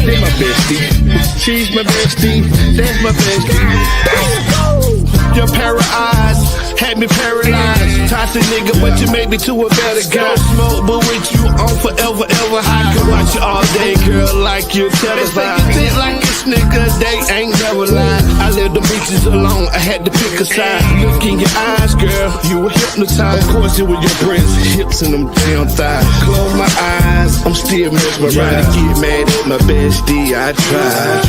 They my bestie. She's my bestie. That's my bestie. Your pair of eyes had me paralyzed. Toxic nigga, but you made me to a better guy. Smoke, but with you on forever, ever. I could watch you all day, girl, like you televised. You think like this nigga, they ain't never lied. I left the bitches alone, I had to pick a side. Look in your eyes, girl, you were hypnotized. Of course, it was your breasts, hips, and them damn thighs. Close my eyes, I'm still mesmerized. Trying to get mad at my bestie, I tried.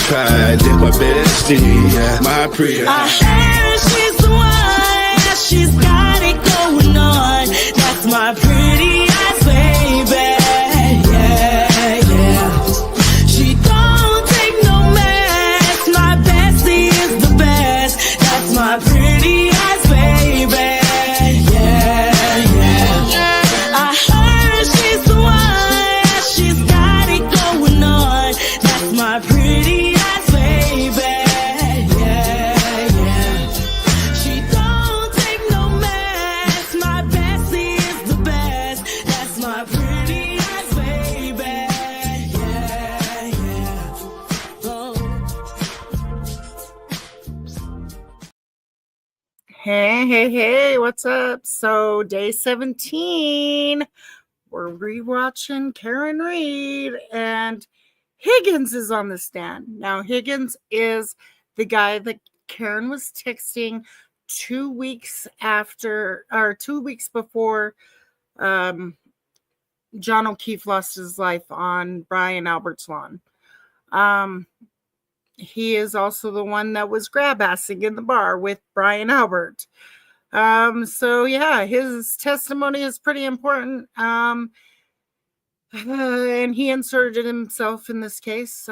That's my bestie. My pretty. I heard she's the one. She's got it going on. That's my pretty ass baby. Yeah, yeah. She don't take no mess. My bestie is the best. That's my pretty ass baby. Yeah, yeah. I heard she's the one. She's got it going on. That's my pretty ass baby. Hey, what's up? So day 17, we're rewatching Karen Read, and Higgins is on the stand. Now, Higgins is the guy that Karen was texting 2 weeks after, or 2 weeks before John O'Keefe lost his life on Brian Albert's lawn. He is also the one that was grab-assing in the bar with Brian Albert. So yeah, his testimony is pretty important. And he inserted himself in this case.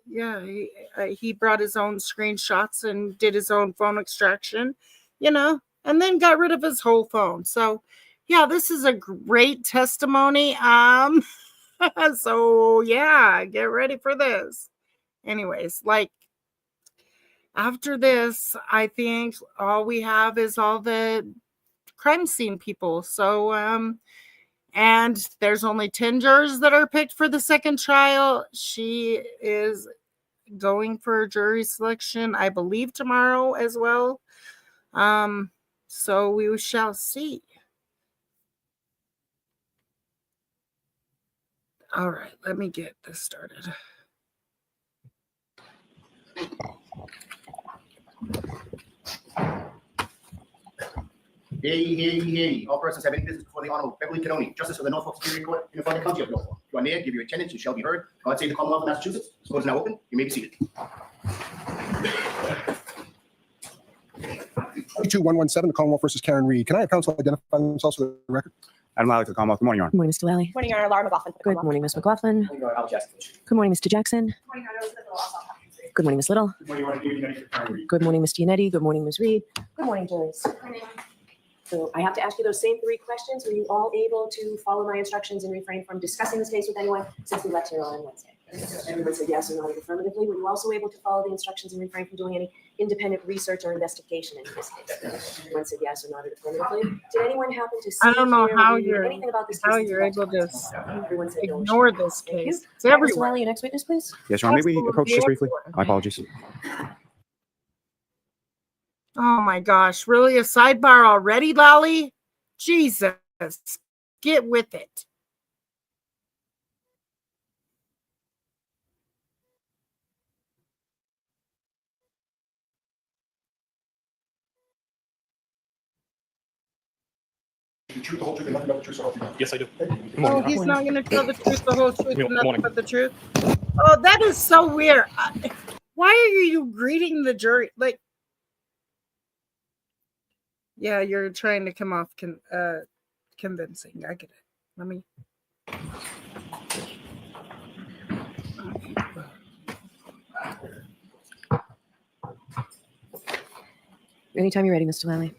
He brought his own screenshots and did his own phone extraction, and then got rid of his whole phone. So yeah, this is a great testimony. So yeah, get ready for this. Anyways, like after this, I think all we have is all the crime scene people. So, and there's only 10 jurors that are picked for the second trial. She is going for jury selection, I believe, tomorrow as well. So we shall see. All right, let me get this started. Hey. All persons have any business before the Honorable Beverly Cannoni, Justice of the Norfolk Superior Court in the Fulton County of Norfolk. You are near, give your attendance, you shall be heard. God save the Commonwealth of Massachusetts. This court is now open. You may be seated. 2117, the Commonwealth versus Karen Read. Can I have counsel identify themselves for the record? Adam Lally to the Commonwealth. Good morning, Your Honor. Good morning, Mr. Lally. Good morning, Your Honor. Laura McLaughlin. Good morning, Ms. McLaughlin. Good morning, Your Honor. Good morning, Mr. Jackson. Good morning, Your Honor. Good morning, Ms. Little. Good morning, Your Honor. Karen Read. Good morning, Mr. Yannetti. Good morning, Ms. Reed. Good morning, jurors. So I have to ask you those same 3 questions. Were you all able to follow my instructions and refrain from discussing this case with anyone since we left here on Wednesday? Everyone said yes or nodded affirmatively. Were you also able to follow the instructions and refrain from doing any independent research or investigation in this case? Everyone said yes or nodded affirmatively. Did anyone happen to see I don't know how anything about this case? how you're able to Everyone said no. ignore this case. It's Mr. everywhere. Lally, your next witness, please. Yes, Your Honor. May we approach just briefly? My apologies. Oh my gosh, really? A sidebar already, Lally? Jesus, get with it. The truth, the whole truth, and nothing but the truth, so help you God. Yes, I do. Oh, he's not going to tell the truth, the whole truth, and nothing but the truth. Oh, that is so weird. Why are you greeting the jury? Like, yeah, you're trying to come off convincing. I get it. Let me. Anytime you're ready, Mr. Lally.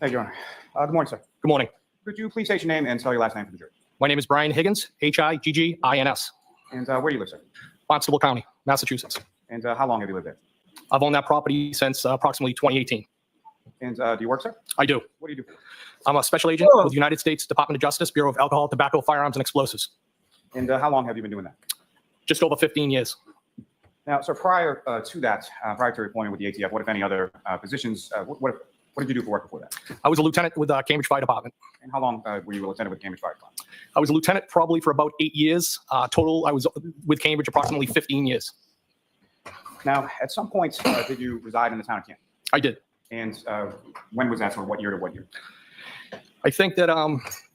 Thank you, Your Honor. Good morning, sir. Good morning. Could you please state your name and spell your last name for the jury? My name is Brian Higgins, Higgins. And where do you live, sir? Barnstable County, Massachusetts. And how long have you lived there? I've owned that property since approximately 2018. And do you work, sir? I do. What do you do? I'm a special agent with the United States Department of Justice, Bureau of Alcohol, Tobacco, Firearms, and Explosives. And how long have you been doing that? Just over 15 years. Now, so prior to that, prior to your appointment with the ATF, what, if any, other positions, what did you do for work before that? I was a lieutenant with Cambridge Fire Department. And how long were you a lieutenant with Cambridge Fire Department? I was a lieutenant probably for about 8 years. Total, I was with Cambridge approximately 15 years. Now, at some point, did you reside in the town of Canton? I did. And when was that? Sort of what year to what year? I think that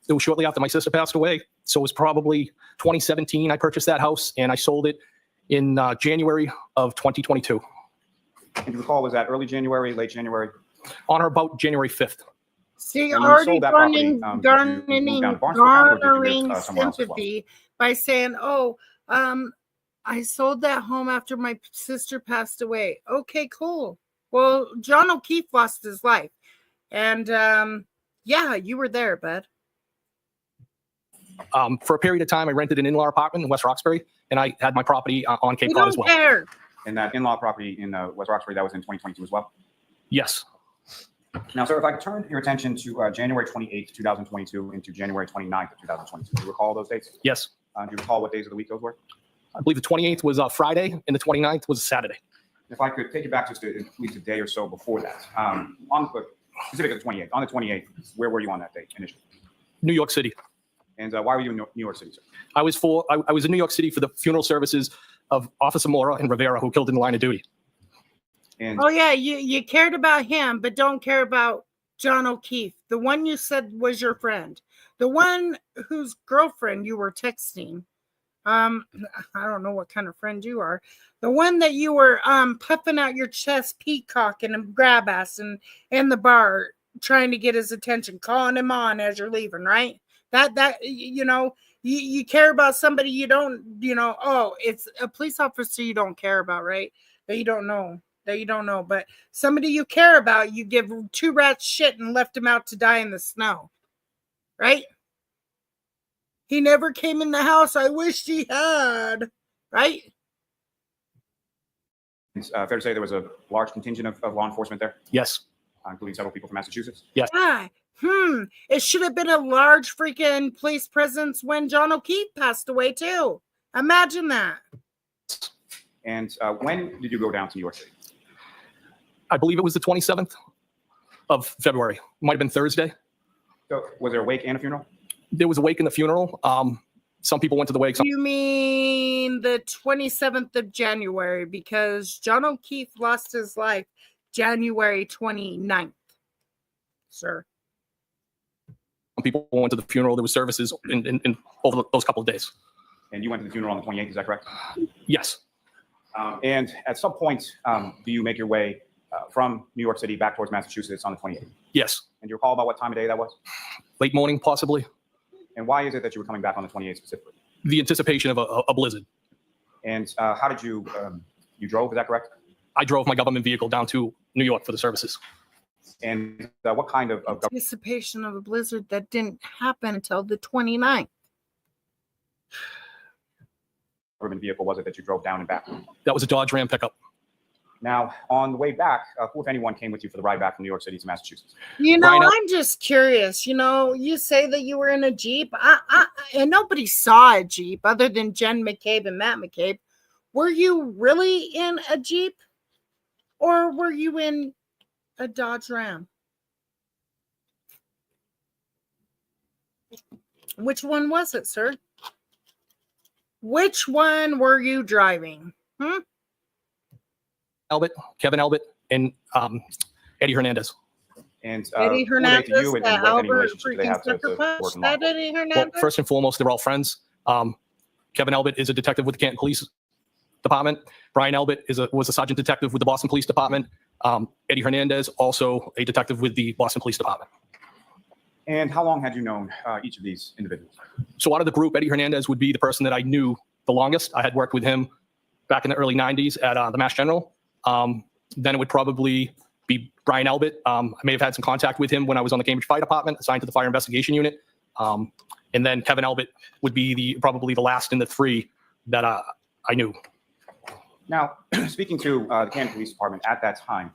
it was shortly after my sister passed away. So it was probably 2017. I purchased that house and I sold it in January of 2022. And you recall, was that early January, late January? On or about January 5th. See, And when you already sold that property, garnering, did you move down to Barnstable County, or did you garnering live, somewhere else as well? sympathy by saying, "Oh, I sold that home after my sister passed away." Okay, cool. Well, John O'Keefe lost his life, and yeah, you were there, bud. For a period of time, I rented an in-law apartment in West Roxbury, and I had my property on Cape We Cod don't as well. care. And that in-law property in West Roxbury, that was in 2022 as well? Yes. Now, sir, if I could turn your attention to January 28th, 2022 into January 29th of 2022. Do you recall those dates? Yes. Do you recall what days of the week those were? I believe the 28th was Friday and the 29th was Saturday. If I could take you back just at least a day or so before that, specifically the 28th. On the 28th, where were you on that date initially? New York City. And why were you in New York City, sir? I was in New York City for the funeral services of Officer Mora and Rivera, who killed in the line of duty. And Oh yeah, you cared about him, but don't care about John O'Keefe, the one you said was your friend, the one whose girlfriend you were texting. I don't know what kind of friend you are. The one that you were puffing out your chest, peacocking and grab ass and in the bar trying to get his attention, calling him on as you're leaving, right? That you know, you care about somebody you don't, you know, oh, it's a police officer you don't care about, right? That you don't know. But somebody you care about, you give two rats shit and left him out to die in the snow, right? He never came in the house. I wished he had, right? it's fair to say there was a large contingent of law enforcement there, Yes. including several people from Massachusetts. Yes. Ah, it should have been a large freaking police presence when John O'Keefe passed away too. Imagine that. And when did you go down to New York City? I believe it was the 27th of February. Might have been Thursday. So was there a wake and a funeral? There was a wake in the funeral. Some people went to the wake. You mean the 27th of January, because John O'Keefe lost his life January 29th, sir. Some people went to the funeral. There was services in over those couple of days. And you went to the funeral on the 28th, is that correct? Yes. And at some point, do you make your way from New York City back towards Massachusetts on the 28th? Yes. And do you recall about what time of day that was? Late morning, possibly. And why is it that you were coming back on the 28th specifically? The anticipation of a blizzard. And how did you, you drove, is that correct? I drove my government vehicle down to New York for the services. And what kind of Anticipation of a blizzard that didn't happen until the 29th. government vehicle was it that you drove down and back? That was a Dodge Ram pickup. Now, on the way back, who, if anyone, came with you for the ride back from New York City to Massachusetts? You know, Brian, I'm just curious. You know, you say that you were in a Jeep, and nobody saw a Jeep other than Jen McCabe and Matt McCabe. Were you really in a Jeep, or were you in a Dodge Ram? Which one was it, sir? Which one were you driving? Kevin Albert, and Eddie Hernandez. Eddie And who are they Hernandez, to you, and what any Albert relationship do they freaking have to Sucker Punch, work in law? that Eddie Well, Hernandez? first and foremost, they're all friends. Kevin Albert is a detective with the Canton Police Department. Brian Albert was a sergeant detective with the Boston Police Department. Eddie Hernandez, also a detective with the Boston Police Department. And how long had you known each of these individuals? So out of the group, Eddie Hernandez would be the person that I knew the longest. I had worked with him back in the early 90s at the Mass General. Then it would probably be Brian Albert. I may have had some contact with him when I was on the Cambridge Fire Department, assigned to the Fire Investigation Unit. And then Kevin Albert would be probably the last in the three that I knew. Now, speaking to the Canton Police Department at that time,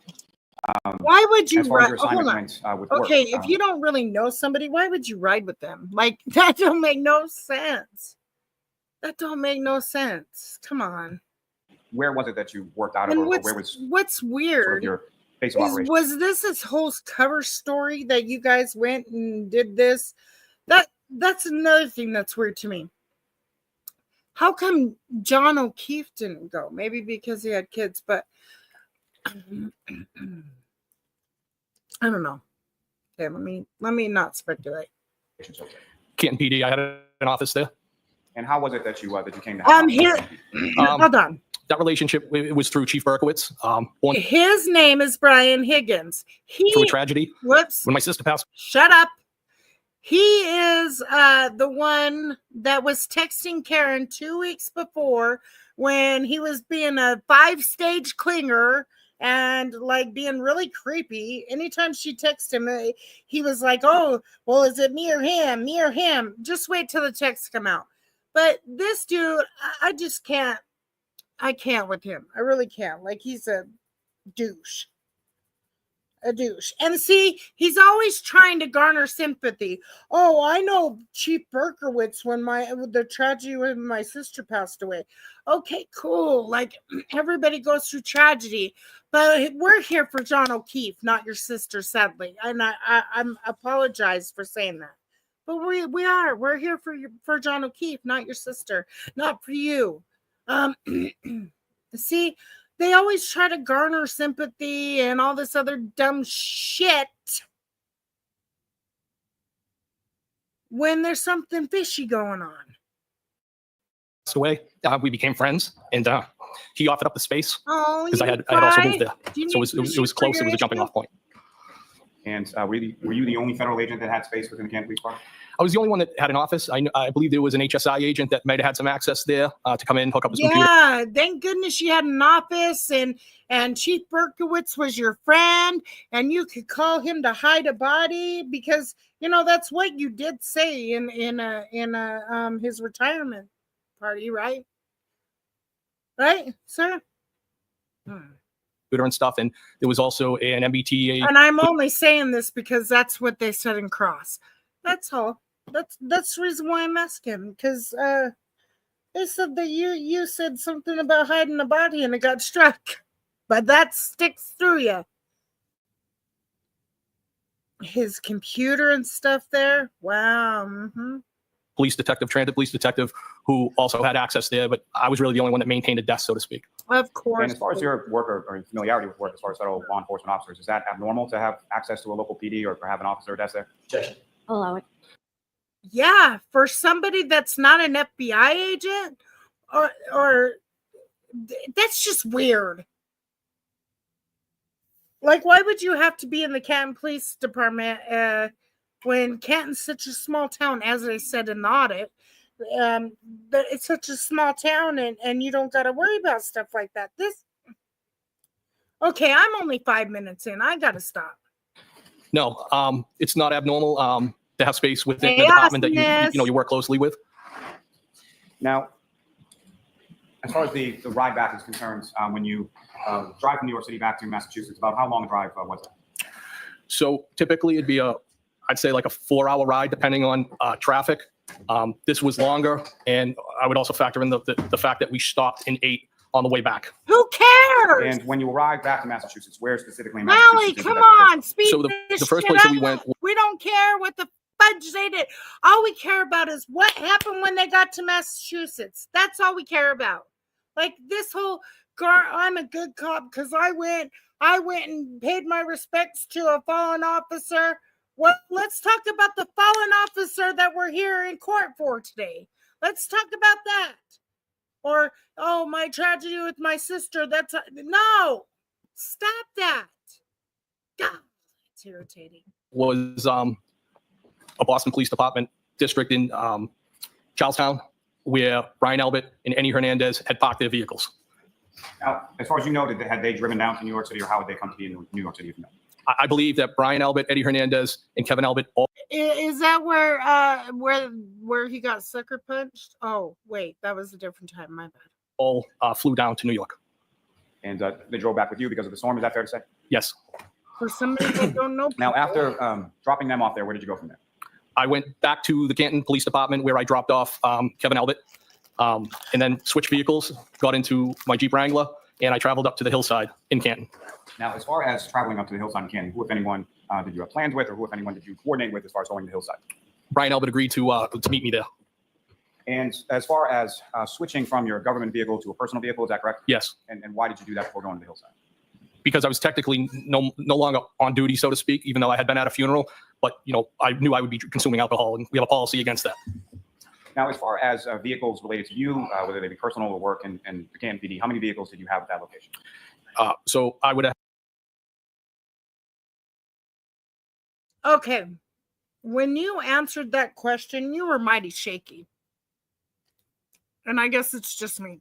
Why would you as far as ride? your Hold assignment on. went with work, Okay, if you don't really know somebody, why would you ride with them? Like, that don't make no sense. That don't make no sense. Come on. Where was it that you worked out of, And or where was what's sort of weird your base of is, operations? was this his whole cover story that you guys went and did this? That's another thing that's weird to me. How come John O'Keefe didn't go? Maybe because he had kids, but I don't know. Okay, let me not speculate. Canton PD, I had an office there. And how was it that you came to? Here, hold on. That relationship, it was through Chief Berkowitz. Born His name is Brian Higgins. through a tragedy. Whoops. When my sister passed, Shut up. He is the one that was texting Karen 2 weeks before when he was being a 5-stage clinger and like being really creepy. Anytime she texted him, he was like, oh, well, is it me or him? Me or him? Just wait till the texts come out. But this dude, I just can't. I can't with him. I really can't. Like, he's a douche. A douche. And see, he's always trying to garner sympathy. Oh, I know Chief Berkowitz when the tragedy when my sister passed away. Okay, cool. Like, everybody goes through tragedy, but we're here for John O'Keefe, not your sister, sadly. And I'm apologize for saying that, but we're here for John O'Keefe, not your sister, not for you. See, they always try to garner sympathy and all this other dumb shit when there's something fishy going on. passed away. We became friends, and he offered up the space Oh, because I had also moved there. So it was close. It was a jumping off point. And were you the only federal agent that had space within the Canton Police Department? I was the only one that had an office. I believe there was an HSI agent that might have had some access there to come in, hook up his computer. Yeah, thank goodness you had an office, and Chief Berkowitz was your friend, and you could call him to hide a body because that's what you did say in his retirement party, right? Right, sir? And stuff, and there was also an MBTA. And I'm only saying this because that's what they said in Cross. That's all. That's the reason why I'm asking, because they said that you said something about hiding a body and it got struck, but that sticks through you. His computer and stuff there. Wow. Mm-hmm. Transit police detective, who also had access there, but I was really the only one that maintained a desk, so to speak. Of course. And as far as your work or your familiarity with work, as far as federal law enforcement officers, is that abnormal to have access to a local PD or have an officer desk there? Allow it. Yeah, for somebody that's not an FBI agent, or that's just weird. Like, why would you have to be in the Canton Police Department when Canton's such a small town, as I said in the audit? But it's such a small town, and you don't got to worry about stuff like that. Okay, I'm only 5 minutes in. I got to stop. No, it's not abnormal to have space within the department that you work closely with. Now, as far as the ride back is concerned, when you drive from New York City back to Massachusetts, about how long a drive was it? So typically it'd be I'd say like a 4-hour ride, depending on traffic. This was longer, and I would also factor in the fact that we stopped and ate on the way back. Who cares? And when you arrived back to Massachusetts, where specifically in Molly, Massachusetts? come on, speak. So the first place that we went. We don't care what the fudge they did. All we care about is what happened when they got to Massachusetts. That's all we care about. Like this whole I'm a good cop because I went and paid my respects to a fallen officer. Well, let's talk about the fallen officer that we're here in court for today. Let's talk about that. Or, oh, my tragedy with my sister. No, stop that. God, it's irritating. Was a Boston Police Department district in Charlestown, where Brian Albert and Eddie Hernandez had parked their vehicles. Now, as far as you know, had they driven down to New York City, or how would they come to be in New York City? If you know? I believe that Brian Albert, Eddie Hernandez, and Kevin Albert Is that where he got sucker punched? Oh, wait, that was a different time. My bad. all flew down to New York. And they drove back with you because of the storm. Is that fair to say? Yes. For somebody that don't know. Now, after dropping them off there, where did you go from there? I went back to the Canton Police Department where I dropped off Kevin Albert. and then switched vehicles, got into my Jeep Wrangler, and I traveled up to the hillside in Canton. Now, as far as traveling up to the hillside in Canton, who, if anyone, did you have plans with, or who, if anyone, did you coordinate with as far as going to the hillside? Brian Albert agreed to meet me there. And as far as switching from your government vehicle to a personal vehicle, is that correct? Yes, And why did you do that before going to the hillside? because I was technically no longer on duty, so to speak, even though I had been at a funeral. But I knew I would be consuming alcohol, and we have a policy against that. Now, as far as vehicles related to you, whether they be personal or work in the Canton PD, how many vehicles did you have at that location? So I would have. Okay. When you answered that question, you were mighty shaky. And I guess it's just me,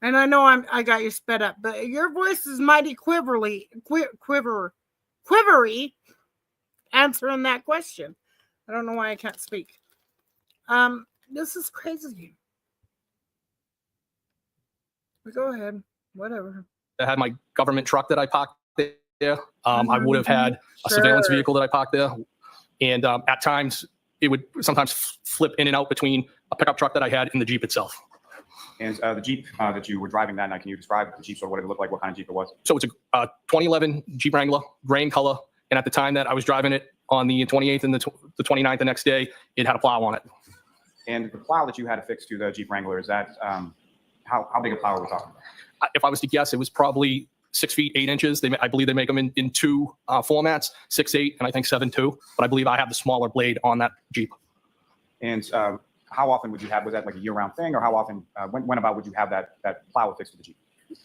and I know I got you sped up, but your voice is mighty quivery answering that question. I don't know why I can't speak. This is crazy. But go ahead, whatever. I had my government truck that I parked there. I would have had a surveillance vehicle that I parked there. And at times, it would sometimes flip in and out between a pickup truck that I had and the Jeep itself. And the Jeep that you were driving that night, can you describe the Jeep, sort of what it looked like, what kind of Jeep it was? So it's a 2011 Jeep Wrangler, gray in color. And at the time that I was driving it on the 28th and the 29th the next day, it had a plow on it. And the plow that you had affixed to the Jeep Wrangler, is that, how big a plow are we talking about? If I was to guess, it was probably 6 feet 8 inches. I believe they make them in two formats, 6'8" and I think 7'2". But I believe I have the smaller blade on that Jeep. And how often would you have, was that like a year-round thing, or how often, when about would you have that plow affixed to the Jeep?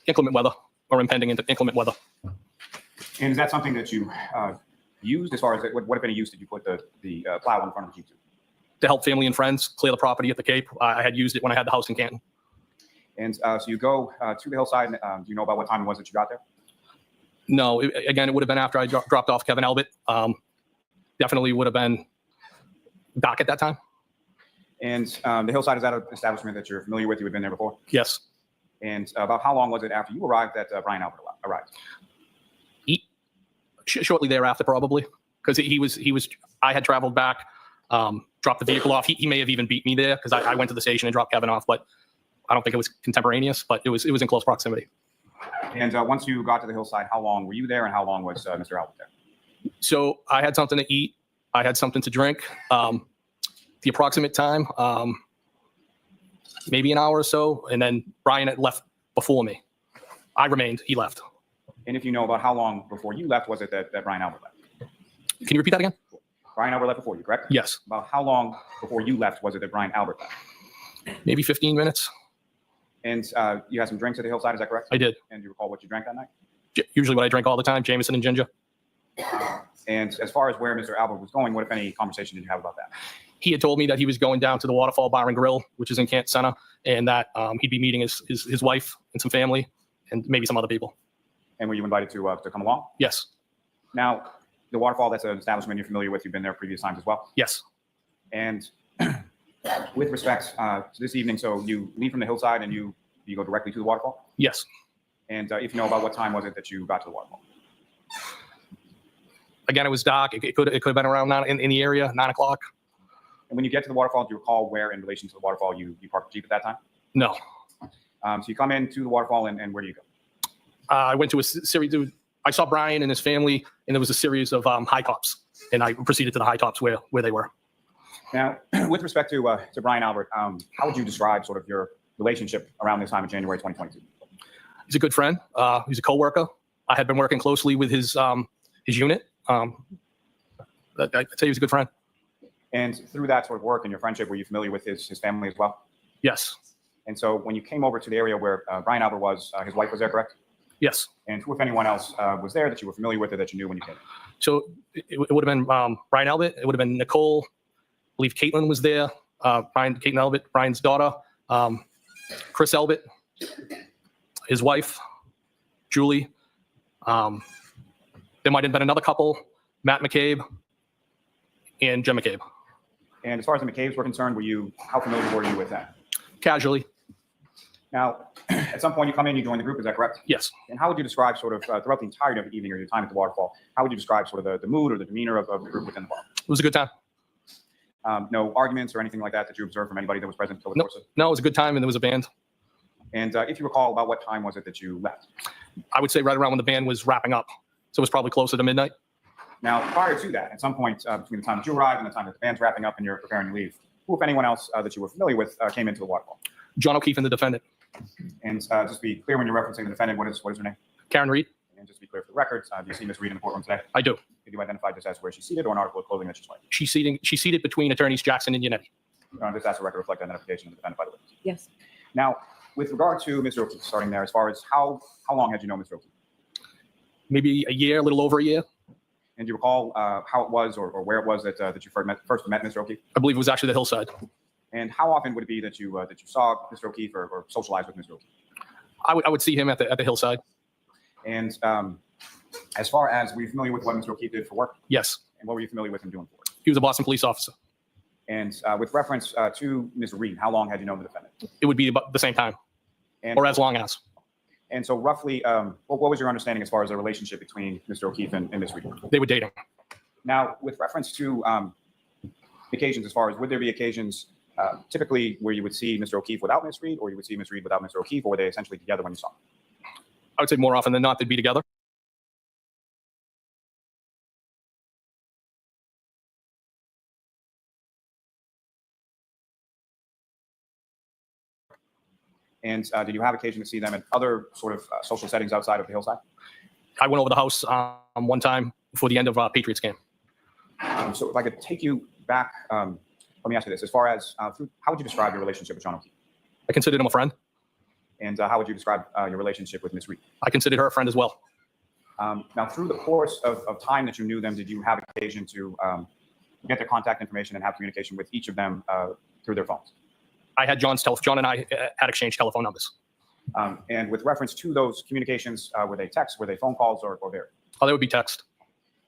Inclement weather or impending inclement weather. And is that something that you used, as far as what if any use did you put the plow in front of the Jeep to? To help family and friends clear the property at the Cape. I had used it when I had the house in Canton. And so you go to the hillside. Do you know about what time it was that you got there? No, again, it would have been after I dropped off Kevin Albert. Definitely would have been dark at that time. And the hillside, is that an establishment that you're familiar with? You had been there before? Yes. And about how long was it after you arrived that Brian Albert arrived? Shortly thereafter, probably, because I had traveled back, dropped the vehicle off. He may have even beat me there because I went to the station and dropped Kevin off, but I don't think it was contemporaneous, but it was in close proximity. And once you got to the hillside, how long were you there, and how long was Mr. Albert there? So I had something to eat. I had something to drink. The approximate time, maybe an hour or so, and then Brian had left before me. I remained. He left. And if you know about how long before you left was it that Brian Albert left? Can you repeat that again? Brian Albert left before you, correct? Yes. About how long before you left was it that Brian Albert left? Maybe 15 minutes. And you had some drinks at the hillside, is that correct? I did. And do you recall what you drank that night? Usually what I drink all the time, Jameson and ginger. And as far as where Mr. Albert was going, what, if any, conversation did you have about that? He had told me that he was going down to the Waterfall Bar and Grill, which is in Canton Center, and that he'd be meeting his wife and some family and maybe some other people. And were you invited to come along? Yes. Now, the Waterfall, that's an establishment you're familiar with. You've been there previous times as well. Yes. And with respect to this evening, so you leave from the hillside and you go directly to the Waterfall? Yes. And if you know about what time was it that you got to the Waterfall? Again, it was dark. It could have been around in the area, 9 o'clock. And when you get to the Waterfall, do you recall where in relation to the Waterfall you parked the Jeep at that time? No. So you come into the Waterfall, and where do you go? I went to a series. I saw Brian and his family, and there was a series of high tops, and I proceeded to the high tops where they were. Now, with respect to Brian Albert, how would you describe sort of your relationship around this time in January 2022? He's a good friend. He's a coworker. I had been working closely with his unit. I'd say he was a good friend. And through that sort of work and your friendship, were you familiar with his family as well? Yes. And so when you came over to the area where Brian Albert was, his wife was there, correct? Yes. And who, if anyone else, was there that you were familiar with or that you knew when you came? So it would have been Brian Albert. It would have been Nicole. I believe Caitlin was there. Caitlin Albert, Brian's daughter. Chris Albert, his wife, Julie. There might have been another couple, Matt McCabe and Jim McCabe. And as far as the McCabe's were concerned, how familiar were you with that? Casually. Now, at some point you come in, you join the group, is that correct? Yes. And how would you describe sort of throughout the entirety of the evening or your time at the Waterfall, how would you describe sort of the mood or the demeanor of the group within the bar? It was a good time. No arguments or anything like that that you observed from anybody that was present until the No, course of? no, it was a good time, and there was a band. And if you recall, about what time was it that you left? I would say right around when the band was wrapping up. So it was probably closer to midnight. Now, prior to that, at some point between the time that you arrived and the time that the band's wrapping up and you're preparing to leave, who, if anyone else that you were familiar with, came into the waterfall? John O'Keefe and the defendant, And just to be clear, when you're referencing the defendant, what is her name? Karen Read. And just to be clear for the record, do you see Ms. Reed in the courtroom today? I do. Did you identify just as where she's seated or an article of clothing that she's wearing? She's seated between attorneys Jackson and Yannetti. Just as a record reflect identification of the defendant by the witness. Yes. Now, with regard to Mr. O'Keefe, starting there, as far as how long had you known Mr. O'Keefe? Maybe a year, a little over a year. And do you recall how it was or where it was that you first met Mr. O'Keefe? I believe it was actually the hillside. And how often would it be that you saw Mr. O'Keefe or socialized with Mr. O'Keefe? I would see him at the hillside. And as far as, were you familiar with what Mr. O'Keefe did for work? Yes. And what were you familiar with him doing for work? He was a Boston police officer. And with reference to Ms. Reed, how long had you known the defendant? It would be about the same time, And, or as long as. and so roughly, what was your understanding as far as the relationship between Mr. O'Keefe and Ms. Reed? They were dating. Now, with reference to occasions, as far as would there be occasions typically where you would see Mr. O'Keefe without Ms. Reed, or you would see Ms. Reed without Mr. O'Keefe, or were they essentially together when you saw them? I would say more often than not, they'd be together. And did you have occasion to see them at other sort of social settings outside of the hillside? I went over the house one time before the end of Patriots game. So if I could take you back, let me ask you this. As far as, how would you describe your relationship with John O'Keefe? I considered him a friend. And how would you describe your relationship with Ms. Reed? I considered her a friend as well. Now, through the course of time that you knew them, did you have occasion to get their contact information and have communication with each of them through their phones? I had John and I had exchanged telephone numbers. And with reference to those communications, were they texts, were they phone calls, or there? Oh, they would be text.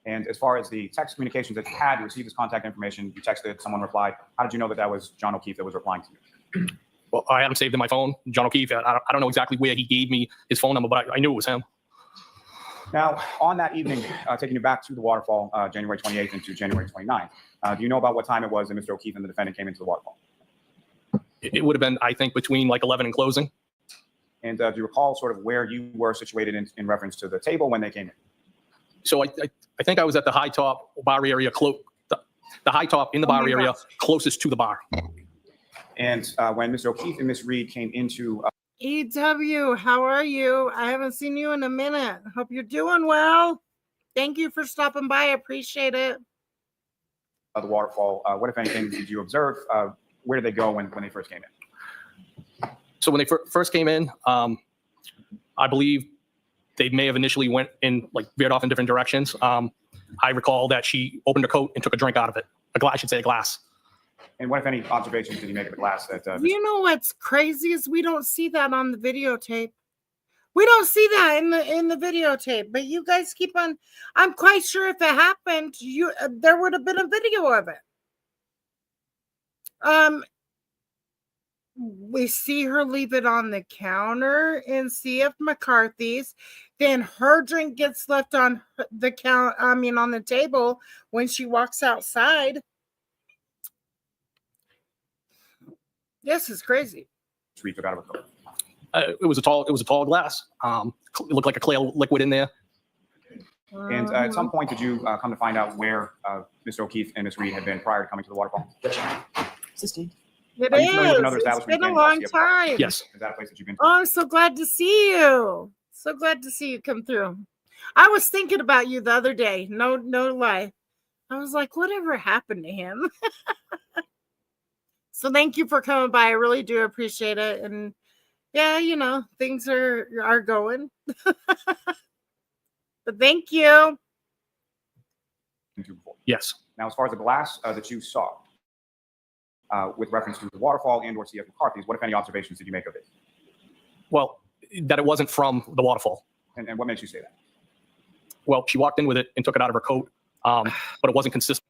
And as far as the text communications that you had, you received his contact information, you texted, someone replied. How did you know that that was John O'Keefe that was replying to you? Well, I had him saved in my phone, John O'Keefe. I don't know exactly where he gave me his phone number, but I knew it was him. Now, on that evening, taking you back to the waterfall, January 28th into January 29th, do you know about what time it was that Mr. O'Keefe and the defendant came into the waterfall? It would have been, I think, between like 11 and closing. And do you recall sort of where you were situated in reference to the table when they came in? So I think I was at the high top bar area, the high top in the bar area closest to the bar. And when Mr. O'Keefe and Ms. Reed came into EW, how are you? I haven't seen you in a minute. Hope you're doing well. Thank you for stopping by. I appreciate it. the waterfall, what, if anything, did you observe? Where did they go when they first came in? So when they first came in, I believe they may have initially went in, like, veered off in different directions. I recall that she opened her coat and took a drink out of it. I should say a glass. And what, if any, observations did you make of the glass that? You know what's crazy is we don't see that on the videotape. We don't see that in the videotape. But you guys keep on. I'm quite sure if it happened, there would have been a video of it. We see her leave it on the counter in CF McCarthy's. Then her drink gets left on the on the table when she walks outside. This is crazy. Reed took out of her coat. It was a tall glass. It looked like a clear liquid in there. And at some point, did you come to find out where Mr. O'Keefe and Ms. Reed had been prior to coming to the waterfall? Sustained. It Are you familiar with is. another It's establishment been a in long CF? time. Yes. Is that a place that you've been to? Oh, I'm so glad to see you. So glad to see you come through. I was thinking about you the other day. No lie. I was like, whatever happened to him? So thank you for coming by. I really do appreciate it. And yeah, things are going. But thank you. Yes. Now, as far as the glass that you saw, with reference to the waterfall and or CF McCarthy's, what, if any, observations did you make of it? Well, that it wasn't from the waterfall. And what makes you say that? Well, she walked in with it and took it out of her coat, but it wasn't consistent.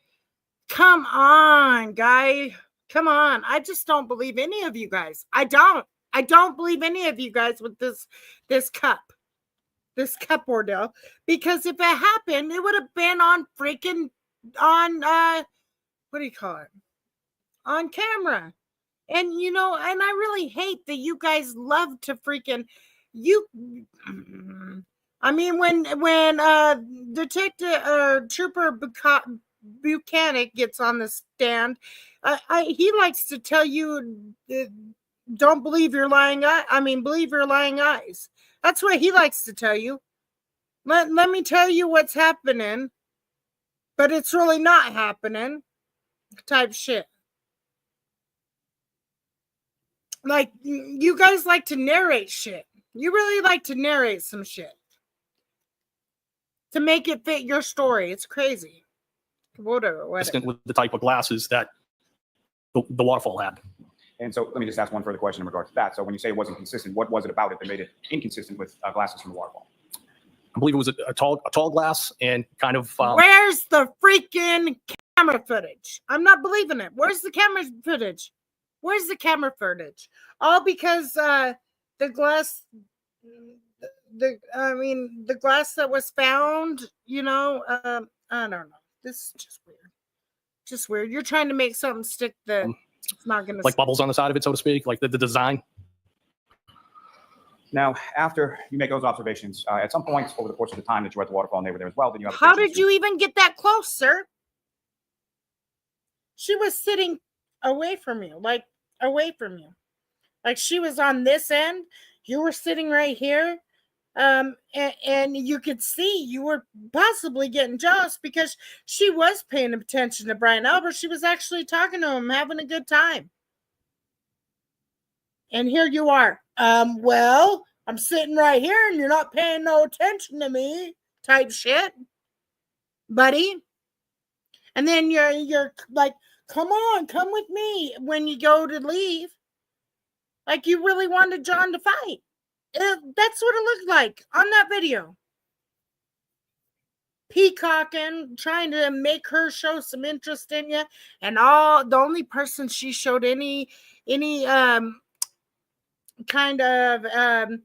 Come on, guy. Come on. I just don't believe any of you guys. I don't believe any of you guys with this cup ordeal, because if it happened, it would have been on what do you call it? on camera. And, you know, and I really hate that you guys love to freaking, you, I mean, when Detective Trooper Buchanan gets on the stand, he likes to tell you, don't believe your lying eye. I mean, believe your lying eyes. That's what he likes to tell you. Let me tell you what's happening, but it's really not happening type shit. Like, you guys like to narrate shit. You really like to narrate some shit to make it fit your story. It's crazy. Whatever. With the type of glasses that the waterfall had. And so let me just ask one further question in regards to that. So when you say it wasn't consistent, what was it about it that made it inconsistent with glasses from the waterfall? I believe it was a tall glass and kind of. Where's the freaking camera footage? I'm not believing it. Where's the camera footage? Where's the camera footage? All because the glass, the glass that was found, you know, I don't know. This is just weird. Just weird. You're trying to make something stick that it's not going to like bubbles on the side of it, so to speak, like the design. Now, after you make those observations, at some point over the course of the time that you were at the waterfall and they were there as well, did you have? How did you even get that close, sir? She was sitting away from you, like away from you. Like she was on this end. You were sitting right here. And you could see you were possibly getting jealous because she was paying attention to Brian Albert. She was actually talking to him, having a good time. And here you are. Well, I'm sitting right here and you're not paying no attention to me type shit, buddy. And then you're like, come on, come with me when you go to leave. Like you really wanted John to fight. That's what it looked like on that video. Peacocking, trying to make her show some interest in you. And the only person she showed any kind of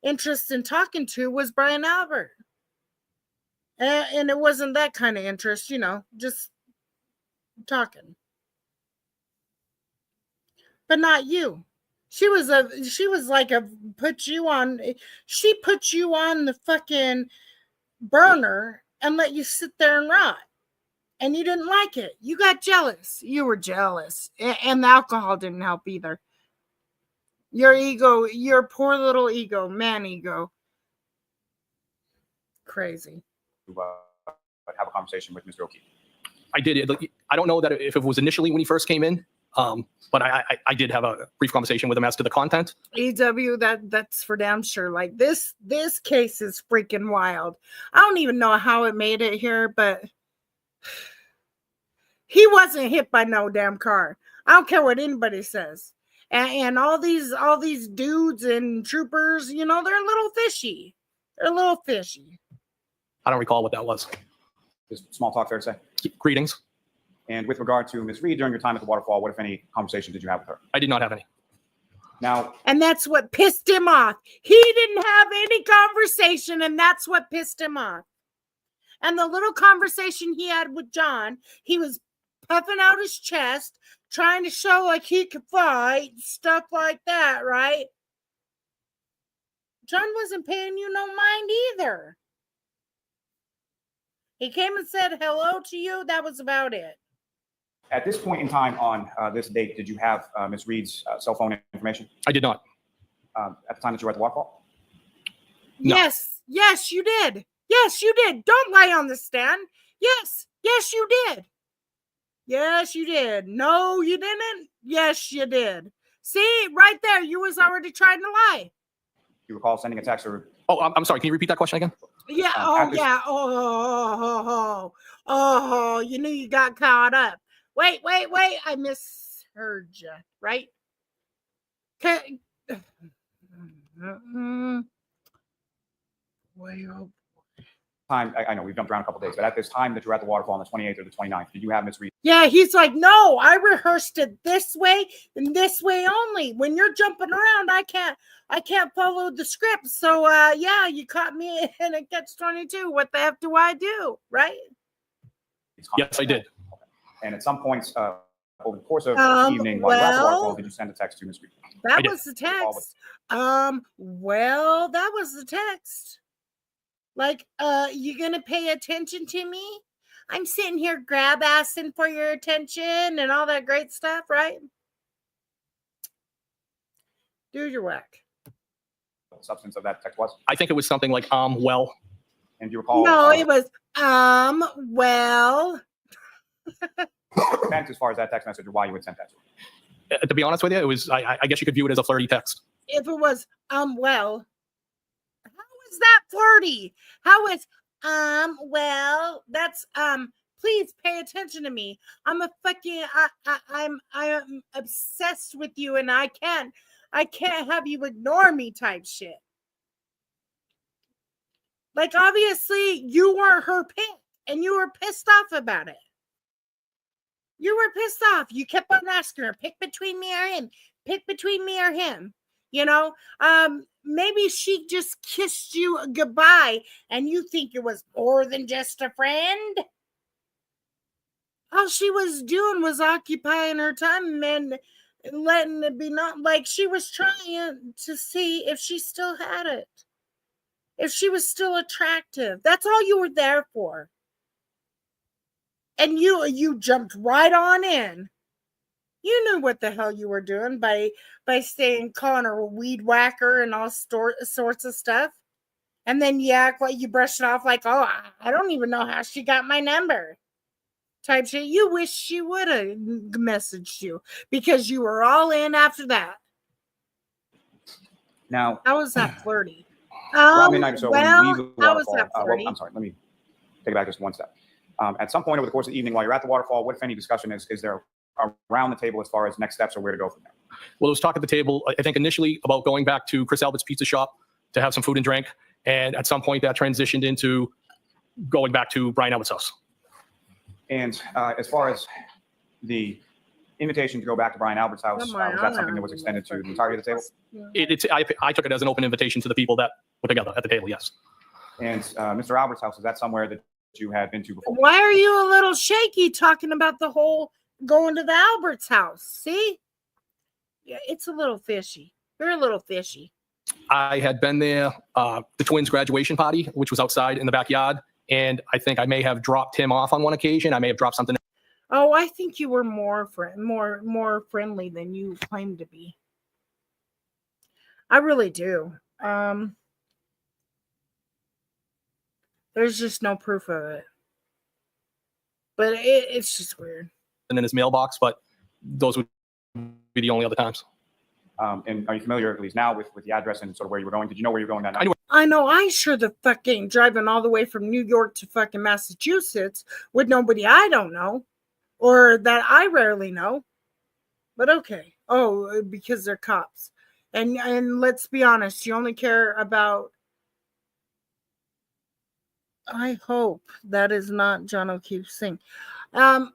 interest in talking to was Brian Albert. And it wasn't that kind of interest, you know, just talking. But not you. She put you on the fucking burner and let you sit there and rot. And you didn't like it. You got jealous. You were jealous. And the alcohol didn't help either. Your ego, your poor little ego, man ego. Crazy. Have a conversation with Mr. O'Keefe. I did. I don't know that if it was initially when he first came in, but I did have a brief conversation with him as to the content. EW, that's for damn sure. Like this case is freaking wild. I don't even know how it made it here, but he wasn't hit by no damn car. I don't care what anybody says. And all these dudes and troopers, you know, they're a little fishy. They're a little fishy. I don't recall what that was. Just small talk, fair to say. Greetings. And with regard to Ms. Reed, during your time at the waterfall, what, if any, conversation did you have with her? I did not have any. Now, and that's what pissed him off. He didn't have any conversation, and that's what pissed him off. And the little conversation he had with John, he was puffing out his chest, trying to show like he could fight, stuff like that, right? John wasn't paying you no mind either. He came and said hello to you. That was about it. at this point in time on this date, did you have Ms. Reed's cell phone information? I did not. At the time that you were at the waterfall? No. Yes, yes, you did. Yes, you did. Don't lie on the stand. Yes, yes, you did. Yes, you did. No, you didn't. Yes, you did. See, right there, you was already trying to lie. You recall sending a text or? Oh, I'm sorry. Can you repeat that question again? Yeah. Yeah. You knew you got caught up. Wait. I misheard you, right? Okay. Well, time, I know we've jumped around a couple days, but at this time that you're at the waterfall on the 28th or the 29th, did you have Ms. Reed? yeah, he's like, no, I rehearsed it this way and this way only. When you're jumping around, I can't follow the script. So yeah, you caught me in a catch-22. What the F do I do? Right? Yes, I did. And at some points over the course of the evening while you were at the waterfall, did you send a text to Ms. Reed? That was the text. Well, that was the text. Like, you gonna pay attention to me? I'm sitting here grab assing for your attention and all that great stuff, right? Dude, you're whack. The substance of that text was? I think it was something like, well. And do you recall? No, it was, well. As far as that text message or why you would send that To be honest with you, it was, I guess you could view it as a flirty text. If it was, well, how is that flirty? How is, well, that's, please pay attention to me. I'm a fucking, I'm obsessed with you and I can't have you ignore me type shit. Like, obviously, you were her pick and you were pissed off about it. You were pissed off. You kept on asking her, pick between me or him. Pick between me or him. You know, maybe she just kissed you goodbye and you think it was more than just a friend. All she was doing was occupying her time and letting it be not like she was trying to see if she still had it. If she was still attractive. That's all you were there for. And you jumped right on in. You knew what the hell you were doing by calling her a weed whacker and all sorts of stuff. And then you act like you brushed it off like, oh, I don't even know how she got my number. Type shit. You wish she would have messaged you because you were all in after that. Now, how was that flirty? Midnight or so, when you leave the how was waterfall, that flirty? I'm sorry, let me take it back just one step. At some point over the course of the evening while you're at the waterfall, what, if any, discussion is there around the table as far as next steps or where to go from there? Well, it was talk at the table, I think initially about going back to Chris Albert's pizza shop to have some food and drink. And at some point that transitioned into going back to Brian Albert's house. And as far as the invitation to go back to Brian Albert's house, was that something that was extended to the entirety of the table? I took it as an open invitation to the people that were together at the table, yes. And Mr. Albert's house, is that somewhere that you had been to before? Why are you a little shaky talking about the whole going to the Albert's house? See? Yeah, it's a little fishy. You're a little fishy. I had been there, the twins' graduation party, which was outside in the backyard. And I think I may have dropped him off on one occasion. I may have dropped something. Oh, I think you were more friendly than you claimed to be. I really do. There's just no proof of it. But it's just weird. And in his mailbox, but those would be the only other times. And are you familiar, at least now, with the address and sort of where you were going? Did you know where you were going that night? I know. I sure the fucking driving all the way from New York to fucking Massachusetts with nobody I don't know or that I rarely know. But okay. Oh, because they're cops. And let's be honest, you only care about. I hope that is not John O'Keefe's thing. But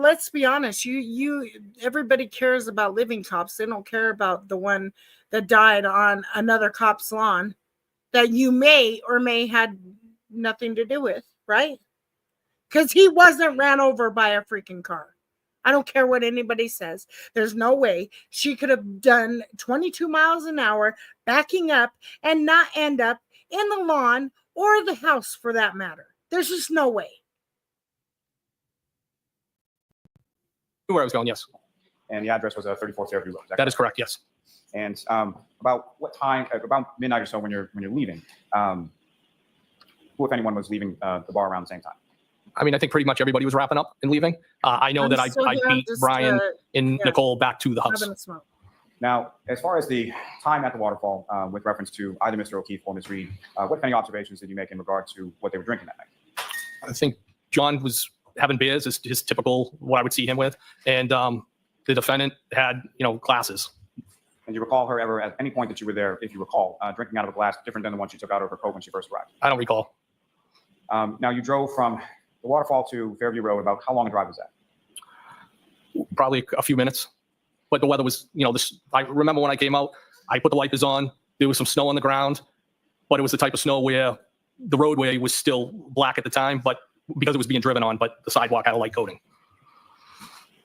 let's be honest, everybody cares about living cops. They don't care about the one that died on another cop's lawn that you may or may had nothing to do with, right? Because he wasn't ran over by a freaking car. I don't care what anybody says. There's no way she could have done 22 miles an hour backing up and not end up in the lawn or the house for that matter. There's just no way. Where I was going, yes. And the address was 34 Fairview Road. That is correct, yes. And about what time, about midnight or so when you're leaving, who, if anyone, was leaving the bar around the same time? I mean, I think pretty much everybody was wrapping up and leaving. I know that I beat Brian and Nicole back to the house. Now, as far as the time at the waterfall, with reference to either Mr. O'Keefe or Ms. Reed, what kind of observations did you make in regard to what they were drinking that night? I think John was having beers, is his typical, what I would see him with. And the defendant had, glasses. And you recall her ever at any point that you were there, if you recall, drinking out of a glass different than the one she took out of her coat when she first arrived? I don't recall. Now, you drove from the waterfall to Fairview Road. About how long a drive was that? Probably a few minutes. But the weather was, I remember when I came out, I put the wipers on. There was some snow on the ground, but it was the type of snow where the roadway was still black at the time, but because it was being driven on, but the sidewalk had a light coating.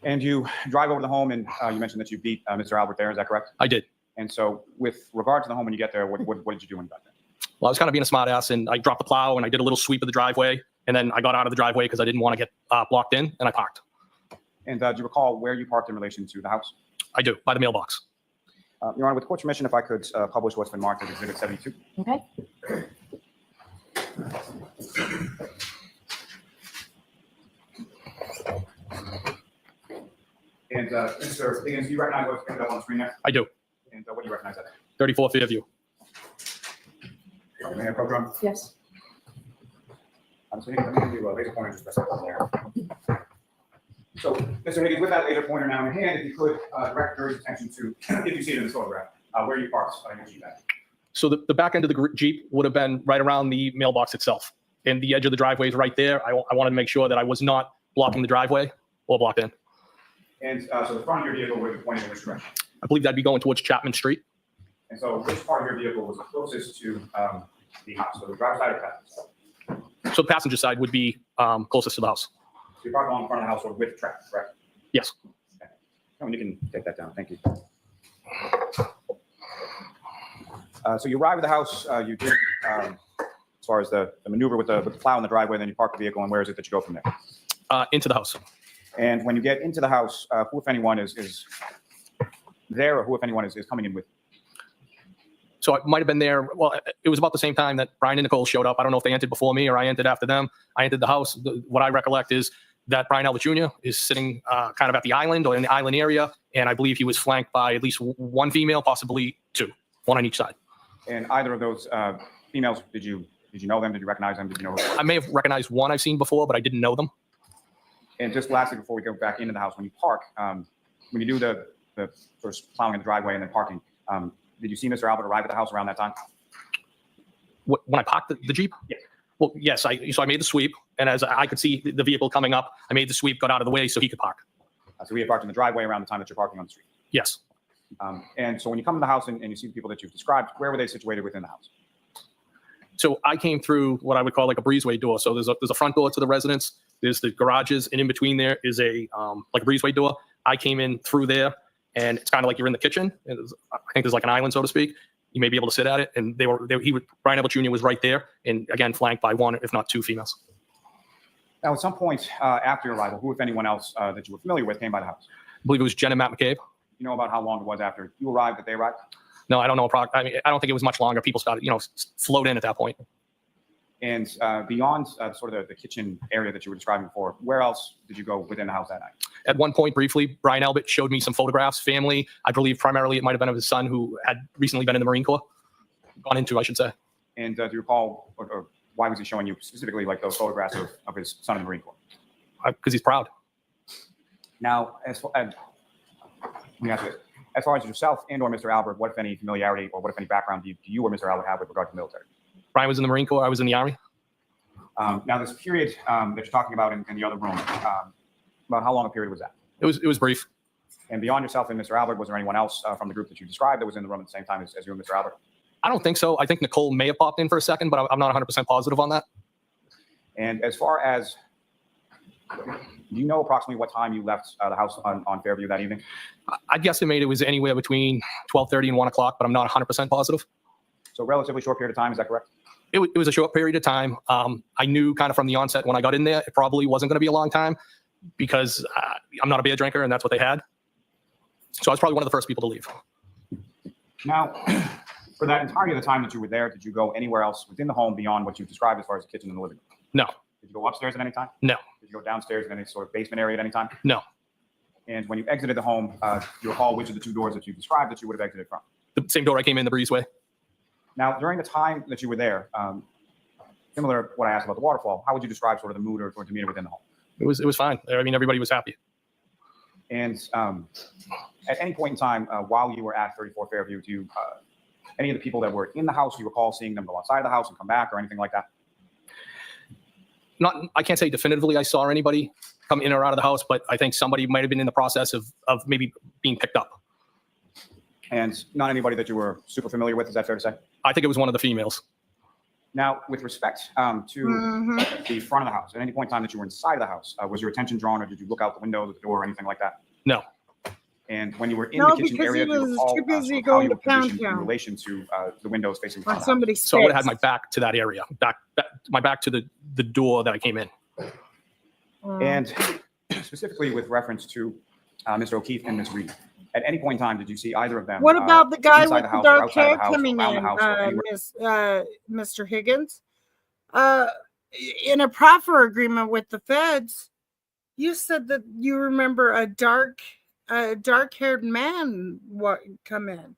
And you drive over to the home, and you mentioned that you beat Mr. Albert there. Is that correct? I did. And so, with regard to the home, when you get there, what did you do when you got there? Well, I was kind of being a smart ass, and I dropped the plow and I did a little sweep of the driveway, and then I got out of the driveway because I didn't want to get blocked in, and I parked. And do you recall where you parked in relation to the house? I do, by the mailbox. Your Honor, with court's permission, if I could publish what's been marked as Exhibit 72. Okay. And Mr. Higgins, do you recognize what's coming up on the screen there? I do. And what do you recognize that? 34 Fairview. Mayor Program? Yes. So let me give you a laser pointer just press on there. So, Mr. Higgins, with that laser pointer now in your hand, if you could direct your attention to, if you see it in this photograph, where you parked your Jeep at. So the back end of the Jeep would have been right around the mailbox itself. And the edge of the driveway is right there. I wanted to make sure that I was not blocking the driveway or blocked in. And so the front of your vehicle would be pointing in which direction? I believe that'd be going towards Chapman Street. And so which part of your vehicle was closest to the house? So the driver's side or passenger side? So the passenger side would be closest to the house. So you parked along the front of the house or with traffic, correct? Yes. Okay. Oh, and you can take that down. Thank you. So you arrive at the house. You did, as far as the maneuver with the plow in the driveway, then you park the vehicle, and where is it that you go from there? Into the house. And when you get into the house, who, if anyone, is there, or who, if anyone, is coming in with you? So I might have been there. Well, it was about the same time that Brian and Nicole showed up. I don't know if they entered before me or I entered after them. I entered the house. What I recollect is that Brian Albert Jr. is sitting kind of at the island or in the island area. And I believe he was flanked by at least one female, possibly two, one on each side. And either of those females, did you know them? Did you recognize them? Did you know? I may have recognized one I've seen before, but I didn't know them. And just lastly, before we go back into the house, when you park, when you do the first plowing in the driveway and then parking, did you see Mr. Albert arrive at the house around that time? When I parked the Jeep? Yeah. Well, yes. So I made the sweep, and as I could see the vehicle coming up, I made the sweep, got out of the way so he could park. So we had parked in the driveway around the time that you're parking on the street. Yes. And so when you come to the house and you see the people that you've described, where were they situated within the house? So I came through what I would call like a breezeway door. So there's a front door to the residence. There's the garages, and in between there is a like a breezeway door. I came in through there, and it's kind of like you're in the kitchen. I think there's like an island, so to speak. You may be able to sit at it, and Brian Albert Jr. was right there, and again flanked by one, if not two females. Now, at some point after your arrival, who, if anyone else that you were familiar with, came by the house? I believe it was Jen and Matt McCabe. You know about how long it was after you arrived that they arrived? No, I don't know. I mean, I don't think it was much longer. People started, float in at that point. And beyond sort of the kitchen area that you were describing before, where else did you go within the house that night? At one point, briefly, Brian Albert showed me some photographs, family. I believe primarily it might have been of his son who had recently been in the Marine Corps. Gone into, I should say. And do you recall, or why was he showing you specifically like those photographs of his son in the Marine Corps? Because he's proud. Now, let me ask you this. As far as yourself and or Mr. Albert, what, if any, familiarity or what, if any, background do you or Mr. Albert have with regard to the military? Brian was in the Marine Corps. I was in the Army. Now, this period that you're talking about in the other room, about how long a period was that? It was brief. And beyond yourself and Mr. Albert, was there anyone else from the group that you described that was in the room at the same time as you and Mr. Albert? I don't think so. I think Nicole may have popped in for a second, but I'm not 100% positive on that. And as far as, do you know approximately what time you left the house on Fairview that evening? I'd guesstimate it was anywhere between 12:30 and 1 o'clock, but I'm not 100% positive. So relatively short period of time, is that correct? It was a short period of time. I knew kind of from the onset when I got in there, it probably wasn't going to be a long time because I'm not a beer drinker and that's what they had. So I was probably one of the first people to leave. Now, for that entirety of the time that you were there, did you go anywhere else within the home beyond what you described as far as the kitchen and the living room? No. Did you go upstairs at any time? No. Did you go downstairs in any sort of basement area at any time? No. And when you exited the home, do you recall which of the two doors that you described that you would have exited from? The same door I came in, the breezeway. Now, during the time that you were there, similar to what I asked about the waterfall, how would you describe sort of the mood or demeanor within the home? It was fine. I mean, everybody was happy. And at any point in time while you were at 34 Fairview, do you, any of the people that were in the house, do you recall seeing them go outside of the house and come back or anything like that? I can't say definitively I saw anybody come in or out of the house, but I think somebody might have been in the process of maybe being picked up. And not anybody that you were super familiar with, is that fair to say? I think it was one of the females. Now, with respect to the front of the house, at any point in time that you were inside of the house, was your attention drawn, or did you look out the window, the door, or anything like that? No. And when you were in No, the kitchen because area, he do you was recall too busy sort of how going you to were positioned in Pound Town. relation to the windows facing the When front of the house? somebody So I would have had spits. my back to that area, my back to the door that I came in. And specifically with reference to Mr. O'Keefe and Ms. Reed, at any point in time, did you see either of them? What about the guy inside with the the house or dark outside of hair the house or coming around the in, house or anywhere? Mr. Higgins? In a proffer agreement with the feds, you said that you remember a dark-haired man come in.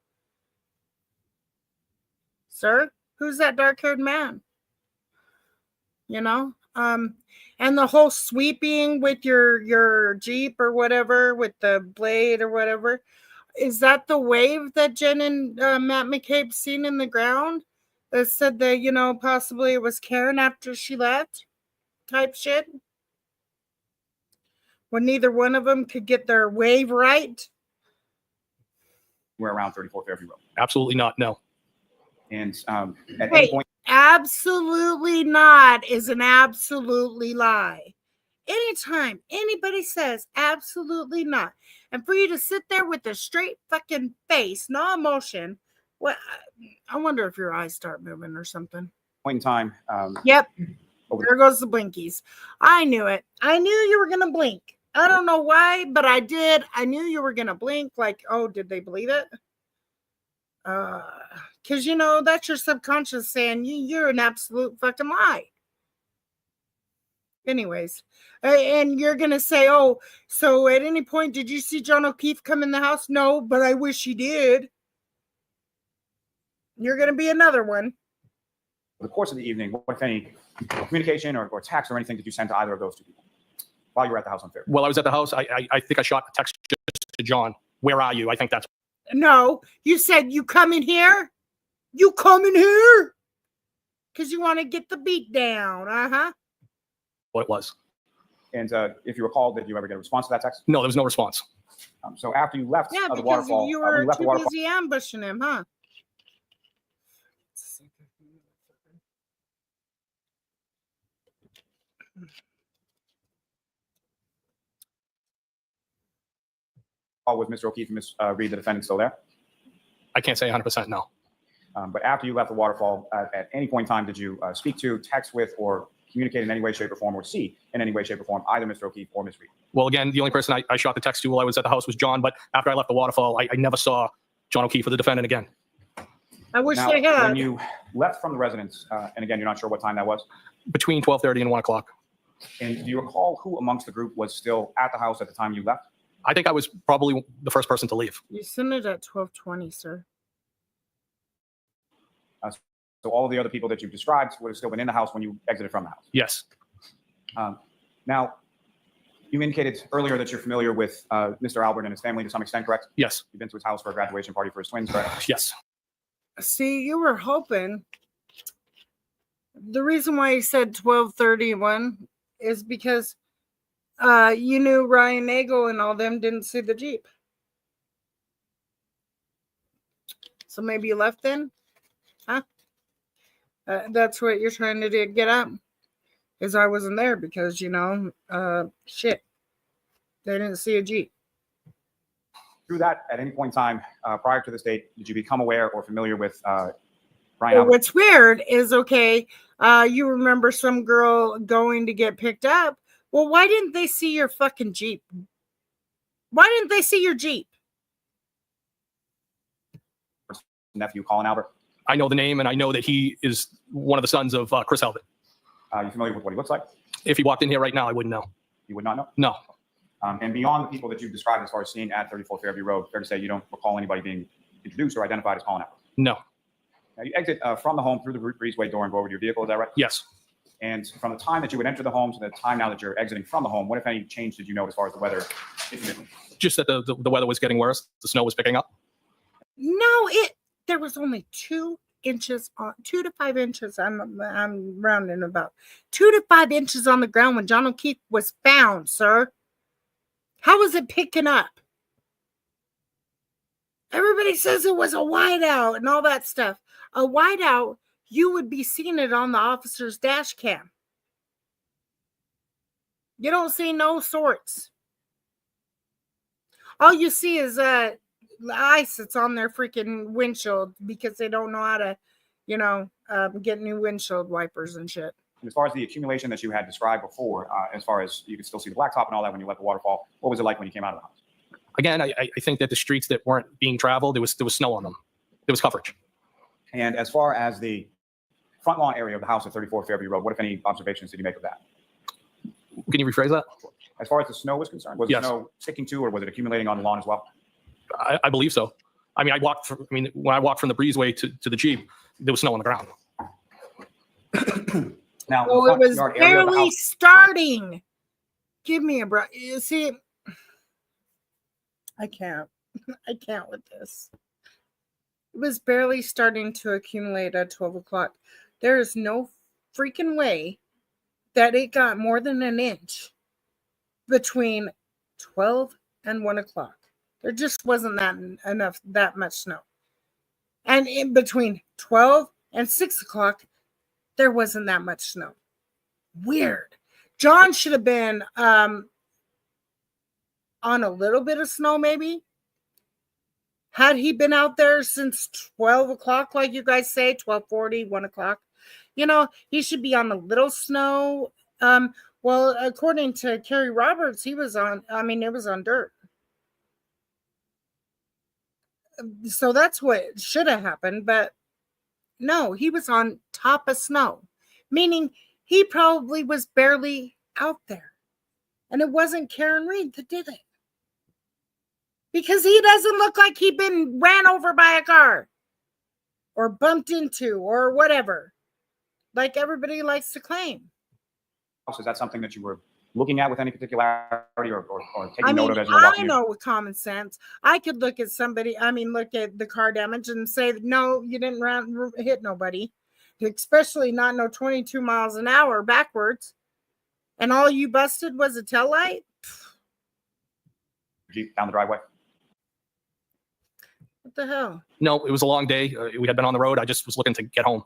Sir, who's that dark-haired man? You know, and the whole sweeping with your Jeep or whatever, with the blade or whatever, is that the wave that Jen and Matt McCabe seen in the ground that said that, you know, possibly it was Karen after she left type shit? When neither one of them could get their wave right? We're around 34 Fairview Road. Absolutely not. No. And at any Wait, point, absolutely not is an absolutely lie. Anytime anybody says absolutely not, and for you to sit there with a straight fucking face, no emotion, what? I wonder if your eyes start moving or something. point in time, Yep, over there goes the blinkies. I knew it. I knew you were gonna blink. I don't know why, but I did. I knew you were gonna blink. Like, oh, did they believe it? Because you know that's your subconscious saying you're an absolute fucking lie. Anyways, and you're gonna say, oh, so at any point did you see John O'Keefe come in the house? No, but I wish he did. You're gonna be another one. over the course of the evening, what, if any, communication or text or anything did you send to either of those two people while you were at the house on Fairview? While I was at the house, I think I shot a text just to John. Where are you? I think that's No, you said you come in here. You come in here because you want to get the beat down. what it was. And if you recall, did you ever get a response to that text? No, there was no response. So after you left Yeah, the because waterfall, you when were you left the too waterfall, busy ambushing him, huh? was Mr. O'Keefe and Ms. Reed, the defendant, still there? I can't say 100% no. But after you left the waterfall, at any point in time, did you speak to, text with, or communicate in any way, shape, or form, or see in any way, shape, or form either Mr. O'Keefe or Ms. Reed? Well, again, the only person I shot the text to while I was at the house was John, but after I left the waterfall, I never saw John O'Keefe or the defendant again. I wish Now, they had. when you left from the residence, and again, you're not sure what time that was, Between 12:30 and 1 o'clock. and do you recall who amongst the group was still at the house at the time you left? I think I was probably the first person to leave. You sent it at 12:20, sir. So all of the other people that you've described would have still been in the house when you exited from the house. Yes. Now, you indicated earlier that you're familiar with Mr. Albert and his family to some extent, correct? Yes. You've been to his house for a graduation party for his twins, correct? Yes. See, you were hoping. The reason why he said 12:31 is because you knew Ryan Nagel and all them didn't see the Jeep. So maybe you left then? Huh? That's what you're trying to get at? Is I wasn't there because, you know, shit. They didn't see a Jeep. Through that, at any point in time prior to this date, did you become aware or familiar with Brian Well, Albert? what's weird is, okay, you remember some girl going to get picked up. Well, why didn't they see your fucking Jeep? Why didn't they see your Jeep? Nephew, Colin Albert? I know the name, and I know that he is one of the sons of Chris Albert. You familiar with what he looks like? If he walked in here right now, I wouldn't know. You would not know? No. And beyond the people that you've described as far as seeing at 34 Fairview Road, fair to say you don't recall anybody being introduced or identified as Colin Albert? No. Now, you exit from the home through the breezeway door and go over to your vehicle, is that right? Yes. And from the time that you would enter the home to the time now that you're exiting from the home, what, if any, change did you note as far as the weather? Just that the weather was getting worse. The snow was picking up. No, there was only 2 inches on 2 to 5 inches. I'm rounding about 2 to 5 inches on the ground when John O'Keefe was found, sir. How was it picking up? Everybody says it was a whiteout and all that stuff. A whiteout you would be seeing it on the officer's dash cam. You don't see no sorts. All you see is the ice that's on their freaking windshield because they don't know how to, get new windshield wipers and shit. As far as the accumulation that you had described before, as far as you could still see the blacktop and all that when you let the water fall, what was it like when you came out of the house? Again, I think that the streets that weren't being traveled, there was snow on them. There was coverage. And as far as the front lawn area of the house at 34 Fairview Road, what, if any, observations did you make of that? Can you rephrase that? As far as the snow was concerned, was Yes. the snow sticking to, or was it accumulating on the lawn as well? I believe so. I mean, when I walked from the breezeway to the Jeep, there was snow on the ground. Now, Oh, the it front was yard area of the barely house, starting. Give me a break. You see, I can't. I can't with this. It was barely starting to accumulate at 12 o'clock. There is no freaking way that it got more than an inch between 12 and 1 o'clock. There just wasn't that much snow. And in between 12 and 6 o'clock, there wasn't that much snow. Weird. John should have been on a little bit of snow, maybe. Had he been out there since 12 o'clock, like you guys say, 12:40, 1 o'clock, he should be on a little snow. Well, according to Kerry Roberts, it was on dirt. So that's what should have happened, but no, he was on top of snow, meaning he probably was barely out there. And it wasn't Karen Read that did it. Because he doesn't look like he'd been ran over by a car or bumped into or whatever, like everybody likes to claim. is that something that you were looking at with any particularity or taking note of as you're walking I know with common sense, I could look at look at the car damage and say, no, you didn't hit nobody, especially not no 22 miles an hour backwards. And all you busted was a taillight? Jeep down the driveway? What the hell? No, it was a long day. We had been on the road. I just was looking to get home.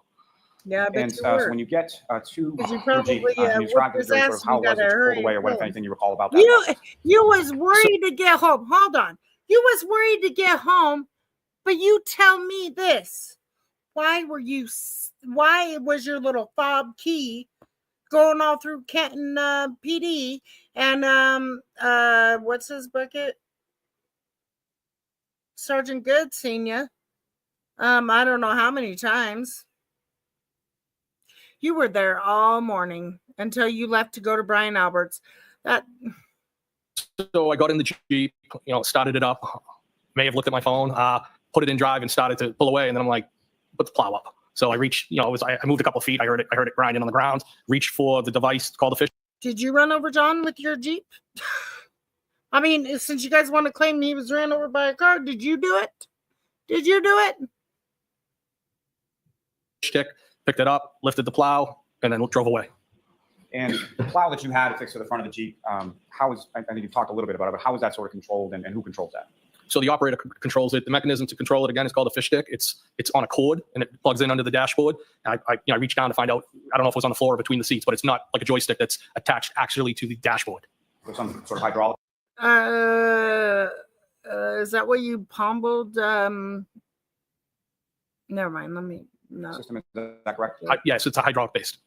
Yeah, I bet And you so were. when you get to Because you your probably Jeep, can you describe to the whooped his jury sort ass of how and it you was that gotta you pulled hurry away, or what, if home. anything, you recall about that? You was worried to get home. Hold on. You was worried to get home, but you tell me this. Why was your little fob key going all through Kenton PD and what's his bucket? Sergeant Good seen you. I don't know how many times. You were there all morning until you left to go to Brian Albert's. So I got in the Jeep, started it up, may have looked at my phone, put it in drive and started to pull away. And then I'm like, put the plow up. So I reached, I moved a couple of feet. I heard it grinding on the ground, reached for the device called the fish. Did you run over John with your Jeep? I mean, since you guys want to claim he was ran over by a car, did you do it? Did you do it? Stick, picked it up, lifted the plow, and then drove away. And the plow that you had affixed to the front of the Jeep, I think you talked a little bit about it, but how is that sort of controlled, and who controls that? So the operator controls it. The mechanism to control it, again, is called a fish stick. It's on a cord, and it plugs in under the dashboard. And I reached down to find out, I don't know if it was on the floor or between the seats, but it's not like a joystick that's attached actually to the dashboard. Or some sort of hydraulic? Is that what you pommeled? Never mind. No. System, is that correct? Yes, it's a hydraulic based.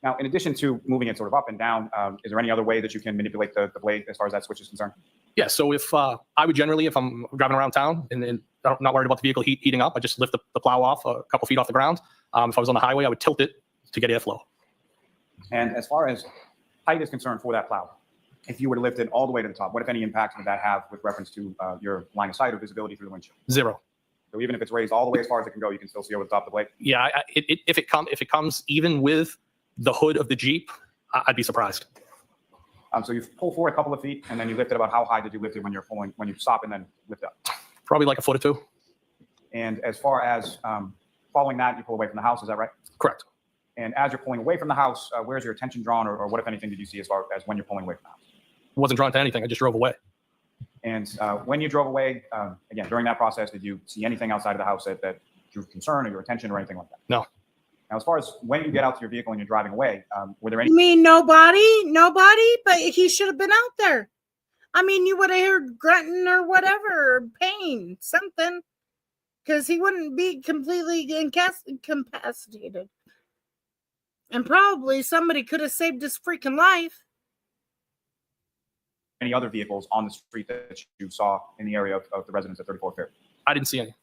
Now, in addition to moving it sort of up and down, is there any other way that you can manipulate the blade as far as that switch is concerned? Yeah, so if I would generally, if I'm driving around town and I'm not worried about the vehicle heating up, I just lift the plow off a couple feet off the ground. If I was on the highway, I would tilt it to get airflow. And as far as height is concerned for that plow, if you were to lift it all the way to the top, what, if any, impact would that have with reference to your line of sight or visibility through the windshield? Zero. So even if it's raised all the way as far as it can go, you can still see over the top of the blade? Yeah, if it comes even with the hood of the Jeep, I'd be surprised. So you pull forward a couple of feet, and then you lift it about how high did you lift it when you stop and then lift up? Probably like a foot or two. And as far as following that, you pull away from the house, is that right? Correct. And as you're pulling away from the house, where's your attention drawn, or what, if anything, did you see as far as when you're pulling away from the house? Wasn't drawn to anything. I just drove away. And when you drove away, again, during that process, did you see anything outside of the house that drew concern or your attention or anything like that? No. Now, as far as when you get out to your vehicle and you're driving away, were there any? You mean nobody, but he should have been out there. I mean, you would have heard grunting or whatever, or pain, something, because he wouldn't be completely incapacitated. And probably somebody could have saved his freaking life. Any other vehicles on the street that you saw in the area of the residence at 34 Fairview? I didn't see any.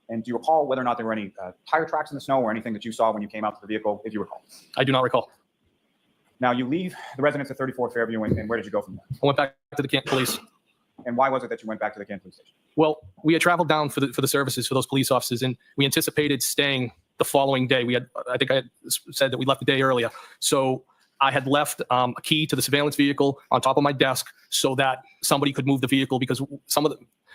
And do you recall whether or not there were any tire tracks in the snow or anything that you saw when you came out to the vehicle, if you recall? I do not recall. Now, you leave the residence at 34 Fairview, and where did you go from there? I went back to the Canton Police. And why was it that you went back to the Canton Police Station? Well, we had traveled down for the services for those police officers, and we anticipated staying the following day. I think I had said that we left the day earlier. So I had left a key to the surveillance vehicle on top of my desk so that somebody could move the vehicle, because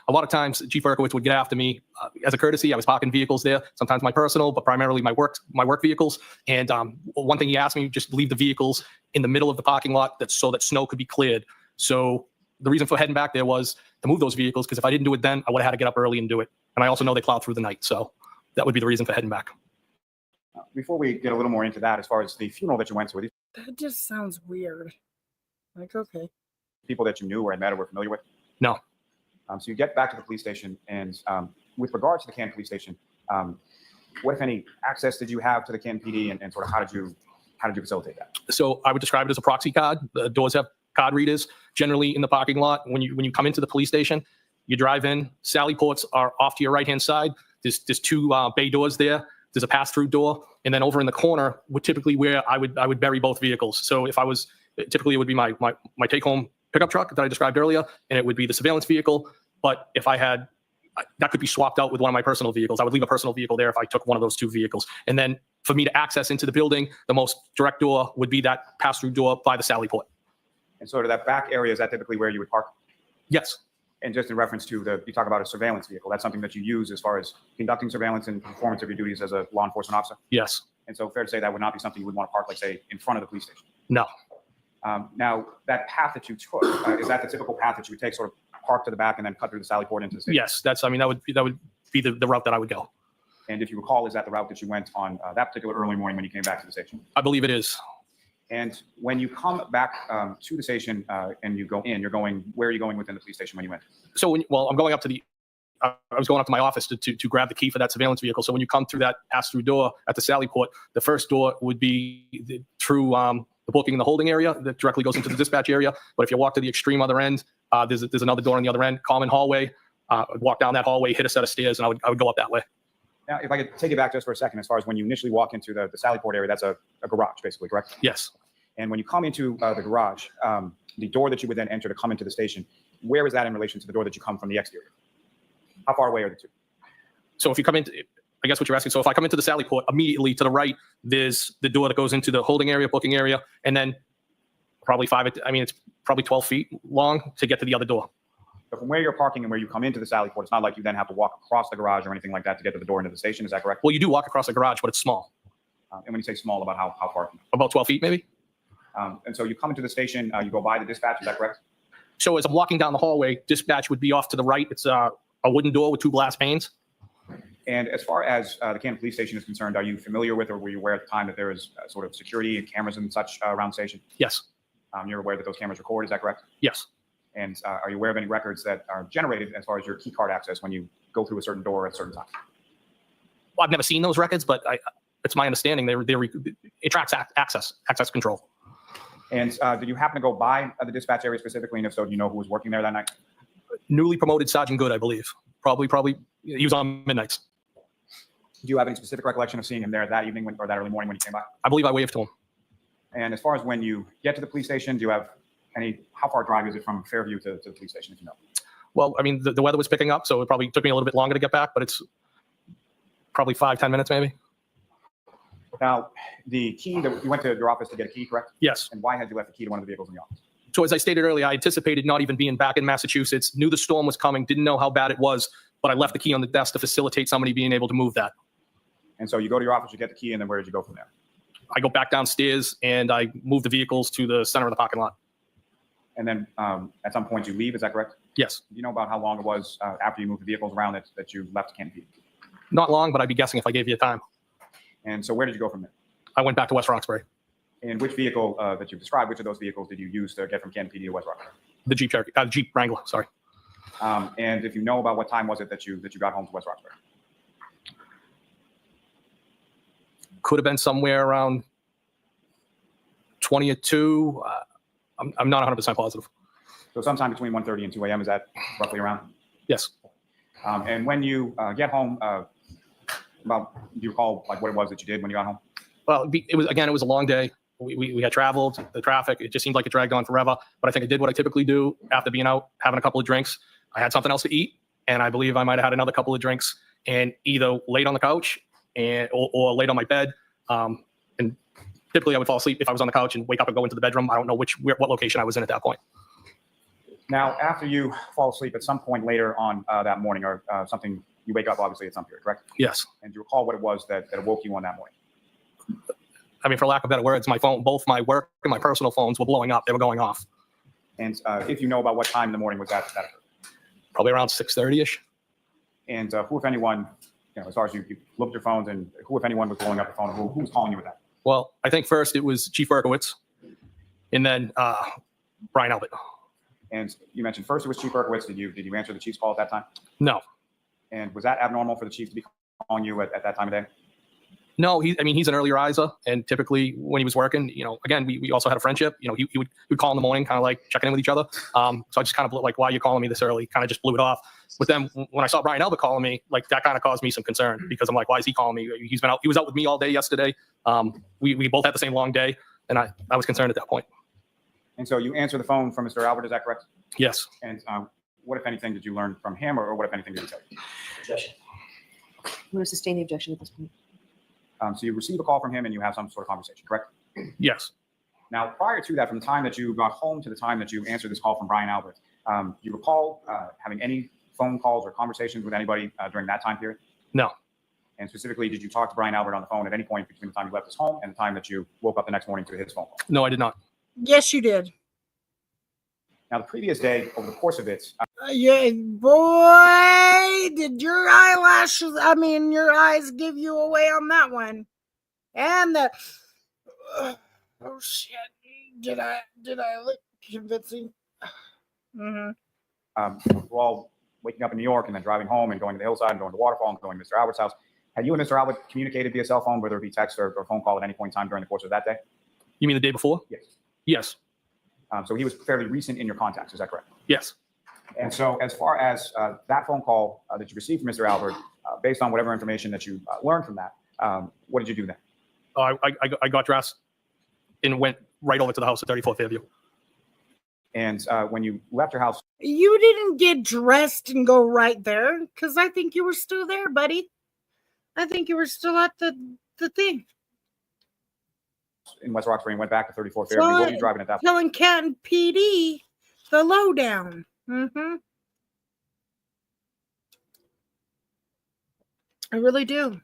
a lot of times Chief Berkowitz would get after me as a courtesy. I was parking vehicles there, sometimes my personal, but primarily my work vehicles. And one thing he asked me, just leave the vehicles in the middle of the parking lot so that snow could be cleared. So the reason for heading back there was to move those vehicles, because if I didn't do it then, I would have had to get up early and do it. And I also know they plowed through the night. So that would be the reason for heading back. Before we get a little more into that, as far as the funeral that you went to, That just sounds weird. Like, okay. people that you knew or had met or were familiar with? No. So you get back to the police station, and with regards to the Canton Police Station, what, if any, access did you have to the Canton PD, and sort of how did you facilitate that? So I would describe it as a proxy card. The doors have card readers generally in the parking lot. When you come into the police station, you drive in. Sally ports are off to your right-hand side. There's two bay doors there. There's a pass-through door, and then over in the corner would typically where I would bury both vehicles. So if I was, typically it would be my take-home pickup truck that I described earlier, and it would be the surveillance vehicle. But if I had, that could be swapped out with one of my personal vehicles. I would leave a personal vehicle there if I took one of those two vehicles. And then for me to access into the building, the most direct door would be that pass-through door by the Sally port. And sort of that back area, is that typically where you would park? Yes. And just in reference to you talk about a surveillance vehicle, that's something that you use as far as conducting surveillance and performance of your duties as a law enforcement officer? Yes. And so fair to say that would not be something you would want to park, like, say, in front of the police station? No. Now, that path that you took, is that the typical path that you would take, sort of park to the back and then cut through the Sally port into the station? Yes. That would be the route that I would go. And if you recall, is that the route that you went on that particular early morning when you came back to the station? I believe it is. And when you come back to the station and you go in, where are you going within the police station when you went? So I'm going up to I was going up to my office to grab the key for that surveillance vehicle. So when you come through that pass-through door at the Sally port, the first door would be through the booking and the holding area that directly goes into the dispatch area. But if you walk to the extreme other end, there's another door on the other end, common hallway. I'd walk down that hallway, hit a set of stairs, and I would go up that way. Now, if I could take you back just for a second, as far as when you initially walk into the Sally port area, that's a garage, basically, correct? Yes. And when you come into the garage, the door that you would then enter to come into the station, where is that in relation to the door that you come from the exterior? How far away are the two? So if you come into, I guess what you're asking, so if I come into the Sally port, immediately to the right, there's the door that goes into the holding area, booking area, and then probably it's probably 12 feet long to get to the other door. So from where you're parking and where you come into the Sally port, it's not like you then have to walk across the garage or anything like that to get to the door into the station. Is that correct? Well, you do walk across the garage, but it's small. And when you say small, about how far? About 12 feet, maybe. And so you come into the station, you go by the dispatch, is that correct? So as I'm walking down the hallway, dispatch would be off to the right. It's a wooden door with 2 glass panes. And as far as the Canton Police Station is concerned, are you familiar with, or were you aware at the time that there is sort of security and cameras and such around the station? Yes. You're aware that those cameras record, is that correct? Yes. And are you aware of any records that are generated as far as your key card access when you go through a certain door at a certain time? Well, I've never seen those records, but it's my understanding it tracks access control. And did you happen to go by the dispatch area specifically? And if so, do you know who was working there that night? Newly promoted Sergeant Good, I believe. Probably he was on midnights. Do you have any specific recollection of seeing him there that evening or that early morning when you came by? I believe I waved to him. And as far as when you get to the police station, do you have how far drive is it from Fairview to the police station, if you know? Well, I mean, the weather was picking up, so it probably took me a little bit longer to get back, but it's probably 5-10 minutes maybe. Now, the key that you went to your office to get a key, correct? Yes. And why had you left the key to one of the vehicles in the office? So as I stated earlier, I anticipated not even being back in Massachusetts, knew the storm was coming, didn't know how bad it was, but I left the key on the desk to facilitate somebody being able to move that. And so you go to your office, you get the key, and then where did you go from there? I go back downstairs and I move the vehicles to the center of the parking lot. And then at some point you leave, is that correct? Yes. Do you know about how long it was after you moved the vehicles around that you left Canton? Not long, but I'd be guessing if I gave you a time. And so where did you go from there? I went back to West Roxbury, And which vehicle that you've described, which of those vehicles did you use to get from Canton PD to West Roxbury? the Jeep Cherokee, Jeep Wrangler, sorry. And if you know about what time was it that you got home to West Roxbury? Could have been somewhere around 20 or 2. I'm not 100% positive. So sometime between 1:30 and 2 a.m., is that roughly around? Yes. And when you get home, do you recall like what it was that you did when you got home? Well, it was a long day. We had traveled, the traffic, it just seemed like it dragged on forever. But I think I did what I typically do after being out, having a couple of drinks. I had something else to eat, and I believe I might have had another couple of drinks and either laid on the couch or laid on my bed. And typically I would fall asleep if I was on the couch and wake up and go into the bedroom. I don't know what location I was in at that point. Now, after you fall asleep at some point later on that morning or something, you wake up obviously at some period, correct? Yes. And do you recall what it was that awoke you on that morning? I mean, for lack of better words, my phone, both my work and my personal phones were blowing up. They were going off. And if you know about what time in the morning was that occurred? Probably around 6:30-ish. And who, if anyone, as far as you looked at your phones, and who, if anyone, was blowing up the phone, who was calling you with that? Well, I think first it was Chief Berkowitz, and then Brian Albert. And you mentioned first it was Chief Berkowitz. Did you answer the chief's call at that time? No. And was that abnormal for the chief to be calling you at that time of day? No, he's an early riser, and typically when he was working, again, we also had a friendship. He would call in the morning, kind of like checking in with each other. So I just kind of like, why are you calling me this early? Kind of just blew it off. But then when I saw Brian Albert calling me, like that kind of caused me some concern because I'm like, why is he calling me? He was out with me all day yesterday. We both had the same long day, and I was concerned at that point. And so you answered the phone from Mr. Albert, is that correct? Yes. And what, if anything, did you learn from him, or what, if anything, did he tell you? I'm going to sustain the objection at this point. So you receive a call from him and you have some sort of conversation, correct? Yes. Now, prior to that, from the time that you got home to the time that you answered this call from Brian Albert, do you recall having any phone calls or conversations with anybody during that time period? No. And specifically, did you talk to Brian Albert on the phone at any point between the time you left his home and the time that you woke up the next morning to his phone call? No, I did not. Yes, you did. Now, the previous day, over the course of it, Yeah, boy, did your eyes give you away on that one. And the oh shit, did I look convincing? we're all waking up in New York and then driving home and going to the hillside and going to the waterfall and going to Mr. Albert's house. Had you and Mr. Albert communicated via cell phone, whether it be text or phone call at any point in time during the course of that day? You mean the day before? Yes. Yes. So he was fairly recent in your contacts, is that correct? Yes. And so as far as that phone call that you received from Mr. Albert, based on whatever information that you learned from that, what did you do then? I got dressed and went right over to the house at 34 Fairview. And when you left your house, You didn't get dressed and go right there, because I think you were still there, buddy. I think you were still at the thing. in West Roxbury and went back to 34 Fairview, what were you driving at that point? Telling Canton PD the lowdown. I really do.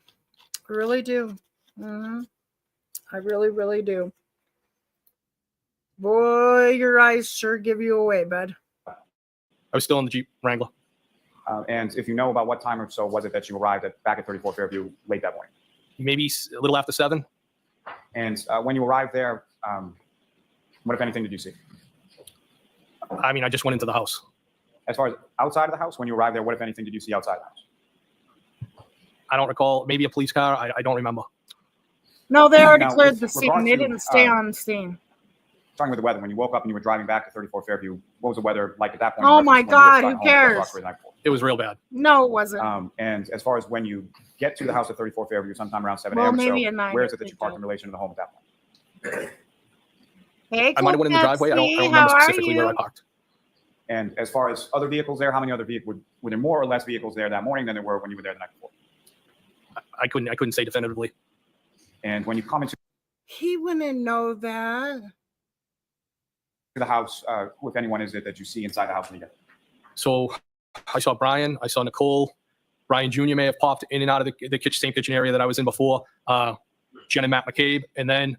I really do. I really, really do. Boy, your eyes sure give you away, bud. I was still in the Jeep Wrangler. And if you know about what time or so was it that you arrived back at 34 Fairview late that morning? Maybe a little after 7. And when you arrived there, what, if anything, did you see? I mean, I just went into the house. As far as outside of the house, when you arrived there, what, if anything, did you see outside the house? I don't recall. Maybe a police car. I don't remember. No, they already Now, cleared with the scene. regard They to, didn't stay on scene. Talking about the weather, when you woke up and you were driving back to 34 Fairview, what was the weather like at that point? Oh in my reference to when you God, got who home to West cares? Roxbury the night before? It was real bad. No, it wasn't. And as far as when you get to the house at 34 Fairview, sometime around 7 Well, a.m. or maybe so, at 9 where is it that if you it parked did. in relation to the home at that point? Hey, I might have went in the driveway. I don't remember specifically where I parked. And as far as other vehicles there, how many other vehicles, were there more or less vehicles there that morning than there were when you were there the night before? I couldn't say definitively. And when you come into He wouldn't know that. the house, who, if anyone, is it that you see inside the house when you get there? So I saw Brian. I saw Nicole. Brian Jr. may have popped in and out of the same kitchen area that I was in before. Jen and Matt McCabe. And then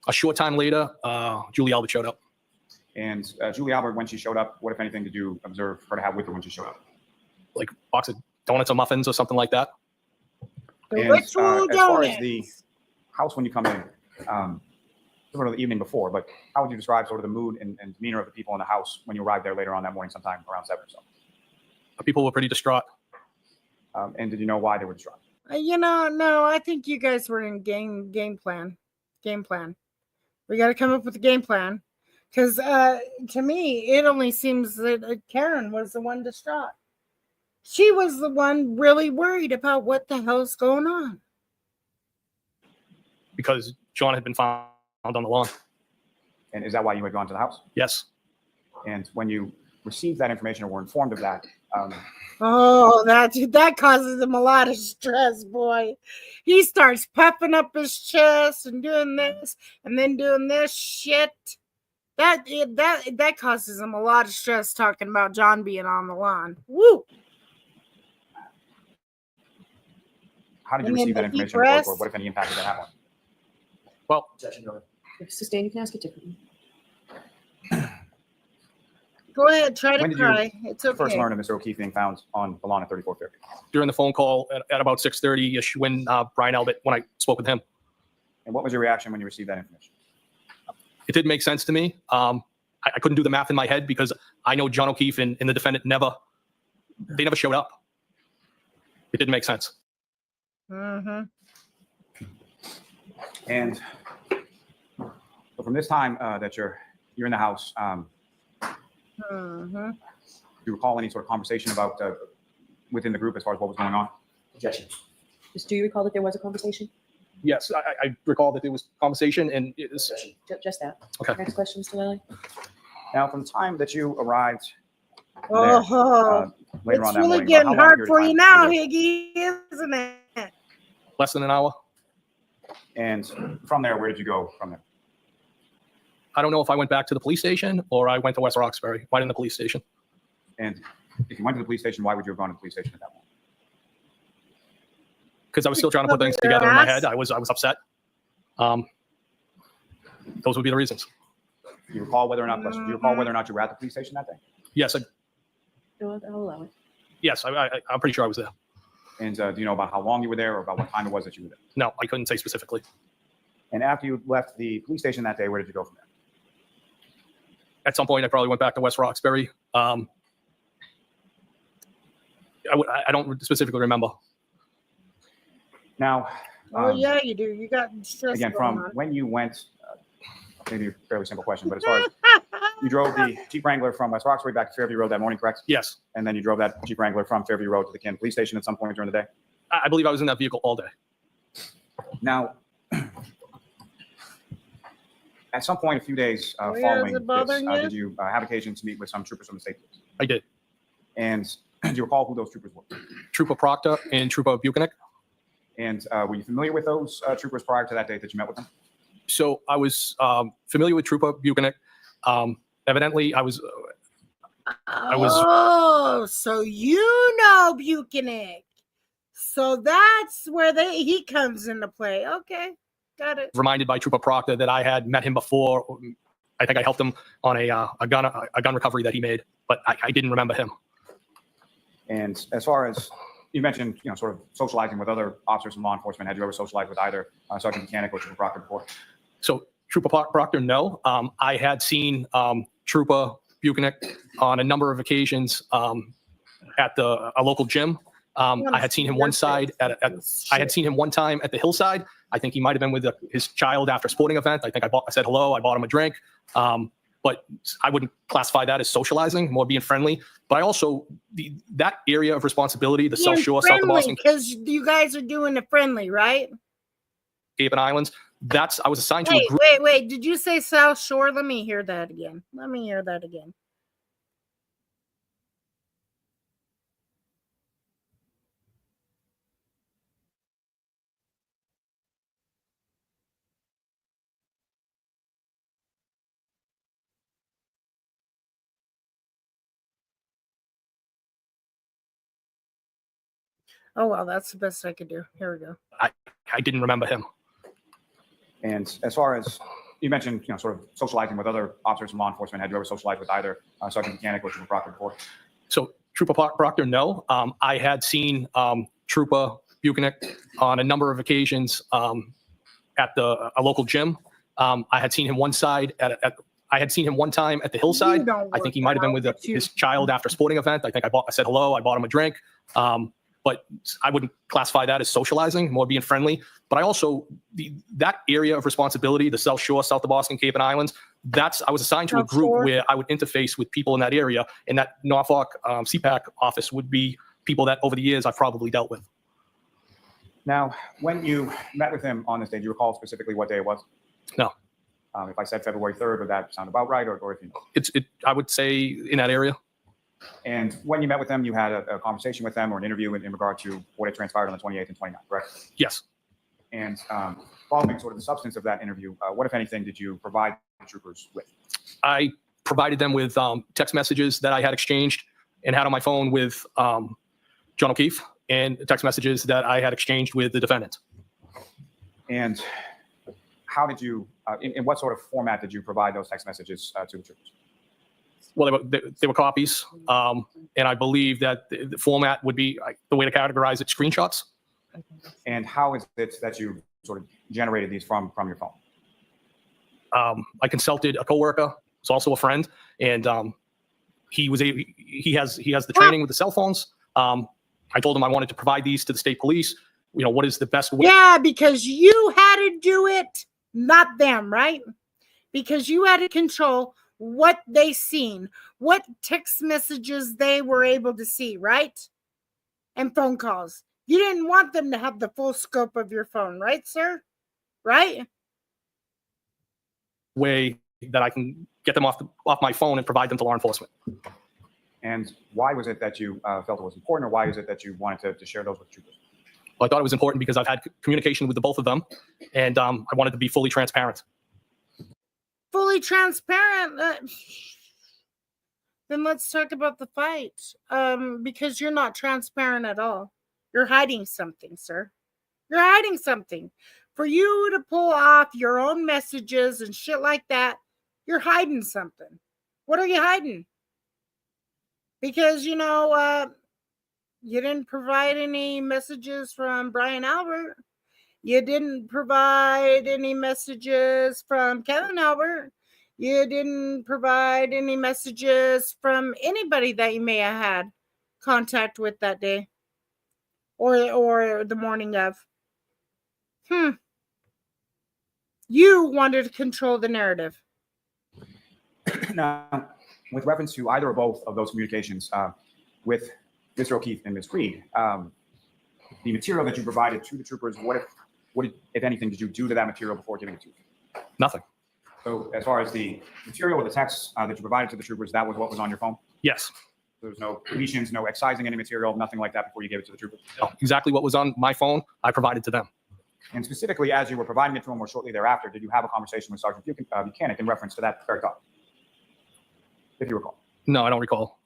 a short time later, Julie Albert showed up. And Julie Albert, when she showed up, what, if anything, did you observe her to have with her when she showed up? Like a box of donuts or muffins or something like that. The And ritual as far as donuts. the house when you come in, sort of the evening before, but how would you describe sort of the mood and demeanor of the people in the house when you arrived there later on that morning, sometime around 7 or so? People were pretty distraught. And did you know why they were distraught? No, I think you guys were in game plan. Game plan. We got to come up with a game plan. Because to me, it only seems that Karen was the one distraught. She was the one really worried about what the hell's going on. Because John had been found on the lawn. And is that why you had gone to the house? Yes. And when you received that information or were informed of that, Oh, that causes him a lot of stress, boy. He starts puffing up his chest and doing this and then doing this shit. That causes him a lot of stress talking about John being on the lawn. Woo! how did you And then receive that the deep information, breaths. or what, if any, impact did that have on you? Well, If sustained, you can ask it differently. Go ahead, try to When did you cry. It's okay. First learned of Mr. O'Keefe being found on the lawn at 3450. during the phone call at about 6:30ish when Brian Albert, when I spoke with him, And what was your reaction when you received that information? it did make sense to me. I couldn't do the math in my head because I know John O'Keefe and the defendant never showed up. It didn't make sense. Mm-hmm. And so from this time that you're in the house, Mm-hmm. do you recall any sort of conversation about within the group as far as what was going on? Objection. Do you recall that there was a conversation? Yes, I recall that there was conversation and it was, Objection. Just that. Okay. Next question, Mr. Lilly. Now, from the time that you arrived there, Oh, later it's on that really morning, getting how long hard period of for time you were now, there? Higgy, isn't it? less than an hour. And from there, where did you go from there? I don't know if I went back to the police station or I went to West Roxbury. Why didn't the police station? And if you went to the police station, why would you have gone to the police station at that point? Because I was still trying to put things Cover your together in my ass. head. I was upset. Those would be the reasons. Do you recall whether or not? Do you recall whether or not you were at the police station that day? Yes, No, I'll allow it. yes, I'm pretty sure I was there. And do you know about how long you were there, or about what time it was that you were there? No, I couldn't say specifically. And after you left the police station that day, where did you go from there? At some point, I probably went back to West Roxbury. I don't specifically remember. Now, Oh, yeah, you do. You got stress again, going from on. when you went, maybe a fairly simple question, but as far as you drove the Jeep Wrangler from West Roxbury back to Fairview Road that morning, correct? Yes, And then you drove that Jeep Wrangler from Fairview Road to the Canton Police Station at some point during the day? I believe I was in that vehicle all day. Now, at some point, a few days Oh, yeah, is following it bothering this, you? did you have occasion to meet with some troopers from the state police? I did. And do you recall who those troopers were? Trooper Proctor and Trooper Buchanan. And were you familiar with those troopers prior to that date that you met with them? So I was familiar with Trooper Buchanan. Evidently, I was Oh, so you know Buchanan. So that's where he comes into play. Okay, got it. reminded by Trooper Proctor that I had met him before. I think I helped him on a gun recovery that he made, but I didn't remember him. And as far as you mentioned, sort of socializing with other officers from law enforcement, had you ever socialized with either Sergeant Mechanic or Trooper Proctor before? So Trooper Proctor, no. I had seen Trooper Buchanan on a number of occasions at a local gym. I had seen him one side I had seen him one time at the hillside. I think he might have been with his child after a sporting event. I think I said hello. I bought him a drink. But I wouldn't classify that as socializing, more being friendly. But I also, that area of responsibility, the South Shore, south of Boston, because you guys are doing it friendly, right? Cape and Islands, I was assigned to a group. Wait. Did you say South Shore? Let me hear that again. Oh, well, that's the best I could do. Here we go. I didn't remember him. And as far as you mentioned, sort of socializing with other officers from law enforcement, had you ever socialized with either Sergeant Mechanic or Trooper Proctor before? So Trooper Proctor, no. I had seen Trooper Buchanan on a number of occasions at a local gym. I had seen him one time at the hillside. You don't I think he might have been with work out, his child after a sporting event. I think I said hello. I bought him a drink. But I wouldn't classify that as socializing, more being friendly. But I also, that area of responsibility, the South Shore, south of Boston, Cape and Islands, I was assigned to a South group Shore. where I would interface with people in that area. And that Norfolk CPAC office would be people that over the years I've probably dealt with. Now, when you met with him on this day, do you recall specifically what day it was? No. If I said February 3rd, would that sound about right? Or if you know? I would say in that area. And when you met with them, you had a conversation with them or an interview in regard to what had transpired on the 28th and 29th, correct? Yes. And following sort of the substance of that interview, what, if anything, did you provide the troopers with? I provided them with text messages that I had exchanged and had on my phone with John O'Keefe, and text messages that I had exchanged with the defendant. And how did you, in what sort of format did you provide those text messages to the troopers? Well, they were copies, and I believe that the format would be the way to categorize it, screenshots. And how is it that you sort of generated these from your phone? I consulted a coworker, who's also a friend, and he has the training with the cell phones. I told him I wanted to provide these to the state police. You know, what is the best way? Yeah, because you had to do it, not them, right? Because you had to control what they seen, what text messages they were able to see, right? And phone calls. You didn't want them to have the full scope of your phone, right, sir? Right? Way that I can get them off my phone and provide them to law enforcement. And why was it that you felt it was important, or why is it that you wanted to share those with troopers? Well, I thought it was important because I've had communication with the both of them, and I wanted to be fully transparent. Fully transparent. Then let's talk about the fight. Because you're not transparent at all. You're hiding something, sir. You're hiding something. For you to pull off your own messages and shit like that, you're hiding something. What are you hiding? Because, you know, you didn't provide any messages from Brian Albert. You didn't provide any messages from Kevin Albert. You didn't provide any messages from anybody that you may have had contact with that day or the morning of. You wanted to control the narrative. Now, with reference to either or both of those communications with Mr. O'Keefe and Ms. Creed, the material that you provided to the troopers, what, if anything, did you do to that material before giving it to them? Nothing. So as far as the material or the text that you provided to the troopers, that was what was on your phone? Yes. There was no deletions, no excising any material, nothing like that before you gave it to the troopers? No, exactly what was on my phone, I provided to them. And specifically, as you were providing it to them or shortly thereafter, did you have a conversation with Sergeant Buchanan in reference to that very topic, if you recall? No, I don't recall.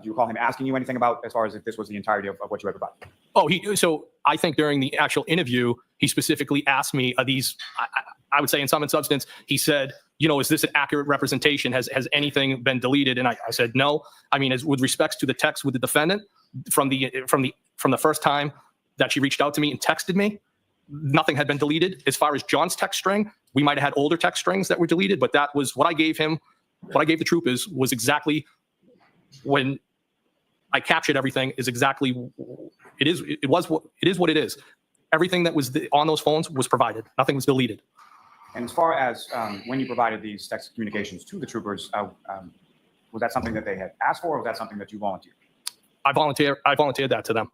Do you recall him asking you anything about, as far as if this was the entirety of what you had provided? Oh, so I think during the actual interview, he specifically asked me, are these, I would say in sum and substance, he said, you know, is this an accurate representation? Has anything been deleted? And I said, no. I mean, with respects to the text with the defendant from the first time that she reached out to me and texted me, nothing had been deleted. As far as John's text string, we might have had older text strings that were deleted, but that was what I gave him. What I gave the troopers was exactly when I captured everything is exactly it is what it is. Everything that was on those phones was provided. Nothing was deleted. And as far as when you provided these text communications to the troopers, was that something that they had asked for, or was that something that you volunteered? I volunteered that to them.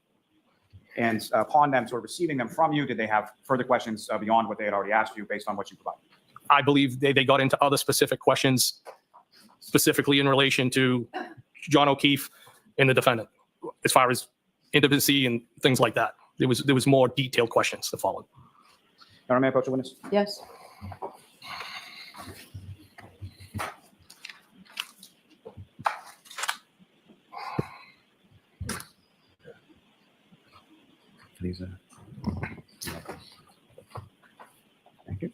And upon them sort of receiving them from you, did they have further questions beyond what they had already asked you based on what you provided? I believe they got into other specific questions, specifically in relation to John O'Keefe and the defendant, as far as intimacy and things like that. There was more detailed questions that followed. Your Honor, may I approach the witness? Yes. Please. Thank you.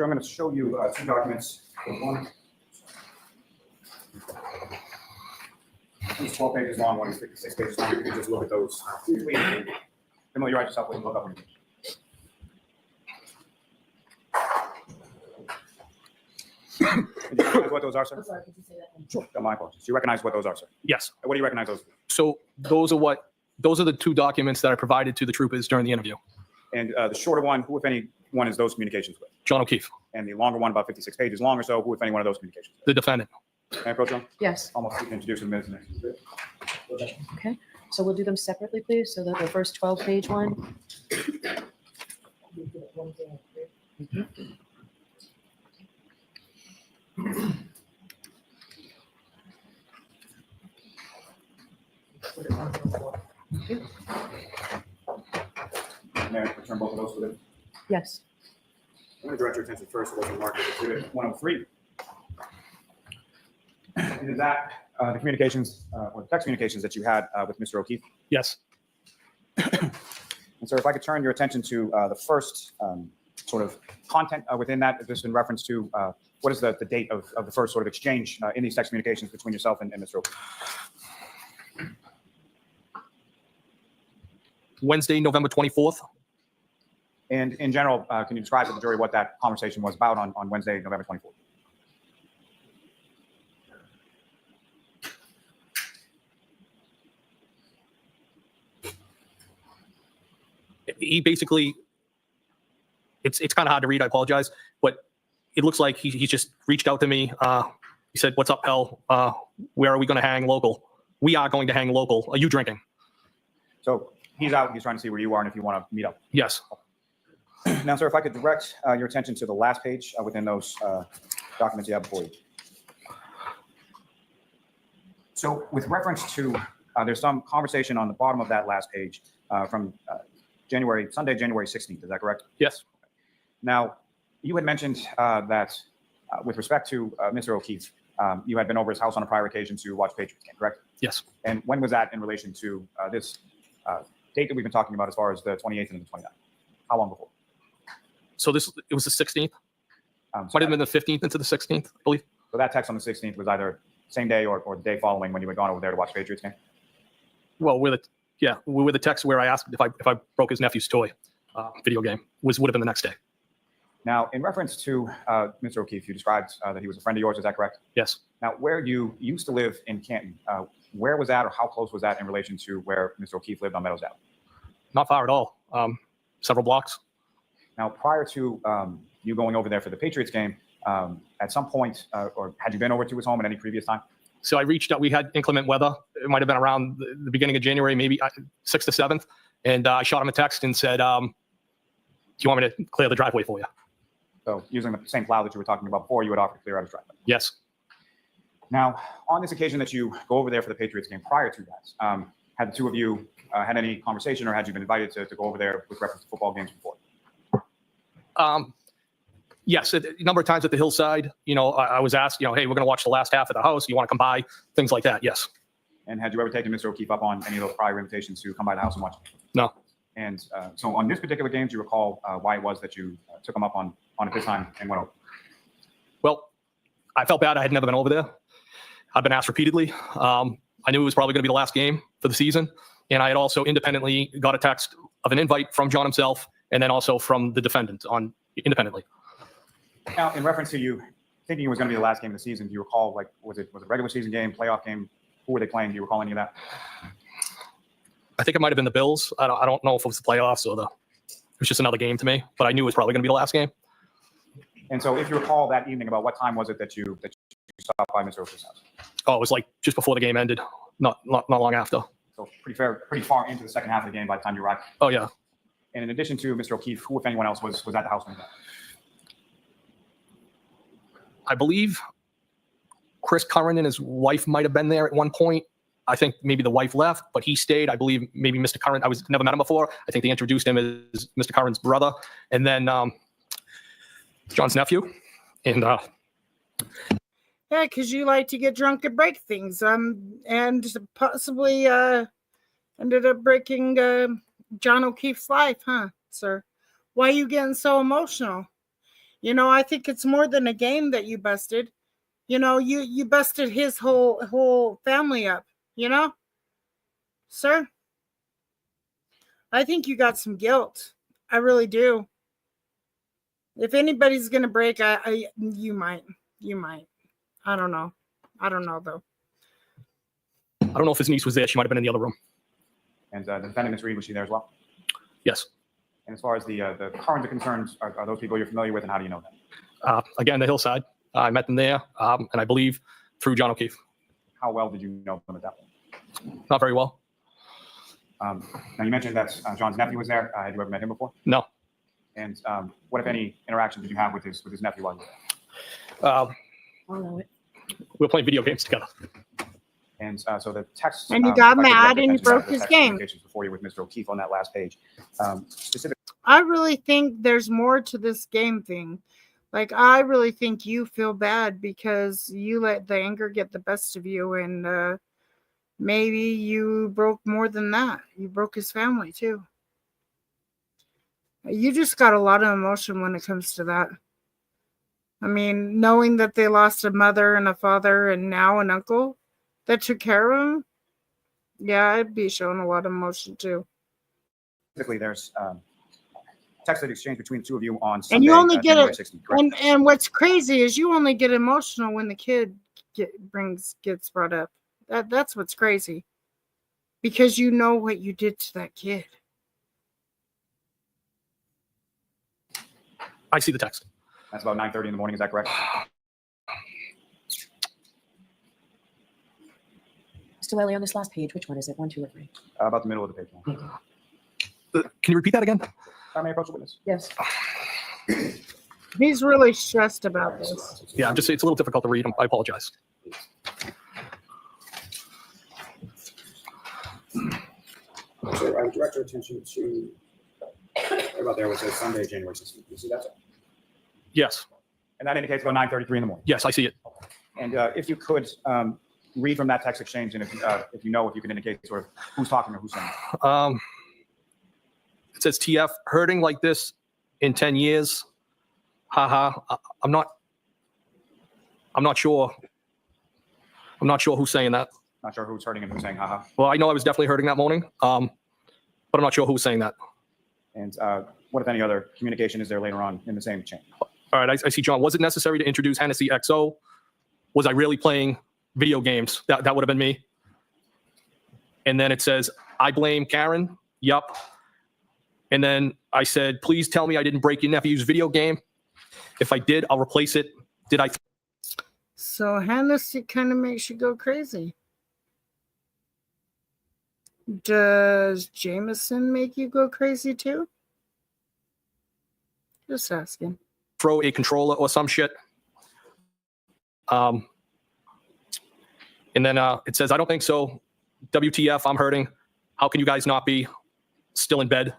Chair, I'm going to show you two documents. One is 12 pages long, one is 56 pages long. You can just look at those briefly and familiarize yourself with them. Look up when you can you recognize what those are, sir? I'm sorry, could you say that? Sure. My apologies. You recognize what those are, sir? Yes. What do you recognize those? So those are the two documents that I provided to the troopers during the interview. And the shorter one, who, if any, one is those communications with? John O'Keefe, And the longer one, about 56 pages long or so, who, if any, one of those communications with? the defendant. May I approach them? Yes. Almost introduce them in minutes. Okay. So we'll do them separately, please. So the first 12-page one. May I return both of those to them? Yes. I'm going to direct your attention first to what's marked as Exhibit 103. And is that the communications or the text communications that you had with Mr. O'Keefe? Yes. And sir, if I could turn your attention to the first sort of content within that, is this in reference to what is the date of the first sort of exchange in these text communications between yourself and Mr. O'Keefe? Wednesday, November 24th. And in general, can you describe to the jury what that conversation was about on Wednesday, November 24th? He basically, it's kind of hard to read. I apologize, but it looks like he's just reached out to me. He said, "What's up, pal? Where are we going to hang local? We are going to hang local. Are you drinking?" So he's out. He's trying to see where you are and if you want to meet up. Yes. Now, sir, if I could direct your attention to the last page within those documents you have before you. So with reference to, there's some conversation on the bottom of that last page from Sunday, January 16th. Is that correct? Yes. Now, you had mentioned that with respect to Mr. O'Keefe, you had been over his house on a prior occasion to watch Patriots game, correct? Yes. And when was that in relation to this date that we've been talking about as far as the 28th and the 29th? How long before? So it was the 16th. So Might have been the 15th into the 16th, I believe. So that text on the 16th was either same day or the day following when you had gone over there to watch Patriots game? Well, with the text where I asked if I broke his nephew's toy video game would have been the next day. Now, in reference to Mr. O'Keefe, you described that he was a friend of yours. Is that correct? Yes. Now, where you used to live in Canton, where was that or how close was that in relation to where Mr. O'Keefe lived on Meadows Ave? Not far at all. Several blocks. Now, prior to you going over there for the Patriots game, at some point, or had you been over to his home at any previous time? So I reached out. We had inclement weather. It might have been around the beginning of January, maybe 6th to 7th. And I shot him a text and said, "Do you want me to clear the driveway for you?" So using the same plow that you were talking about before, you would offer to clear out his driveway. Yes. Now, on this occasion that you go over there for the Patriots game, prior to that, had the two of you had any conversation or had you been invited to go over there with reference to football games before? Yes, a number of times at the hillside, I was asked, hey, we're going to watch the last half of the house. You want to come by? Things like that. Yes. And had you ever taken Mr. O'Keefe up on any of those prior invitations to come by the house and watch? No. And so on this particular game, do you recall why it was that you took him up on at this time and went over? Well, I felt bad. I had never been over there. I'd been asked repeatedly. I knew it was probably going to be the last game for the season. And I had also independently got a text of an invite from John himself and then also from the defendant independently. Now, in reference to you thinking it was going to be the last game of the season, do you recall, was it a regular season game, playoff game? Who were they playing? Do you recall any of that? I think it might have been the Bills. I don't know if it was the playoffs or it was just another game to me, but I knew it was probably going to be the last game. And so if you recall that evening, about what time was it that you stopped by Mr. O'Keefe's house? Oh, it was like just before the game ended, not long after. So pretty far into the second half of the game by the time you arrived. Oh, yeah. And in addition to Mr. O'Keefe, who, if anyone else, was at the house when you got? I believe Chris Curran and his wife might have been there at one point. I think maybe the wife left, but he stayed. I believe maybe Mr. Curran. I never met him before. I think they introduced him as Mr. Curran's brother, and then John's nephew. And Yeah, because you like to get drunk and break things, and possibly ended up breaking John O'Keefe's life, huh, sir? Why are you getting so emotional? You know, I think it's more than a game that you busted. You know, you busted his whole family up, you know? Sir, I think you got some guilt. I really do. If anybody's going to break, you might. You might. I don't know. I don't know though. I don't know if his niece was there. She might have been in the other room. And the defendant, Ms. Reed, was she there as well? Yes. And as far as the Karens are concerned, are those people you're familiar with, and how do you know them? Again, the Hillside. I met them there, and I believe through John O'Keefe. How well did you know them at that point? Not very well. Now, you mentioned that John's nephew was there. Had you ever met him before? No. And what, if any, interaction did you have with his nephew while you were there? I'll know it. We were playing video games together. And so the text. And you got if I could mad direct and you attention to broke the his text game. communications before you with Mr. O'Keefe on that last page. Specifically, I really think there's more to this game thing. Like, I really think you feel bad because you let the anger get the best of you, and maybe you broke more than that. You broke his family too. You just got a lot of emotion when it comes to that. I mean, knowing that they lost a mother and a father and now an uncle that took care of them, yeah, I'd be showing a lot of emotion too. there's texted exchange between the two of you on And you Sunday, only get January it, 16th, correct? and what's crazy is you only get emotional when the kid gets brought up. That's what's crazy, because you know what you did to that kid. I see the text. That's about 9:30 in the morning. Is that correct? Mr. Lely, on this last page, which one is it? 1, 2, or 3? About the middle of the page. Can you repeat that again? May I approach the witness? Yes. He's really stressed about this. Yeah, it's a little difficult to read. I apologize. So I would direct your attention to about there was a Sunday, January 16th. You see that? Yes. And that indicates about 9:33 in the morning. Yes, I see it. And if you could read from that text exchange, and if you can indicate sort of who's talking or who's saying it. It says TF, hurting like this in 10 years. Haha. I'm not sure. I'm not sure who's saying that. Not sure who's hurting and who's saying haha. Well, I know I was definitely hurting that morning, but I'm not sure who's saying that. And what, if any, other communication is there later on in the same chain? All right, I see John. Was it necessary to introduce Hennessy XO? Was I really playing video games? That would have been me. And then it says, I blame Karen. Yup. And then I said, please tell me I didn't break your nephew's video game. If I did, I'll replace it. Did I? So Hennessy kind of makes you go crazy. Does Jameson make you go crazy too? Just asking. Throw a controller or some shit. And then it says, I don't think so. WTF, I'm hurting. How can you guys not be still in bed?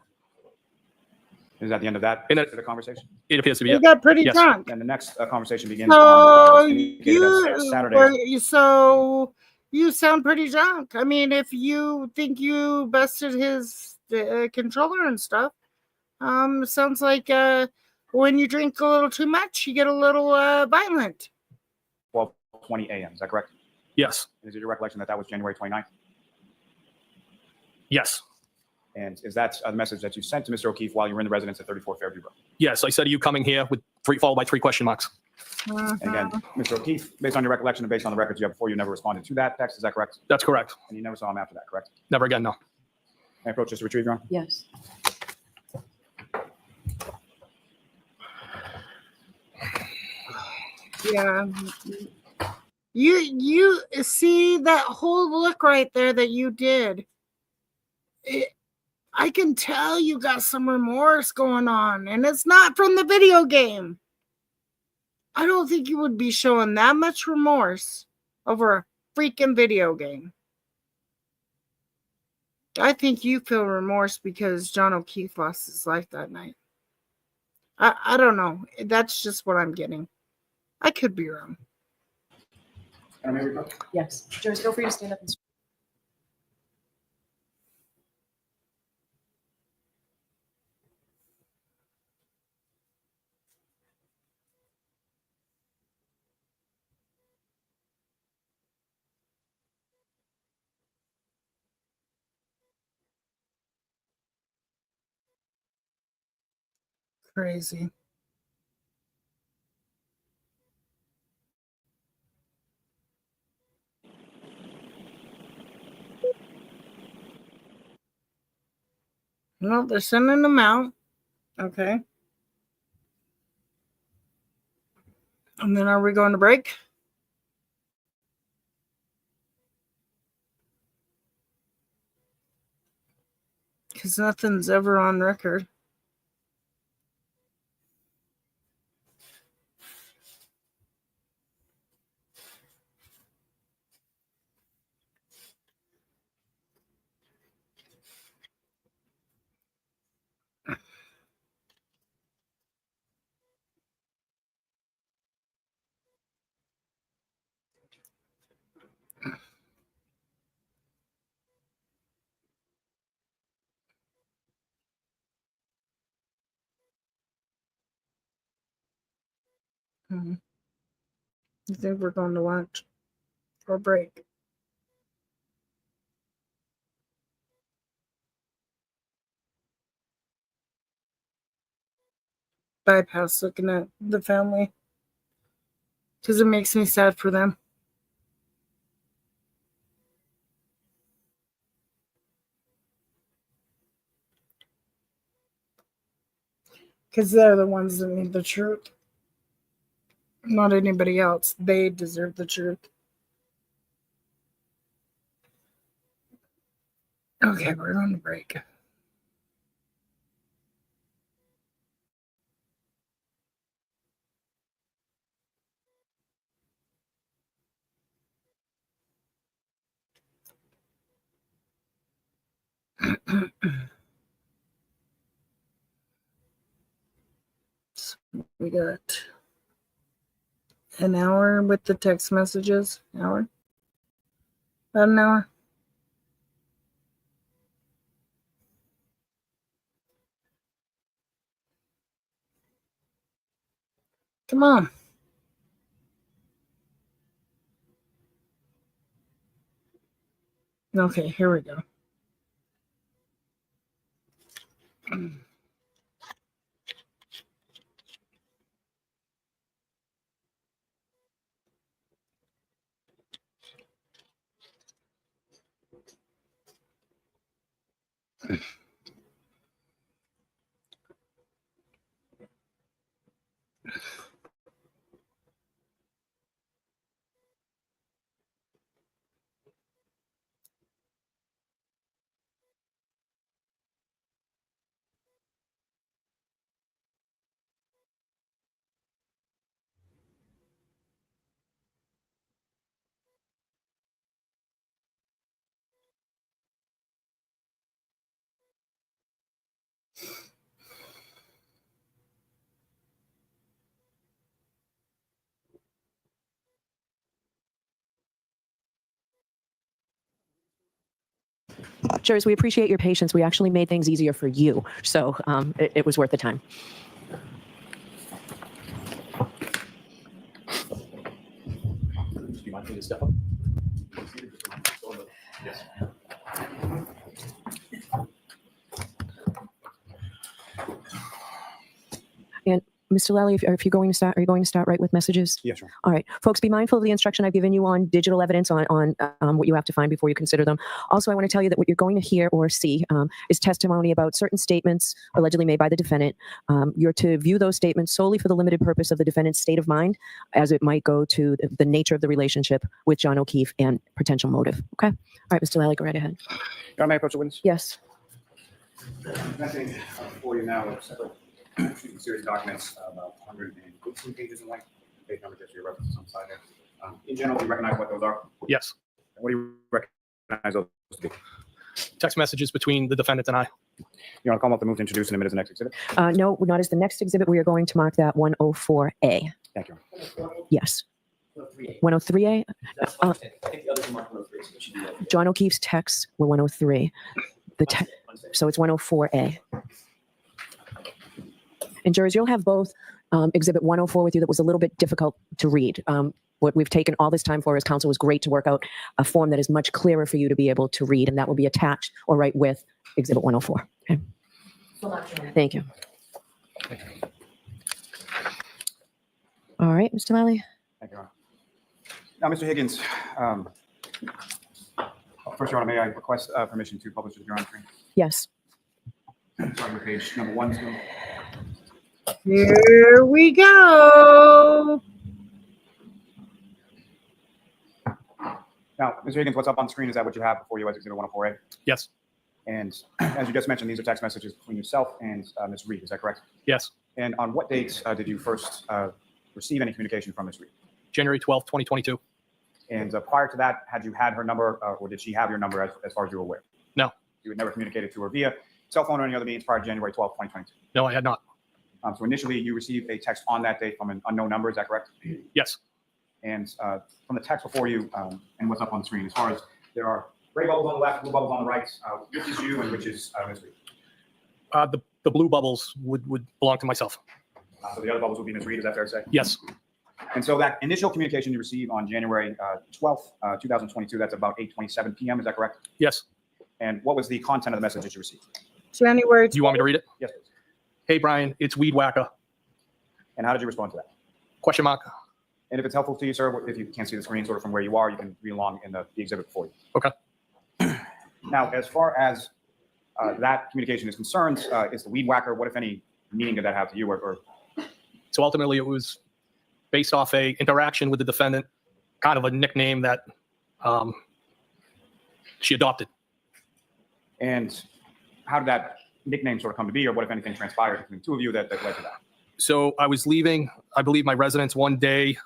Is that the end of that And the conversation? It appears to be You it. got pretty Yes. drunk. And the next conversation begins So on indicated as Saturday. so you sound pretty drunk. I mean, if you think you busted his controller and stuff, sounds like when you drink a little too much, you get a little violent. 12:20 a.m. Is that correct? Yes. Is it your recollection that that was January 29th? Yes. And is that the message that you sent to Mr. O'Keefe while you were in the residence at 34 Fairview Road? Yes. I said, are you coming here with followed by 3 question marks? And again, Mr. O'Keefe, based on your recollection and based on the records you have before, you never responded to that text. Is that correct? That's correct. And you never saw him after that, correct? Never again, no. May I approach this to retrieve, Your Honor? Yes. Yeah. You see that whole look right there that you did. I can tell you got some remorse going on, and it's not from the video game. I don't think you would be showing that much remorse over a freaking video game. I think you feel remorse because John O'Keefe lost his life that night. I don't know. That's just what I'm getting. I could be wrong. Yes. Jurors, feel free to stand up and Crazy. Well, they're sending them out. Okay. And then are we going to break? Because nothing's ever on record. You think we're going to lunch or break? Bypass looking at the family because it makes me sad for them. Because they're the ones that need the truth. Not anybody else. They deserve the truth. Okay, we're on the break. So we got an hour with the text messages. An hour? About an hour? Come on. Okay, here we go. Jurors, we appreciate your patience. We actually made things easier for you, so it was worth the time. Do you mind me to step up? Yes. And Mr. Lally, if you're going to start, are you going to start right with messages? Yes, sir. All right, folks, be mindful of the instruction I've given you on digital evidence on what you have to find before you consider them. Also, I want to tell you that what you're going to hear or see is testimony about certain statements allegedly made by the defendant. You're to view those statements solely for the limited purpose of the defendant's state of mind, as it might go to the nature of the relationship with John O'Keefe and potential motive. Okay. All right, Mr. Lally, go right ahead. Your Honor, may I approach the witness? Yes. Presenting before you now a separate series of documents, about 115 pages in length. Page number just for your reference on the side there. In general, do you recognize what those are? Yes. What do you recognize those to be? Text messages between the defendant and I. You want to call up the move to introduce and admit as the next exhibit? No, not as the next exhibit. We are going to mark that 104A. Thank you. Yes. 103A. I think the others are marked 103, so it should be John O'Keefe's texts were 103. So it's 104A. And jurors, you'll have both Exhibit 104 with you that was a little bit difficult to read. What we've taken all this time for as counsel was great to work out a form that is much clearer for you to be able to read, and that will be attached or right with Exhibit 104. Okay. Thank you. All right, Mr. Lally. Thank you, Your Honor. Now, Mr. Higgins, first, Your Honor, may I request permission to publish the Bureau screen? Yes. Starting with page number 1 still. Here we go. Now, Mr. Higgins, what's up on the screen? Is that what you have before you as Exhibit 104A? Yes. And as you just mentioned, these are text messages between yourself and Ms. Reed. Is that correct? Yes. And on what date did you first receive any communication from Ms. Reed? January 12th, 2022. And prior to that, had you had her number or did she have your number as far as you were aware? No. You had never communicated to her via cell phone or any other means prior to January 12th, 2022? No, I had not. So initially, you received a text on that date from an unknown number. Is that correct? Yes. And from the text before you and what's up on the screen, as far as there are gray bubbles on the left, blue bubbles on the right, which is you and which is Ms. Reed? The blue bubbles would belong to myself. So the other bubbles would be Ms. Reed. Is that fair to say? Yes. And so that initial communication you received on January 12th, 2022, that's about 8:27 p.m. Is that correct? Yes. And what was the content of the message that you received? January. Do you want me to read it? Yes, please. Hey, Brian, it's Weed Whacker. And how did you respond to that? Question mark. And if it's helpful to you, sir, if you can't see the screen sort of from where you are, you can read along in the exhibit before you. Okay. Now, as far as that communication is concerned, is the Weed Whacker, what, if any, meaning did that have to you? So ultimately, it was based off a interaction with the defendant, kind of a nickname that she adopted. And how did that nickname sort of come to be, or what, if anything, transpired between the two of you that led to that? So I was leaving, I believe, my residence one day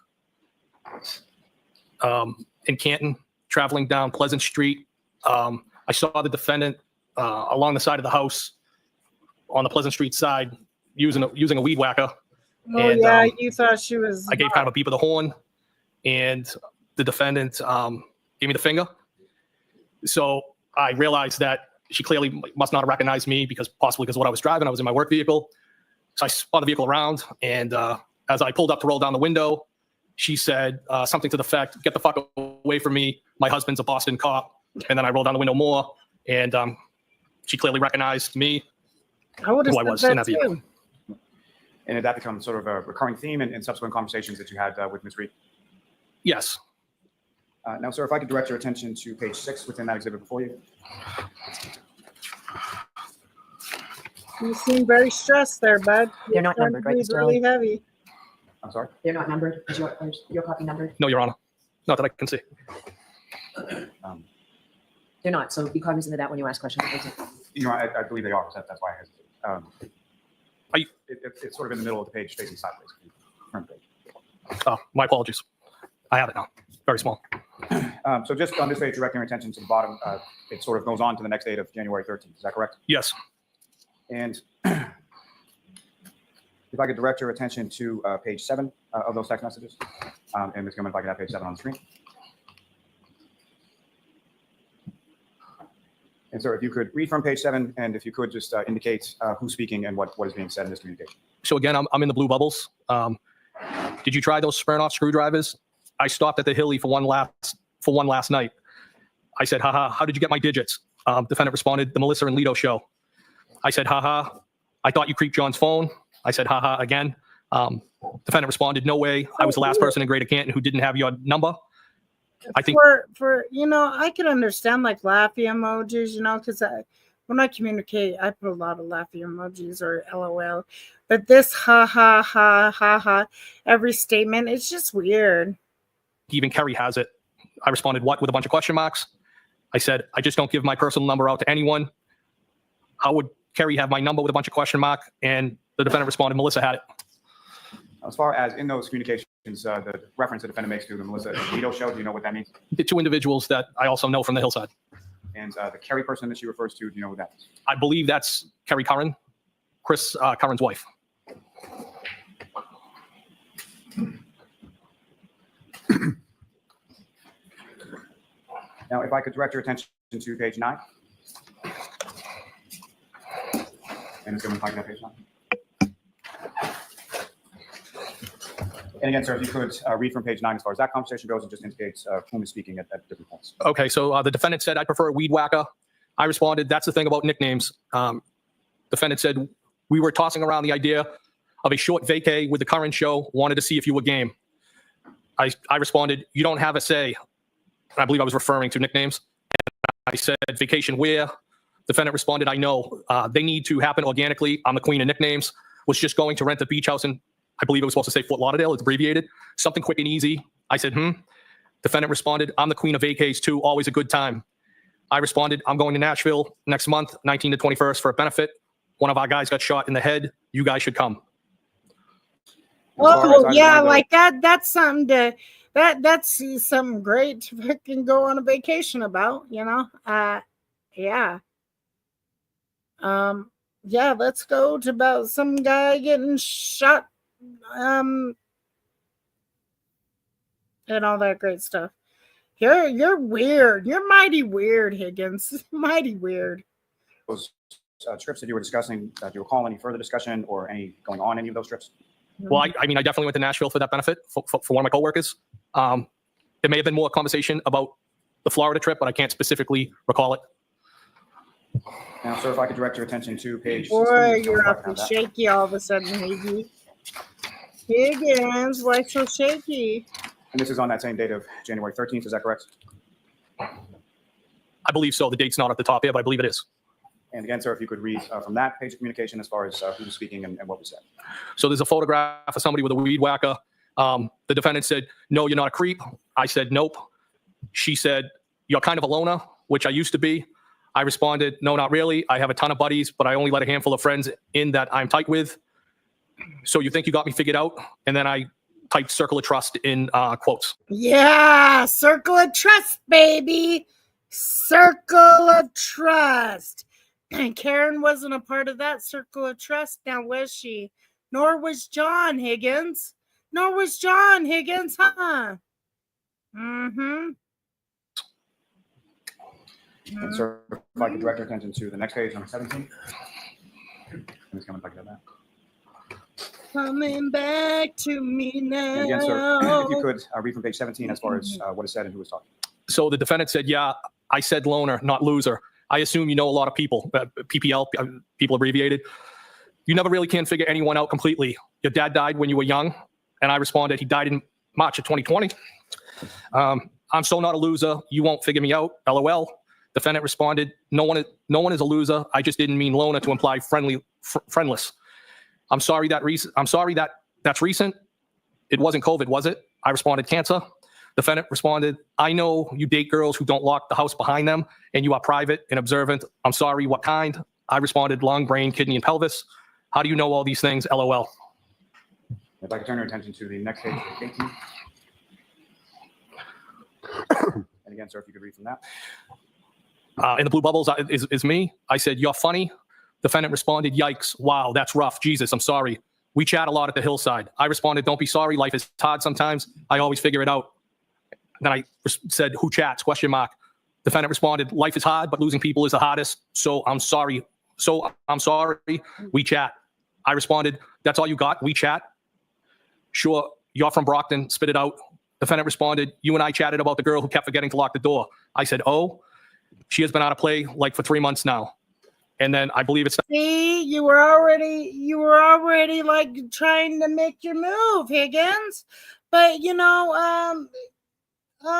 in Canton, traveling down Pleasant Street. I saw the defendant along the side of the house on the Pleasant Street side using a weed whacker. Oh, And, yeah, you thought she was. I gave kind of a beep of the horn, and the defendant gave me the finger. So I realized that she clearly must not have recognized me possibly because what I was driving, I was in my work vehicle. So I spun the vehicle around, and as I pulled up to roll down the window, she said something to the effect, "Get the fuck away from me. My husband's a Boston cop." And then I rolled down the window more, and she clearly recognized me, I would have who I was in that vehicle. too. And did that become sort of a recurring theme in subsequent conversations that you had with Ms. Reed? Yes. Now, sir, if I could direct your attention to page 6 within that exhibit before you. You seem very stressed there, bud. They're not numbered, right, It's Mr. really heavy. I'm sorry? They're not numbered. Is your copy numbered? No, Your Honor. Not that I can see. They're not. So be cognizant of that when you ask questions. You know, I believe they are. That's why I hesitate. It's sort of in the middle of the page, facing sideways. Front page. Oh, my apologies. I have it now. Very small. So just on this page, directing your attention to the bottom, it sort of goes on to the next date of January 13th. Is that correct? Yes. And if I could direct your attention to page 7 of those text messages. And Ms. Gilman, if I could have page 7 on the screen. And sir, if you could read from page 7, and if you could just indicate who's speaking and what is being said in this communication. So again, I'm in the blue bubbles. Did you try those Smirnoff screwdrivers? I stopped at the Hilly for one last night. I said, haha, how did you get my digits? Defendant responded, the Melissa and Lito show. I said, haha, I thought you creeped John's phone. I said, haha, again. Defendant responded, no way. I was the last person in Greater Canton who didn't have your number. I think for I can understand like laughy emojis, because when I communicate, I put a lot of laughy emojis or LOL. But this ha ha ha ha ha every statement, it's just weird. even Kerry has it. I responded, what, with a bunch of question marks? I said, I just don't give my personal number out to anyone. How would Kerry have my number with a bunch of question mark? And the defendant responded, Melissa had it. As far as in those communications, the reference the defendant makes to the Melissa and Lito show, do you know what that means? The two individuals that I also know from the hillside. And the Kerry person that she refers to, do you know who that is? I believe that's Kerry Curran, Chris Curran's wife. Now, if I could direct your attention to page 9. And it's going to find that page 9. And again, sir, if you could read from page 9 as far as that conversation goes, it just indicates whom is speaking at different points. Okay, so the defendant said, I prefer a weed whacker. I responded, that's the thing about nicknames. Defendant said, We were tossing around the idea of a short vacay with the current show, wanted to see if you were game. I responded, you don't have a say. I believe I was referring to nicknames. And I said, vacation where? Defendant responded, I know. They need to happen organically. I'm the queen of nicknames. Was just going to rent a beach house in, I believe it was supposed to say Fort Lauderdale. It's abbreviated. Something quick and easy. I said, Defendant responded, I'm the queen of vacays too. Always a good time. I responded, I'm going to Nashville next month, 19 to 21st for a benefit. One of our guys got shot in the head. You guys should come. Oh yeah, like that. That's something to that's something great to fucking go on a vacation about, you know. Yeah. Yeah, let's go to about some guy getting shot, and all that great stuff. You're weird. You're mighty weird, Higgins. Mighty weird. Those trips that you were discussing, do you recall any further discussion or any going on any of those trips? Well, I mean, I definitely went to Nashville for that benefit for one of my coworkers. There may have been more conversation about the Florida trip, but I can't specifically recall it. Now, sir, if I could direct your attention to page 16. Boy, you're up and shaky all of a sudden, Higgins. Higgins, why so shaky? And this is on that same date of January 13th, is that correct? I believe so. The date's not at the top here, but I believe it is. And again, sir, if you could read from that page of communication as far as who was speaking and what was said. So there's a photograph of somebody with a weed whacker. The defendant said, no, you're not a creep. I said, nope. She said, you're kind of a loner, which I used to be. I responded, no, not really. I have a ton of buddies, but I only let a handful of friends in that I'm tight with. So you think you got me figured out? And then I typed circle of trust in quotes. Yeah, circle of trust, baby. Circle of trust. And Karen wasn't a part of that circle of trust, now was she? Nor was John Higgins. Nor was John Higgins, huh? And sir, if I could direct your attention to the next page, number 17. It's coming back to that. Coming back to me now. And again, sir, if you could read from page 17 as far as what is said and who was talking. So the defendant said, yeah, I said loner, not loser. I assume you know a lot of people, PPL, people abbreviated. You never really can figure anyone out completely. Your dad died when you were young, and I responded, he died in March of 2020. I'm so not a loser. You won't figure me out, LOL. Defendant responded, no one is a loser. I just didn't mean loner to imply friendless. I'm sorry that's recent. It wasn't COVID, was it? I responded, cancer. Defendant responded, I know you date girls who don't lock the house behind them, and you are private and observant. I'm sorry, what kind? I responded, lung, brain, kidney, and pelvis. How do you know all these things? LOL. If I could turn your attention to the next page, page 18. And again, sir, if you could read from that. In the blue bubbles is me. I said, you're funny. Defendant responded, yikes, wow, that's rough. Jesus, I'm sorry. We chat a lot at the hillside. I responded, don't be sorry. Life is hard sometimes. I always figure it out. Then I said, who chats? ? Defendant responded, life is hard, but losing people is the hardest. So I'm sorry. We chat. I responded, that's all you got? We chat? Sure. You're from Brockton. Spit it out. Defendant responded, you and I chatted about the girl who kept forgetting to lock the door. I said, oh, she has been out of play like for 3 months now. And then I believe it's. See, you were already like trying to make your move, Higgins. But you know,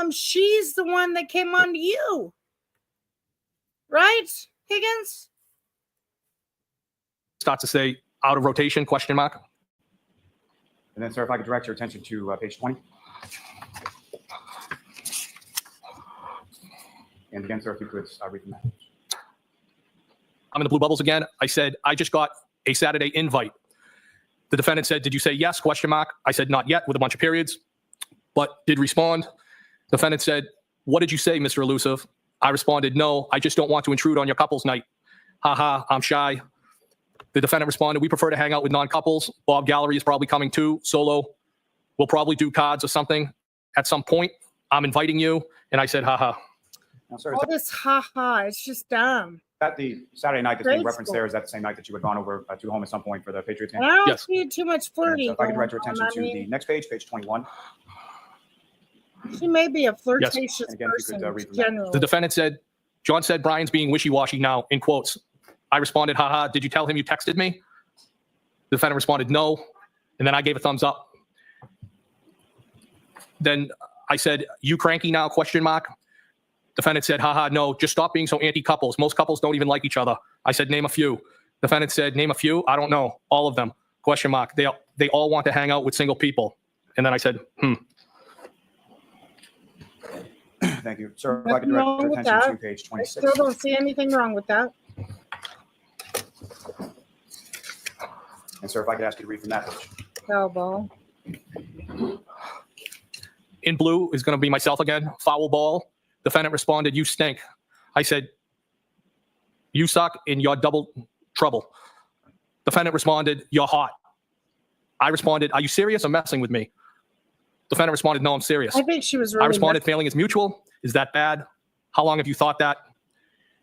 she's the one that came on to you, right, Higgins? Starts to say out of rotation, ? And then, sir, if I could direct your attention to page 20. And again, sir, if you could read from that. I'm in the blue bubbles again. I said, I just got a Saturday invite. The defendant said, did you say yes? ? I said, not yet, with a bunch of periods, but did respond. Defendant said, what did you say, Mr. Elusive? I responded, no, I just don't want to intrude on your couples night. Haha, I'm shy. The defendant responded, we prefer to hang out with non-couples. Bob Gallery is probably coming too, solo. We'll probably do cards or something at some point. I'm inviting you. And I said, haha. Now, sir, What is haha? It's just dumb. that the Saturday night that's being Grade referenced school. there, is that the same night that you had gone over to home at some point for the Patriots game? I don't Yes. see too much So flirting. if I could direct your going attention on. to the next page, page 21. She may be a flirtatious And again, if you person could, read from that. generally. The defendant said, John said Brian's being wishy-washy now, in quotes. I responded, haha, did you tell him you texted me? The defendant responded no, and then I gave a thumbs up. Then I said, "You cranky now?" ? Defendant said, "Haha, no, just stop being so anti-couples. Most couples don't even like each other." I said, "Name a few." Defendant said, "Name a few? I don't know. All of them. ? They all want to hang out with single people." And then I said, Thank you. Sir, if I could Nothing direct wrong your with attention to that. page I 26. still don't see anything wrong with that. And sir, if I could ask you to read from that page. Elbow. in blue is going to be myself again. Foul ball. Defendant responded, "You stink." I said, "You suck and you're double trouble." Defendant responded, "You're hot." I responded, "Are you serious or messing with me?" Defendant responded, "No, I'm serious." I think she was really I responded, "Failing is mutual. Is that bad? How long have you thought that?"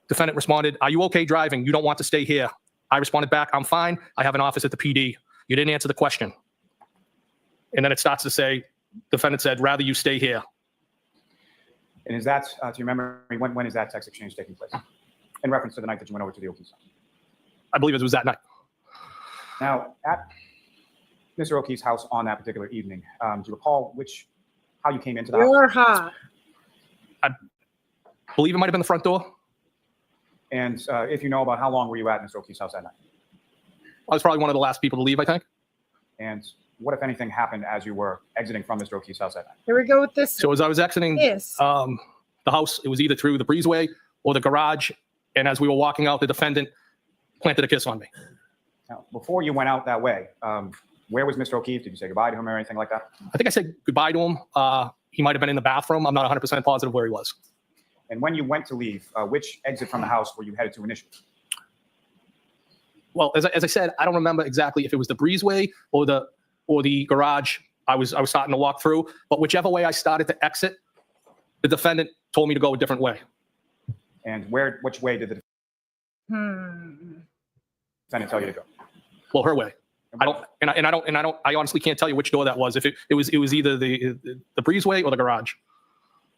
Defendant responded, "Are you okay driving? You don't want to stay here." I responded back, "I'm fine. I have an office at the PD. You didn't answer the question." And then it starts to say, defendant said, "Rather you stay here." And is that, to your memory, when is that text exchange taking place? In reference to the night that you went over to the O'Keefe's house. I believe it was that night. Now, at Mr. O'Keefe's house on that particular evening, do you recall how you came into the house? You're hot. I believe it might have been the front door. And if you know about how long were you at Mr. O'Keefe's house that night? I was probably one of the last people to leave, I think. And what, if anything, happened as you were exiting from Mr. O'Keefe's house that night? Here we go with this. So as I was exiting Yes. the house, it was either through the breezeway or the garage. And as we were walking out, the defendant planted a kiss on me. Now, before you went out that way, where was Mr. O'Keefe? Did you say goodbye to him or anything like that? I think I said goodbye to him. He might have been in the bathroom. I'm not 100% positive where he was. And when you went to leave, which exit from the house were you headed to initially? Well, as I said, I don't remember exactly if it was the breezeway or the garage I was starting to walk through. But whichever way I started to exit, the defendant told me to go a different way. And which way did the defendant tell you to go? Well, her way. I honestly can't tell you which door that was. If it was either the breezeway or the garage.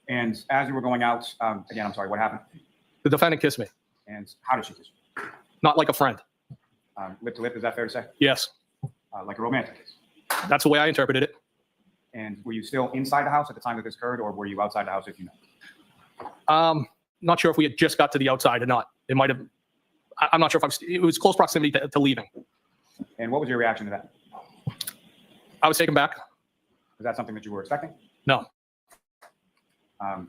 And as you were going out, again, I'm sorry, what happened? The defendant kissed me, And how did she kiss you? not like a friend. Lip to lip, is that fair to say? Yes, Like a romantic kiss? that's the way I interpreted it. And were you still inside the house at the time that this occurred, or were you outside the house, if you know? Not sure if we had just got to the outside or not. It might have. I'm not sure if it was close proximity to leaving. And what was your reaction to that? I was taken back. Was that something that you were expecting? No,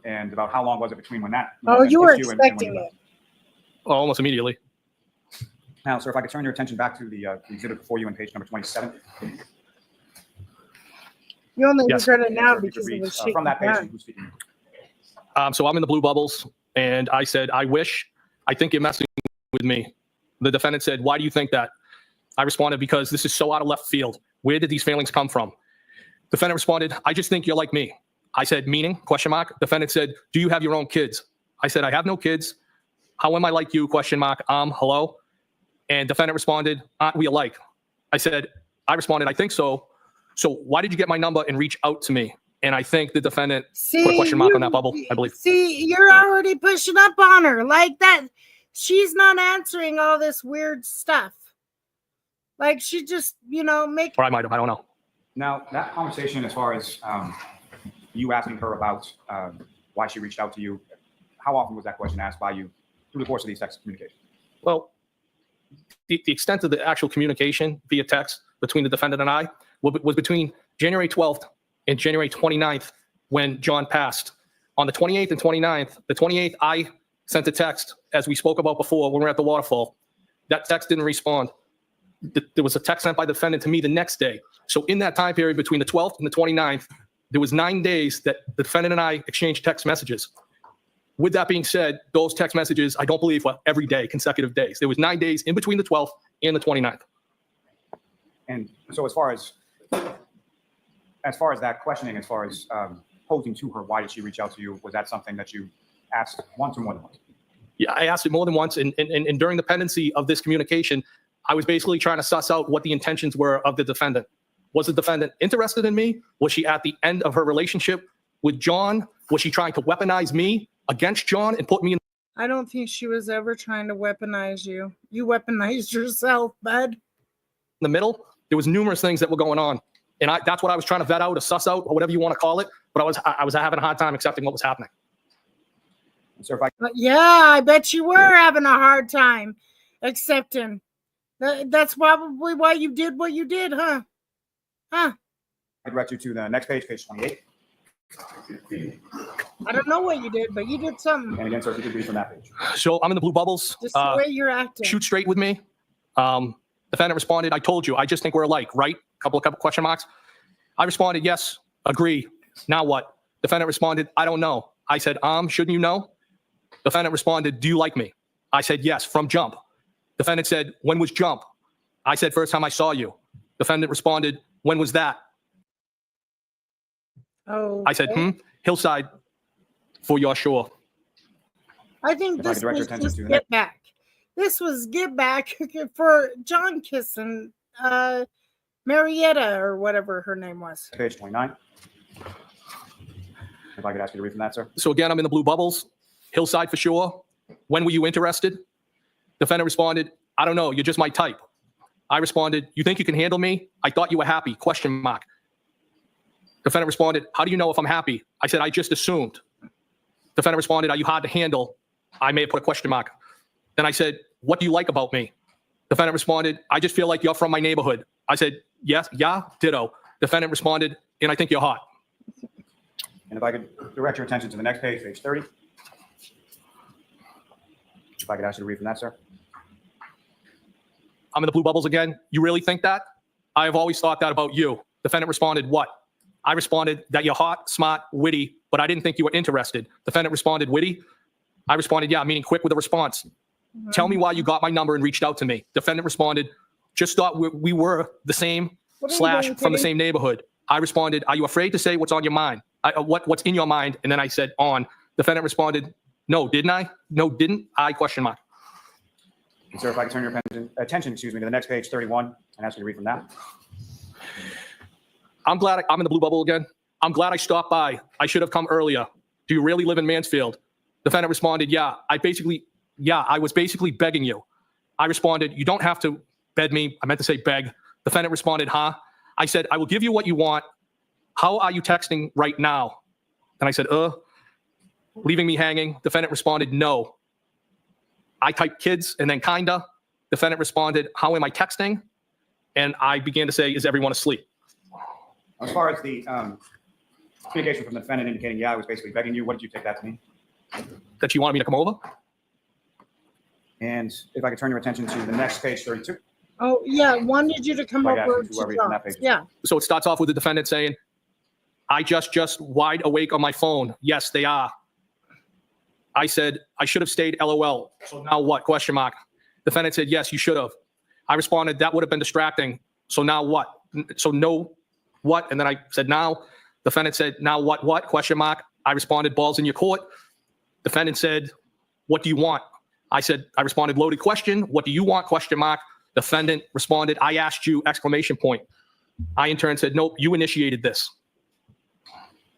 And about how long was it between when that? Oh, you were kissed and when expecting you it. left? well, almost immediately. Now, sir, if I could turn your attention back to the exhibit before you on page number 27. You only Yes. regret it now If you could because it read, was shaking from that page, down. who's speaking? So I'm in the blue bubbles, and I said, I think you're messing with me. The defendant said, "Why do you think that?" I responded, "Because this is so out of left field. Where did these failings come from?" Defendant responded, "I just think you're like me." I said, "Meaning?" ? Defendant said, "Do you have your own kids?" I said, "I have no kids. How am I like you ? Hello?" And defendant responded, "Aren't we alike?" I responded, "I think so. So why did you get my number and reach out to me?" And I think the defendant put a question mark on that bubble, I believe. See, you're already pushing up on her like that. She's not answering all this weird stuff. Like she just, Or I might have, I don't know. Now, that conversation, as far as you asking her about why she reached out to you, how often was that question asked by you through the course of these text communications? Well, the extent of the actual communication via text between the defendant and I was between January 12th and January 29th when John passed. On the 28th and 29th, the 28th, I sent a text, as we spoke about before when we were at the waterfall. That text didn't respond. There was a text sent by the defendant to me the next day. So in that time period between the 12th and the 29th, there was 9 days that the defendant and I exchanged text messages. With that being said, those text messages, I don't believe, were every day, consecutive days. There was 9 days in between the 12th and the 29th. And so as far as that questioning, as far as posing to her, why did she reach out to you? Was that something that you asked once or more than once? Yeah, I asked it more than once. And during the pendency of this communication, I was basically trying to suss out what the intentions were of the defendant. Was the defendant interested in me? Was she at the end of her relationship with John? Was she trying to weaponize me against John and put me in I don't think she was ever trying to weaponize you. You weaponized yourself, bud. the middle? There was numerous things that were going on. And that's what I was trying to vet out or suss out or whatever you want to call it. But I was having a hard time accepting what was happening. Sir, if I Yeah, I bet you were having a hard time accepting. That's probably why you did what you did, huh? Huh? I direct you to the next page, page 28. I don't know what you did, but you did something. And again, sir, if you could read from that page. So I'm in the blue bubbles. Just the way you're acting. Shoot straight with me. Defendant responded, I told you, I just think we're alike, right? Couple question marks. I responded, yes, agree. Now what? Defendant responded, I don't know. I said, shouldn't you know? Defendant responded, do you like me? I said, yes, from jump. Defendant said, when was jump? I said, first time I saw you. Defendant responded, when was that? Oh. I said, Hillside for your sure. I think If I this could direct your was attention just to the get back. This was get back for John kissing Marietta or whatever her name was. Page 29. If I could ask you to read from that, sir. So again, I'm in the blue bubbles. Hillside for sure. When were you interested? Defendant responded, I don't know. You're just my type. I responded, you think you can handle me? I thought you were happy, question mark. Defendant responded, how do you know if I'm happy? I said, I just assumed. Defendant responded, are you hard to handle? I may have put a question mark. Then I said, what do you like about me? Defendant responded, I just feel like you're from my neighborhood. I said, yes, yeah, ditto. Defendant responded, and I think you're hot. And if I could direct your attention to the next page, page 30. If I could ask you to read from that, sir. I'm in the blue bubbles again. You really think that? I have always thought that about you. Defendant responded, what? I responded that you're hot, smart, witty, but I didn't think you were interested. Defendant responded, witty? I responded, yeah, meaning quick with a response. Tell me why you got my number and reached out to me. Defendant responded, just thought we were the same / from the same neighborhood. I responded, are you afraid to say what's on your mind? What's in your mind? And then I said, on. Defendant responded, no, didn't I? No, didn't I? Question mark. And sir, if I could turn your attention, to the next page, 31, and ask you to read from that. I'm glad I'm in the blue bubble again. I'm glad I stopped by. I should have come earlier. Do you really live in Mansfield? Defendant responded, yeah. I was basically begging you. I responded, you don't have to beg me. I meant to say beg. Defendant responded, huh? I said, I will give you what you want. How are you texting right now? And I said, leaving me hanging. Defendant responded, no. I typed kids and then kinda. Defendant responded, how am I texting? And I began to say, is everyone asleep? As far as the communication from the defendant indicating, yeah, I was basically begging you, what did you take that to mean? That you wanted me to come over? And if I could turn your attention to the next page, 32. Oh, yeah, wanted you to come Like over asking whoever from that to page. Yeah. So it starts off with the defendant saying, I just wide awake on my phone. Yes, they are. I said, I should have stayed LOL. So now what? Question mark. Defendant said, yes, you should have. I responded, that would have been distracting. So now what? So no, what? And then I said, now. Defendant said, now what? Question mark. I responded, balls in your court. Defendant said, what do you want? I responded, loaded question. What do you want? Question mark. Defendant responded, I asked you, exclamation point. I in turn said, nope, you initiated this.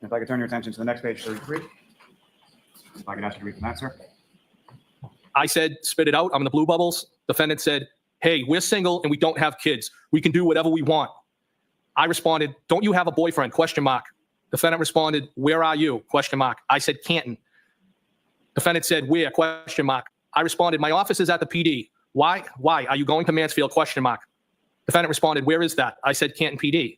If I could turn your attention to the next page, 33. If I could ask you to read from that, sir. I said, spit it out. I'm in the blue bubbles. Defendant said, hey, we're single and we don't have kids. We can do whatever we want. I responded, don't you have a boyfriend? Question mark. Defendant responded, where are you? Question mark. I said, Canton. Defendant said, where? Question mark. I responded, my office is at the PD. Why? Are you going to Mansfield? Question mark. Defendant responded, where is that? I said, Canton PD.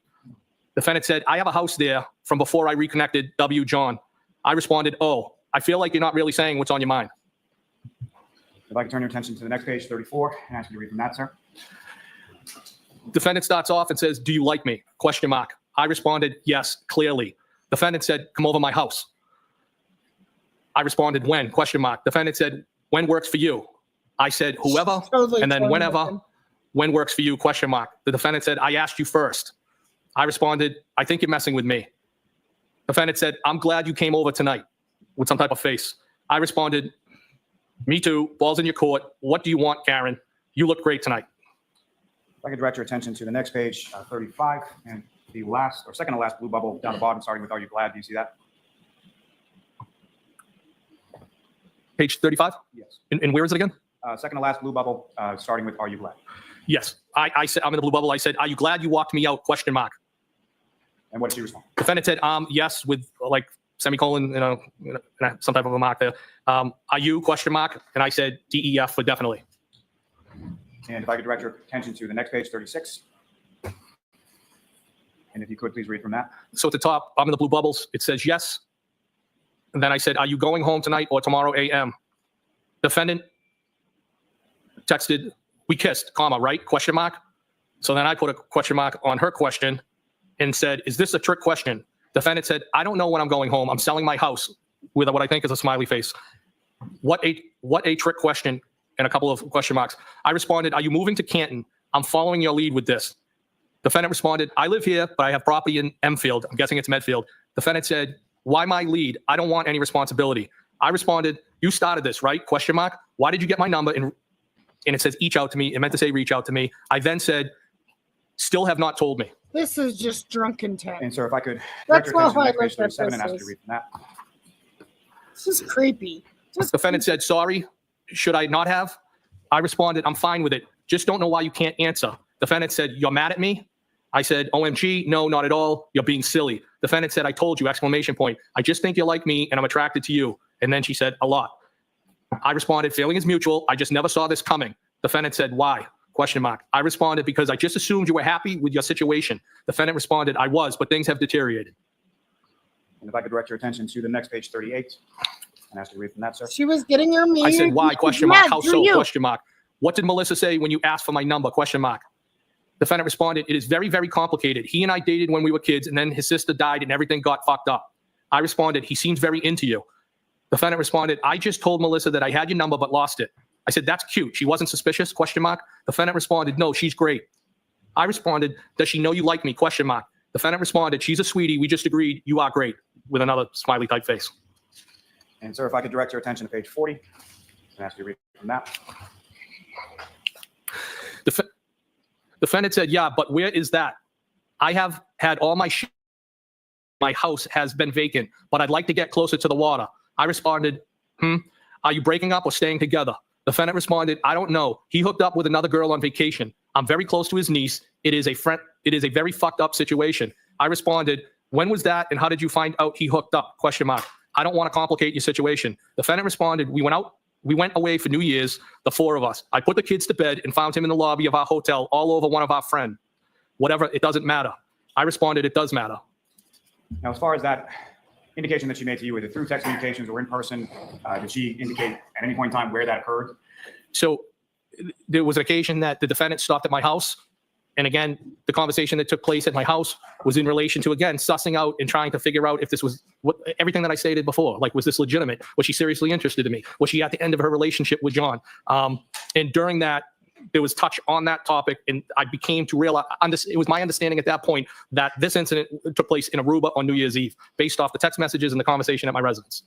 Defendant said, I have a house there from before I reconnected W. John. I responded, oh, I feel like you're not really saying what's on your mind. If I could turn your attention to the next page, 34, and ask you to read from that, sir. Defendant starts off and says, do you like me? Question mark. I responded, yes, clearly. Defendant said, come over my house. I responded, when? Question mark. Defendant said, when works for you? I said, whoever, Totally and then totally whenever, different. when works for you? Question mark. The defendant said, I asked you first. I responded, I think you're messing with me. Defendant said, I'm glad you came over tonight, with some type of face. I responded, me too, balls in your court. What do you want, Karen? You look great tonight. If I could direct your attention to the next page, 35, and the last, or second to last blue bubble down the bottom, starting with, are you glad? Do you see that? Page 35? Yes. And where is it again? Second to last blue bubble, starting with, are you glad? Yes. I said, I'm in the blue bubble. I said, are you glad you walked me out? Question mark. And what did she respond? Defendant said, yes, with like semicolon, some type of a mark there. Are you? Question mark. And I said, DEF for definitely. And if I could direct your attention to the next page, 36. And if you could, please read from that. So at the top, I'm in the blue bubbles. It says yes. And then I said, are you going home tonight or tomorrow AM? Defendant texted, we kissed, comma, right? Question mark. So then I put a question mark on her question and said, is this a trick question? Defendant said, I don't know when I'm going home. I'm selling my house, with what I think is a smiley face. What a trick question, and a couple of question marks. I responded, are you moving to Canton? I'm following your lead with this. Defendant responded, I live here, but I have property in Mfield. I'm guessing it's Medfield. Defendant said, why my lead? I don't want any responsibility. I responded, you started this, right? Question mark. Why did you get my number? And it says each out to me. It meant to say reach out to me. I then said, still have not told me. This is just drunken text. And sir, if I could That's direct your attention to how the I next page look at 37 and ask you this to read from that. This is creepy. Just Defendant said, sorry, should I not have? I responded, I'm fine with it. Just don't know why you can't answer. Defendant said, you're mad at me? I said, OMG, no, not at all. You're being silly. Defendant said, I told you, exclamation point. I just think you like me and I'm attracted to you. And then she said, a lot. I responded, feeling is mutual. I just never saw this coming. Defendant said, why? Question mark. I responded, because I just assumed you were happy with your situation. Defendant responded, I was, but things have deteriorated. And if I could direct your attention to the next page, 38, and ask you to read from that, sir. she was getting your mean. I said, why? Question mark. How so? You. Question mark. What did Melissa say when you asked for my number? Question mark. Defendant responded, it is very, very complicated. He and I dated when we were kids, and then his sister died and everything got fucked up. I responded, he seems very into you. Defendant responded, I just told Melissa that I had your number but lost it. I said, that's cute. She wasn't suspicious? Question mark. Defendant responded, no, she's great. I responded, does she know you like me? Question mark. Defendant responded, she's a sweetie. We just agreed. You are great. With another smiley type face. And sir, if I could direct your attention to page 40, and ask you to read from that. Defendant said, yeah, but where is that? I have had all my shit. My house has been vacant, but I'd like to get closer to the water. I responded, are you breaking up or staying together? Defendant responded, I don't know. He hooked up with another girl on vacation. I'm very close to his niece. It is a very fucked up situation. I responded, when was that and how did you find out he hooked up? Question mark. I don't want to complicate your situation. Defendant responded, we went away for New Year's, the four of us. I put the kids to bed and found him in the lobby of our hotel all over one of our friends. Whatever, it doesn't matter. I responded, it does matter. Now, as far as that indication that she made to you, either through text communications or in person, did she indicate at any point in time where that occurred? So there was an occasion that the defendant stopped at my house. And again, the conversation that took place at my house was in relation to, again, sussing out and trying to figure out if this was everything that I stated before. Like, was this legitimate? Was she seriously interested in me? Was she at the end of her relationship with John? And during that, there was touch on that topic. And I became to realize, it was my understanding at that point that this incident took place in Aruba on New Year's Eve, based off the text messages and the conversation at my residence.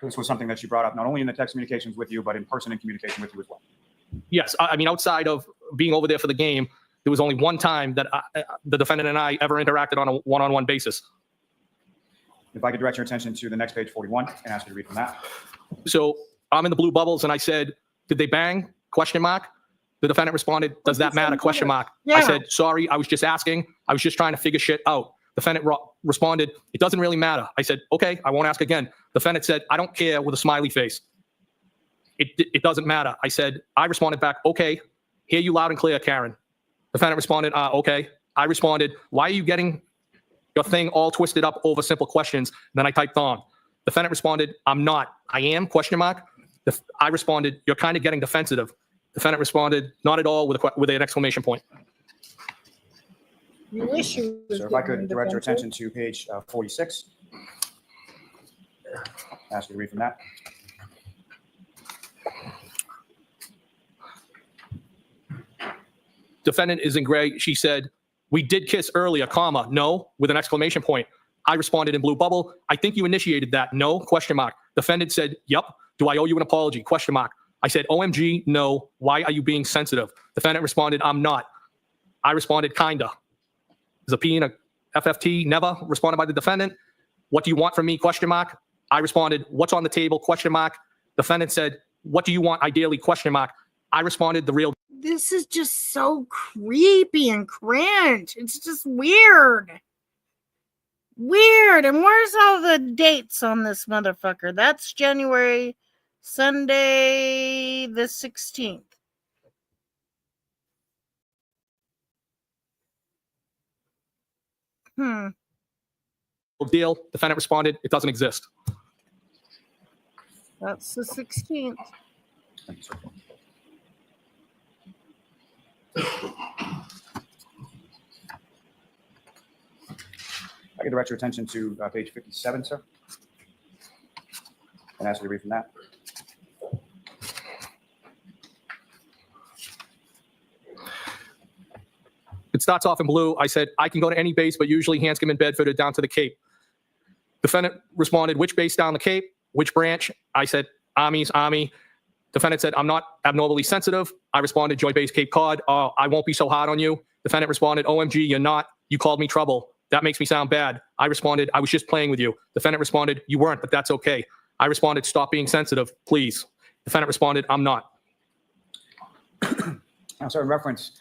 This was something that she brought up not only in the text communications with you, but in person in communication with you as well. Yes. I mean, outside of being over there for the game, there was only one time that the defendant and I ever interacted on a one-on-one basis. If I could direct your attention to the next page, 41, and ask you to read from that. So I'm in the blue bubbles and I said, did they bang? Question mark. The defendant responded, does that matter? Question mark. Yeah. I said, sorry, I was just asking. I was just trying to figure shit out. Defendant responded, it doesn't really matter. I said, okay, I won't ask again. Defendant said, I don't care, with a smiley face. It doesn't matter. I responded back, okay, hear you loud and clear, Karen. Defendant responded, okay. I responded, why are you getting your thing all twisted up over simple questions? Then I typed on. Defendant responded, I'm not. I am? Question mark. I responded, you're kind of getting defensive. Defendant responded, not at all, with an exclamation point. You wish you was So if I could getting direct your defensive. attention to page 46, ask you to read from that. Defendant is in gray. She said, we did kiss earlier, comma, no, with an exclamation point. I responded in blue bubble. I think you initiated that. No, question mark. Defendant said, yep. Do I owe you an apology? Question mark. I said, OMG, no. Why are you being sensitive? Defendant responded, I'm not. I responded, kinda. There's a P and a FFT, never. Responded by the defendant. What do you want from me? Question mark. I responded, what's on the table? Question mark. Defendant said, what do you want ideally? Question mark. I responded, the real This is just so creepy and cringe. It's just weird. Weird. And where's all the dates on this motherfucker? That's January, Sunday the 16th. deal. Defendant responded, it doesn't exist. That's the 16th. Thank you, sir. I can direct your attention to page 57, sir, and ask you to read from that. It starts off in blue. I said, I can go to any base, but usually Hanscom and Bedford are down to the Cape. Defendant responded, which base down the Cape? Which branch? I said, Army's Army. Defendant said, I'm not abnormally sensitive. I responded, Joint Base Cape Cod. I won't be so hard on you. Defendant responded, OMG, you're not. You called me trouble. That makes me sound bad. I responded, I was just playing with you. Defendant responded, you weren't, but that's okay. I responded, stop being sensitive, please. Defendant responded, I'm not. Now, sir, in reference,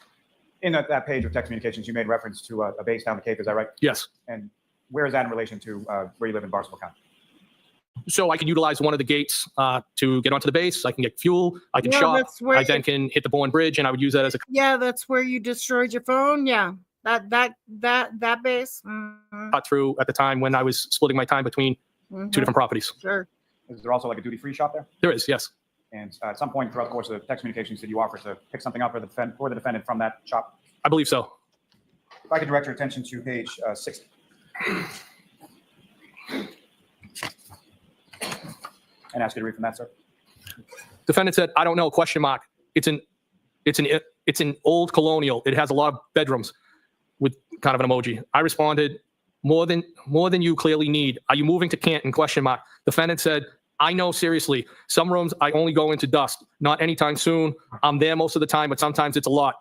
in that page of text communications, you made reference to a base down the Cape, is that right? Yes. And where is that in relation to where you live in Barnstable County? So I can utilize one of the gates to get onto the base. I can get fuel. I can shop. I then can hit the Bourne Bridge, and I would use that as a. Yeah, that's where you destroyed your phone. Yeah, that base. Cut through at the time when I was splitting my time between two different properties. Sure. Is there also like a duty-free shop there? There is, yes. And at some point throughout the course of the text communications, did you offer to pick something up for the defendant from that shop? I believe so. If I could direct your attention to page 60. And ask you to read from that, sir. Defendant said, I don't know, question mark. It's an old colonial. It has a lot of bedrooms with kind of an emoji. I responded, more than you clearly need. Are you moving to Canton, question mark. Defendant said, I know, seriously, some rooms I only go into dusk, not anytime soon. I'm there most of the time, but sometimes it's a lot.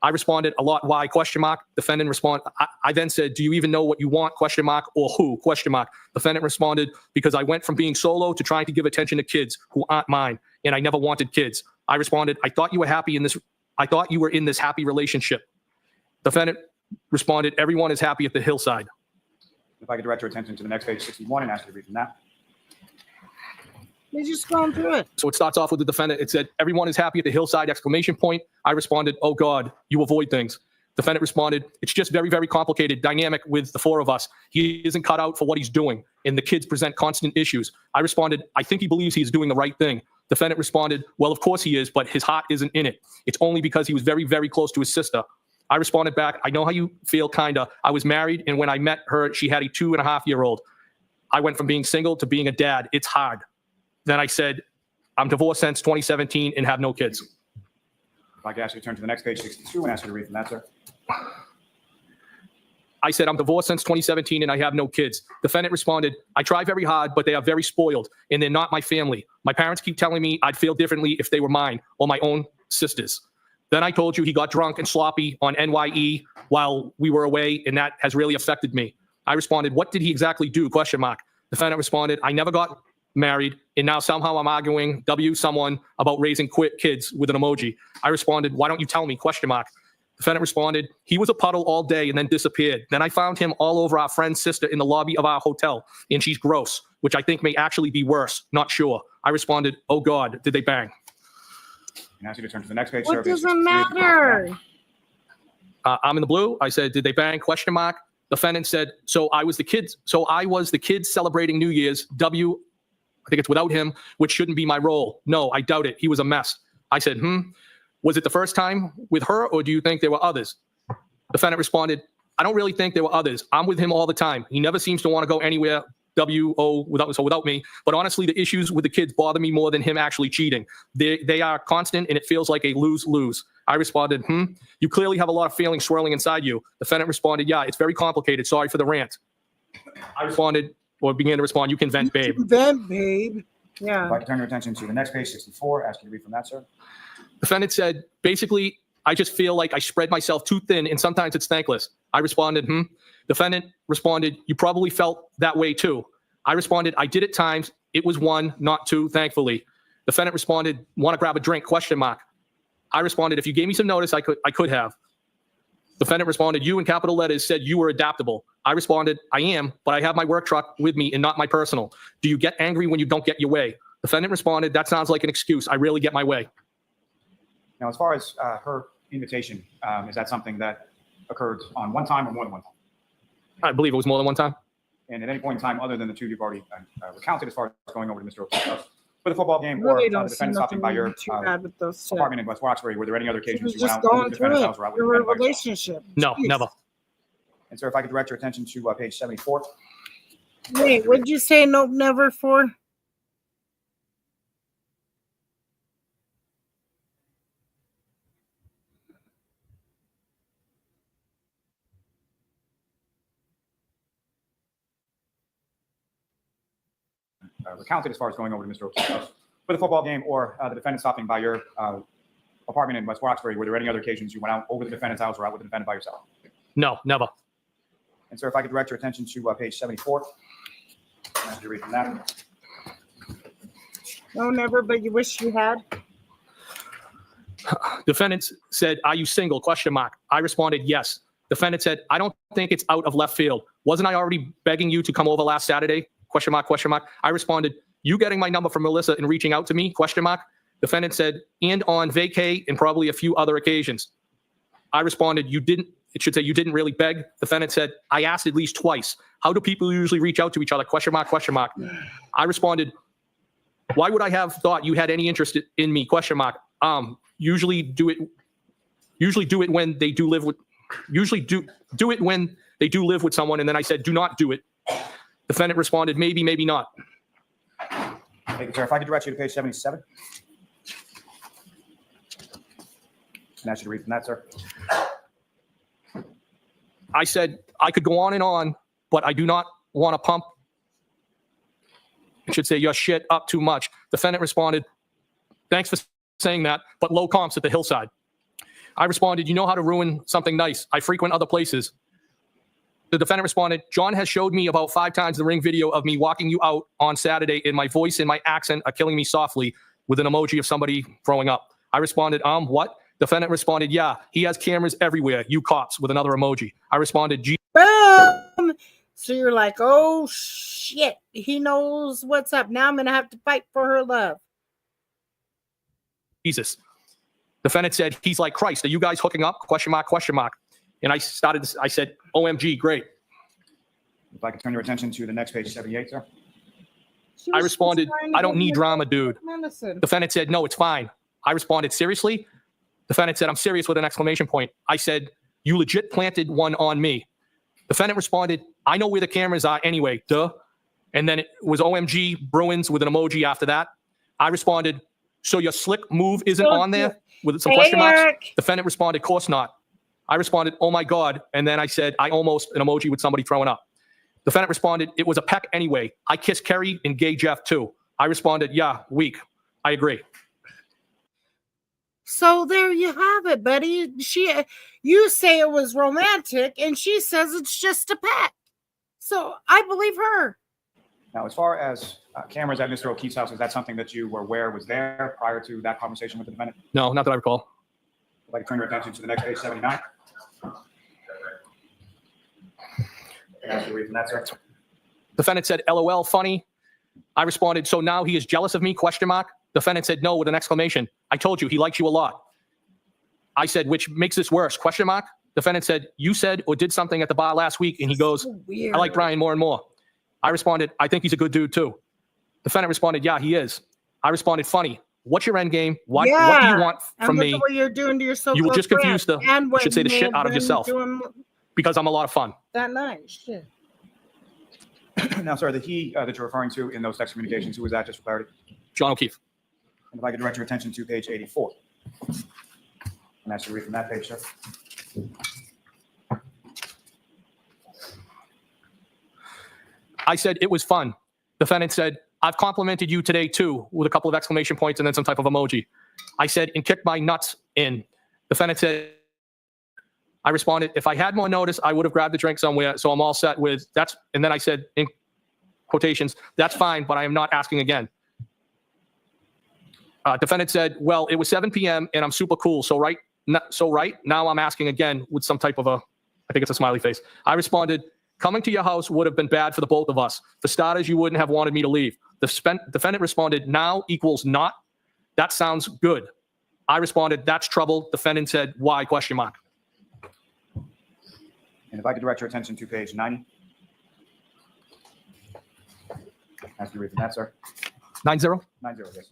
I responded, a lot, why, question mark. Defendant responded, I then said, do you even know what you want, question mark, or who, question mark. Defendant responded, because I went from being solo to trying to give attention to kids who aren't mine, and I never wanted kids. I responded, I thought you were in this happy relationship. Defendant responded, everyone is happy at the hillside. If I could direct your attention to the next page, 61, and ask you to read from that. They just going through it. So it starts off with the defendant. It said, everyone is happy at the hillside, exclamation point. I responded, oh God, you avoid things. Defendant responded, it's just very, very complicated dynamic with the four of us. He isn't cut out for what he's doing, and the kids present constant issues. I responded, I think he believes he's doing the right thing. Defendant responded, well, of course he is, but his heart isn't in it. It's only because he was very, very close to his sister. I responded back, I know how you feel, kinda. I was married, and when I met her, she had a 2.5-year-old. I went from being single to being a dad. It's hard. Then I said, I'm divorced since 2017 and have no kids. If I could ask you to turn to the next page, 62, and ask you to read from that, sir. I said, I'm divorced since 2017 and I have no kids. Defendant responded, I try very hard, but they are very spoiled and they're not my family. My parents keep telling me I'd feel differently if they were mine or my own sisters. Then I told you he got drunk and sloppy on NYE while we were away, and that has really affected me. I responded, what did he exactly do, question mark. Defendant responded, I never got married, and now somehow I'm arguing someone about raising kids with an emoji. I responded, why don't you tell me, question mark. Defendant responded, he was a puddle all day and then disappeared. Then I found him all over our friend's sister in the lobby of our hotel, and she's gross, which I think may actually be worse, not sure. I responded, oh God, did they bang? And ask you to turn to the next page, What sir. does it matter? I'm in the blue. I said, did they bang, question mark. Defendant said, so I was the kids celebrating New Year's, I think it's without him, which shouldn't be my role. No, I doubt it. He was a mess. I said, was it the first time with her, or do you think there were others? Defendant responded, I don't really think there were others. I'm with him all the time. He never seems to want to go anywhere, without me. But honestly, the issues with the kids bother me more than him actually cheating. They are constant, and it feels like a lose-lose. I responded, you clearly have a lot of feelings swirling inside you. Defendant responded, yeah, it's very complicated. Sorry for the rant. I responded, or began to respond, you can vent, babe. Vent, babe. Yeah. If I could turn your attention to the next page, 64, ask you to read from that, sir. Defendant said, basically, I just feel like I spread myself too thin, and sometimes it's thankless. I responded, Defendant responded, you probably felt that way too. I responded, I did at times. It was 1, not 2, thankfully. Defendant responded, want to grab a drink, question mark. I responded, if you gave me some notice, I could have. Defendant responded, you in capital letters said you were adaptable. I responded, I am, but I have my work truck with me and not my personal. Do you get angry when you don't get your way? Defendant responded, that sounds like an excuse. I rarely get my way. Now, as far as her invitation, is that something that occurred on one time or more than one time? I believe it was more than one time. And at any point in time, other than the two you've already recounted, as far as going over to Mr. O'Keefe's house for the football game Really or don't the see defendant stopping nothing by your too bad with those two. apartment in West Roxbury, were there any other She occasions was you went just out over going the through defendant's it. house or out with the Your defendant by yourself? relationship. No, Jeez. never. And sir, if I could direct your attention to page 74. Wait, what'd you say? Nope, never for? Recounted as far as going over to Mr. O'Keefe's house for the football game or the defendant stopping by your apartment in West Roxbury, were there any other occasions you went out over the defendant's house or out with the defendant by yourself? No, never. And sir, if I could direct your attention to page 74. As you read from that. No, never, but you wish you had. Defendant said, are you single? Question mark. I responded, yes. Defendant said, I don't think it's out of left field. Wasn't I already begging you to come over last Saturday? Question mark, question mark. I responded, you getting my number from Melissa and reaching out to me? Question mark. Defendant said, and on vacay and probably a few other occasions. I responded, you didn't really beg. Defendant said, I asked at least twice. How do people usually reach out to each other? Question mark, question mark. I responded, why would I have thought you had any interest in me? Question mark. Usually do it when they do live with someone. And then I said, do not do it. Defendant responded, maybe, maybe not. Thank you, sir. If I could direct you to page 77. And ask you to read from that, sir. I said, I could go on and on, but I do not want to pump, I should say, your shit up too much. Defendant responded, thanks for saying that, but low comps at the hillside. I responded, you know how to ruin something nice. I frequent other places. The defendant responded, John has showed me about 5 times the ring video of me walking you out on Saturday, and my voice and my accent are killing me softly, with an emoji of somebody throwing up. I responded, what? Defendant responded, yeah, he has cameras everywhere, you cops, with another emoji. I responded, Boom! So you're like, oh shit, he knows what's up. Now I'm going to have to fight for her love. Jesus. Defendant said, he's like Christ. Are you guys hooking up? Question mark, question mark. And I said, OMG, great. If I could turn your attention to the next page, 78, sir. She I was responded, just trying to I don't give need me drama, dude. medicine. Defendant said, no, it's fine. I responded, seriously? Defendant said, I'm serious with an exclamation point. I said, you legit planted one on me. Defendant responded, I know where the cameras are anyway, duh. And then it was OMG Bruins with an emoji after that. I responded, so your slick move isn't on there with some question marks? Eric. Defendant responded, course not. I responded, oh my God. And then I said, I almost, an emoji with somebody throwing up. Defendant responded, it was a peck anyway. I kissed Kerry and gay Jeff too. I responded, yeah, weak. I agree. So there you have it, buddy. You say it was romantic, and she says it's just a peck. So I believe her. Now, as far as cameras at Mr. O'Keefe's house, is that something that you were aware was there prior to that conversation with the defendant? No, not that I recall. I'd like to turn your attention to the next page, 79. And ask you to read from that, sir. Defendant said, LOL, funny. I responded, so now he is jealous of me, question mark. Defendant said, no, with an exclamation. I told you, he likes you a lot. I said, which makes this worse, question mark. Defendant said, you said or did something at the bar last week, and he goes, So weird. I like Brian more and more. I responded, I think he's a good dude too. Defendant responded, yeah, he is. I responded, funny. What's your end game? What do you want from and look me? at what you're doing to your so-called You will just confuse friend. the, And what should say the you shit may out of have been yourself doing because I'm a lot of fun. that night. Shit. Now, sir, the he that you're referring to in those text communications, who was that, just for clarity? John O'Keefe. And if I could direct your attention to page 84. And ask you to read from that page, sir. I said, it was fun. Defendant said, I've complimented you today too, with a couple of exclamation points and then some type of emoji. I said, and kicked my nuts in. Defendant said, I responded, if I had more notice, I would have grabbed a drink somewhere, so I'm all set with that's, and then I said, in quotations, that's fine, but I am not asking again. Defendant said, well, it was 7 p.m. and I'm super cool. So right now I'm asking again with some type of I think it's a smiley face. I responded, coming to your house would have been bad for the both of us. For starters, you wouldn't have wanted me to leave. The defendant responded, now equals not. That sounds good. I responded, that's trouble. Defendant said, why, question mark. And if I could direct your attention to page 90. Ask you to read from that, sir. 9-0? 90, yes.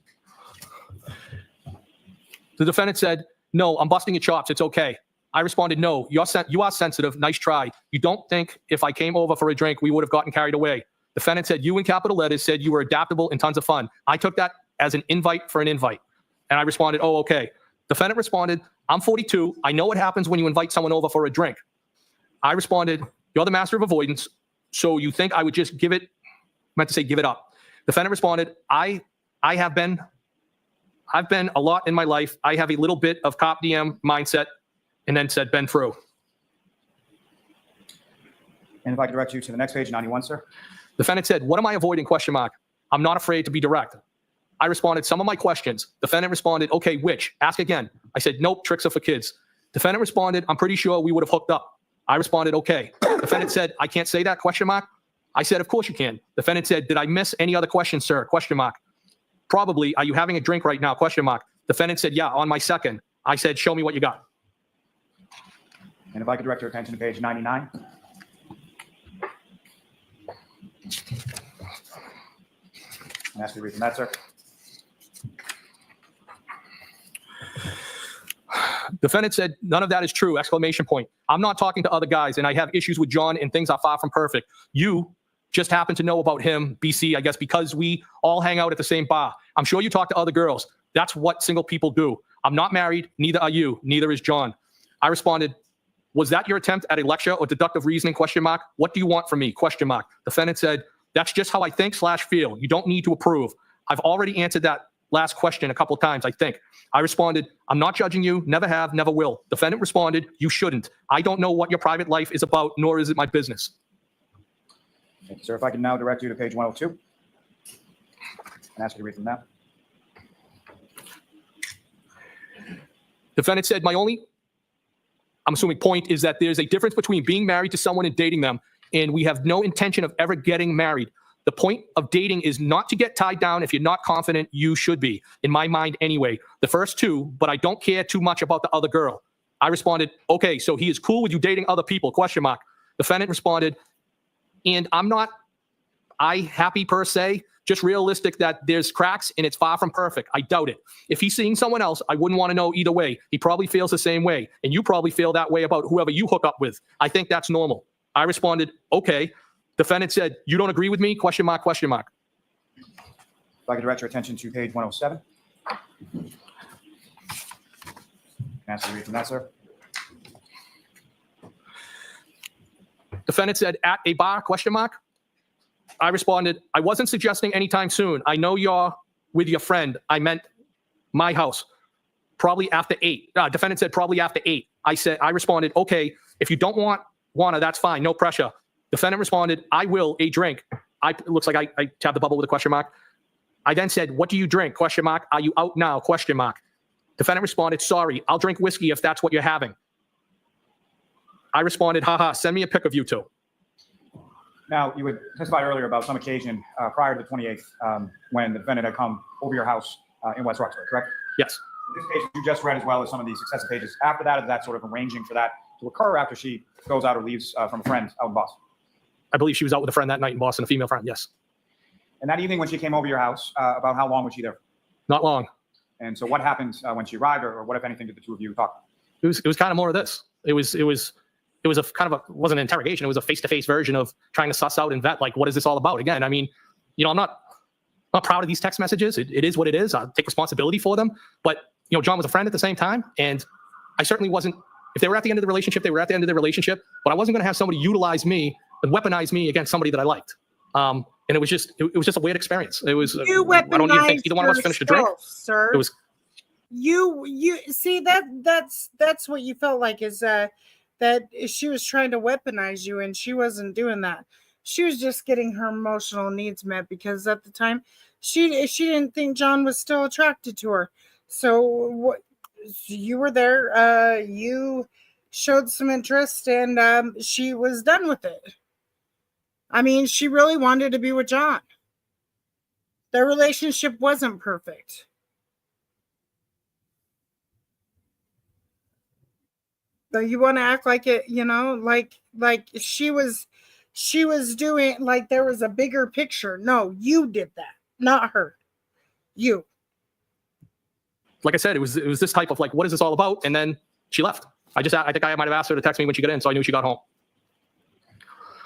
The defendant said, no, I'm busting your chops. It's okay. I responded, no, you are sensitive. Nice try. You don't think if I came over for a drink, we would have gotten carried away. Defendant said, you in capital letters said you were adaptable and tons of fun. I took that as an invite for an invite. And I responded, oh, okay. Defendant responded, I'm 42. I know what happens when you invite someone over for a drink. I responded, you're the master of avoidance. So you think I would just give it up. Defendant responded, I've been a lot in my life. I have a little bit of cop DM mindset, and then said, been through. And if I could direct you to the next page, 91, sir. Defendant said, what am I avoiding, question mark? I'm not afraid to be direct. I responded, some of my questions. Defendant responded, okay, which? Ask again. I said, nope, tricks are for kids. Defendant responded, I'm pretty sure we would have hooked up. I responded, okay. Defendant said, I can't say that, question mark? I said, of course you can. Defendant said, did I miss any other questions, sir? Question mark. Probably. Are you having a drink right now? Question mark. Defendant said, yeah, on my second. I said, show me what you got. And if I could direct your attention to page 99. And ask you to read from that, sir. Defendant said, none of that is true, exclamation point. I'm not talking to other guys, and I have issues with John, and things are far from perfect. You just happen to know about him, BC, I guess, because we all hang out at the same bar. I'm sure you talk to other girls. That's what single people do. I'm not married, neither are you, neither is John. I responded, was that your attempt at a lecture or deductive reasoning, question mark? What do you want from me, question mark? Defendant said, that's just how I think / feel. You don't need to approve. I've already answered that last question a couple of times, I think. I responded, I'm not judging you, never have, never will. Defendant responded, you shouldn't. I don't know what your private life is about, nor is it my business. Thank you, sir. If I can now direct you to page 102 and ask you to read from that. Defendant said, my only, I'm assuming, point is that there's a difference between being married to someone and dating them, and we have no intention of ever getting married. The point of dating is not to get tied down. If you're not confident, you should be, in my mind anyway. The first two, but I don't care too much about the other girl. I responded, okay, so he is cool with you dating other people, question mark. Defendant responded, and I'm not happy per se, just realistic that there's cracks and it's far from perfect. I doubt it. If he's seeing someone else, I wouldn't want to know either way. He probably feels the same way, and you probably feel that way about whoever you hook up with. I think that's normal. I responded, okay. Defendant said, you don't agree with me, question mark, question mark. If I could direct your attention to page 107. Ask you to read from that, sir. Defendant said, at a bar, question mark. I responded, I wasn't suggesting anytime soon. I know you're with your friend. I meant my house. Probably after 8. Defendant said, probably after 8. I responded, okay, if you don't wanna, that's fine, no pressure. Defendant responded, I will, a drink. It looks like I tapped the bubble with a question mark. I then said, what do you drink? Question mark. Are you out now? Question mark. Defendant responded, sorry, I'll drink whiskey if that's what you're having. I responded, haha, send me a pic of you two. Now, you had testified earlier about some occasion prior to the 28th when the defendant had come over your house in West Roxbury, correct? Yes. In this case, you just read as well as some of these successive pages. After that, is that sort of arranging for that to occur after she goes out or leaves from a friend out in Boston? I believe she was out with a friend that night in Boston, a female friend, yes. And that evening when she came over your house, about how long was she there? Not long. And so what happened when she arrived, or what, if anything, did the two of you talk about? It was kind of more of this. It was a kind of wasn't an interrogation. It was a face-to-face version of trying to suss out and vet, like, what is this all about? Again, I mean, I'm not proud of these text messages. It is what it is. I'll take responsibility for them. But, John was a friend at the same time. And I certainly wasn't, if they were at the end of the relationship, they were at the end of the relationship. But I wasn't going to have somebody utilize me and weaponize me against somebody that I liked. And it was just a weird experience. It was, You I don't even think weaponized either one of us finished a drink. yourself, sir. It was, you see that's what you felt like is that she was trying to weaponize you, and she wasn't doing that. she was just getting her emotional needs met, because at the time she didn't think John was still attracted to her. So what, you were there, you showed some interest, and she was done with it. I mean, she really wanted to be with John. Their relationship wasn't perfect. Though you want to act like it, you know, like she was doing, like there was a bigger picture. No, you did that, not her. You. Like I said, it was this type of like, what is this all about? And then she left. I think I might have asked her to text me when she got in, so I knew she got home.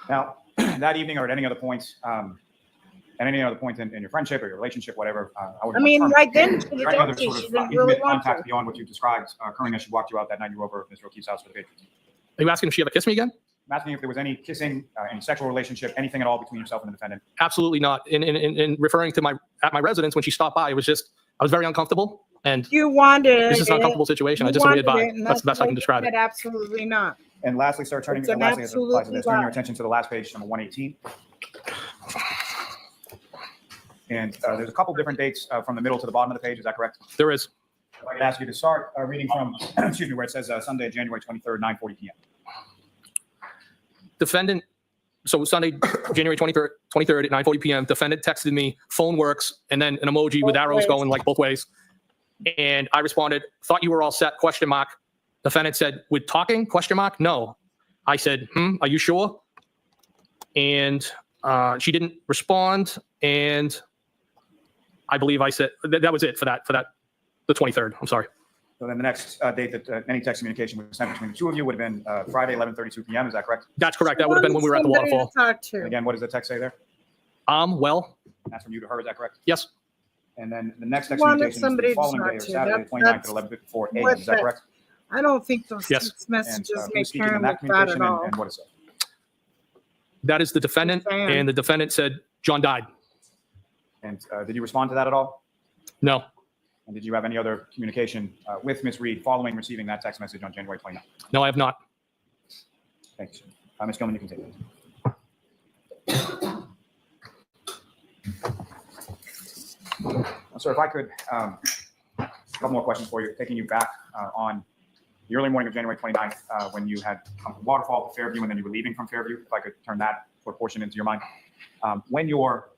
Now, that evening or at any other point, in your friendship or your relationship, whatever. I mean, right then, she any other didn't sort of really intimate want contact to. beyond what you described occurring as she walked you out that night you were over at Mr. O'Keefe's house for the Patriots? Are you asking if she ever kissed me again? I'm asking if there was any kissing, any sexual relationship, anything at all between yourself and the defendant. Absolutely not. In referring to my residence when she stopped by, it was just, I was very uncomfortable, and You wanted this is an uncomfortable situation. I just went by. That's the best I can describe it. Absolutely not. And lastly, sir, turning It's an lastly, as it applies to this, turning your absolute attention to the last page, number 118. And there's a couple different dates from the middle to the bottom of the page. Is that correct? There is. If I could ask you to start reading from, excuse me, where it says Sunday, January 23rd, 9:40 p.m. Defendant, so Sunday, January 23rd at 9:40 p.m., defendant texted me, phone works, and then an emoji with Both arrows ways. going like both ways. And I responded, thought you were all set, question mark. Defendant said, with talking, question mark? No. I said, are you sure? And she didn't respond, and I believe I said, that was it for that, the 23rd, I'm sorry. So then the next date that any text communication was sent between the two of you would have been Friday, 11:32 p.m. Is that correct? That's correct. That would have been when we were at the Somebody to waterfall. talk to. And again, what does the text say there? Well, That's from you to her. Is that correct? yes, And then the next text Wanted communication is somebody the to following talk day, or to. Saturday, That- 29th at that's 11:54 a.m. what Is that that- correct? I don't think those Yes. text And messages who's make speaking in Karen that look bad communication at all. and what is it? that is the defendant, Sam. and the defendant said John died. And did you respond to that at all? No, And did you have any other communication with Ms. Reed following receiving that text message on January 29th? no, I have not. Thank you, sir. Ms. Gilman, you can take it. Sir, if I could, a couple more questions for you, taking you back on the early morning of January 29th, when you had come from Waterfall to Fairview and then you were leaving from Fairview, if I could turn that portion into your mind. When you're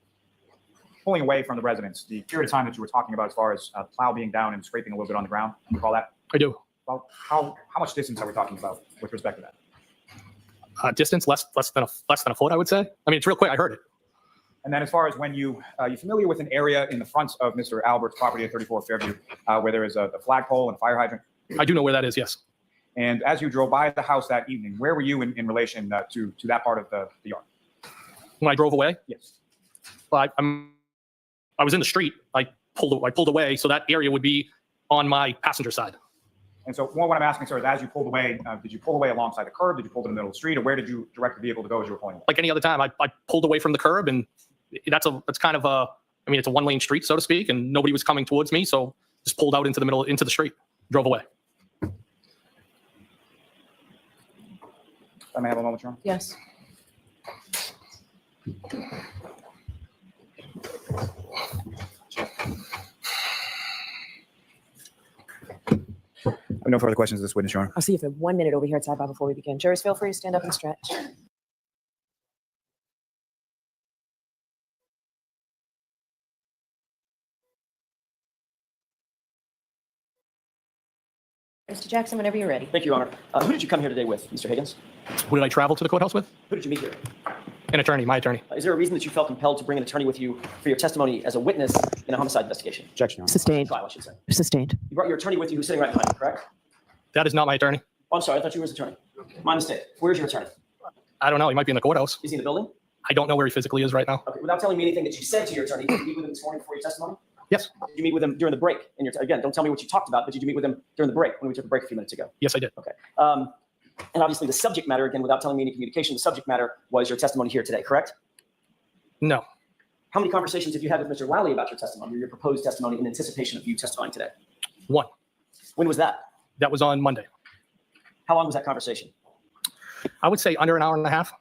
pulling away from the residence, the period of time that you were talking about as far as plow being down and scraping a little bit on the ground, you recall that? I do. Well, how much distance are we talking about with respect to that? Distance less than a foot, I would say. I mean, it's real quick. I heard it. And then as far as when you familiar with an area in the front of Mr. Albert's property at 34 Fairview, where there is a flagpole and a fire hydrant? I do know where that is. Yes. And as you drove by the house that evening, where were you in relation to that part of the yard? When I drove away, Yes. well, I was in the street. I pulled away, so that area would be on my passenger side. And so what I'm asking, sir, is as you pulled away, did you pull away alongside the curb? Did you pull to the middle of the street? Or where did you direct the vehicle to go as you were pulling away? Like any other time, I pulled away from the curb, and that's kind of a, I mean, it's a one-lane street, so to speak, and nobody was coming towards me, so just pulled out into the street, drove away. I may have a moment, Your Honor. Yes. I have no further questions of this witness, Your Honor. I'll see you for 1 minute over here at sidebar before we begin. Jurors, feel free to stand up and stretch. Mr. Jackson, whenever you're ready. Thank you, Your Honor. Who did you come here today with, Mr. Higgins? Who did I travel to the courthouse with? Who did you meet here? An attorney, my attorney. Is there a reason that you felt compelled to bring an attorney with you for your testimony as a witness in a homicide investigation? Objection, Your Honor. Sustained. Trial, I should say. Sustained. You brought your attorney with you who's sitting right behind you, correct? That is not my attorney. Oh, I'm sorry, I thought you were his attorney. My mistake. Where's your attorney? I don't know. He might be in the courthouse. Is he in the building? I don't know where he physically is right now. Okay, without telling me anything that you said to your attorney, did you meet with him this morning before your testimony? Yes. Did you meet with him during the break? Again, don't tell me what you talked about, but did you meet with him during the break when we took a break a few minutes ago? Yes, I did. Okay. And obviously the subject matter, again, without telling me any communication, the subject matter was your testimony here today, correct? No. How many conversations have you had with Mr. Wiley about your testimony or your proposed testimony in anticipation of you testifying today? One. When was that? That was on Monday. How long was that conversation? I would say under an hour and a half.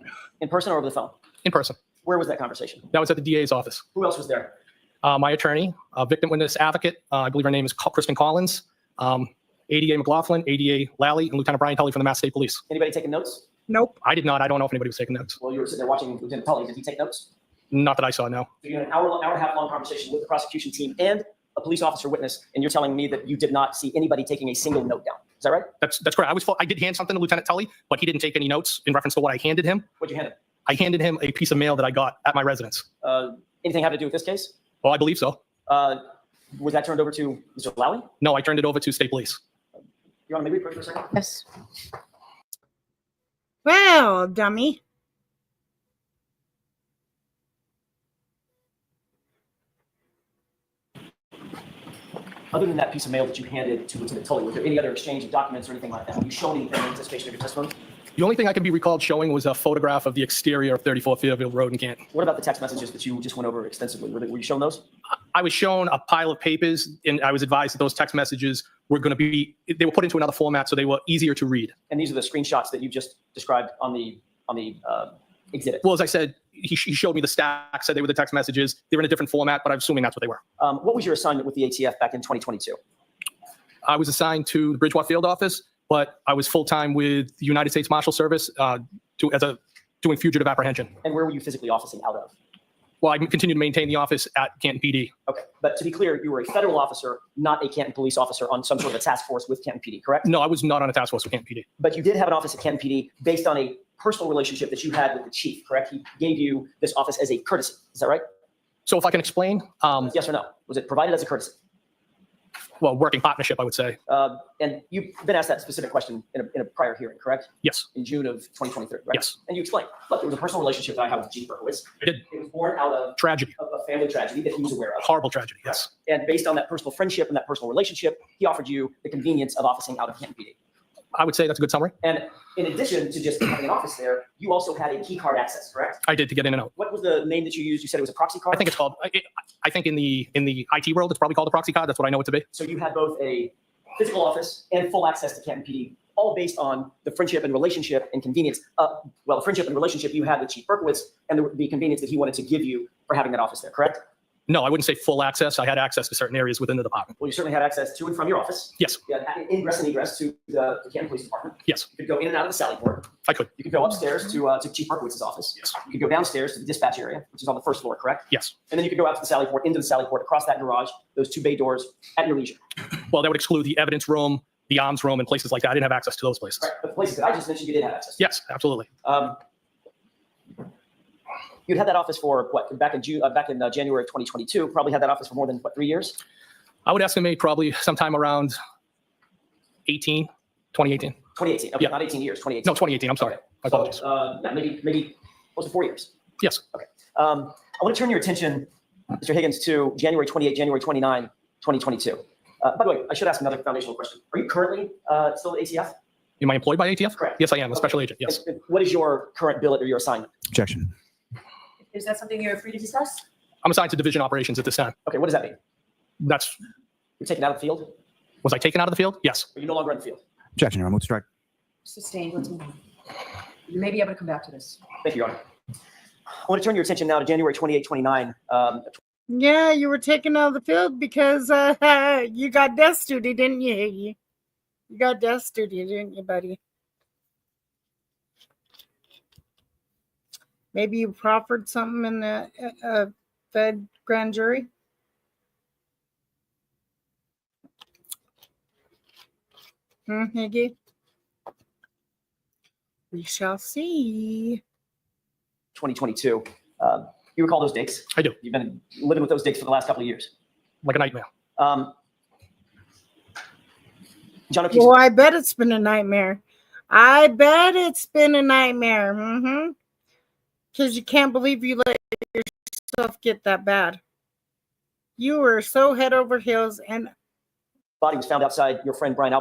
In person or over the phone? In person. Where was that conversation? That was at the DA's office. Who else was there? My attorney, victim witness advocate, I believe her name is Kristen Collins, ADA McLaughlin, ADA Lally, and Lieutenant Brian Tully from the Mass State Police. Anybody taking notes? Nope. I did not. I don't know if anybody was taking notes. Well, you were sitting there watching Lieutenant Tully. Did he take notes? Not that I saw, no. So you had an hour and a half long conversation with the prosecution team and a police officer witness, and you're telling me that you did not see anybody taking a single note down. Is that right? That's correct. I did hand something to Lieutenant Tully, but he didn't take any notes in reference to what I handed him. What'd you hand him? I handed him a piece of mail that I got at my residence. Anything have to do with this case? Well, I believe so. Was that turned over to Mr. Lally? No, I turned it over to State Police. You want to maybe read for a second? Yes. Well, dummy. Other than that piece of mail that you handed to Lieutenant Tully, was there any other exchange of documents or anything like that? Have you shown anything in anticipation of your testimony? The only thing I can be recalled showing was a photograph of the exterior of 34 Fairfield Road in Canton. What about the text messages that you just went over extensively? Were you shown those? I was shown a pile of papers, and I was advised that those text messages were going to be, they were put into another format, so they were easier to read. And these are the screenshots that you just described on the exhibit. Well, as I said, he showed me the stack, said they were the text messages. They were in a different format, but I'm assuming that's what they were. What was your assignment with the ATF back in 2022? I was assigned to the Bridgewater Field Office, but I was full-time with the United States Marshal Service doing fugitive apprehension. And where were you physically officing out of? Well, I continued to maintain the office at Canton PD. Okay, but to be clear, you were a federal officer, not a Canton police officer on some sort of a task force with Canton PD, correct? No, I was not on a task force with Canton PD. But you did have an office at Canton PD based on a personal relationship that you had with the chief, correct? He gave you this office as a courtesy, is that right? So if I can explain, Yes or no? Was it provided as a courtesy? well, working partnership, I would say. And you've been asked that specific question in a prior hearing, correct? Yes. In June of 2023, right? Yes. And you explained, look, it was a personal relationship that I had with Chief Berkowitz. I did. It was born out of Tragedy. a family tragedy that he was aware of. Horrible tragedy, yes. And based on that personal friendship and that personal relationship, he offered you the convenience of officing out of Canton PD. I would say that's a good summary. And in addition to just having an office there, you also had a key card access, correct? I did, to get in and out. What was the name that you used? You said it was a proxy card? I think it's called, I think in the IT world, it's probably called a proxy card. That's what I know it to be. So you had both a physical office and full access to Canton PD, all based on the friendship and relationship and convenience. Well, the friendship and relationship you had with Chief Berkowitz and the convenience that he wanted to give you for having that office there, correct? No, I wouldn't say full access. I had access to certain areas within the department. Well, you certainly had access to and from your office. Yes. You had ingress and egress to the Canton Police Department. Yes, You could go in and out of the Sally Port. I could. You could go upstairs to Chief Berkowitz's office. Yes. You could go downstairs to the dispatch area, which is on the first floor, correct? Yes. And then you could go out to the Sally Port, into the Sally Port, across that garage, those two bay doors at your leisure. Well, that would exclude the evidence room, the arms room, and places like that. I didn't have access to those places. Right. But the places that I just mentioned, you did have access to. Yes, absolutely. You'd had that office for what? Back in January of 2022, probably had that office for more than 3 years? I would estimate probably sometime around 2018. 2018. Okay, Yeah. not 18 years, 2018. No, 2018. I'm sorry. Okay. My apologies. So, yeah, maybe close to 4 years. Yes. Okay. I want to turn your attention, Mr. Higgins, to January 28, January 29, 2022. By the way, I should ask another foundational question. Are you currently still at ATF? Am I employed by ATF? Correct. Yes, I am. A special agent. Yes. And what is your current billet or your assignment? Objection. Is that something you're free to discuss? I'm assigned to division operations at this time. Okay, what does that mean? That's, You're taken out of the field? was I taken out of the field? Yes. Or you're no longer in the field? Objection, Your Honor. Move to strike. Sustained. Let's move on. You may be able to come back to this. Thank you, Your Honor. I want to turn your attention now to January 28, 29. Yeah, you were taken out of the field because you got desk duty, didn't you? You got desk duty, didn't you, buddy? Maybe you proffered something in the Fed grand jury? Higgy? We shall see. 2022. You recall those dates? I do. You've been living with those dates for the last couple of years. Like a nightmare. John O'Keefe. Well, I bet it's been a nightmare. I bet it's been a nightmare. Because you can't believe you let yourself get that bad. You were so head over heels and Body was found outside your friend Brian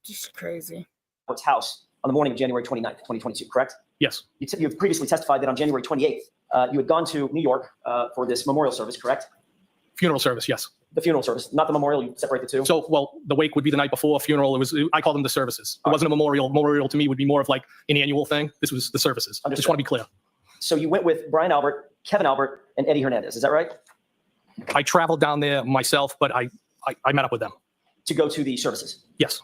just crazy. Albert's house on the morning of January 29th, 2022, correct? Yes. You've previously testified that on January 28th, you had gone to New York for this memorial service, correct? Funeral service. Yes. The funeral service, not the memorial. You separate the two. So, well, the wake would be the night before. Funeral, I call them the services. It wasn't a memorial. Memorial to me would be more of like an annual thing. This was the services. I just want to be clear. So you went with Brian Albert, Kevin Albert, and Eddie Hernandez. Is that right? I traveled down there myself, but I met up with them. To go to the services. Yes.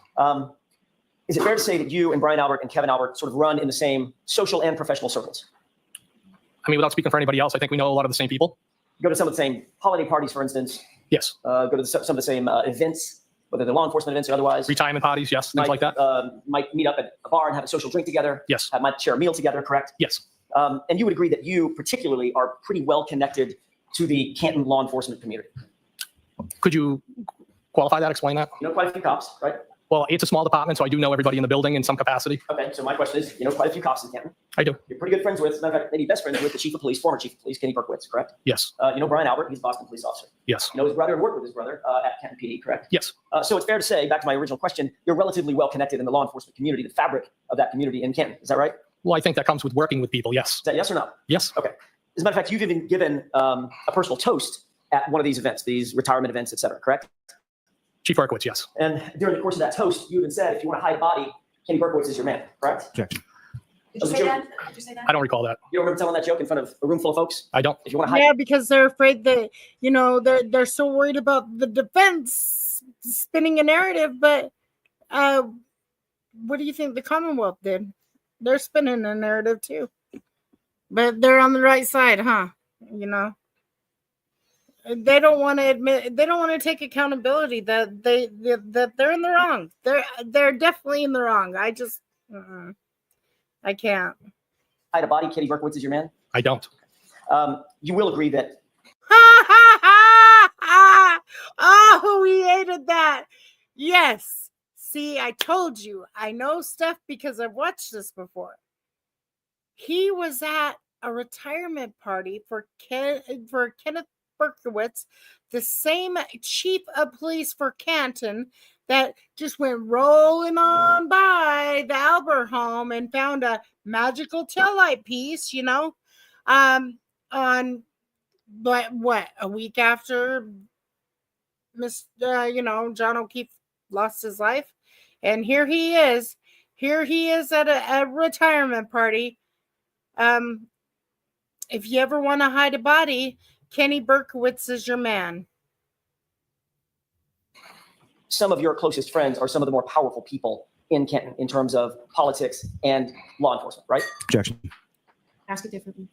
Is it fair to say that you and Brian Albert and Kevin Albert sort of run in the same social and professional circles? I mean, without speaking for anybody else, I think we know a lot of the same people. You go to some of the same holiday parties, for instance. Yes. Go to some of the same events, whether they're law enforcement events or otherwise. Retirement parties, yes, things like that. Might meet up at a bar and have a social drink together. Yes. Might share a meal together, correct? Yes. And you would agree that you particularly are pretty well connected to the Canton law enforcement community. Could you qualify that, explain that? You know quite a few cops, right? Well, it's a small department, so I do know everybody in the building in some capacity. Okay, so my question is, you know quite a few cops in Canton. I do. You're pretty good friends with, matter of fact, maybe best friends with the chief of police, former chief of police, Kenny Berkowitz, correct? Yes. You know Brian Albert, he's a Boston police officer. Yes. You know his brother and worked with his brother at Canton PD, correct? Yes. So it's fair to say, back to my original question, you're relatively well connected in the law enforcement community, the fabric of that community in Canton. Is that right? Well, I think that comes with working with people, yes. Is that yes or no? Yes. Okay. As a matter of fact, you've even given a personal toast at one of these events, these retirement events, et cetera, correct? Chief Berkowitz, yes. And during the course of that toast, you even said, if you want to hide a body, Kenny Berkowitz is your man, correct? Objection. Did you say that? Did you say that? I don't recall that. You don't remember telling that joke in front of a room full of folks? I don't. If you want to hide, Yeah, because they're afraid that, you know, they're so worried about the defense spinning a narrative. But what do you think the Commonwealth did? They're spinning a narrative too. But they're on the right side, huh? You know, they don't want to admit, they don't want to take accountability that that they're in the wrong. They're definitely in the wrong. I just I can't. hide a body, Kenny Berkowitz is your man? I don't. You will agree that Oh, we hated that. Yes. See, I told you. I know stuff because I've watched this before. He was at a retirement party for Kenneth Berkowitz, the same chief of police for Canton that just went rolling on by the Albert home and found a magical taillight piece, you know, on what a week after John O'Keefe lost his life. And here he is at a retirement party. If you ever want to hide a body, Kenny Berkowitz is your man. some of your closest friends are some of the more powerful people in Canton in terms of politics and law enforcement, right? Objection. Ask it differently.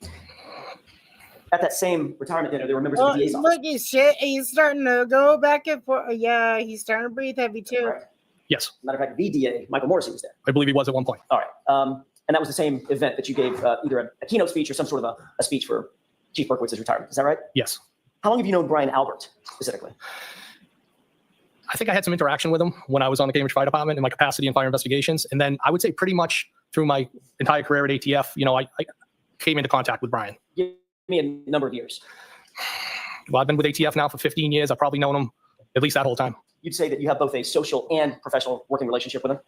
At that same retirement dinner, there were members of the DA's look, he's starting to go back and forth. Yeah, he's starting to breathe heavy too. Right. Yes, Matter of fact, the DA, Michael Morrissey, was there. I believe he was at one point. All right. And that was the same event that you gave either a keynote speech or some sort of a speech for Chief Berkowitz's retirement. Is that right? Yes. How long have you known Brian Albert specifically? I think I had some interaction with him when I was on the Cambridge Fire Department in my capacity in fire investigations. And then I would say pretty much through my entire career at ATF, you know, I came into contact with Brian. Give me a number of years. Well, I've been with ATF now for 15 years. I've probably known him at least that whole time. You'd say that you have both a social and professional working relationship with him?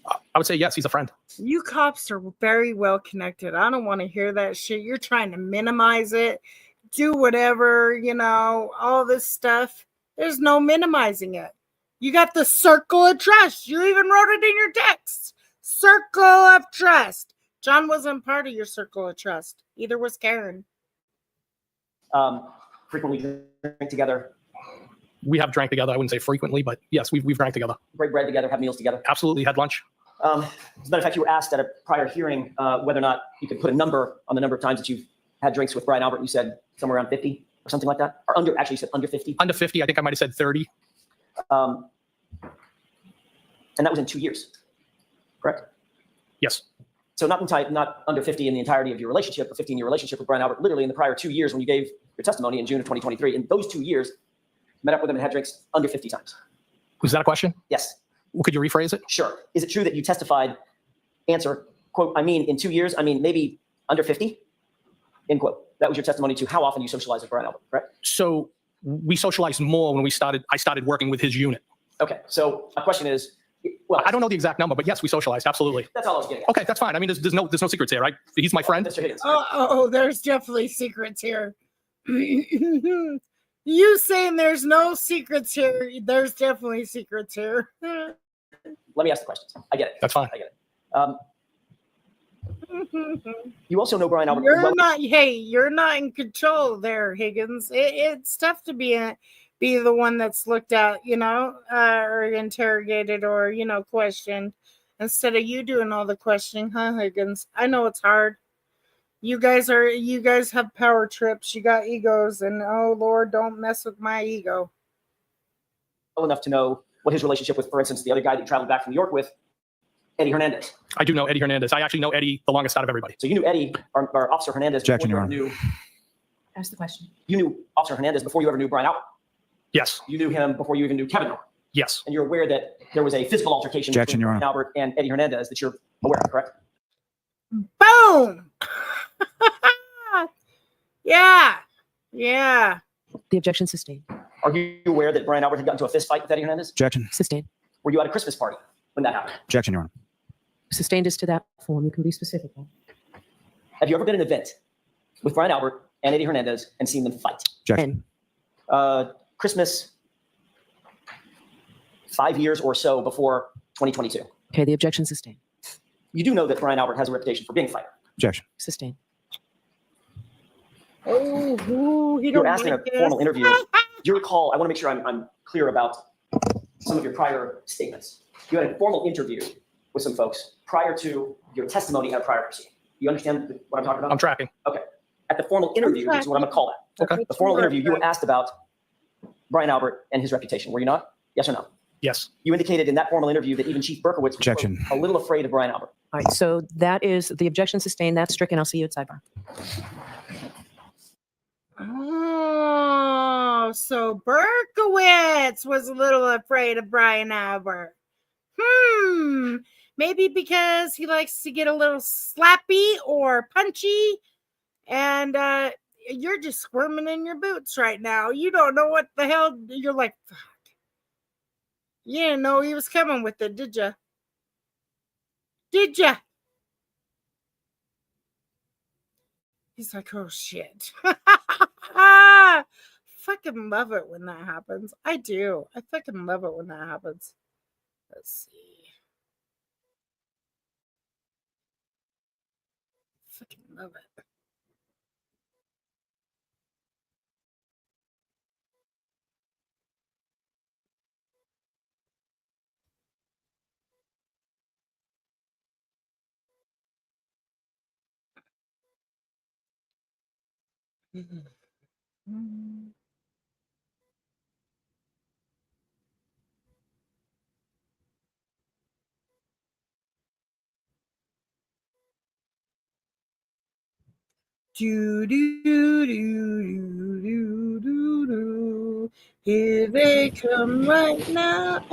I would say yes, he's a friend. You cops are very well connected. I don't want to hear that shit. You're trying to minimize it, do whatever, you know, all this stuff. There's no minimizing it. You got the circle of trust. You even wrote it in your text. Circle of trust. John wasn't part of your circle of trust. Either was Karen. Frequently drink together, We have drank together. I wouldn't say frequently, but yes, we've drank together. break bread together, have meals together. Absolutely had lunch. As a matter of fact, you were asked at a prior hearing whether or not you could put a number on the number of times that you've had drinks with Brian Albert. You said somewhere around 50 or something like that, or actually you said under 50. Under 50, I think I might have said 30. And that was in 2 years, correct? Yes. So not under 50 in the entirety of your relationship, a 15-year relationship with Brian Albert. Literally in the prior 2 years when you gave your testimony in June of 2023, in those 2 years, met up with him and had drinks under 50 times. Was that a question? Yes. Well, could you rephrase it? Sure. Is it true that you testified, answer, quote, I mean, in 2 years, I mean, maybe under 50, end quote. That was your testimony to how often you socialized with Brian Albert, correct? So we socialized more when I started working with his unit. Okay. So my question is, well, I don't know the exact number, but yes, we socialized. Absolutely. that's all I was getting at. Okay, that's fine. I mean, there's no secrets here, right? He's my friend. Mr. Higgins. Oh, there's definitely secrets here. You saying there's no secrets here? There's definitely secrets here. Let me ask the questions. I get it. That's fine. I get it. You also know Brian Albert. You're not. Hey, you're not in control there, Higgins. It's tough to be the one that's looked at, or interrogated, or questioned, instead of you doing all the questioning, huh, Higgins? I know it's hard. You guys have power trips. You got egos, and oh Lord, don't mess with my ego. Well enough to know what his relationship with, for instance, the other guy that you traveled back from New York with, Eddie Hernandez. I do know Eddie Hernandez. I actually know Eddie the longest out of everybody. So you knew Eddie, or Officer Hernandez. Objection, Your Honor. Ask the question. You knew Officer Hernandez before you ever knew Brian Albert. Yes. You knew him before you even knew Kevin Albert. Yes. And you're aware that there was a physical altercation Objection, between Your Brian Honor. Albert and Eddie Hernandez that you're aware of, correct? Boom. Yeah. The objection sustained. Are you aware that Brian Albert had gotten into a fist fight with Eddie Hernandez? Objection. Sustained. Were you at a Christmas party when that happened? Objection, Your Honor. Sustained as to that form. You can be specific. Have you ever been at an event with Brian Albert and Eddie Hernandez and seen them fight? Objection. Christmas 5 years or so before 2022. Okay, the objection sustained. You do know that Brian Albert has a reputation for being a fighter. Objection. Sustained. Oh, You were asked in a formal interview. Do you recall? I want to make sure I'm clear about some of your prior statements. You had a formal interview with some folks prior to your testimony at a prior proceeding. You understand what I'm talking about? I'm tracking. Okay. At the formal interview, which is what I'm going to call that. Okay. The formal interview, you were asked about Brian Albert and his reputation. Were you not? Yes or no? Yes. You indicated in that formal interview that even Chief Berkowitz was Objection. a little afraid of Brian Albert. All right, so that is the objection sustained. That's stricken. I'll see you at sidebar. Oh, so Berkowitz was a little afraid of Brian Albert. Maybe because he likes to get a little slappy or punchy, and you're just squirming in your boots right now. You don't know what the hell. You're like, fuck. You didn't know he was coming with it, did you? Did you? He's like, oh shit. Fucking love it when that happens. I do. I fucking love it when that happens. Let's see. Fucking love it. Do do do do do do do. Here they come right now.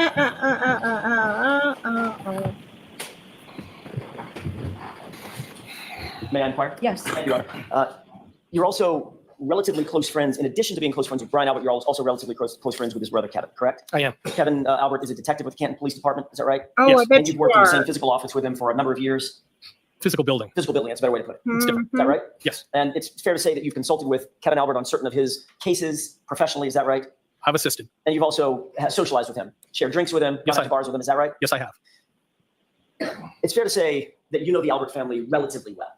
May I inquire? Yes. Thank you, Your Honor. You're also relatively close friends. In addition to being close friends with Brian Albert, you're also relatively close friends with his brother, Kevin, correct? I am. Kevin Albert is a detective with the Canton Police Department. Is that right? Oh, Yes. I bet And you've you worked in the same are. physical office with him for a number of years. Physical building. Physical building, that's a better way to put it. It's different. Is that right? Yes. And it's fair to say that you've consulted with Kevin Albert on certain of his cases professionally. Is that right? I've assisted. And you've also socialized with him, shared drinks with him, Yes, gone out I to bars with him. Is that right? Yes, I have. It's fair to say that you know the Albert family relatively well.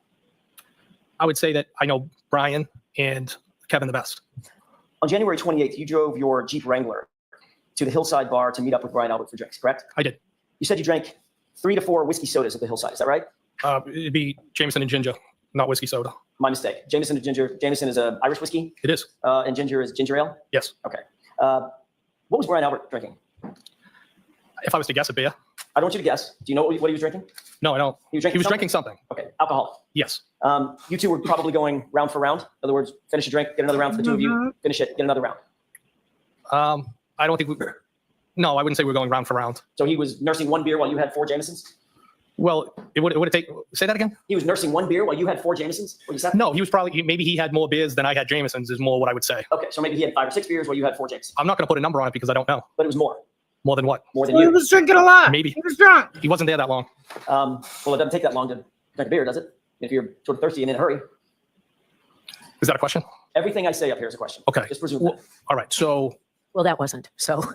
I would say that I know Brian and Kevin the best. On January 28th, you drove your Jeep Wrangler to the Hillside Bar to meet up with Brian Albert for drinks, correct? I did. You said you drank 3 to 4 whiskey sodas at the Hillside. Is that right? It'd be Jameson and ginger, not whiskey soda. My mistake. Jameson and ginger. Jameson is a Irish whiskey, It is. and ginger is ginger ale. Yes. Okay. What was Brian Albert drinking? If I was to guess a beer. I don't want you to guess. Do you know what he was drinking? No, I don't. He was drinking. He was drinking something. Okay, alcohol. Yes. You two were probably going round for round. In other words, finish a drink, get another round for the two of you. Finish it, get another round. I don't think we. No, I wouldn't say we're going round for round. So he was nursing 1 beer while you had 4 Jamesons. Well, it would take. Say that again. He was nursing 1 beer while you had 4 Jamesons. What you said? No, he was probably maybe he had more beers than I had Jamesons. Is more what I would say. Okay, so maybe he had 5 or 6 beers while you had 4 Jamesons. I'm not going to put a number on it because I don't know. But it was more. More than what? More than Well, he you. was drinking a lot. Maybe. He was drunk. He wasn't there that long. Well, it doesn't take that long to drink a beer, does it? If you're sort of thirsty and in a hurry. Is that a question? Everything I say up here is a question. Okay. Just presume Well, that. all right. So Well, that wasn't, so. So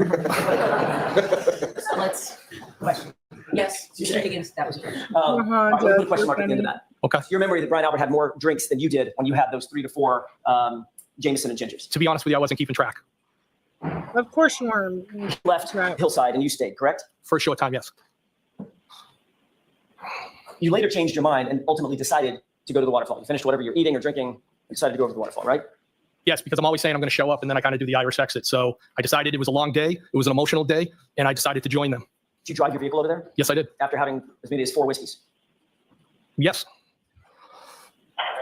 let's, question. Yes, Mr. Higgins, that was a question. All right, we'll put a question mark at the end of that. Okay. So your memory that Brian Albert had more drinks than you did when you had those 3 to 4 Jameson and Gingers. To be honest with you, I wasn't keeping track. Of course you weren't. Left Right. Hillside and you stayed, correct? For a short time, yes. You later changed your mind and ultimately decided to go to the waterfall. You finished whatever you're eating or drinking and decided to go over to the waterfall, right? Yes, because I'm always saying I'm going to show up, and then I kind of do the Irish exit. So I decided it was a long day. It was an emotional day, and I decided to join them. Did you drive your vehicle over there Yes, I did. after having as many as 4 whiskeys? Yes.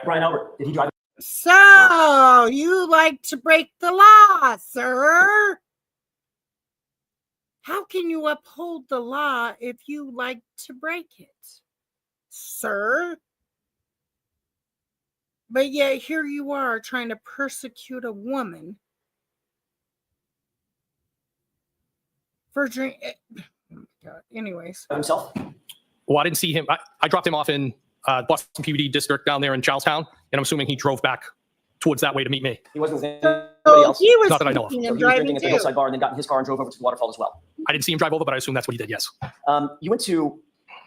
Brian Albert, did he drive? So you like to break the law, sir? How can you uphold the law if you like to break it, sir? But yet here you are trying to persecute a woman for drink. Oh my God. Anyways, himself? Well, I didn't see him. I dropped him off in Boston PVD district down there in Charlestown, and I'm assuming he drove back towards that way to meet me. He wasn't with anybody so else? he was Not that I know of. drinking So and he was driving drinking at the too. Hillside Bar and then got in his car and drove over to the waterfall as well. I didn't see him drive over, but I assume that's what he did, yes. You went to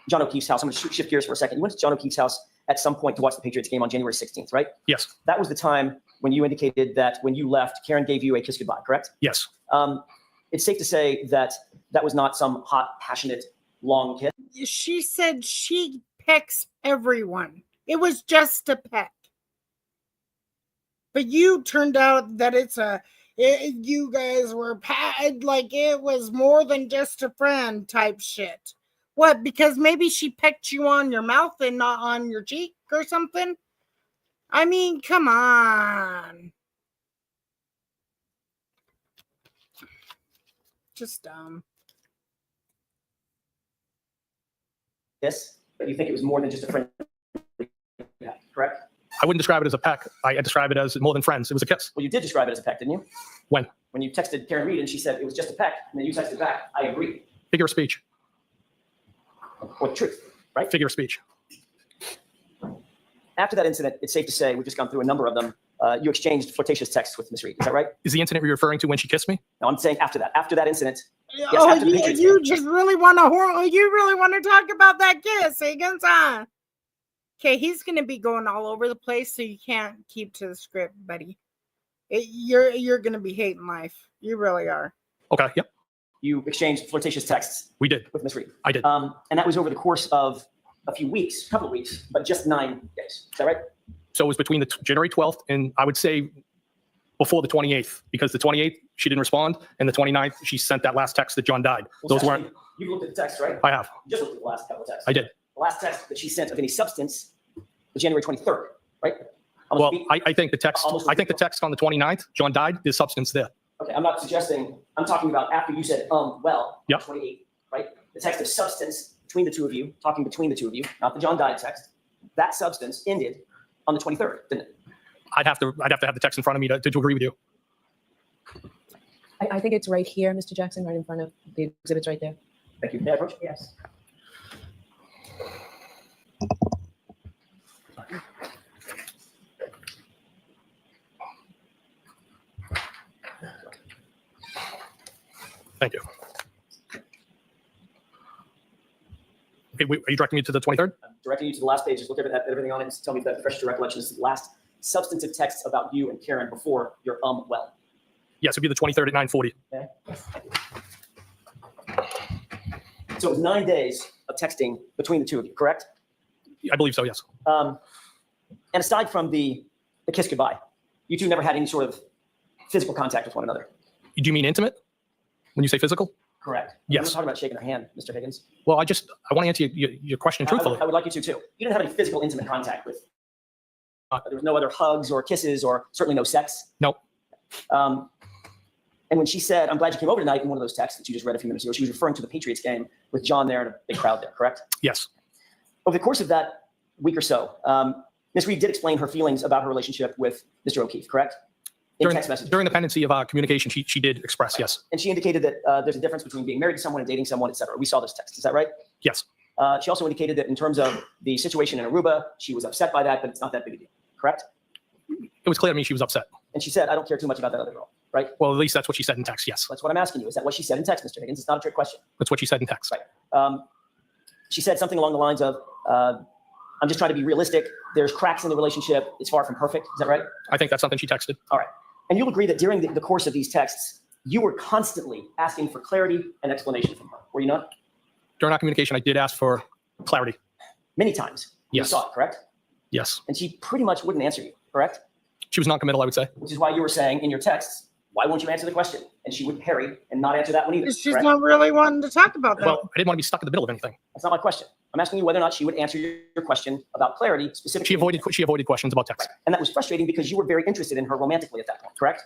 John O'Keefe's house. I'm going to shift gears for a second. You went to John O'Keefe's house at some point to watch the Patriots game on January 16th, right? Yes. That was the time when you indicated that when you left, Karen gave you a kiss goodbye, correct? Yes. It's safe to say that that was not some hot, passionate, long kiss. She said she pecks everyone. It was just a peck. But you turned out that you guys were like it was more than just a friend type shit. What? Because maybe she pecked you on your mouth and not on your cheek or something? I mean, come on. Just dumb. Yes, but you think it was more than just a friend, correct? I wouldn't describe it as a peck. I describe it as more than friends. It was a kiss. Well, you did describe it as a peck, didn't you? When? When you texted Karen Read and she said it was just a peck, and then you texted back, I agree. Figure of speech. Or the truth, right? Figure of speech. After that incident, it's safe to say, we've just gone through a number of them, you exchanged flirtatious texts with Miss Reed. Is that right? Is the incident you're referring to when she kissed me? No, I'm saying after that. After that incident. Yes, Oh, after the Patriots you game. just really want to talk about that kiss, Higgins, huh? Okay, he's gonna be going all over the place, so you can't keep to the script, buddy. You're gonna be hating life. You really are. Okay, yep. You exchanged flirtatious texts We did. with Miss Reed. I did. And that was over the course of a few weeks, couple of weeks, but just 9 days. Is that right? So it was between the January 12th and I would say before the 28th, because the 28th, she didn't respond. And the 29th, she sent that last text that John died. Well, Those weren't, You've looked at the text, right? I have. You just looked at the last couple of texts. I did. The last text that she sent of any substance was January 23rd, right? Well, I think the text on the 29th, John died, there's substance there. Okay, I'm not suggesting, I'm talking about after you said, well, Yep. 28th, right? The text of substance between the two of you, talking between the two of you, not the John died text. That substance ended on the 23rd, didn't it? I'd have to have the text in front of me to agree with you. I think it's right here, Mr. Jackson, right in front of the exhibits right there. Thank you. May I approach? Yes. Thank you. Okay, are you directing me to the 23rd? I'm directing you to the last page. Just look at everything on it and tell me if that refreshes your recollection. This is the last substantive text about you and Karen before your well. Yes, it'd be the 23rd at 9:40. Okay. So it was 9 days of texting between the two of you, correct? I believe so, yes. And aside from the kiss goodbye, you two never had any sort of physical contact with one another. Do you mean intimate when you say physical? Correct. Yes. I'm not talking about shaking her hand, Mr. Higgins. Well, I want to answer your question truthfully. I would like you to too. You didn't have any physical intimate contact with. There was no other hugs or kisses or certainly no sex. Nope. And when she said, I'm glad you came over tonight in one of those texts that you just read a few minutes ago, she was referring to the Patriots game with John there and a big crowd there, correct? Yes. Over the course of that week or so, Ms. Reed did explain her feelings about her relationship with Mr. O'Keefe, correct? In text messages. During the pendency of our communication, she did express, yes. And she indicated that there's a difference between being married to someone and dating someone, et cetera. We saw those texts. Is that right? Yes. She also indicated that in terms of the situation in Aruba, she was upset by that, but it's not that big a deal, correct? It was clear to me she was upset. And she said, I don't care too much about that other girl. right? Well, at least that's what she said in text. Yes. That's what I'm asking you. Is that what she said in text, Mr. Higgins? It's not a trick question. That's what she said in text. Right. She said something along the lines of, I'm just trying to be realistic. There's cracks in the relationship. It's far from perfect. Is that right? I think that's something she texted. All right. And you'll agree that during the course of these texts, you were constantly asking for clarity and explanation from her, were you not? During our communication, I did ask for clarity. Many times. Yes. You saw it, correct? Yes. And she pretty much wouldn't answer you, correct? She was non-committal, I would say. Which is why you were saying in your texts, why won't you answer the question? And she would parry and not answer that one either. She's correct? not really wanting to talk about that. Well, I didn't want to be stuck in the middle of anything. That's not my question. I'm asking you whether or not she would answer your question about clarity specifically. She avoided questions about text. Right. And that was frustrating because you were very interested in her romantically at that point, correct?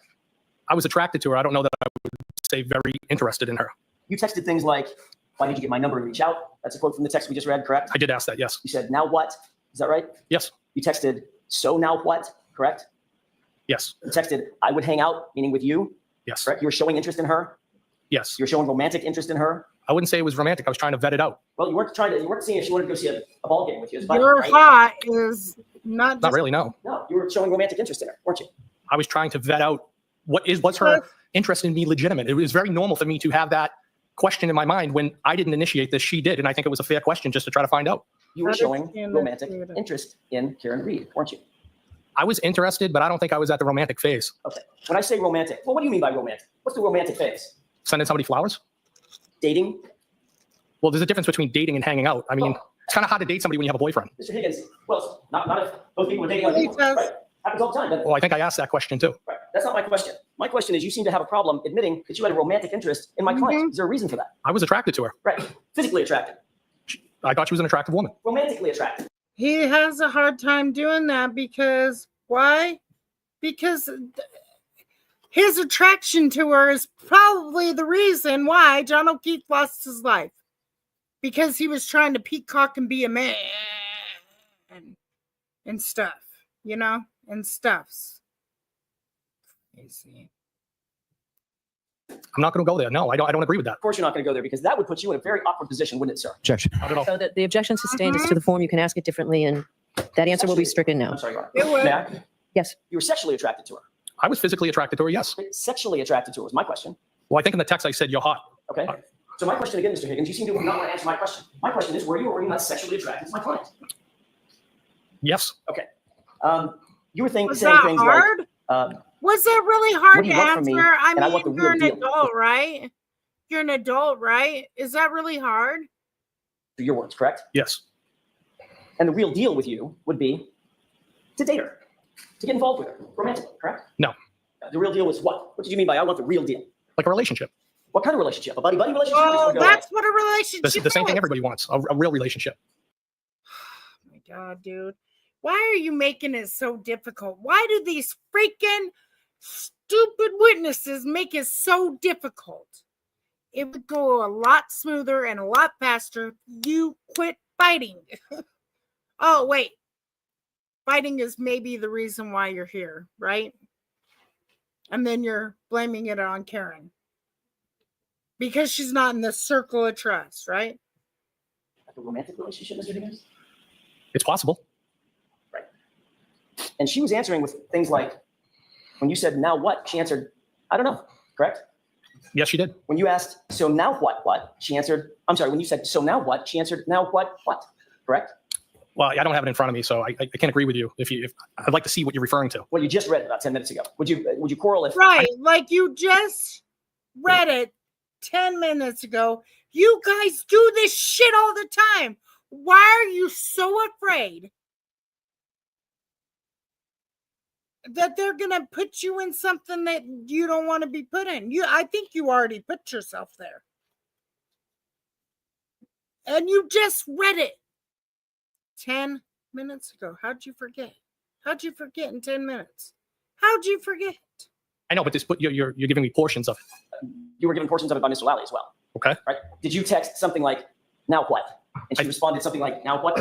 I was attracted to her. I don't know that I would say very interested in her. You texted things like, why did you get my number and reach out? That's a quote from the text we just read, correct? I did ask that, yes. You said, now what? Is that right? Yes. You texted, so now what? Correct? Yes. You texted, I would hang out, meaning with you. Yes. Correct? You were showing interest in her. Yes. You were showing romantic interest in her. I wouldn't say it was romantic. I was trying to vet it out. Well, you weren't seeing if she wanted to go see a ball game with you. As well, Your right? hot is not Not really, no. No, you were showing romantic interest in her, weren't you? I was trying to vet out what's her interest in me legitimate. It was very normal for me to have that question in my mind when I didn't initiate this, she did. And I think it was a fair question just to try to find out. You were showing Understand romantic that. interest in Karen Read, weren't you? I was interested, but I don't think I was at the romantic phase. Okay. When I say romantic, well, what do you mean by romantic? What's the romantic phase? Sending somebody flowers? Dating? Well, there's a difference between dating and hanging out. I mean, Oh. it's kind of hard to date somebody when you have a boyfriend. Mr. Higgins, well, not if both people are dating other people, Because- right? Happens all the time, doesn't it? Well, I think I asked that question too. Right. That's not my question. My question is, you seem to have a problem admitting that you had a romantic interest in my client. Is there a reason for that? I was attracted to her. Right. Physically attracted, I thought she was an attractive woman. romantically attracted. He has a hard time doing that because why? Because his attraction to her is probably the reason why John O'Keefe lost his life. Because he was trying to peacock and be a man and stuff, you know, and stuffs. Crazy. I'm not going to go there. No, I don't agree with that. Of course, you're not going to go there because that would put you in a very awkward position, wouldn't it, sir? Objection. Not at all. So the objection sustained is to the form. You can ask it differently, and that answer will be stricken now. I'm sorry, Your Honor. It would. May I? Yes. You were sexually attracted to her. I was physically attracted to her, yes. Sexually attracted to her was my question. Well, I think in the text I said, you're hot. Okay. So my question again, Mr. Higgins, you seem to not want to answer my question. My question is, were you or were you not sexually attracted to my client? Yes. Okay. You were Was saying that things hard? like, Was that really What hard do to you want from me? answer? I And I want mean, the you're real an deal. adult, right? You're an adult, right? Is that really hard? your words, correct? Yes. And the real deal with you would be to date her, to get involved with her, romantically, correct? No. The real deal was what? What did you mean by I want the real deal? Like a relationship. What kind of relationship? A buddy-buddy relationship? Oh, Or that's what a relationship The same thing is. everybody wants, a real relationship. Oh my God, dude. Why are you making it so difficult? Why do these freaking stupid witnesses make it so difficult? It would go a lot smoother and a lot faster if you quit fighting. Oh, wait. Fighting is maybe the reason why you're here, right? And then you're blaming it on Karen. Because she's not in the circle of trust, right? Like a romantic relationship, Mr. Higgins? It's possible. Right. And she was answering with things like, when you said, now what? She answered, I don't know, correct? Yes, she did. When you asked, so now what? She answered, I'm sorry, when you said, so now what? She answered, now what? Correct? Well, I don't have it in front of me, so I can't agree with you. If I'd like to see what you're referring to. Well, you just read it about 10 minutes ago. Would you quarrel if? Right, like you just read it 10 minutes ago. You guys do this shit all the time. Why are you so afraid that they're going to put you in something that you don't want to be put in? I think you already put yourself there. And you just read it 10 minutes ago. How'd you forget? How'd you forget in 10 minutes? How'd you forget? I know, but you're giving me portions of it. You were given portions of it by Mr. Lally as well. Okay. Right? Did you text something like, now what? And she responded something like, now what?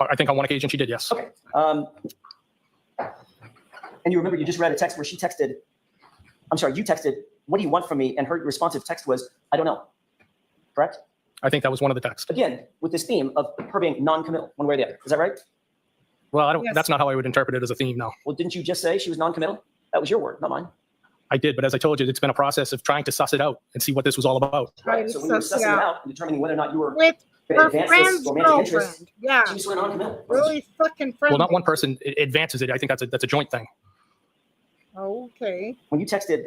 I think on one occasion she did, yes. Okay. And you remember you just read a text where she texted, I'm sorry, you texted, what do you want from me? And her responsive text was, I don't know. Correct? I think that was one of the texts. Again, with this theme of her being non-committal, one way or the other. Is that right? Well, Yes. that's not how I would interpret it as a theme, no. Well, didn't you just say she was non-committal? That was your word, not mine. I did, but as I told you, it's been a process of trying to suss it out and see what this was all about. Right, so when you were sussing it out and determining whether or not you were with going to her advance friend's this romantic interest, girlfriend. Yeah, she was non-committal. really fucking friendly. Well, not one person advances it. I think that's a joint thing. Okay. When you texted,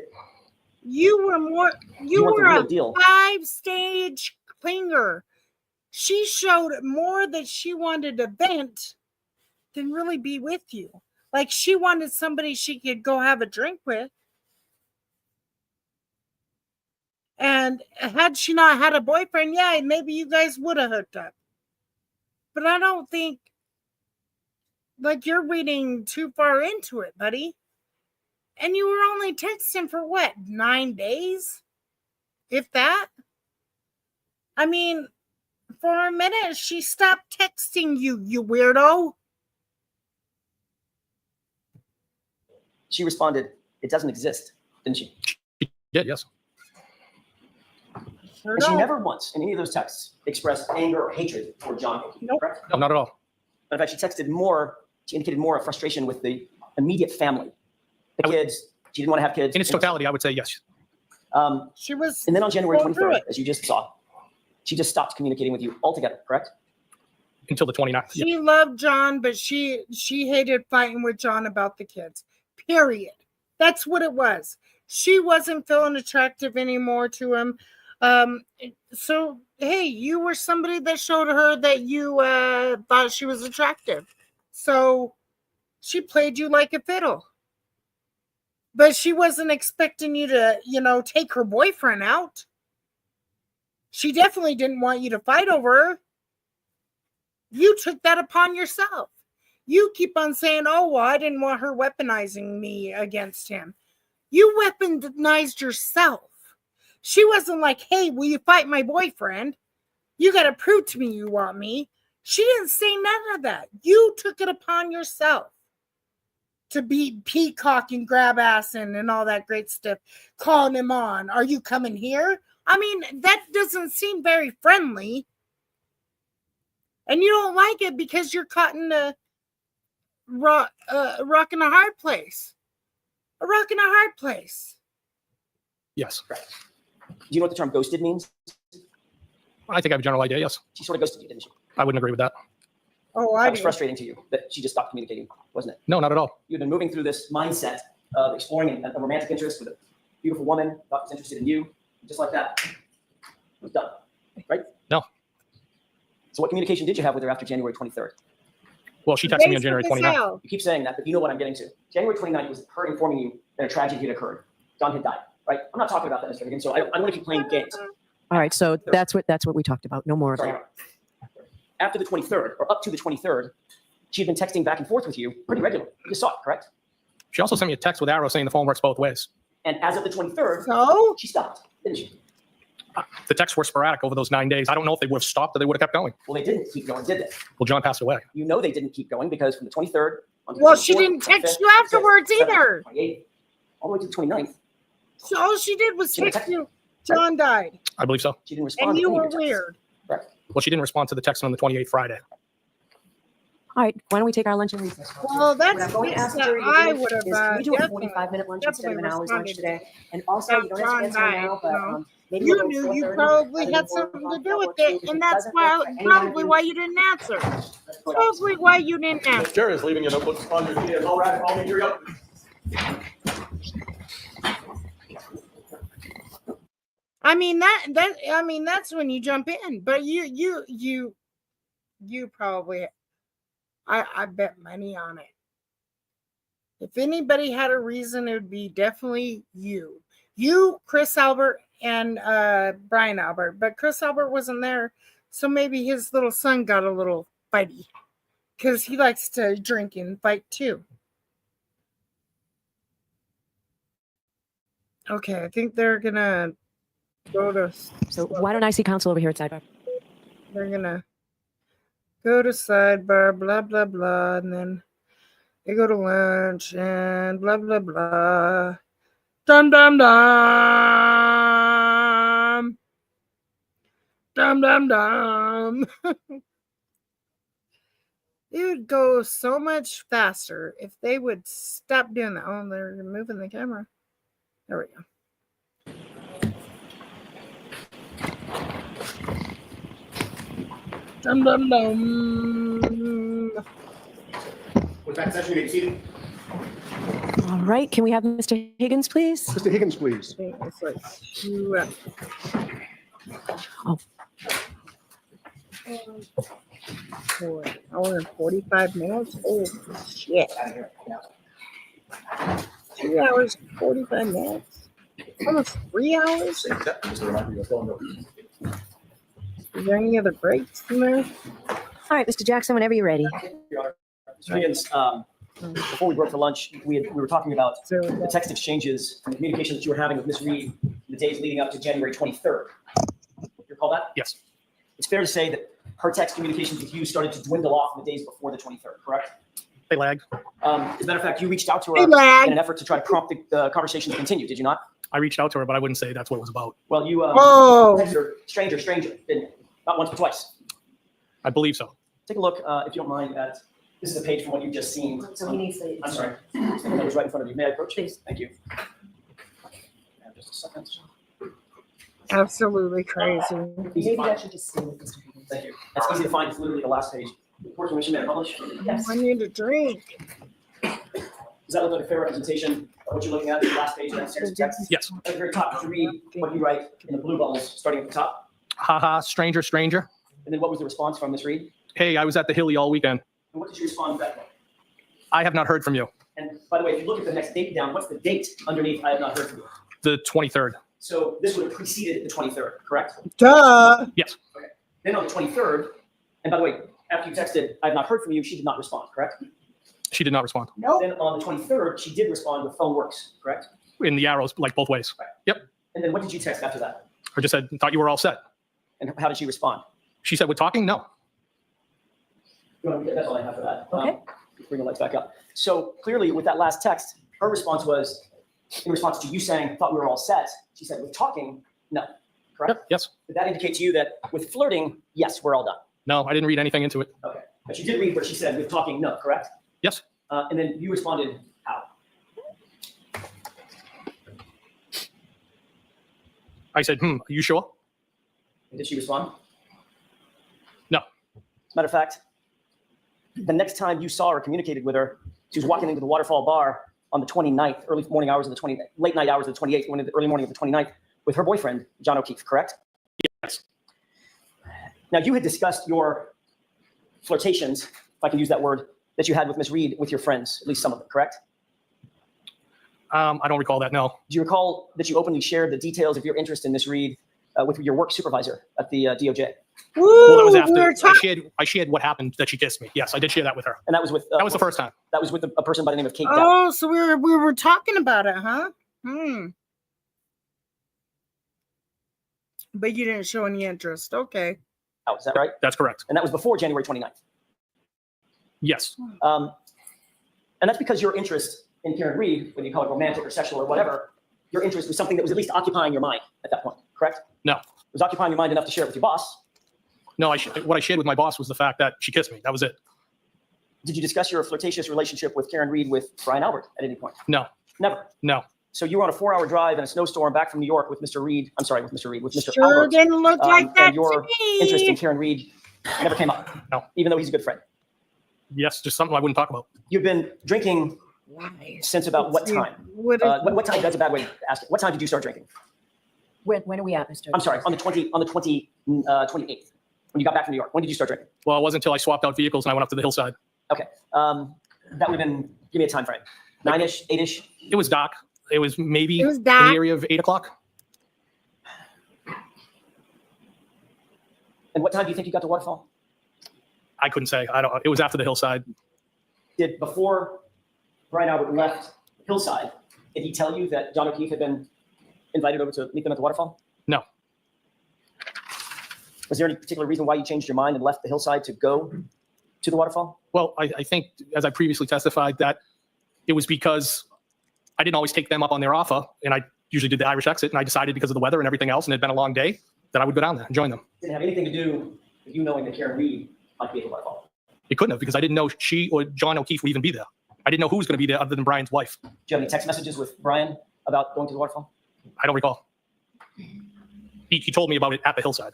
You were more. You weren't the were real a deal. 5-stage clinger. She showed more that she wanted to vent than really be with you. Like she wanted somebody she could go have a drink with. And had she not had a boyfriend, yeah, maybe you guys would have hooked up. But I don't think, like, you're reading too far into it, buddy. And you were only texting for what, 9 days? If that? I mean, for a minute, she stopped texting you, you weirdo. she responded, "It doesn't exist," didn't she? Yeah, yes. Sure And she don't. never once in any of those texts expressed anger or hatred for John O'Keefe, Nope. correct? No, not at all. In fact, she indicated more of frustration with the immediate family, the kids. She didn't want to have kids. In its totality, I would say yes. She was. And then on January going through 23rd, it. as you just saw, she just stopped communicating with you altogether, correct? Until the 29th. Yeah. She loved John, but she hated fighting with John about the kids. Period. That's what it was. She wasn't feeling attractive anymore to him. So hey, you were somebody that showed her that you thought she was attractive. So she played you like a fiddle. But she wasn't expecting you to, take her boyfriend out. She definitely didn't want you to fight over her. You took that upon yourself. You keep on saying, oh, well, I didn't want her weaponizing me against him. You weaponized yourself. She wasn't like, hey, will you fight my boyfriend? You got to prove to me you want me. She didn't say none of that. You took it upon yourself to be peacock and grab ass and all that great stuff. Calling him on. Are you coming here? I mean, that doesn't seem very friendly. And you don't like it because you're caught in a rock in a hard place. A rock in a hard place. Yes. Right. Do you know what the term ghosted means? I think I have a general idea, yes. She sort of ghosted you, didn't she? I wouldn't agree with that. Oh, That I was do. frustrating to you that she just stopped communicating, wasn't it? No, not at all. You've been moving through this mindset of exploring a romantic interest with a beautiful woman, thought was interested in you, just like that. It was done, right? No. So what communication did you have with her after January 23rd? Well, she texted me on January 29th. Hell. You keep saying that, but you know what I'm getting to. January 29th was her informing you that a tragedy had occurred. John had died, right? I'm not talking about that, Mr. Higgins, so I don't want to keep playing games. All right, so that's what we talked about. No more of Sorry. that. After the 23rd, or up to the 23rd, she had been texting back and forth with you pretty regularly. You saw it, correct? She also sent me a text with arrows saying the phone works both ways. And as of the 23rd, So? she stopped, didn't she? The texts were sporadic over those 9 days. I don't know if they would have stopped or they would have kept going. Well, they didn't keep going, did they? Well, John passed away. You know they didn't keep going because from the 23rd. On to the Well, she 24th, didn't text 25th, you afterwards 26th, either. 28th, all the way to the 29th. So all she did was She didn't text text you. John died. I believe so. She didn't respond. And to you any of were your texts. weird. Correct. Well, she didn't respond to the text on the 28th Friday. All right, why don't we take our lunch and recess? Well, that's What I'm going to ask that Jerry to I do would have is, can we do a definitely 45-minute lunch instead of an hour's lunch responded. today? And also, you don't have to answer now, but maybe You we'll go knew you 4:30, probably rather had than 4 something to o'clock. do That with works too. it, If and it that's doesn't work for any one of probably you, why you didn't answer. Probably why you didn't answer. Jerry is leaving a notebook on your kid. All right, I'll meet you up. I mean that's when you jump in. But you probably I bet money on it. If anybody had a reason, it would be definitely you. You, Chris Albert, and Brian Albert. But Chris Albert wasn't there, so maybe his little son got a little fighty. Because he likes to drink and fight too. Okay, I think they're gonna go to. So why don't I see counsel over here at sidebar? They're gonna go to sidebar, blah blah blah, and then they go to lunch and blah blah blah. Dum dum dum. Dum dum dum. It would go so much faster if they would stop doing that. Oh, they're moving the camera. There we go. Dum dum dum. With that session, you may be seated. All right, can we have Mr. Higgins, please? Mr. Higgins, please. It's like 2 Oh. Hour and 45 minutes. Oh shit! 2 hours, 45 minutes. Almost 3 hours. Is there any other breaks in there? All right, Mr. Jackson, whenever you're ready. Your Honor. Mr. Higgins, before we broke for lunch, we were talking about the text exchanges and the communication that you were having with Ms. Reed in the days leading up to January 23rd. You recall that? Yes. It's fair to say that her text communications with you started to dwindle off in the days before the 23rd, correct? They lagged. As a matter of fact, you reached out to her Hey, in lag. an effort to try to prompt the conversation to continue, did you not? I reached out to her, but I wouldn't say that's what it was about. Well, you Oh. texted her, stranger, didn't you? Not once, but twice. I believe so. Take a look, if you don't mind, at this is a page from what you've just seen. So he needs to. I'm sorry. That was right in front of you. May I approach? Please. Thank you. Just a second. Absolutely crazy. Easy to Maybe I find. should just see what Mr. Higgins. Thank you. That's easy to find. It's literally the last page. Report commission, may I publish? Yes. I need a drink. Does that look like a fair representation of what you're looking at, the last page of that series of text? Yes. At the very top, did you read what you write in the blue bubbles, starting at the top? Haha, stranger. And then what was the response from Ms. Reed? Hey, I was at the Hilly all weekend. And what did you respond to that? I have not heard from you. And by the way, if you look at the next date down, what's the date underneath? I have not heard from you. The 23rd. So this would have preceded the 23rd, correct? Duh. Yes. Then on the 23rd, and by the way, after you texted, I have not heard from you, she did not respond, correct? She did not respond. Nope. Then on the 23rd, she did respond with phone works, correct? In the arrows, like both ways. Yep. And then what did you text after that? I just said, thought you were all set. And how did she respond? She said, we're talking? No. That's all I have for that. Okay. Bring the lights back up. So clearly with that last text, her response was, in response to you saying, thought we were all set, she said, with talking, no, correct? Yep. Yes. Did that indicate to you that with flirting, yes, we're all done? No, I didn't read anything into it. Okay. But you did read what she said with talking, no, correct? Yes. And then you responded, how? I said, are you sure? And did she respond? No. As a matter of fact, the next time you saw or communicated with her, she was walking into the Waterfall Bar on the 29th, late night hours of the 28th, when in the early morning of the 29th, with her boyfriend, John O'Keefe, correct? Yes. Now, you had discussed your flirtations, if I can use that word, that you had with Ms. Reed with your friends, at least some of them, correct? I don't recall that, no. Do you recall that you openly shared the details of your interest in Ms. Reed with your work supervisor at the DOJ? Woo, Well, that was we after were talking. I shared what happened, that she kissed me. Yes, I did share that with her. And that was with That was the first time. That was with a person by the name of Kate Dow. Oh, so we were talking about it, huh? But you didn't show any interest. Okay. Oh, is that right? That's correct. And that was before January 29th. Yes. And that's because your interest in Karen Read, whether you call it romantic or sexual or whatever, your interest was something that was at least occupying your mind at that point, correct? No. It was occupying your mind enough to share it with your boss. No, what I shared with my boss was the fact that she kissed me. That was it. Did you discuss your flirtatious relationship with Karen Read with Brian Albert at any point? No. Never. No. So you were on a 4-hour drive in a snowstorm back from New York with Mr. Reed. I'm sorry, with Mr. Reed, with Mr. Sure Albert. didn't look like that And your to me. interest in Karen Read never came up. No. Even though he's a good friend. Yes, just something I wouldn't talk about. You've been drinking Why? since about what time? What What time? That's a bad way to ask it. What time did you start drinking? When are we at, Mr.? I'm sorry, on the 28th, when you got back from New York. When did you start drinking? Well, it wasn't until I swapped out vehicles and I went up to the hillside. Okay. That would have been, give me a time frame. 9-ish, 8-ish? It was dark. It was maybe It was in dark. the area of 8 o'clock. And what time do you think you got to Waterfall? I couldn't say. I don't. It was after the hillside. Before Brian Albert left Hillside, did he tell you that John O'Keefe had been invited over to meet them at the Waterfall? No. Was there any particular reason why you changed your mind and left the Hillside to go to the Waterfall? Well, I think, as I previously testified, that it was because I didn't always take them up on their offer, and I usually did the Irish exit, and I decided because of the weather and everything else, and it had been a long day, that I would go down there and join them. Didn't have anything to do with you knowing that Karen Read might be at the Waterfall. It couldn't have, because I didn't know she or John O'Keefe would even be there. I didn't know who was going to be there other than Brian's wife. Do you have any text messages with Brian about going to the waterfall? I don't recall. He told me about it at the hillside.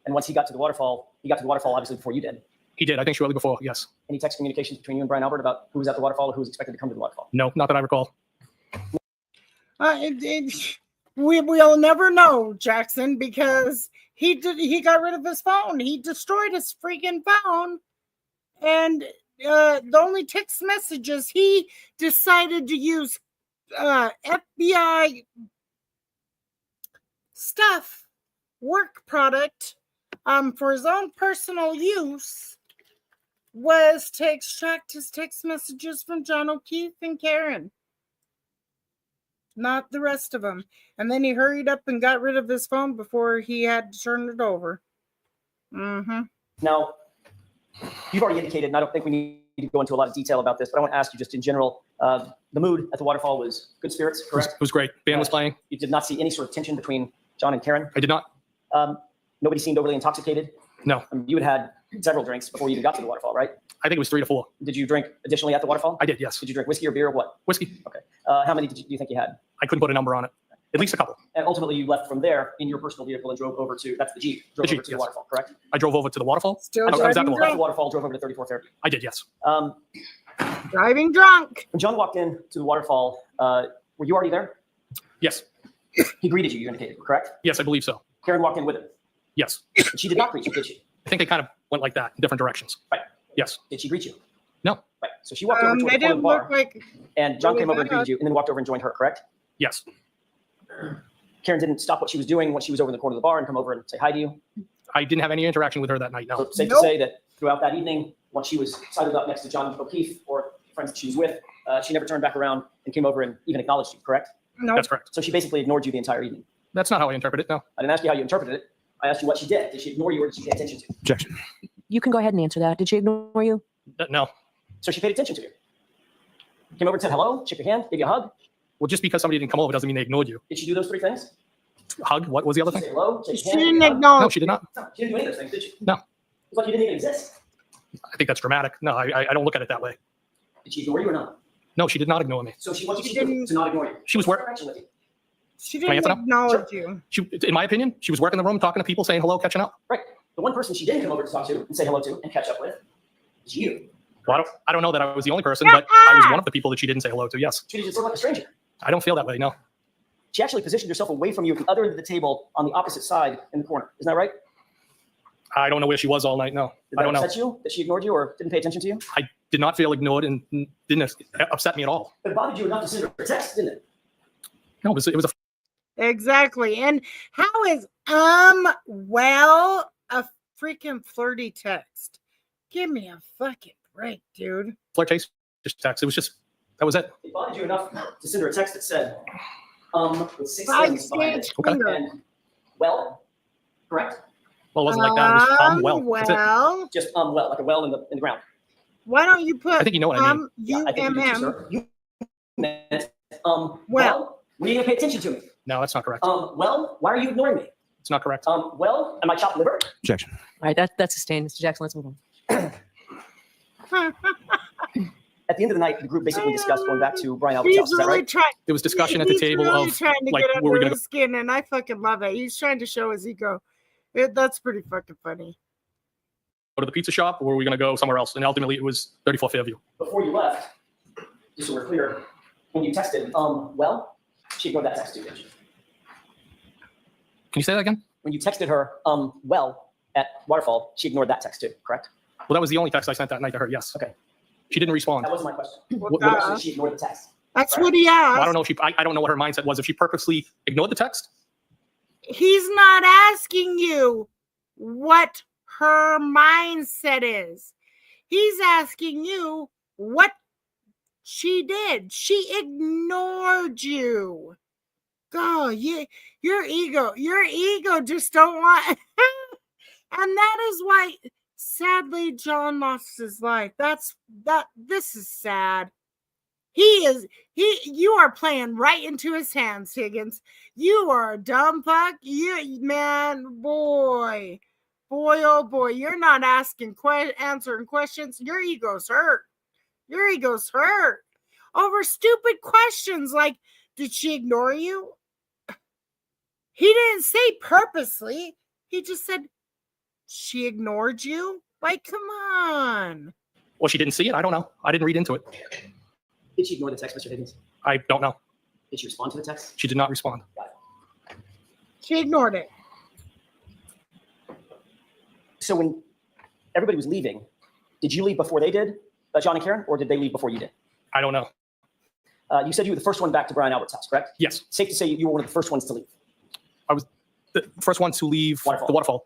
And once he got to the waterfall obviously before you did. He did, I think shortly before, yes. Any text communications between you and Brian Albert about who was at the waterfall or who was expected to come to the waterfall? No, not that I recall. We'll never know, Jackson, because he got rid of his phone. He destroyed his freaking phone, and the only text messages he decided to use FBI stuff, work product, for his own personal use was to extract his text messages from John O'Keefe and Karen. Not the rest of them. And then he hurried up and got rid of his phone before he had to turn it over. Mm-hmm. Now, you've already indicated, and I don't think we need to go into a lot of detail about this, but I want to ask you just in general, the mood at the waterfall was good spirits, correct? It was great. Band was playing. You did not see any sort of tension between John and Karen? I did not. Nobody seemed overly intoxicated? No. You had several drinks before you even got to the waterfall, right? I think it was 3 to 4. Did you drink additionally at the waterfall? I did, yes. Did you drink whiskey or beer or what? Whiskey. Okay. How many do you think you had? I couldn't put a number on it. At least a couple. And ultimately you left from there in your personal vehicle and drove over to, that's the Jeep, drove over to the yes. waterfall, correct? I drove over to the waterfall. Still I was at the driving Left waterfall. the waterfall, drove over to 34 Fairview. I did, yes. Driving drunk. When John walked in to the waterfall, were you already there? Yes. He greeted you, you indicated, correct? Yes, I believe so. Karen walked in with him. Yes. But she did not greet you, did she? I think they kind of went like that in different directions. Right. Yes. Did she greet you? No. Right. So she walked over to They the corner of the didn't bar, look like. and John really came over and bad. greeted you, and then walked over and joined her, correct? Yes. Karen didn't stop what she was doing when she was over in the corner of the bar and come over and say hi to you. I didn't have any interaction with her that night, no. So safe Nope. to say that throughout that evening, once she was sidled up next to John O'Keefe or friends that she was with, she never turned back around and came over and even acknowledged you, correct? No. That's correct. So she basically ignored you the entire evening. That's not how I interpret it, no. I didn't ask you how you interpreted it. I asked you what she did. Did she ignore you or did she pay attention to you? Objection. You can go ahead and answer that. Did she ignore you? No. So she paid attention to you. Came over and said hello, shook your hand, gave you a hug. Well, just because somebody didn't come over doesn't mean they ignored you. Did she do those three things? Hug? What was the other Say thing? hello, shake She your hand, didn't give you a hug? acknowledge. No, she did not. No, she didn't do any of those things, did she? No. It's like you didn't even exist. I think that's dramatic. No, I don't look at it that way. Did she ignore you or not? No, she did not ignore me. So what did She she do didn't- to not ignore you? She was What's her work- interaction with you? She Can I didn't answer now? acknowledge you. She, in my opinion, she was working the room, talking to people, saying hello, catching up. Right. The one person she didn't come over to talk to and say hello to and catch up with is you. Well, I don't know that I was the only person, but I was one of the people that she didn't say hello to, yes. She just looked like a stranger. I don't feel that way, no. She actually positioned herself away from you at the other end of the table on the opposite side in the corner. Isn't that right? I don't know where she was all night, no. Did I that don't know. upset you that she ignored you or didn't pay attention to you? I did not feel ignored and didn't upset me at all. It bothered you enough to send her a text, didn't it? No, it was a Exactly. And how is well a freaking flirty text? Give me a fucking break, dude. flirtation text. It was just, that was it. It bothered you enough to send her a text that said, with 6 Five things behind it. stage Okay. finger. And, well, correct? Well, it wasn't like that. It was well. That's it. Well, Just well, like a well in the ground. why don't you put I think you know what I mean. Yeah, I think you do, UMM? sir. You meant, well, when are you gonna pay attention to me? No, that's not correct. Well, why are you ignoring me? It's not correct. Well, am I chopped liver? Objection. All right, that's sustained. Mr. Jackson, let's move on. At the end of the night, the group basically discussed going back to Brian Albert's house. He's Is that really right? trying. There was discussion at the He's table really of trying to like get where we're under gonna his skin, and I fucking love it. He's trying to show his ego. That's pretty fucking funny. go to the pizza shop, or were we gonna go somewhere else? And ultimately, it was 34 Fairview. Before you left, just so we're clear, when you texted, well, she ignored that text too, didn't she? Can you say that again? When you texted her, well, at Waterfall, she ignored that text too, correct? Well, that was the only text I sent that night to her. Yes. Okay. She didn't respond. That wasn't my question. What- Actually, she ignored the text. That's what he asked. I don't know if she. I don't know what her mindset was. If she purposely ignored the text. He's not asking you what her mindset is. He's asking you what she did. She ignored you. God, your ego just don't want. And that is why, sadly, John lost his life. This is sad. You are playing right into his hands, Higgins. You are a dumb fuck. Boy, oh boy, you're not answering questions. Your ego's hurt. Your ego's hurt over stupid questions like, Did she ignore you? He didn't say purposely. He just said she ignored you. Like, come on. Well, she didn't see it. I don't know. I didn't read into it. Did she ignore the text, Mr. Higgins? I don't know. Did she respond to the text? She did not respond. She ignored it. So when everybody was leaving, did you leave before they did, John and Karen, or did they leave before you did? I don't know. You said you were the first one back to Brian Albert's house, correct? Yes. Safe to say you were one of the first ones to leave. I was the first one to leave Waterfall. the waterfall.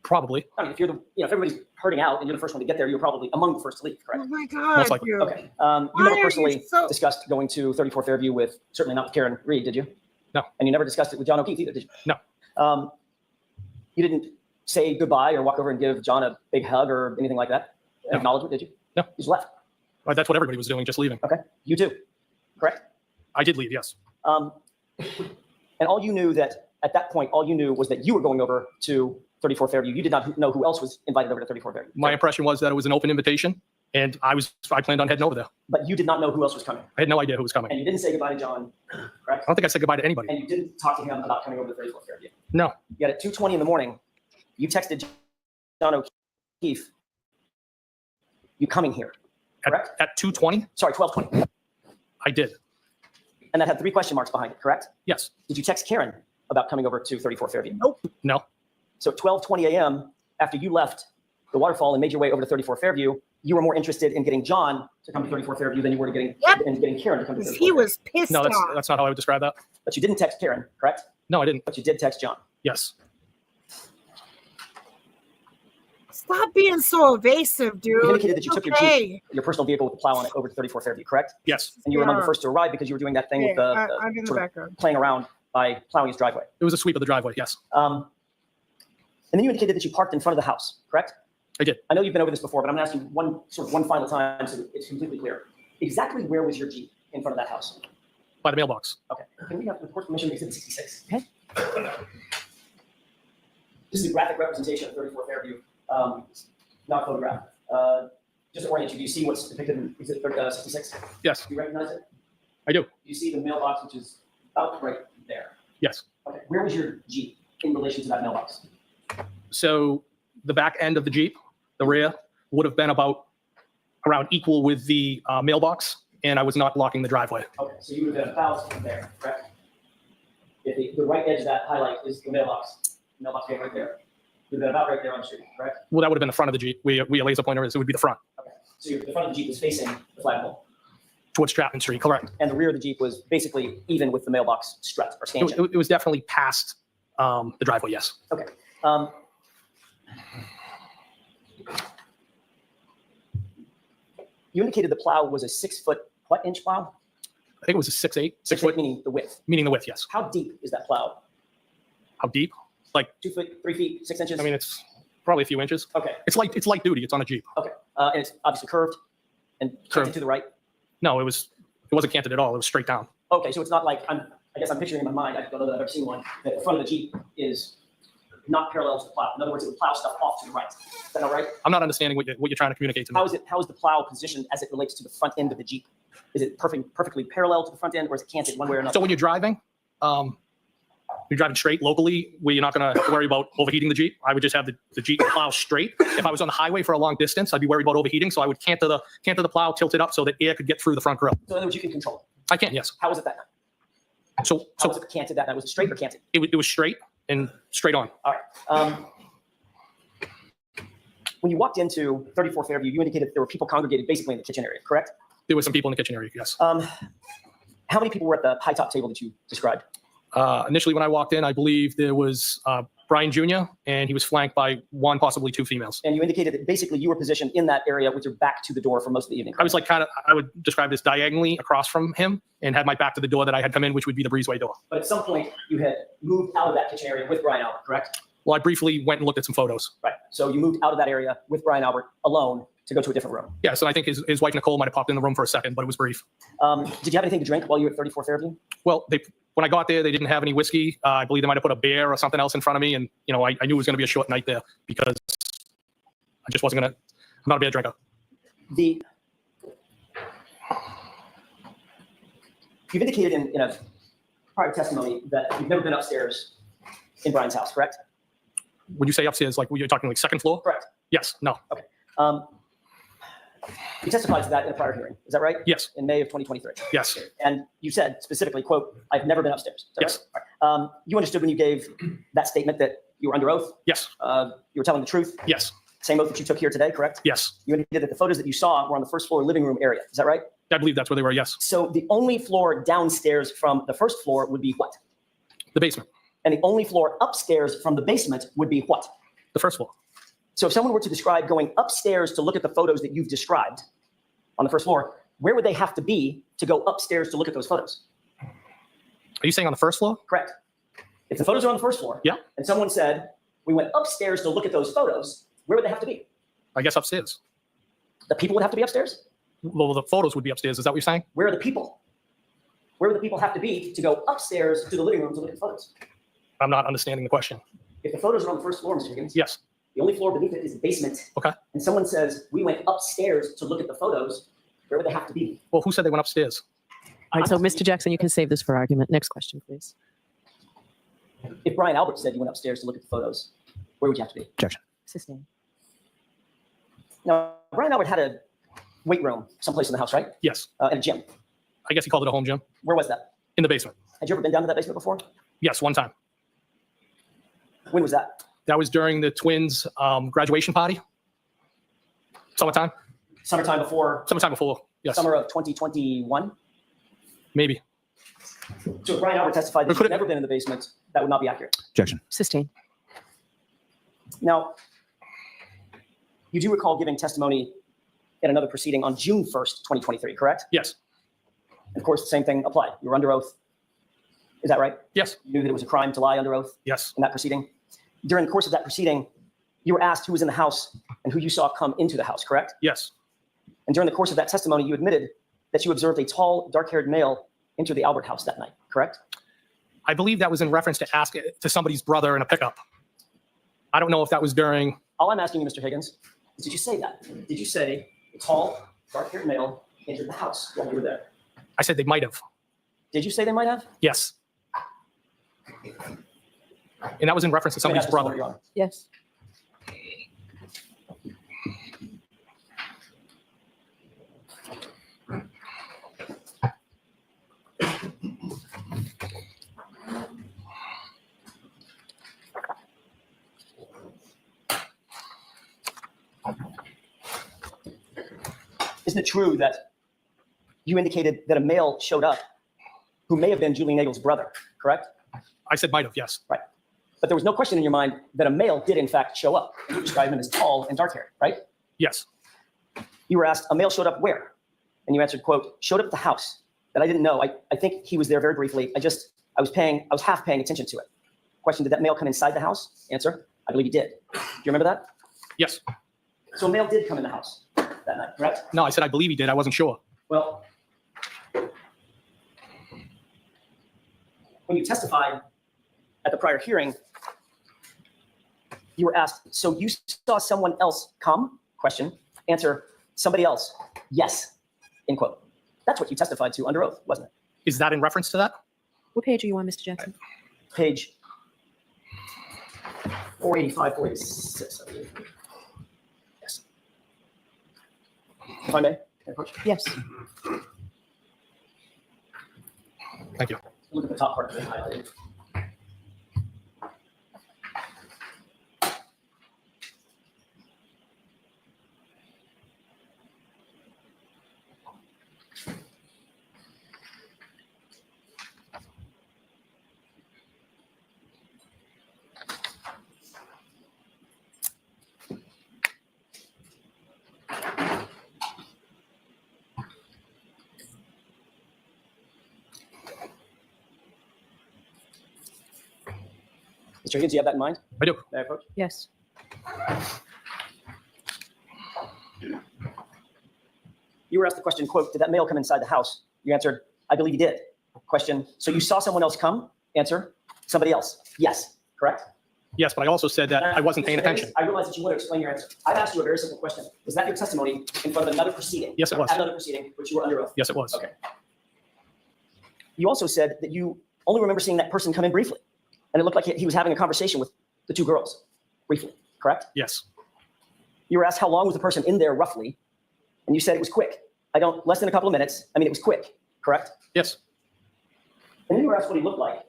Probably. I mean, if you're the, if everybody's hurting out and you're the first one to get there, you're probably among the first to leave, Oh correct? my God. Most likely. dude. Okay. Why You never are you personally so- discussed going to 34 Fairview with, certainly not with Karen Read, did you? No. And you never discussed it with John O'Keefe either, did you? No. You didn't say goodbye or walk over and give John a big hug or anything like that? No. Acknowledgement, did you? No. You just left. That's what everybody was doing, just leaving. Okay. You too, correct? I did leave, yes. And all you knew that at that point, all you knew was that you were going over to 34 Fairview. You did not know who else was invited over to 34 Fairview. My impression was that it was an open invitation, and I planned on heading over there. But you did not know who else was coming. I had no idea who was coming. And you didn't say goodbye to John, correct? I don't think I said goodbye to anybody. And you didn't talk to him about coming over to 34 Fairview. No. Yet at 2:20 in the morning, you texted John O'Keefe, you coming here, correct? At 2:20? Sorry, 12:20. I did. And that had 3 question marks behind it, correct? Yes. Did you text Karen about coming over to 34 Fairview? Nope. No. So at 12:20 a.m., after you left the waterfall and made your way over to 34 Fairview, you were more interested in getting John to come to 34 Fairview than you were getting Karen to come to 34 He was pissed No, off. that's not how I would describe that. But you didn't text Karen, correct? No, I didn't. But you did text John. Yes. Stop being so evasive, dude. You indicated that you took your Okay. Jeep, your personal vehicle with the plow on it, over to 34 Fairview, correct? Yes. And you were among the Yeah. first to arrive because you were doing that thing with Okay, the I'm in the sort of background. playing around by plowing his driveway. It was a sweep of the driveway, yes. And then you indicated that you parked in front of the house, correct? I did. I know you've been over this before, but I'm going to ask you one final time so that it's completely clear. Exactly where was your Jeep in front of that house? By the mailbox. Okay. Can we have the court permission to exhibit 66? Okay. This is a graphic representation of 34 Fairview, not a photograph. Just to orient you, do you see what's depicted in exhibit 66? Yes, Do you recognize it? I do. Do you see the mailbox, which is about right there? Yes. Okay. Where was your Jeep in relation to that mailbox? So the back end of the Jeep, the rear, would have been about around equal with the mailbox, and I was not blocking the driveway. Okay, so you would have been about there, correct? If the right edge of that highlight is the mailbox being right there. You'd have been about right there on the street, correct? Well, that would have been the front of the Jeep. We a laser pointer is, it would be the front, Okay, so the front of the Jeep was facing the flagpole, towards Chapman Street, correct. and the rear of the Jeep was basically even with the mailbox strut or stanchion. It was definitely past the driveway, yes. Okay. You indicated the plow was a 6-foot, what inch plow? I think it was a 6'8", 6 foot, foot, meaning the width. meaning the width, yes. How deep is that plow? How deep? Like, 2 foot, 3 feet, 6 inches? I mean, it's probably a few inches. Okay, It's light duty. It's on a Jeep. okay. And it's obviously curved and Curved. canted to the right? No, it wasn't canted at all. It was straight down. Okay, so it's not like, I guess I'm picturing in my mind, I don't know that I've ever seen one, that the front of the Jeep is not parallel to the plow. In other words, it would plow stuff off to the right. Is that all right? I'm not understanding what you're trying to communicate to me. How is the plow positioned as it relates to the front end of the Jeep? Is it perfectly parallel to the front end, or is it canted one way or another? So when you're driving straight locally, where you're not going to worry about overheating the Jeep, I would just have the Jeep plow straight. If I was on the highway for a long distance, I'd be worried about overheating. So I would canter the plow, tilt it up so that air could get through the front grille. So in other words, you can control it. I can, yes. How was it that night? So How was it canted that night? Was it straight or canted? it was straight and straight on. All right. When you walked into 34 Fairview, you indicated there were people congregated basically in the kitchen area, correct? There were some people in the kitchen area, yes. How many people were at the high top table that you described? Initially, when I walked in, I believe there was Brian Jr., and he was flanked by one, possibly 2 females. And you indicated that basically you were positioned in that area with your back to the door for most of the evening. I was like I would describe this diagonally across from him and had my back to the door that I had come in, which would be the breezeway door. But at some point, you had moved out of that kitchen area with Brian Albert, correct? Well, I briefly went and looked at some photos. Right. So you moved out of that area with Brian Albert alone to go to a different room. Yes, and I think his wife, Nicole, might have popped in the room for a second, but it was brief. Did you have anything to drink while you were at 34 Fairview? Well, when I got there, they didn't have any whiskey. I believe they might have put a beer or something else in front of me. And, I knew it was going to be a short night there because I just wasn't going to, I'm not a beer drinker. You've indicated in a prior testimony that you've never been upstairs in Brian's house, correct? Would you say upstairs, like you're talking like second floor? Correct. Yes, no, You testified to that in a prior hearing, is that right? yes, In May of 2023. yes, And you said specifically, quote, "I've never been upstairs." Is that yes, right? All right. You understood when you gave that statement that you were under oath? yes, You were telling the truth? yes, Same oath that you took here today, correct? yes. You indicated that the photos that you saw were on the first floor living room area. Is that right? I believe that's where they were, yes. So the only floor downstairs from the first floor would be what? The basement, And the only floor upstairs from the basement would be what? the first floor. So if someone were to describe going upstairs to look at the photos that you've described on the first floor, where would they have to be to go upstairs to look at those photos? Are you saying on the first floor? Correct. If the photos are on the first floor, Yeah. and someone said, "We went upstairs to look at those photos," where would they have to be? I guess upstairs. The people would have to be upstairs? Well, the photos would be upstairs. Is that what you're saying? Where are the people? Where would the people have to be to go upstairs to the living room to look at the photos? I'm not understanding the question. If the photos are on the first floor, Mr. Higgins, Yes, the only floor beneath it is the basement, okay. and someone says, "We went upstairs to look at the photos," where would they have to be? Well, who said they went upstairs? All right, so Mr. Jackson, you can save this for argument. Next question, please. If Brian Albert said you went upstairs to look at the photos, where would you have to be? Objection. Sustain. Now, Brian Albert had a weight room someplace in the house, right? Yes, And a gym. I guess he called it a home gym. Where was that? In the basement. Had you ever been down to that basement before? Yes, one time. When was that? That was during the twins' graduation party. Summertime. Summertime before, Sometime before. Yes, summer of 2021? maybe. So if Brian Albert testified that Or could you've it- never been in the basement, that would not be accurate. Objection. Sustain. Now, you do recall giving testimony in another proceeding on June 1st, 2023, correct? Yes, Of course, the same thing applied. You were under oath. Is that right? yes, You knew that it was a crime to lie under oath yes, in that proceeding. During the course of that proceeding, you were asked who was in the house and who you saw come into the house, correct? yes, And during the course of that testimony, you admitted that you observed a tall, dark-haired male enter the Albert house that night, correct? I believe that was in reference to ask it to somebody's brother in a pickup. I don't know if that was during. All I'm asking you, Mr. Higgins, is did you say that? Did you say a tall, dark-haired male entered the house while you were there? I said they might have. Did you say they might have? Yes. And that was in reference to Let me somebody's ask this one, brother. Your Honor. Yes. Isn't it true that you indicated that a male showed up who may have been Julie Nagel's brother, correct? I said might have, yes. Right. But there was no question in your mind that a male did in fact show up. You described him as tall and dark-haired, right? Yes. You were asked, a male showed up where? And you answered, quote, showed up at the house that I didn't know. I think he was there very briefly. I was half paying attention to it. Question, did that male come inside the house? Answer, I believe he did. Do you remember that? Yes. So a male did come in the house that night, correct? No, I said I believe he did. I wasn't sure. Well, when you testified at the prior hearing, you were asked, so you saw someone else come? Question. Answer, somebody else. Yes. End quote. That's what you testified to under oath, wasn't it? Is that in reference to that? What page are you on, Mr. Jackson? Page 485, 486, I believe. Yes. If I may, Coach? Yes. Thank you. Look at the top part that they highlighted. Mr. Higgins, do you have that in mind? I do. May I approach? Yes. You were asked the question, quote, did that male come inside the house? You answered, I believe he did. Question, so you saw someone else come? Answer, somebody else. Yes, correct? Yes, but I also said that I wasn't paying Mr. Higgins, attention. I realize that you want to explain your answer. I've asked you a very simple question. Was that your testimony in front of another proceeding? Yes, it was. At another proceeding, which you were under oath? Yes, it was. Okay. You also said that you only remember seeing that person come in briefly. And it looked like he was having a conversation with the two girls briefly, correct? Yes. You were asked how long was the person in there roughly, and you said it was quick. Less than a couple of minutes. I mean, it was quick, correct? Yes. And then you were asked what he looked like,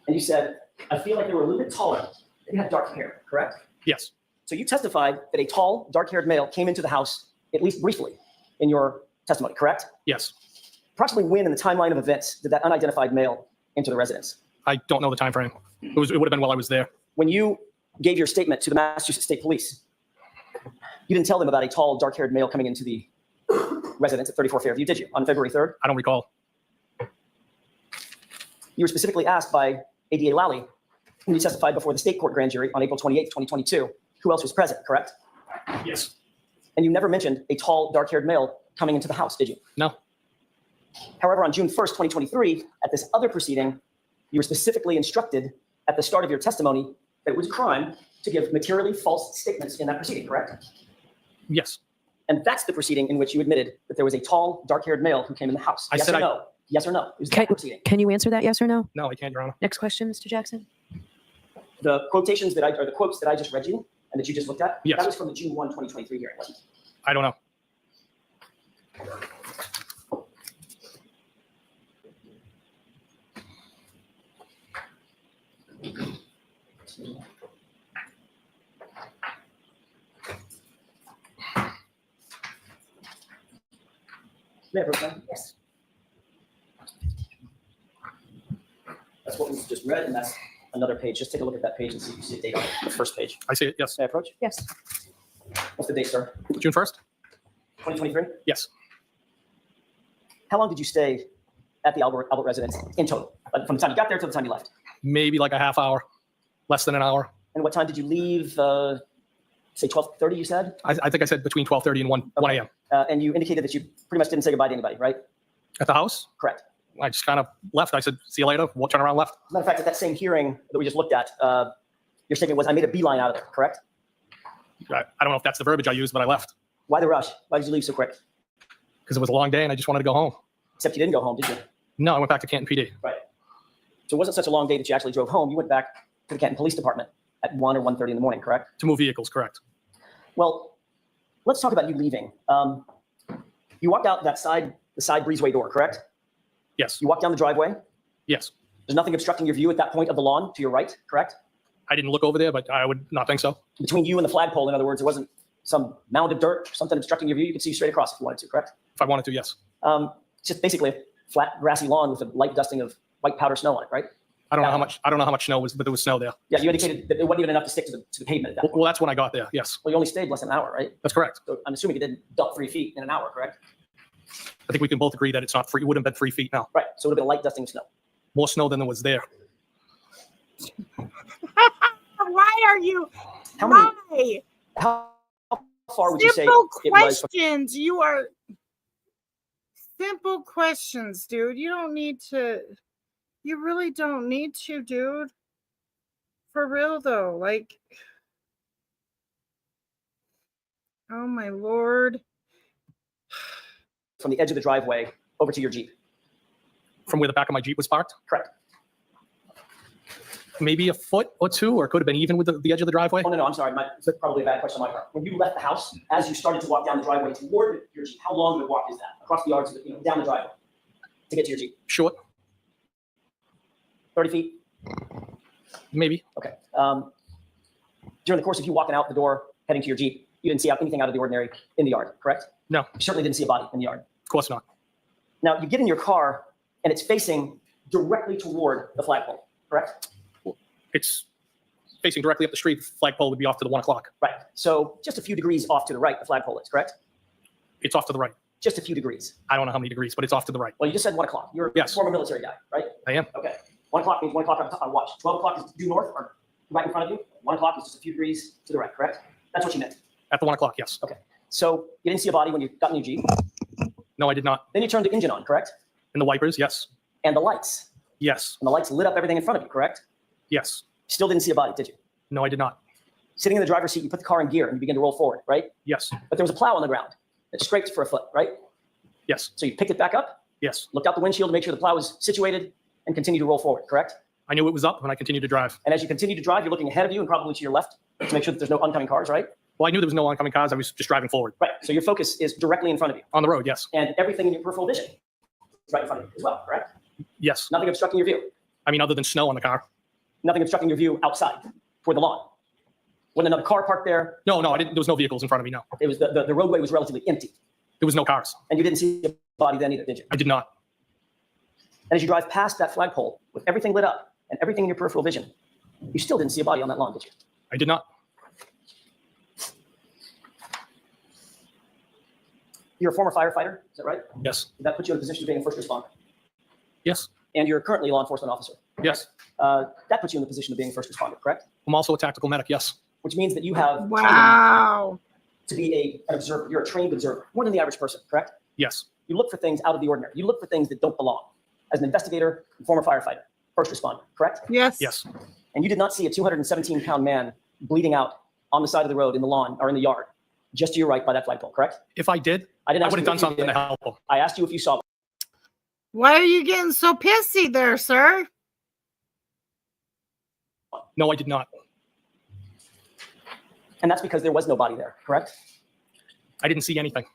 and you said, I feel like they were a little bit taller. They had dark hair, correct? Yes. So you testified that a tall, dark-haired male came into the house, at least briefly, in your testimony, correct? Yes. Approximately when in the timeline of events did that unidentified male enter the residence? I don't know the time frame. It would have been while I was there. When you gave your statement to the Massachusetts State Police, you didn't tell them about a tall, dark-haired male coming into the residence at 34 Fairview, did you? On February 3rd? I don't recall. You were specifically asked by ADA Lally, when you testified before the state court grand jury on April 28th, 2022, who else was present, correct? Yes. And you never mentioned a tall, dark-haired male coming into the house, did you? No. However, on June 1st, 2023, at this other proceeding, you were specifically instructed at the start of your testimony that it was a crime to give materially false statements in that proceeding, correct? Yes. And that's the proceeding in which you admitted that there was a tall, dark-haired male who came in the house. I Yes said or no? Yes or no? It was that proceeding. Can you answer that, yes or no? No, I can't, Your Honor. Next question, Mr. Jackson. The quotations or the quotes that I just read you and that you just looked at, Yes. that was from the June 1, 2023 hearing, wasn't it? I don't know. Mayor Pro Tem? Yes. That's what we just read, and that's another page. Just take a look at that page and see if you see a date on it, the first page. I see it. Yes. May I approach? Yes. What's the date, sir? June 1st? 2023? Yes. How long did you stay at the Albert residence in total? From the time you got there to the time you left? Maybe like a half hour, less than an hour. And what time did you leave? Say 12:30, you said? I think I said between 12:30 and 1 a.m. And you indicated that you pretty much didn't say goodbye to anybody, right? At the house? Correct. I just kind of left. I said, see you later. We'll turn around, left. Matter of fact, at that same hearing that we just looked at, your statement was, I made a beeline out of there, correct? I don't know if that's the verbiage I used, but I left Why the rush? Why did you leave so quick? because it was a long day and I just wanted to go home. Except you didn't go home, did you? No, I went back to Canton PD. Right. So it wasn't such a long day that you actually drove home. You went back to the Canton Police Department at 1 or 1:30 in the morning, correct? To move vehicles, correct. Well, let's talk about you leaving. You walked out the side breezeway door, correct? Yes. You walked down the driveway. Yes. There's nothing obstructing your view at that point of the lawn to your right, correct? I didn't look over there, but I would not think so. Between you and the flagpole, in other words, there wasn't some mound of dirt, something obstructing your view. You could see straight across if you wanted to, correct? If I wanted to, yes. It's just basically a flat, grassy lawn with a light dusting of white powder snow on it, right? I don't know how much snow was, but there was snow there. Yeah, you indicated that it wasn't even enough to stick to the pavement at that point. Well, that's when I got there. Yes, Well, you only stayed less than an hour, right? that's correct. So I'm assuming you didn't dump 3 feet in an hour, correct? I think we can both agree that it's not free. It wouldn't have been 3 feet now. Right. So it would have been a light dusting of snow. More snow than there was there. Why are you? How many? Why? How far would you say Simple it was? questions. You are simple questions, dude. You don't need to. You really don't need to, dude. For real though, like. Oh my lord. From the edge of the driveway over to your Jeep. From where the back of my Jeep was parked, Correct. maybe a foot or two, or it could have been even with the edge of the driveway. Oh, no, I'm sorry. That's probably a bad question on my part. When you left the house, as you started to walk down the driveway toward your Jeep, how long of a walk is that? Across the yard, down the driveway to get to your Jeep? Short, 30 feet? maybe. Okay. During the course of you walking out the door, heading to your Jeep, you didn't see anything out of the ordinary in the yard, correct? No, You certainly didn't see a body in the yard. of course not. Now, you get in your car, and it's facing directly toward the flagpole, correct? It's facing directly up the street. Flagpole would be off to the 1 o'clock. Right. So just a few degrees off to the right, the flagpole is, correct? It's off to the right. Just a few degrees. I don't know how many degrees, but it's off to the right. Well, you just said 1 o'clock. You're Yes. a former military guy, right? I am. Okay. 1 o'clock means 1 o'clock on watch. 12 o'clock is due north or right in front of you. 1 o'clock is just a few degrees to the right, correct? That's what you meant. At the 1 o'clock, yes. Okay. So you didn't see a body when you got in your Jeep. No, I did not. Then you turned the engine on, correct? And the wipers, yes. And the lights. Yes. And the lights lit up everything in front of you, correct? Yes. Still didn't see a body, did you? No, I did not. Sitting in the driver's seat, you put the car in gear and you begin to roll forward, right? Yes. But there was a plow on the ground that scraped for a foot, right? Yes. So you picked it back up Yes. Looked out the windshield to make sure the plow was situated and continued to roll forward, correct? I knew it was up when I continued to drive. And as you continue to drive, you're looking ahead of you and probably to your left to make sure that there's no oncoming cars, right? Well, I knew there was no oncoming cars. I was just driving forward. Right. So your focus is directly in front of you. On the road, yes. And everything in your peripheral vision is right in front of you as well, correct? Yes. Nothing obstructing your view. I mean, other than snow on the car. Nothing obstructing your view outside toward the lawn. When another car parked there, No, I didn't. There was no vehicles in front of me, no. it was the roadway was relatively empty. There was no cars. And you didn't see a body then either, did you? I did not. And as you drive past that flagpole with everything lit up and everything in your peripheral vision, you still didn't see a body on that lawn, did you? I did not. You're a former firefighter, is that right? Yes. Did that put you in a position of being a first responder? Yes. And you're currently a law enforcement officer. Yes. That puts you in the position of being a first responder, correct? I'm also a tactical medic, yes. Which means that you have Wow. to be an observer. You're a trained observer, more than the average person, correct? Yes. You look for things out of the ordinary. You look for things that don't belong. As an investigator, former firefighter, first responder, correct? Yes. Yes. And you did not see a 217-pound man bleeding out on the side of the road in the lawn or in the yard, just to your right by that flagpole, correct? If I did, I didn't I ask would have you done if you something did. to help him. I asked you if you saw. Why are you getting so pissy there, sir? No, I did not. And that's because there was no body there, correct? I didn't see anything.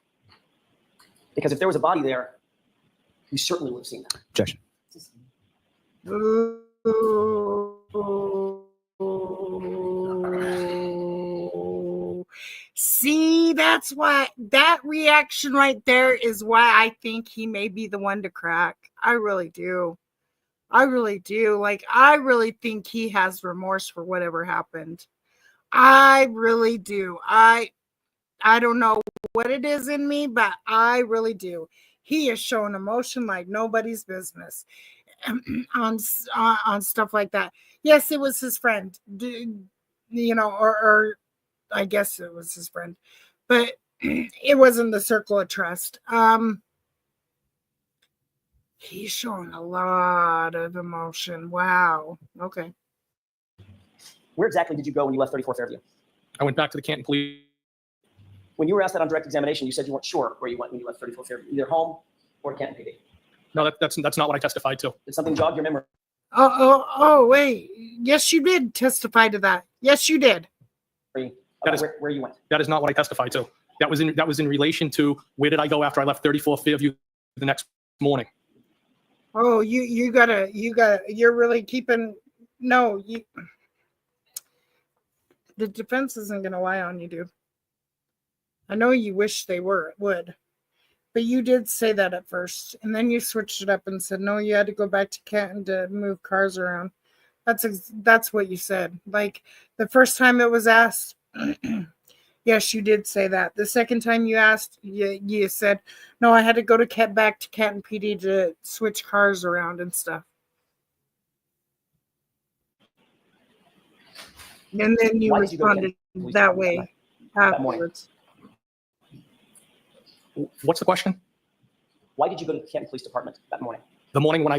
Because if there was a body there, you certainly would have seen that. Objection. See, that's why that reaction right there is why I think he may be the one to crack. I really do. I really do. Like, I really think he has remorse for whatever happened. I really do. I don't know what it is in me, but I really do. He has shown emotion like nobody's business on stuff like that. Yes, it was his friend, you know, or I guess it was his friend, but it wasn't the circle of trust. He's showing a lot of emotion. Wow. Okay. Where exactly did you go when you left 34 Fairview? I went back to the Canton Police. When you were asked that on direct examination, you said you weren't sure where you went when you left 34 Fairview, either home or Canton PD. No, that's not what I testified to. Did something jog your memory? Oh, wait. Yes, you did testify to that. Yes, you did. That is- where you went? That is not what I testified to. That was in relation to where did I go after I left 34 Fairview the next morning. Oh, you're really keeping, no, the defense isn't going to lie on you, dude. I know you wish they would, but you did say that at first, and then you switched it up and said, no, you had to go back to Canton to move cars around. That's what you said. Like, the first time it was asked, yes, you did say that. The second time you asked, you said, no, I had to go back to Canton PD to switch cars around and stuff. And then you Why did you go to responded Canton that Police way that morning? afterwards. What's the question? Why did you go to the Canton Police Department that morning? The morning when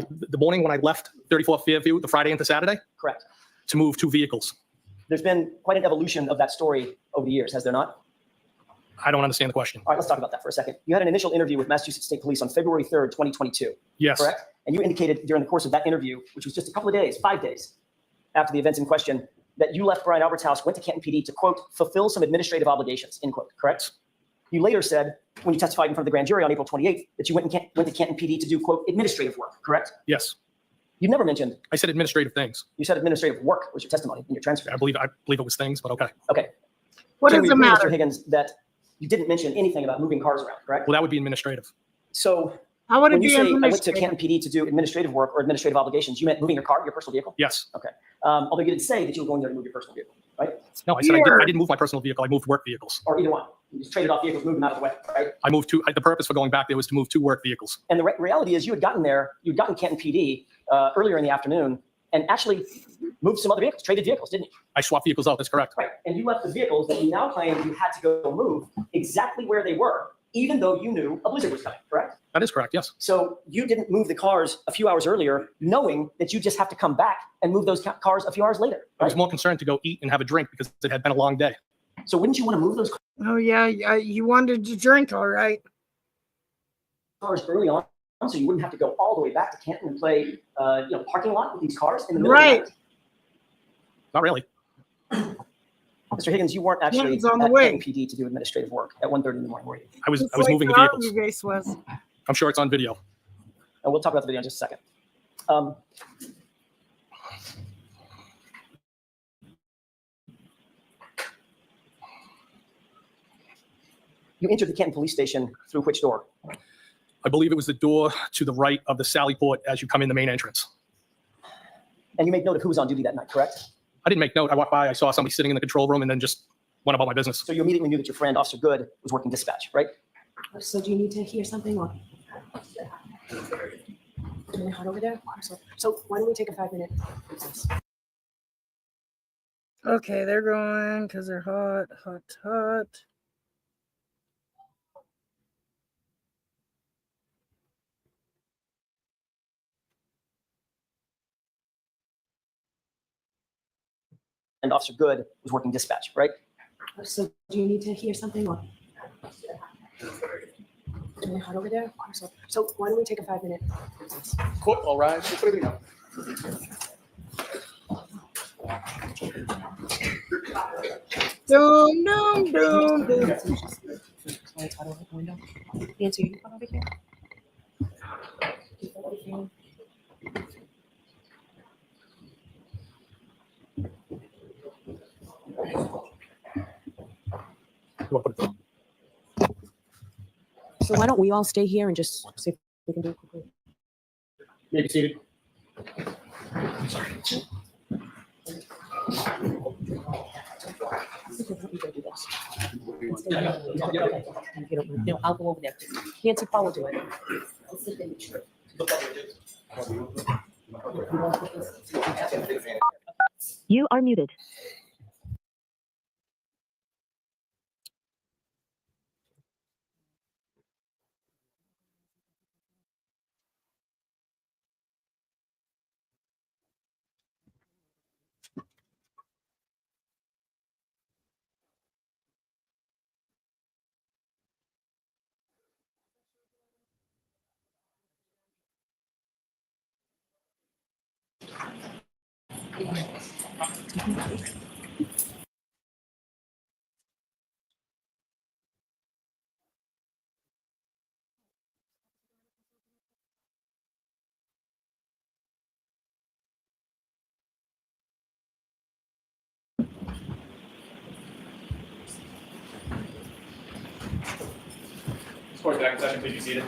I left 34 Fairview, the Friday into Saturday, Correct. to move 2 vehicles. There's been quite an evolution of that story over the years, has there not? I don't understand the question. All right, let's talk about that for a second. You had an initial interview with Massachusetts State Police on February 3rd, 2022, Yes. correct? And you indicated during the course of that interview, which was just a couple of days, 5 days after the events in question, that you left Brian Albert's house, went to Canton PD to, quote, fulfill some administrative obligations, end quote, correct? You later said, when you testified in front of the grand jury on April 28th, that you went to Canton PD to do, quote, administrative work, correct? Yes. You never mentioned, I said administrative things. you said administrative work was your testimony in your transcript. I believe it was things, but okay. Okay. What So does we it agree, matter? Mr. Higgins, that you didn't mention anything about moving cars around, correct? Well, that would be administrative. So I would when you be say I went to administrative. Canton PD to do administrative work or administrative obligations, you meant moving your car, your personal vehicle? Yes. Okay. Although you didn't say that you were going there to move your personal vehicle, right? No, I said Here. I didn't move my personal vehicle. I moved work vehicles. Or either one. You just traded off vehicles, moved them out of the way, right? I moved the purpose for going back there was to move 2 work vehicles. And the reality is you had gotten there, you'd gotten Canton PD earlier in the afternoon and actually moved some other vehicles, traded vehicles, didn't you? I swapped vehicles out. That's correct. Right. And you left the vehicles that you now claim you had to go move exactly where they were, even though you knew a blizzard was coming, correct? That is correct. Yes. So you didn't move the cars a few hours earlier, knowing that you just have to come back and move those cars a few hours later. I was Right? more concerned to go eat and have a drink because it had been a long day. So wouldn't you want to move those Oh, yeah. You wanted to drink, all right. cars early on so you wouldn't have to go all the way back to Canton and play, parking lot with these cars in the middle of the Right. night. Not really. Mr. Higgins, you weren't actually Canton's on the at way. Canton PD to do administrative work at 1:30 in the morning, were you? I was Just I was like moving the our vehicles. base was. I'm sure it's on video. And we'll talk about the video in just a second. You entered the Canton Police Station through which door? I believe it was the door to the right of the Sally Port as you come in the main entrance. And you made note of who was on duty that night, correct? I didn't make note. I walked by, I saw somebody sitting in the control room, and then just went about my business. So you immediately knew that your friend, Officer Good, was working dispatch, right? So do you need to hear something or? Really hot over there? So why don't we take a 5-minute recess? Okay, they're going because they're hot, hot, hot. And Officer Good was working dispatch, right? So do you need to hear something or? Really hot over there? So why don't we take a 5-minute recess? Court, all rise. Doom, doom, doom, doom. Lights hot over the window. Nancy, you come over here. So why don't we all stay here and just see if we can do it quickly? Maybe seated. No, I'll go over there. Nancy, Paul will do it. You are muted. Court back in session, please be seated.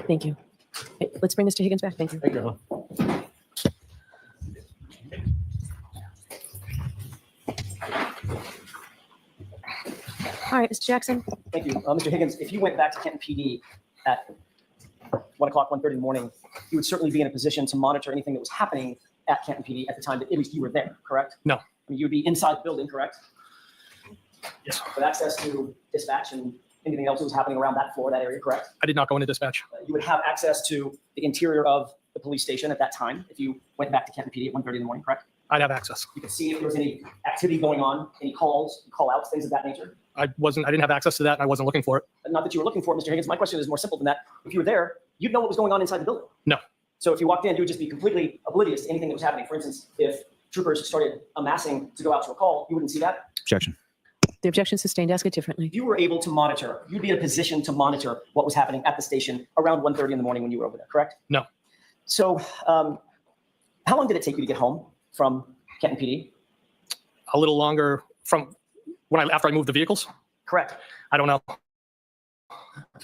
Thank you. Okay, let's bring Mr. Higgins back. Thank you. Thank you. All right, Mr. Jackson. Thank you. Mr. Higgins, if you went back to Canton PD at 1 o'clock, 1:30 in the morning, you would certainly be in a position to monitor anything that was happening at Canton PD at the time that at least you were there, correct? No. I mean, you would be inside the building, correct? Yes. With access to dispatch and anything else that was happening around that floor, that area, correct? I did not go into dispatch. You would have access to the interior of the police station at that time if you went back to Canton PD at 1:30 in the morning, correct? I'd have access. You could see if there was any activity going on, any calls, call outs, things of that nature. I didn't have access to that, and I wasn't looking for it. Not that you were looking for it, Mr. Higgins. My question is more simple than that. If you were there, you'd know what was going on inside the building. No. So if you walked in, you would just be completely oblivious to anything that was happening. For instance, if troopers started amassing to go out to a call, you wouldn't see that. Objection. The objection sustained. Ask it differently. If you were able to monitor, you'd be in a position to monitor what was happening at the station around 1:30 in the morning when you were over there, correct? No. So how long did it take you to get home from Canton PD? A little longer from after I moved the vehicles. Correct. I don't know.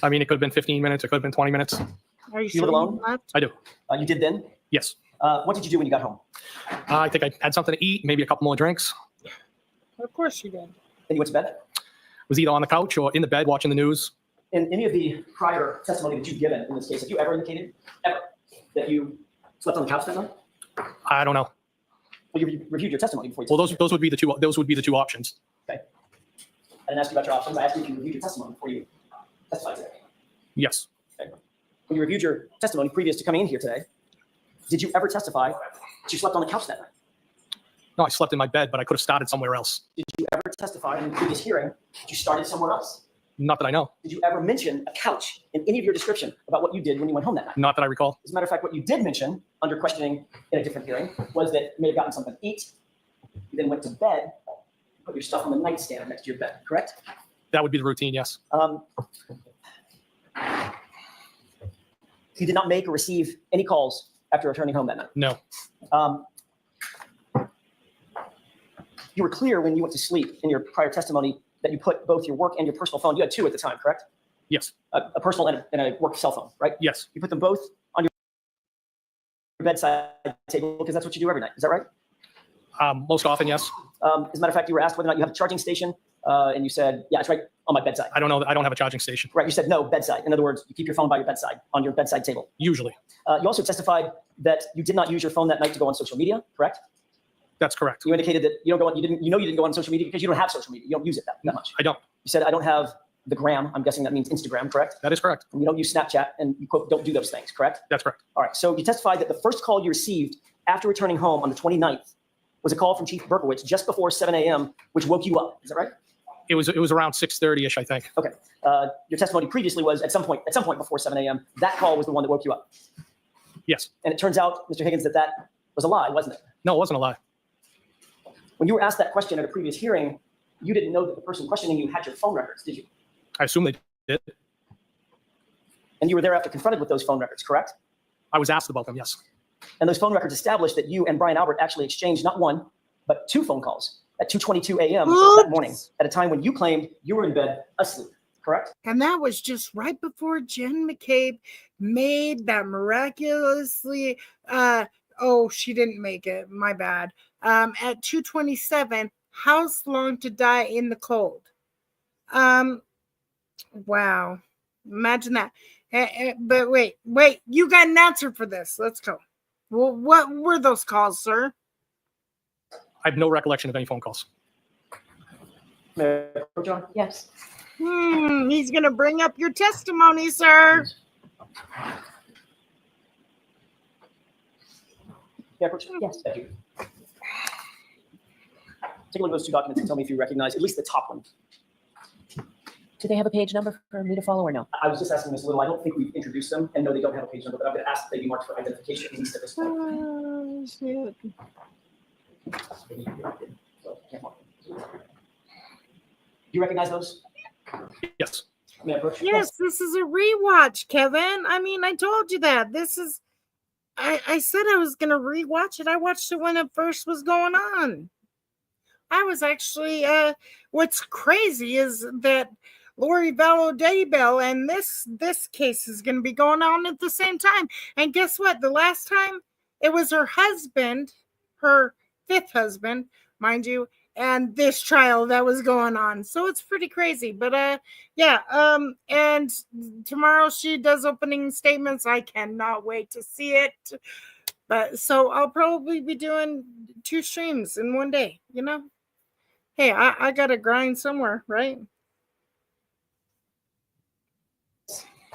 I mean, it could have been 15 minutes. It could have been 20 minutes. Are you You sure live alone? you left? I do. You did then? Yes. What did you do when you got home? I think I had something to eat, maybe a couple more drinks. Of course you did. Then you went to bed? Was either on the couch or in the bed watching the news. In any of the prior testimony that you've given in this case, have you ever indicated, ever, that you slept on the couch that night? I don't know. Well, you reviewed your testimony before you Well, those would be the two options. Okay. I didn't ask you about your options. I asked you if you reviewed your testimony before you testified today. Yes. Okay. When you reviewed your testimony previous to coming in here today, did you ever testify that you slept on the couch that night? No, I slept in my bed, but I could have started somewhere else. Did you ever testify in the previous hearing that you started somewhere else? Not that I know. Did you ever mention a couch in any of your description about what you did when you went home that night? Not that I recall. As a matter of fact, what you did mention under questioning in a different hearing was that you may have gotten something to eat, you then went to bed, put your stuff on the nightstand next to your bed, correct? That would be the routine, yes. You did not make or receive any calls after returning home that night. No. You were clear when you went to sleep in your prior testimony that you put both your work and your personal phone. You had two at the time, correct? Yes. A personal and a work cell phone, right? Yes. You put them both on your bedside table because that's what you do every night. Is that right? Most often, yes. As a matter of fact, you were asked whether or not you have a charging station, and you said, yeah, it's right on my bedside. I don't know. I don't have a charging station. Right, you said no, bedside. In other words, you keep your phone by your bedside, on your bedside table. Usually. You also testified that you did not use your phone that night to go on social media, correct? That's correct. You indicated that you don't go on, you didn't go on social media because you don't have social media. You don't use it that much. I don't. You said, I don't have the gram. I'm guessing that means Instagram, correct? That is correct. And you don't use Snapchat, and you quote, don't do those things, correct? That's correct. All right, so you testified that the first call you received after returning home on the 29th was a call from Chief Berkowitz just before 7 a.m., which woke you up. Is that right? It was around 6:30-ish, I think. Okay. Your testimony previously was at some point before 7 a.m., that call was the one that woke you up. Yes. And it turns out, Mr. Higgins, that was a lie, wasn't it? No, it wasn't a lie. When you were asked that question at a previous hearing, you didn't know that the person questioning you had your phone records, did you? I assume they did. And you were thereafter confronted with those phone records, correct? I was asked about them, yes. And those phone records established that you and Brian Albert actually exchanged not one, but two phone calls at 2:22 a.m. that morning, at a time when you claimed you were in bed asleep, correct? And that was just right before Jen McCabe made that miraculously, she didn't make it, my bad. At 2:27, house long to die in the cold. Wow. Imagine that. But wait, you got an answer for this. Let's go. Well, what were those calls, sir? I have no recollection of any phone calls. John? Yes. He's going to bring up your testimony, sir. Yes. Thank you. Take a look at those two documents and tell me if you recognize at least the top one. Do they have a page number for me to follow or no? I was just asking Ms. Little. I don't think we've introduced them, and no, they don't have a page number, but I'm going to ask that they be marked for identification at least at this point. Shit. Do you recognize those? Yes. May I approach? Yes, this is a rewatch, Kevin. I mean, I told you that. This is, I said I was going to rewatch it. I watched it when it first was going on. I was actually, what's crazy is that Lori Vallow Daybell and this case is going to be going on at the same time. And guess what? The last time it was her husband, her fifth husband, mind you, and this trial that was going on. So it's pretty crazy. But and tomorrow she does opening statements. I cannot wait to see it. But so I'll probably be doing 2 streams in one day, you know? Hey, I gotta grind somewhere, right?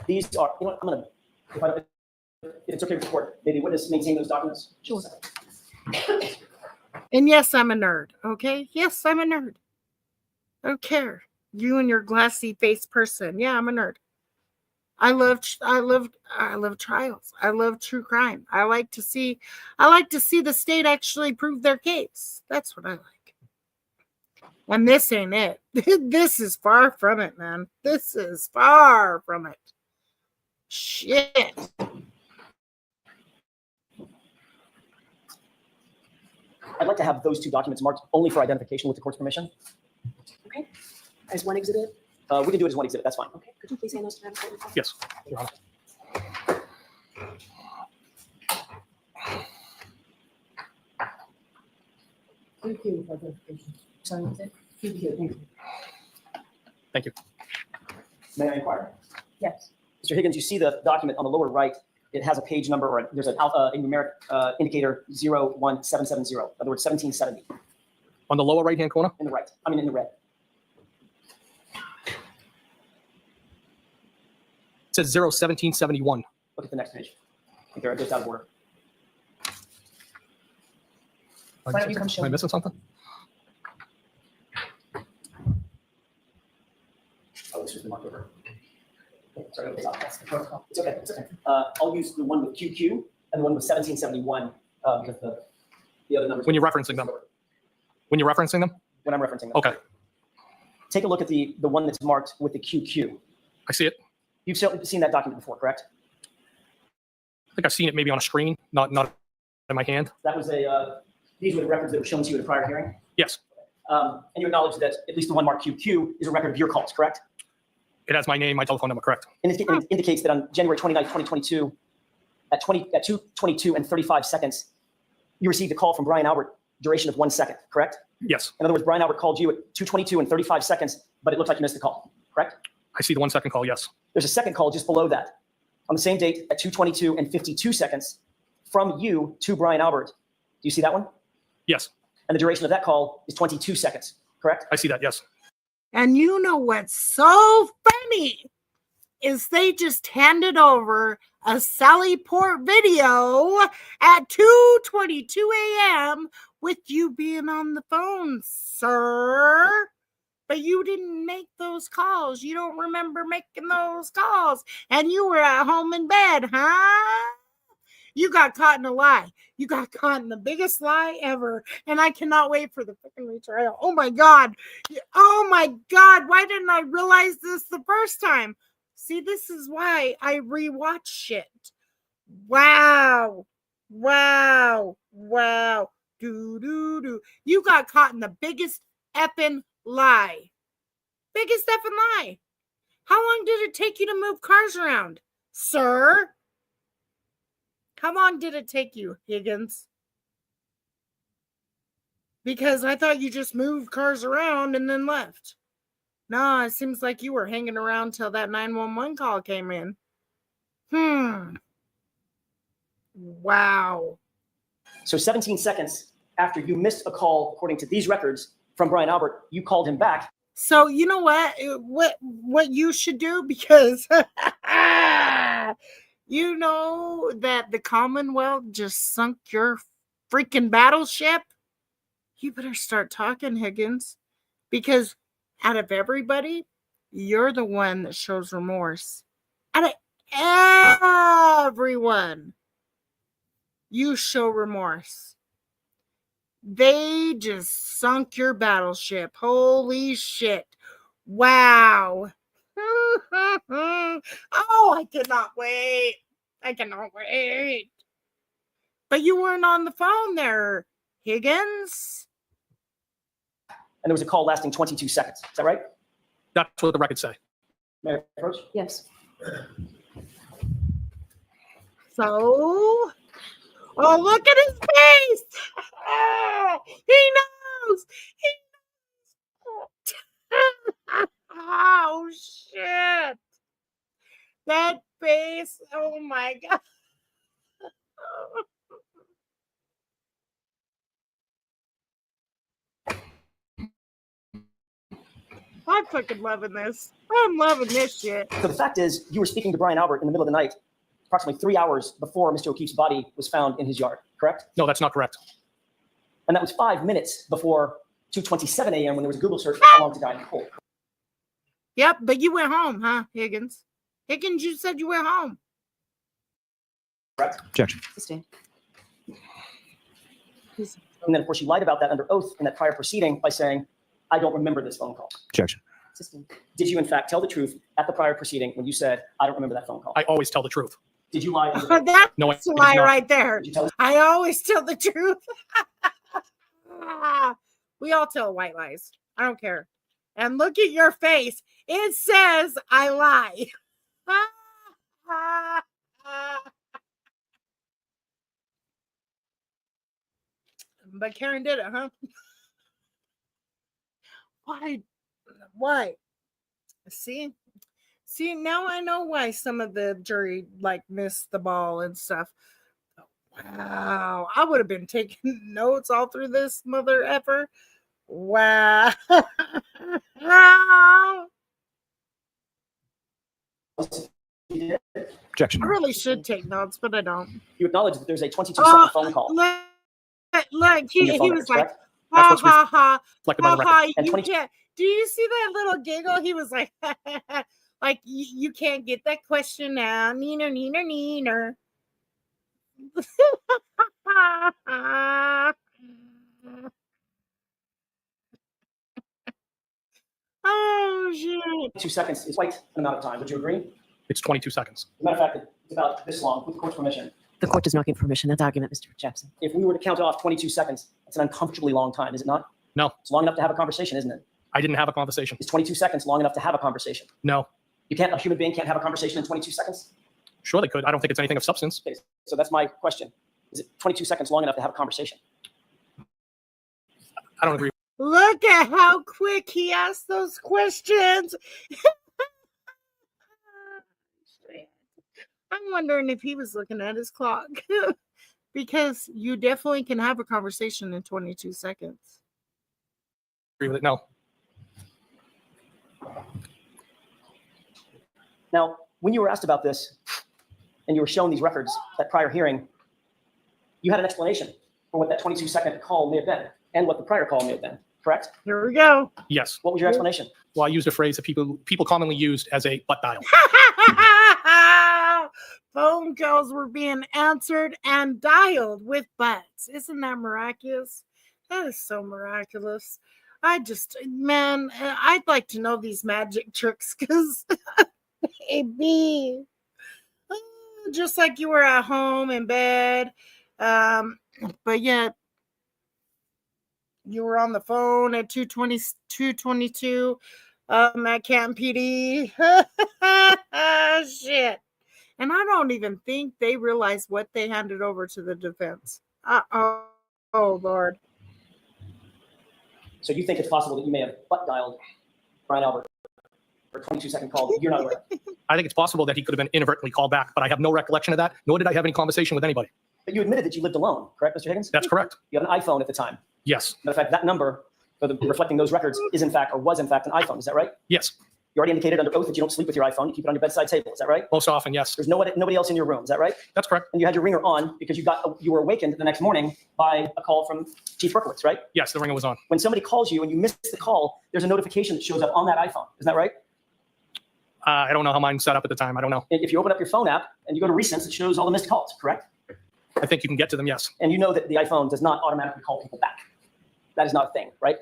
These are, you know what, I'm going to, if it's okay with the court, may the witness maintain those documents? Sure. And yes, I'm a nerd, okay? Yes, I'm a nerd. I don't care. You and your glassy faced person. Yeah, I'm a nerd. I love trials. I love true crime. I like to see the state actually prove their case. That's what I like. And this ain't it. This is far from it, man. This is far from it. Shit. I'd like to have those 2 documents marked only for identification with the court's permission. Okay. As one exhibit? We can do it as one exhibit, that's fine. Okay. Could you please hand those to Madam Clerk? Yes. Your Honor. Thank you for identification. Sorry, what's it? Thank you. Thank you. May I inquire? Yes. Mr. Higgins, you see the document on the lower right. It has a page number, or there's an numeric indicator 01770. In other words, 1770 On the lower right-hand corner? in the right. I mean, in the red. It says 01771. Look at the next page. I think they're just out of order. Why don't you come show Am I me? missing something? just been marked over. Sorry, that's the protocol. It's okay, it's okay. I'll use the one with QQ and the one with 1771, because the other numbers. When you're referencing them. When you're referencing them? When I'm referencing them. Okay, Take a look at the one that's marked with the QQ. I see it. You've certainly seen that document before, correct? I think I've seen it maybe on a screen, not in my hand. That was these were the records that were shown to you at a prior hearing? Yes, And you acknowledge that at least the one marked QQ is a record of your calls, correct? it has my name, my telephone number, correct? And it indicates that on January 29th, 2022, at 2:22 and 35 seconds, you received a call from Brian Albert, duration of 1 second, correct? Yes, In other words, Brian Albert called you at 2:22 and 35 seconds, but it looks like you missed the call, correct? I see the 1 second call, yes. There's a second call just below that on the same date at 2:22 and 52 seconds from you to Brian Albert. Do you see that one? Yes, And the duration of that call is 22 seconds, correct? I see that, yes. And you know what's so funny is they just handed over a Sally Port video at 2:22 a.m. with you being on the phone, sir. But you didn't make those calls. You don't remember making those calls. And you were at home in bed, huh? You got caught in a lie. You got caught in the biggest lie ever. And I cannot wait for the freaking retrial. Oh my God. Oh my God. Why didn't I realize this the first time? See, this is why I rewatch shit. Wow. Wow. Wow. Do. You got caught in the biggest effing lie. Biggest effing lie. How long did it take you to move cars around, sir? How long did it take you, Higgins? Because I thought you just moved cars around and then left. No, it seems like you were hanging around till that 911 call came in. Wow. So 17 seconds after you missed a call, according to these records from Brian Albert, you called him back. So you know what you should do, because you know that the Commonwealth just sunk your freaking battleship. You better start talking, Higgins, because out of everybody, you're the one that shows remorse. Out of everyone, you show remorse. They just sunk your battleship. Holy shit. Wow. Oh, I cannot wait. I cannot wait. But you weren't on the phone there, Higgins. And there was a call lasting 22 seconds. Is that right? That's what the records say. May I approach? Yes. So, oh, look at his face. He knows. Oh, shit. That face. Oh, my God. I'm fucking loving this. I'm loving this shit. So the fact is, you were speaking to Brian Albert in the middle of the night, approximately 3 hours before Mr. O'Keefe's body was found in his yard, correct? No, that's not correct. And that was 5 minutes before 2:27 a.m. when there was a Google search for how long to die in cold. Yep, but you went home, huh, Higgins? Higgins, you said you went home. Correct? Objection. Sustained. And then, of course, you lied about that under oath in that prior proceeding by saying, I don't remember this phone call. Objection. Sustained. Did you, in fact, tell the truth at the prior proceeding when you said, I don't remember that phone call? I always tell the truth. Did you lie? That's No, I a did lie not. right there. Did you tell us? I always tell the truth. We all tell white lies. I don't care. And look at your face. It says I lie. But Karen did it, huh? Why? See, now I know why some of the jury missed the ball and stuff. Wow, I would have been taking notes all through this mother effer. Wow. Objection. I really should take notes, but I don't. You acknowledge that there's a 22-second phone call. Look, in your he phone was records, like, correct? That's what's ha ha reflected by the record. ha. And You 20 can't. Do you see that little giggle? He was like, like you can't get that question now. Neener, neener, neener. Oh shit. 2 seconds is quite an amount of time. Would you agree? As It's 22 seconds. a matter of fact, it's about this long, with the court's permission. The court does not give permission. That's argument, Mr. Jackson. If we were to count off 22 seconds, it's an uncomfortably long time, is it not? No, It's long enough to have a conversation, isn't it? I didn't have a conversation. Is 22 seconds long enough to have a conversation? No, A human being can't have a conversation in 22 seconds? sure they could. I don't think it's anything of substance. Okay, so that's my question. Is it 22 seconds long enough to have a conversation? I don't agree. Look at how quick he asked those questions. I'm wondering if he was looking at his clock. Because you definitely can have a conversation in 22 seconds. Agree with it. No. Now, when you were asked about this and you were shown these records, that prior hearing, you had an explanation for what that 22-second call may have been and what the prior call may have been, correct? Here we go. Yes. What was your explanation? Well, I used a phrase that people commonly used as a butt dial. Phone calls were being answered and dialed with butts. Isn't that miraculous? That is so miraculous. Man, I'd like to know these magic tricks because maybe just like you were at home in bed, but yet you were on the phone at 2:22 at Canton PD. Shit. And I don't even think they realized what they handed over to the defense. Oh, Lord. So you think it's possible that you may have butt dialed Brian Albert for a 22-second call that you're not aware of? I think it's possible that he could have been inadvertently called back, but I have no recollection of that, nor did I have any conversation with anybody. But you admitted that you lived alone, correct, Mr. Higgins? That's correct. You have an iPhone at the time. Yes. Matter of fact, that number, reflecting those records, is in fact or was in fact an iPhone. Is that right? Yes. You already indicated under oath that you don't sleep with your iPhone. You keep it on your bedside table. Is that right? Most often, yes. There's nobody else in your room. Is that right? That's correct. And you had your ringer on because you were awakened the next morning by a call from Chief Berkowitz, right? Yes, the ringer was on. When somebody calls you and you miss the call, there's a notification that shows up on that iPhone. Isn't that right? I don't know how mine set up at the time. I don't know. If you open up your phone app and you go to recents, it shows all the missed calls, correct? I think you can get to them, yes. And you know that the iPhone does not automatically call people back. That is not a thing, right?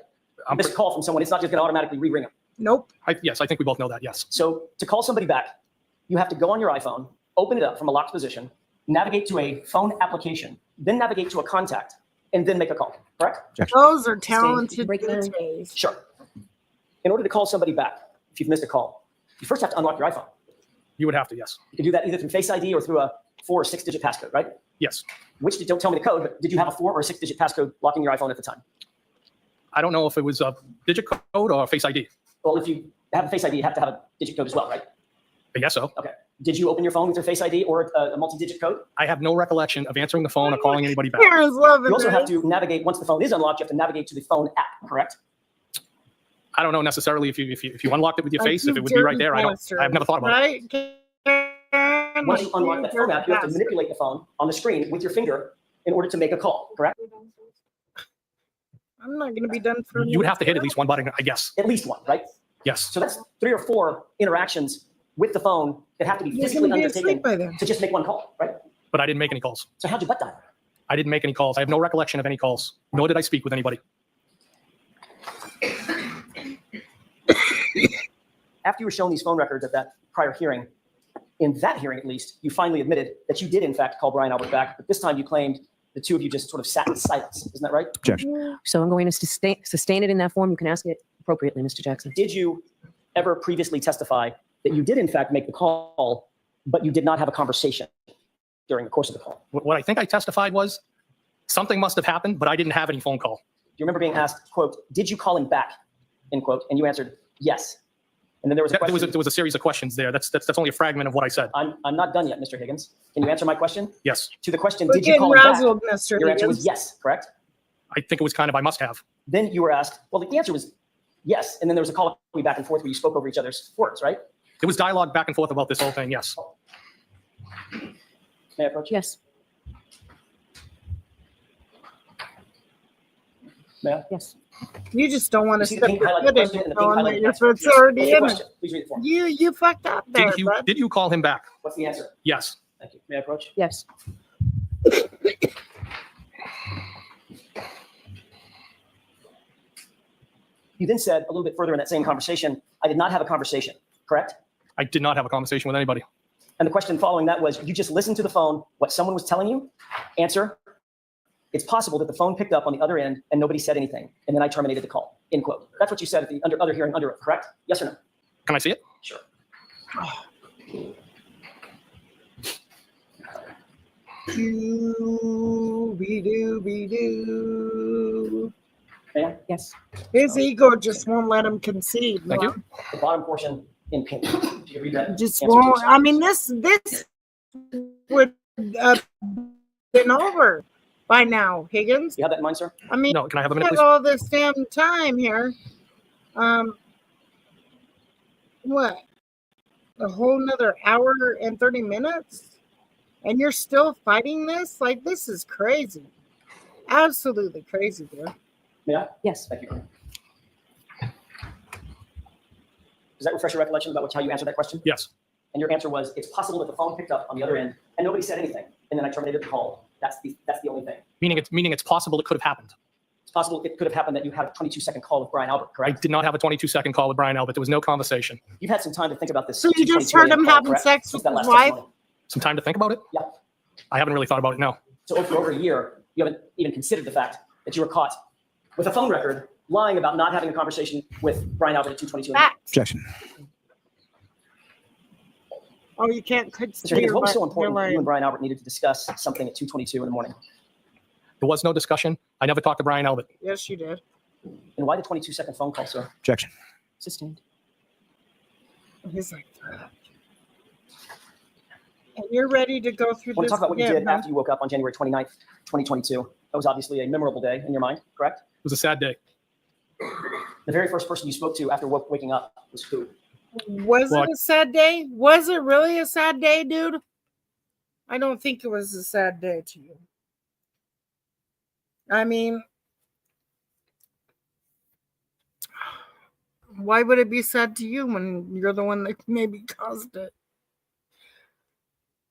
A missed call from someone, it's not just going to automatically re-ring them. Nope. Yes, I think we both know that, yes. So to call somebody back, you have to go on your iPhone, open it up from a locked position, navigate to a phone application, then navigate to a contact, and then make a call, correct? Those are talented break it down. details. Sure. In order to call somebody back, if you've missed a call, you first have to unlock your iPhone. You would have to, yes. You can do that either through Face ID or through a 4 or 6-digit passcode, right? Yes. Don't tell me the code, but did you have a 4 or 6-digit passcode locking your iPhone at the time? I don't know if it was a digit code or a Face ID. Well, if you have a Face ID, you have to have a digit code as well, right? I guess so. Okay. Did you open your phone with your Face ID or a multi-digit code? I have no recollection of answering the phone or calling anybody back. Karen's loving You also have this. to navigate, once the phone is unlocked, you have to navigate to the phone app, correct? I don't know necessarily if you unlocked it with your Like face, you if it would be right dirty there. I've never thought about it. Right? Karen, Once you like unlock that phone app, you have to dirty manipulate the phone on the screen with your finger in order to make a call, correct? I'm not going to be done for You would have to hit at least one button, I guess. At least one, right? Yes. So that's 3 or 4 interactions with the phone that have to be You're physically gonna be undertaken asleep by then. to just make one call, right? But I didn't make any calls. So how'd you butt dial? I didn't make any calls. I have no recollection of any calls, nor did I speak with anybody. After you were shown these phone records at that prior hearing, in that hearing at least, you finally admitted that you did in fact call Brian Albert back, but this time you claimed the two of you just sort of sat in silence. Isn't that right? Objection. So I'm going to sustain it in that form. You can ask it appropriately, Mr. Jackson. Did you ever previously testify that you did in fact make the call, but you did not have a conversation during the course of the call? What I think I testified was something must have happened, but I didn't have any phone call. Do you remember being asked, quote, did you call him back, end quote, and you answered yes? And then there was a question. There was a series of questions there. That's only a fragment of what I said. I'm not done yet, Mr. Higgins. Can you answer my question? Yes. To the question, We're did you getting call him back? razzled, Mr. Your answer was Higgins. yes, correct? I think it was kind of I must have. Then you were asked, well, the answer was yes. And then there was a call back and forth where you spoke over each other's words, right? There was dialogue back and forth about this whole thing, yes. May I approach you? Yes. Yes. You just don't want You to see the step pink your highlighted foot in question and it, the pink knowing that highlighted your answer? foot's Yes. already What's the in it. question? Please read it for me. You fucked up there, bud. Did you call him back? What's the answer? Yes. Thank you. May I approach? Yes. You then said a little bit further in that same conversation, I did not have a conversation, correct? I did not have a conversation with anybody. And the question following that was, you just listened to the phone, what someone was telling you? Answer, it's possible that the phone picked up on the other end and nobody said anything, and then I terminated the call, end quote. That's what you said at the other hearing under it, correct? Yes or no? Can I see it? Sure. Doo-be-doo-be-doo. Ma'am, Yes. His ego just won't let him concede. Thank no. you. the bottom portion in pink. Do you read that? Just answer to won't. yourself? I mean, this would been over by now, Higgins. You have that in mind, sir? I mean, No, can I have a we minute, have please? all this damn time here. What? A whole nother hour and 30 minutes? And you're still fighting this? Like, this is crazy. Absolutely crazy, dude. Yeah? Yes. Thank you. Does that refresh your recollection about how you answered that question? Yes. And your answer was, it's possible that the phone picked up on the other end and nobody said anything, and then I terminated the call. That's the only thing. Meaning it's possible it could have happened. It's possible it could have happened that you had a 22-second call with Brian Albert, I correct? did not have a 22-second call with Brian Albert. There was no conversation. You've had some time to think about this. So you just 2:22 heard him call, having correct? sex Since with that his last wife? testimony. Some time to think about it? Yeah. I haven't really thought about it, no. So for over a year, you haven't even considered the fact that you were caught with a phone record lying about not having a conversation with Brian Albert at 2:22. Facts. Objection. Oh, you can't Mr. Higgins, what was so important that you and right. Brian Albert needed to discuss something at 2:22 in the morning? There was no discussion. I never talked to Brian Albert. Yes, you did. And why the 22-second phone call, sir? Objection. Sustained. He's like, fuck. And you're ready to go through I want this to talk about what you again, did huh? after you woke up on January 29th, 2022. That was obviously a memorable day in your mind, correct? It was a sad day. The very first person you spoke to after waking up was who? Was Well, it a sad day? Was it really a sad day, dude? I don't think it was a sad day to you. I mean, why would it be sad to you when you're the one that maybe caused it?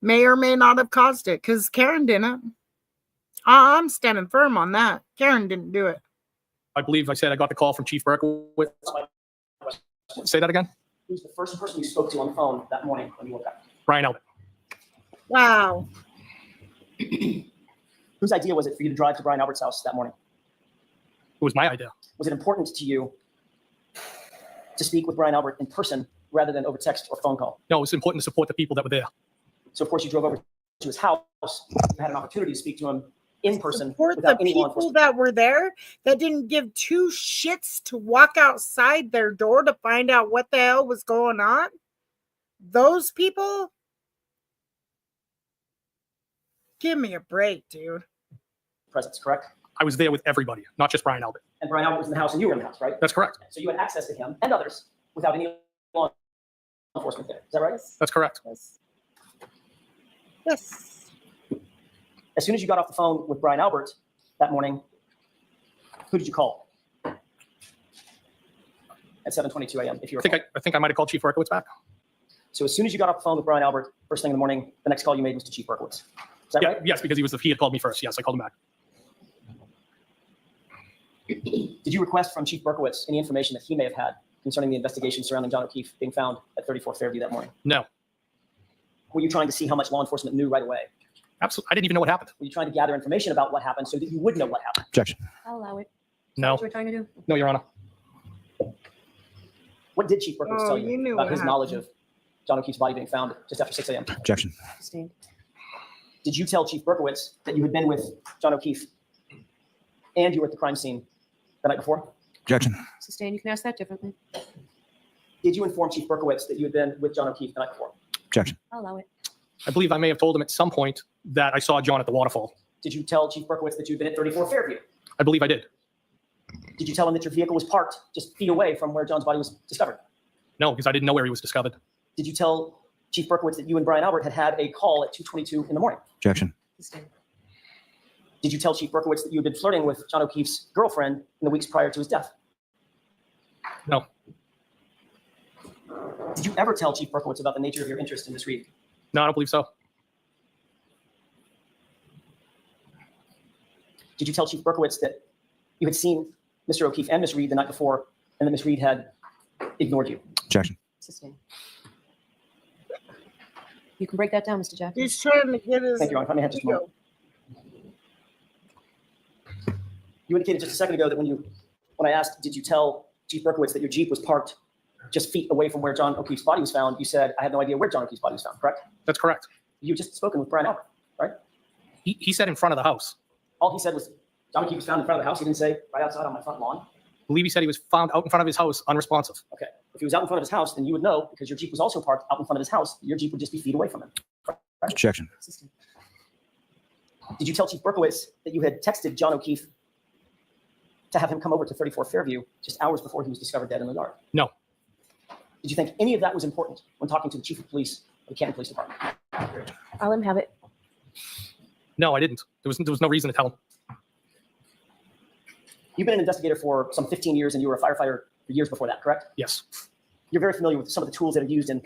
May or may not have caused it, because Karen didn't. I'm standing firm on that. Karen didn't do it. I believe I said I got the call from Chief Berkowitz. Say that again? Who's the first person you spoke to on the phone that morning when you woke up? Brian Albert. Wow. Whose idea was it for you to drive to Brian Albert's house that morning? It was my idea. Was it important to you to speak with Brian Albert in person rather than over text or phone call? No, it was important to support the people that were there. So of course you drove over to his house. You had an opportunity to speak to him in person Support without the any law people enforcement. that were there that didn't give two shits to walk outside their door to find out what the hell was going on. Those people, give me a break, dude. Presence, correct? I was there with everybody, not just Brian Albert. And Brian Albert was in the house and you were in the house, right? That's correct. So you had access to him and others without any law enforcement there. Is that right? That's correct. Yes. Yes. As soon as you got off the phone with Brian Albert that morning, who did you call? At 7:22 a.m. if you recall. I think I might have called Chief Berkowitz back. So as soon as you got off the phone with Brian Albert, first thing in the morning, the next call you made was to Chief Berkowitz. Is that Yeah, right? yes, because he had called me first. Yes, I called him back. Did you request from Chief Berkowitz any information that he may have had concerning the investigation surrounding John O'Keefe being found at 34 Fairview that morning? No, Were you trying to see how much law enforcement knew right away? absolutely. I didn't even know what happened. Were you trying to gather information about what happened so that you would know what happened? Objection. I'll allow it. Is that No, what you were trying to do? no, Your Honor. What did Chief Berkowitz Oh, tell you you knew about what his knowledge of John O'Keefe's body being found just after 6 a.m.? Objection. Sustained. Did you tell Chief Berkowitz that you had been with John O'Keefe and you were at the crime scene the night before? Objection. Sustained. You can ask that differently. Did you inform Chief Berkowitz that you had been with John O'Keefe the night before? Objection. I'll allow it. I believe I may have told him at some point that I saw John at the waterfall. Did you tell Chief Berkowitz that you'd been at 34 Fairview? I believe I did. Did you tell him that your vehicle was parked just feet away from where John's body was discovered? No, because I didn't know where he was discovered. Did you tell Chief Berkowitz that you and Brian Albert had had a call at 2:22 in the morning? Objection. Sustained. Did you tell Chief Berkowitz that you had been flirting with John O'Keefe's girlfriend in the weeks prior to his death? No. Did you ever tell Chief Berkowitz about the nature of your interest in Miss Reed? No, I don't believe so. Did you tell Chief Berkowitz that you had seen Mr. O'Keefe and Miss Reed the night before, and that Miss Reed had ignored you? Objection. Sustain. You can break that down, Mr. Jackson. He's trying to get his. Thank you, Your Honor. If I may have just a moment. You indicated just a second ago that when I asked, did you tell Chief Berkowitz that your Jeep was parked just feet away from where John O'Keefe's body was found, you said, I have no idea where John O'Keefe's body was found, correct? That's correct. You had just spoken with Brian Albert, right? He said in front of the house. All he said was, John O'Keefe was found in front of the house. He didn't say, right outside on my front lawn. I believe he said he was found out in front of his house, unresponsive. Okay. If he was out in front of his house, then you would know, because your Jeep was also parked out in front of his house, your Jeep would just be feet away from him. Objection. Sustain. Did you tell Chief Berkowitz that you had texted John O'Keefe to have him come over to 34 Fairview just hours before he was discovered dead in the yard? No. Did you think any of that was important when talking to the Chief of Police of the Canton Police Department? I'll let him have it. No, I didn't. There was no reason to tell him. You've been an investigator for some 15 years, and you were a firefighter for years before that, correct? Yes. You're very familiar with some of the tools that are used in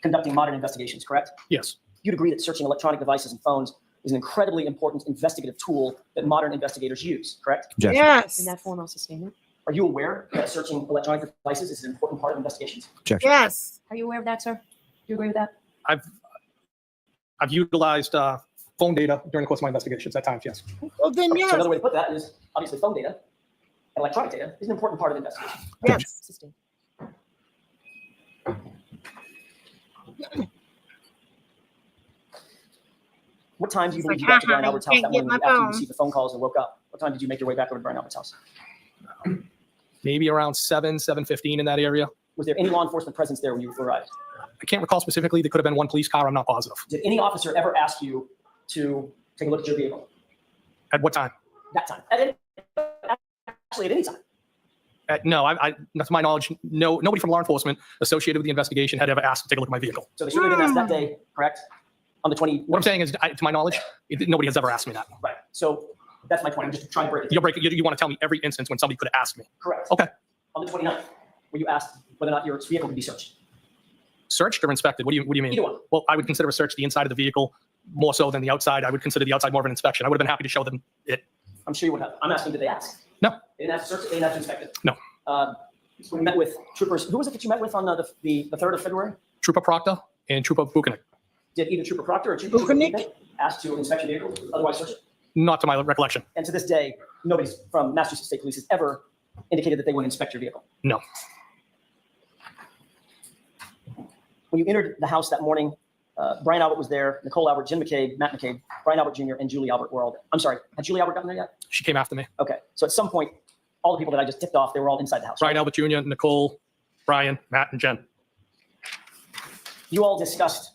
conducting modern investigations, correct? Yes. You'd agree that searching electronic devices and phones is an incredibly important investigative tool that modern investigators use, correct? Objection. Yes. In that form, I'll sustain it. Are you aware that searching electronic devices is an important part of investigations? Objection. Yes. Are you aware of that, sir? Do you agree with that? I've utilized phone data during the course of my investigations at times, yes. Well, then, So yes. another way to put that is, obviously, phone data and electronic data is an important part of investigation. Yes. Sustain. What time do you It's believe like, you got to haha, Brian Albert's you house can't that get morning my after you phone. received the phone calls and woke up? What time did you make your way back over to Brian Albert's house? Maybe around 7:15 in that area. Was there any law enforcement presence there when you arrived? I can't recall specifically. There could have been one police car. I'm not positive. Did any officer ever ask you to take a look at your vehicle? At what time? That time? Actually, at any time. No, not to my knowledge, nobody from law enforcement associated with the investigation had ever asked to take a look at my vehicle. So they certainly didn't ask that day, correct? On the 20. What I'm saying is, to my knowledge, nobody has ever asked me that. Right. So that's my point. I'm just trying to break it. You want to tell me every instance when somebody could have asked me. Correct. Okay. On the 29th, were you asked whether or not your vehicle could be searched? Searched or inspected? What do you mean? Either one. Well, I would consider a search the inside of the vehicle more so than the outside. I would consider the outside more of an inspection. I would have been happy to show them it. I'm sure you would have. I'm asking, did they ask? No. They didn't have to search it, they didn't have to inspect it? No. When you met with troopers, who was it that you met with on the 3rd of February? Trooper Proctor and Trooper Buchanan. Did either Trooper Proctor or Trooper Buchanan? Buchanan ask to inspect your vehicle, otherwise search it? Not to my recollection. And to this day, nobody from Massachusetts State Police has ever indicated that they would inspect your vehicle. No. When you entered the house that morning, Brian Albert was there, Nicole Albert, Jim McCabe, Matt McCabe, Brian Albert Jr., and Julie Albert were all there. I'm sorry, had Julie Albert gotten there yet? She came after me. Okay, so at some point, all the people that I just tipped off, they were all inside the house. Brian Albert Jr., Nicole, Brian, Matt, and Jen. You all discussed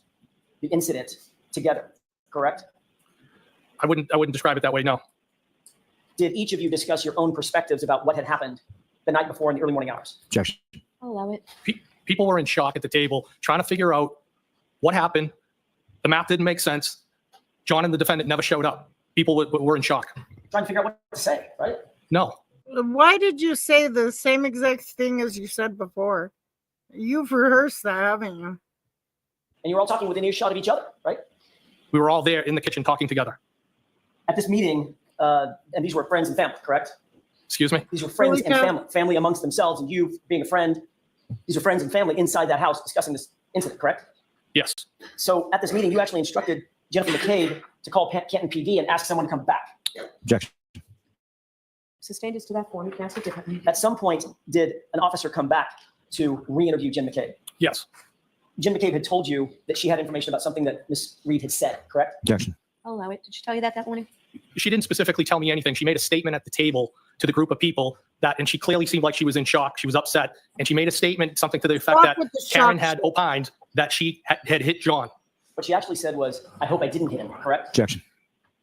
the incident together, correct? I wouldn't describe it that way, no. Did each of you discuss your own perspectives about what had happened the night before in the early morning hours? Objection. I'll allow it. People were in shock at the table, trying to figure out what happened. The map didn't make sense. John and the defendant never showed up. People were in shock. Trying to figure out what to say, right? No. Why did you say the same exact thing as you said before? You've rehearsed that, haven't you? And you were all talking within earshot of each other, right? We were all there in the kitchen talking together. At this meeting, and these were friends and family, correct? Excuse me? These were friends and Holy family amongst themselves, and you being a friend, these are friends and family inside that house discussing this incident, correct? Yes. So at this meeting, you actually instructed Jennifer McCabe to call Canton PD and ask someone to come back. Objection. Sustained is to that form. You can ask it differently. At some point, did an officer come back to re-interview Jim McCabe? Yes. Jim McCabe had told you that she had information about something that Ms. Reed had said, correct? Objection. I'll allow it. Did she tell you that morning? She didn't specifically tell me anything. She made a statement at the table to the group of people and she clearly seemed like she was in shock. She was upset. And she made a statement, something to the effect Stop that with the Karen shock had shit. opined that she had hit John. What she actually said was, I hope I didn't hit him, correct? Objection.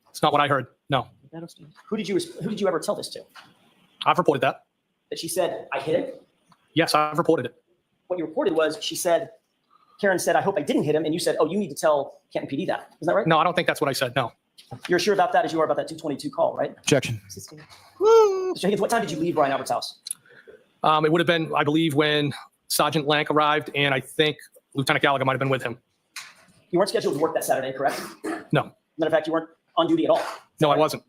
It's not what I heard. No. That'll stand. Who did you ever tell this to? I've reported that. That she said, I hit him? Yes, I've reported it. What you reported was, Karen said, I hope I didn't hit him, and you said, oh, you need to tell Canton PD that. Isn't that right? No, I don't think that's what I said. No. You're sure about that as you are about that 222 call, right? Objection. Woo! Mr. Higgins, what time did you leave Brian Albert's house? It would have been, I believe, when Sergeant Lank arrived, and I think Lieutenant Gallagher might have been with him. You weren't scheduled to work that Saturday, correct? No, Matter of fact, you weren't on duty at all. no, I wasn't.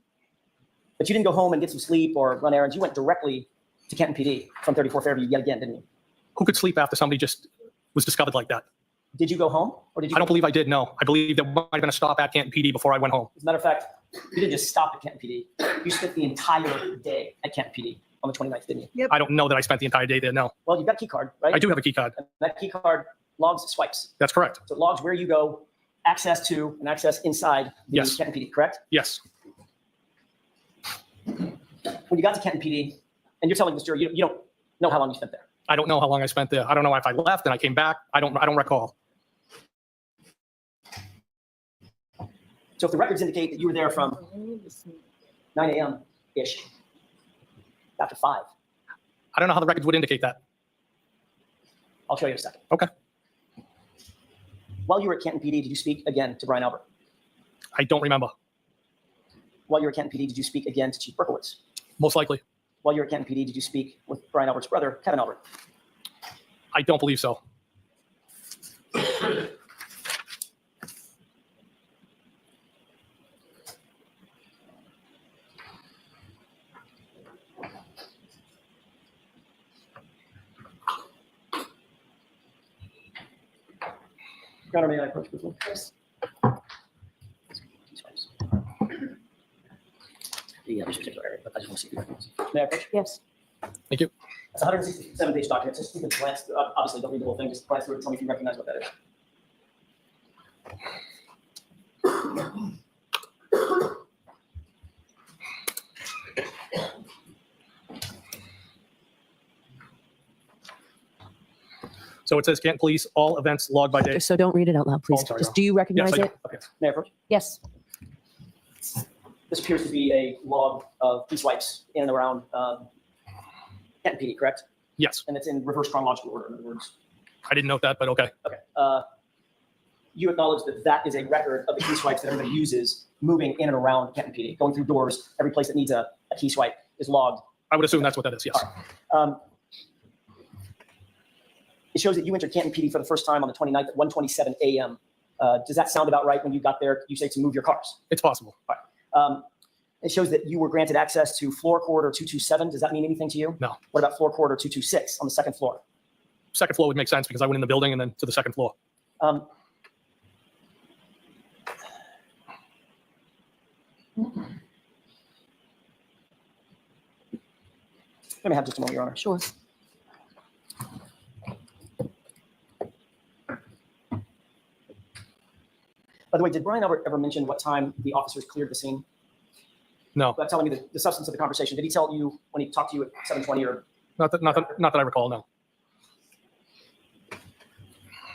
But you didn't go home and get some sleep or run errands. You went directly to Kenton PD from 34 Fairview yet again, didn't you? Who could sleep after somebody just was discovered like that? Did you go home or did you? I don't believe I did, no. I believe there might have been a stop at Canton PD before I went home. As a matter of fact, you didn't just stop at Kenton PD. You spent the entire day at Kenton PD on the 29th, didn't you? I don't know that I spent the entire day there, no. Well, you've got a key card, right? I do have a key card. And that key card logs swipes. That's correct. So it logs where you go, access to, and access inside the Yes. Kenton PD, correct? Yes. When you got to Kenton PD, and you're telling this jury, you don't know how long you spent there. I don't know how long I spent there. I don't know if I left and I came back. I don't recall. So if the records indicate that you were there from 9 a.m.-ish, after 5, I don't know how the records would indicate that. I'll show you in a second. Okay. While you were at Kenton PD, did you speak again to Brian Albert? I don't remember. While you were at Kenton PD, did you speak again to Chief Berkowitz? Most likely. While you were at Kenton PD, did you speak with Brian Albert's brother, Kevin Albert? I don't believe so. Your Honor, may I approach quickly? Yes. The particular area, but I just want to see the documents. May I approach? Yes. Thank you. It's a 167-page document. Just you can glance through. Obviously, don't read the whole thing. Just glance through it and tell me if you recognize what that is. So it says Canton Police, all events logged by day. So don't read it out loud, please. Oh, I'm sorry, Just no. do you recognize Yes, I do. it? Okay. May I approach? Yes. This appears to be a log of e-swipes in and around Kenton PD, correct? Yes. And it's in reverse chronological order, in other words. I didn't note that, but okay. Okay. You acknowledge that that is a record of the key swipes that everybody uses moving in and around Kenton PD, going through doors. Every place that needs a key swipe is logged. I would assume that's what that is, yes. It shows that you entered Canton PD for the first time on the 29th at 1:27 a.m. Does that sound about right when you got there? You say to move your cars. It's possible. It shows that you were granted access to floor corridor 227. Does that mean anything to you? No. What about floor corridor 226 on the second floor? Second floor would make sense because I went in the building and then to the second floor. Let me have just a moment, Your Honor. Sure. By the way, did Brian Albert ever mention what time the officers cleared the scene? No, Without telling me the substance of the conversation, did he tell you when he talked to you at 7:20 or? not that I recall, no.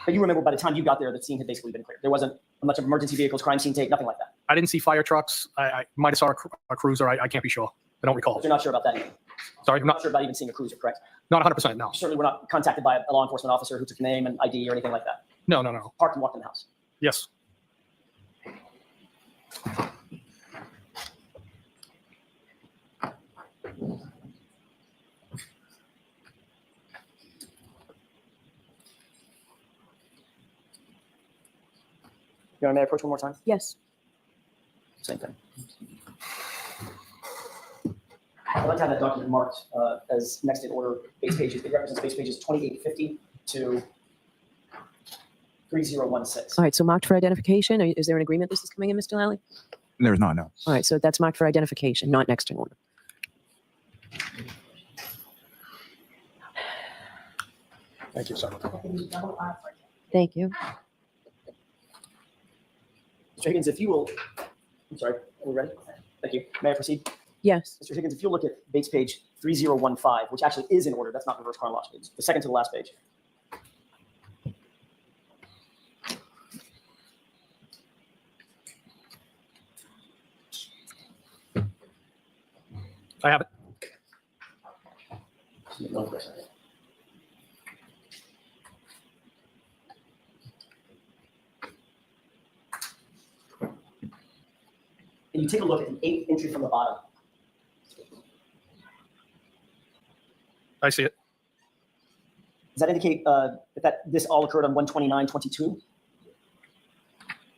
But you remember by the time you got there, the scene had basically been cleared. There wasn't much of emergency vehicles, crime scene tape, nothing like that. I didn't see fire trucks. I might have saw a cruiser. I can't be sure. I don't recall. You're not sure about that either. Sorry, I'm You're not not sure about even seeing a cruiser, correct? 100%, no. You certainly were not contacted by a law enforcement officer who took your name and ID or anything like that. No, no, no. Parked and walked in the house. Yes. Your Honor, may I approach one more time? Yes. Same thing. I'd like to have that document marked as next in order base pages. It represents base pages 2850 to 3016. All right, so marked for identification. Is there an agreement this is coming in, Mr. Lally? There's not, no. All right, so that's marked for identification, not next in order. Thank you, sorry. Thank you. Mr. Higgins, if you will, I'm sorry, are we ready? Thank you. May I proceed? Yes. Mr. Higgins, if you'll look at base page 3015, which actually is in order, that's not reverse chronological, it's the second to the last page. I have it. and you take a look at the 8th entry from the bottom, I see it. does that indicate that this all occurred on 129/22?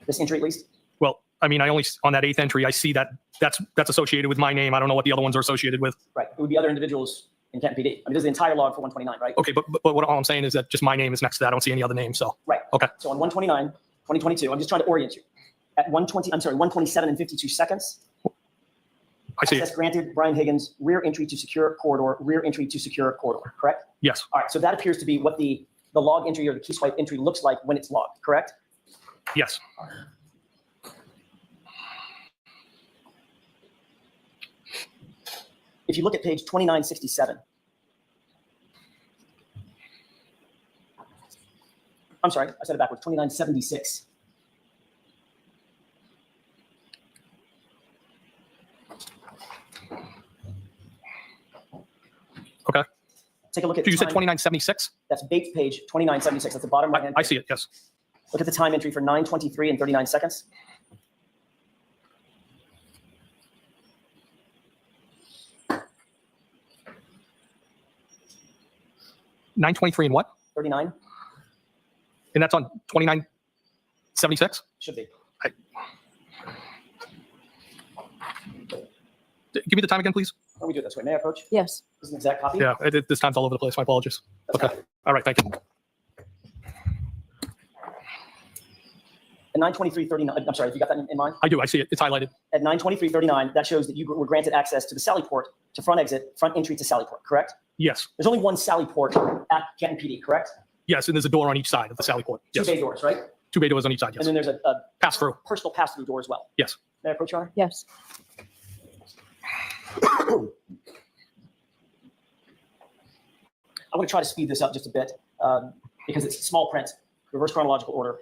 This entry at least? Well, I mean, I only, on that 8th entry, I see that that's associated with my name. I don't know what the other ones are associated with. Right. It would be other individuals in Canton PD. I mean, this is the entire log for 129, right? Okay, but what all I'm saying is that just my name is next to that. I don't see any other names, so. Right. Okay. So on 129/2022, I'm just trying to orient you. At 127 and 52 seconds, I see access it. granted, Brian Higgins, rear entry to secure corridor, rear entry to secure corridor, correct? Yes. All right, so that appears to be what the log entry or the key swipe entry looks like when it's logged, correct? Yes. If you look at page 2967, I'm sorry, I said it backwards, 2976. Okay. Take a look at So you said time. 2976? That's Bates page 2976. That's the bottom right hand. I see it, yes. Look at the time entry for 9:23 and 39 seconds. $923 and what? 39 And that's on 2976? should be. Give me the time again, please. Why don't we do it this way? May I approach? Yes. This is an exact copy. Yeah, this time's all over the place. My apologies. That's Okay. fine. All right, thank you. At 9:23:39, I'm sorry, if you got that in mind. I do, I see it. It's highlighted. At 9:23:39, that shows that you were granted access to the Sally Port, to front exit, front entry to Sally Port, correct? Yes. There's only one Sally Port at Canton PD, correct? Yes, and there's a door on each side of the Sally Port. Two Yes. bay doors, right? 2 bay doors on each side, And yes. then there's a Pass through. personal pass-through door as well. Yes. May I approach, Your Honor? Yes. I'm going to try to speed this up just a bit because it's small print, reverse chronological order.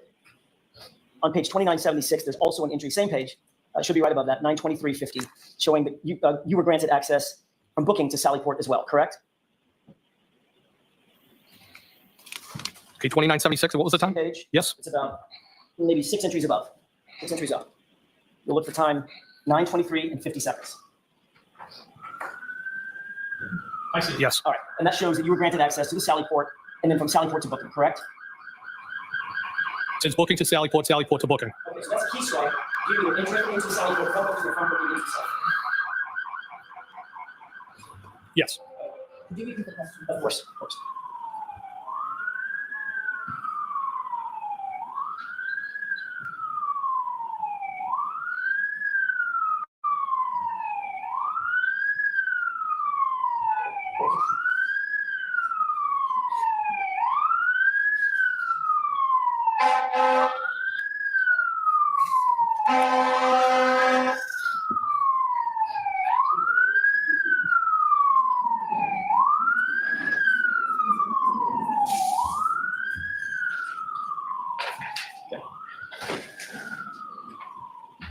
On page 2976, there's also an entry, same page, should be right above that, 9:23:50, showing that you were granted access from booking to Sally Port as well, correct? Okay, 2976, and what was the time? Page. Yes. It's about maybe 6 entries above, 6 entries up. You'll look for time 9:23 and 50 seconds. I see. Yes. All right, and that shows that you were granted access to the Sally Port and then from Sally Port to booking, correct? Since booking to Sally Port to booking. Okay, so that's a key swipe. You can enter into Sally Port, from booking, or from booking into Sally. Yes. Could you repeat the question? Of course, of course.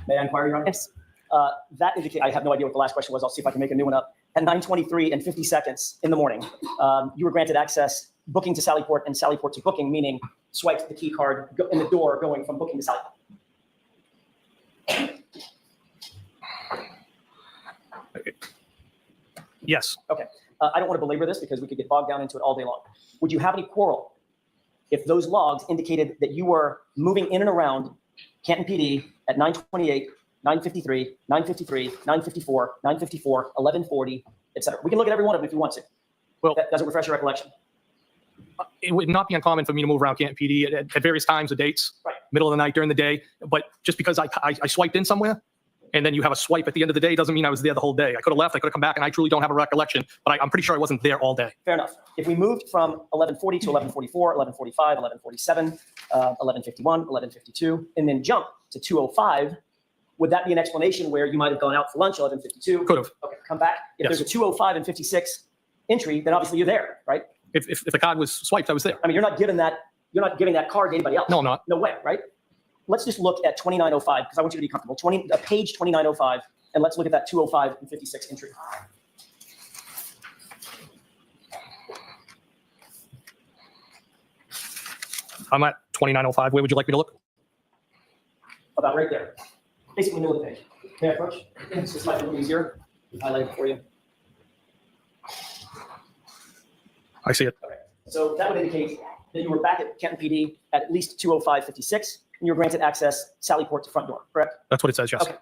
May I inquire, Your Honor? Yes. That indicates, I have no idea what the last question was. I'll see if I can make a new one up. At 9:23 and 50 seconds in the morning, you were granted access booking to Sally Port and Sally Port to booking, meaning swiped the key card in the door going from booking to Sally Port. Yes. Okay. I don't want to belabor this because we could get bogged down into it all day long. Would you have any quarrel if those logs indicated that you were moving in and around Canton PD at 9:28, 9:53, 9:53, 9:54, 9:54, 11:40, et cetera? We can look at every one of them if you want to. Well, That doesn't refresh your recollection. it would not be uncommon for me to move around Canton PD at various times or dates, Right. middle of the night, during the day. But just because I swiped in somewhere and then you have a swipe at the end of the day doesn't mean I was there the whole day. I could have left, I could have come back, and I truly don't have a recollection, but I'm pretty sure I wasn't there all day. Fair enough. If we moved from 11:40 to 11:44, 11:45, 11:47, 11:51, 11:52, and then jump to 2:05, would that be an explanation where you might have gone out for lunch 11:52? Could have. Okay, come back. If Yes. there's a 2:05 and 56 entry, then obviously you're there, right? If the card was swiped, I was there. I mean, you're not giving that card to anybody else. No, I'm not. No way, right? Let's just look at 2905 because I want you to be comfortable. Page 2905, and let's look at that 2:05 and 56 entry. I'm at 2905. Where would you like me to look? About right there. Basically middle of the page. May I approach? This might be a little easier. Highlight it for you. I see it. Okay. So that would indicate that you were back at Canton PD at least 2:05:56, and you were granted access Sally Port to front door, correct? That's what it says, yes. Okay.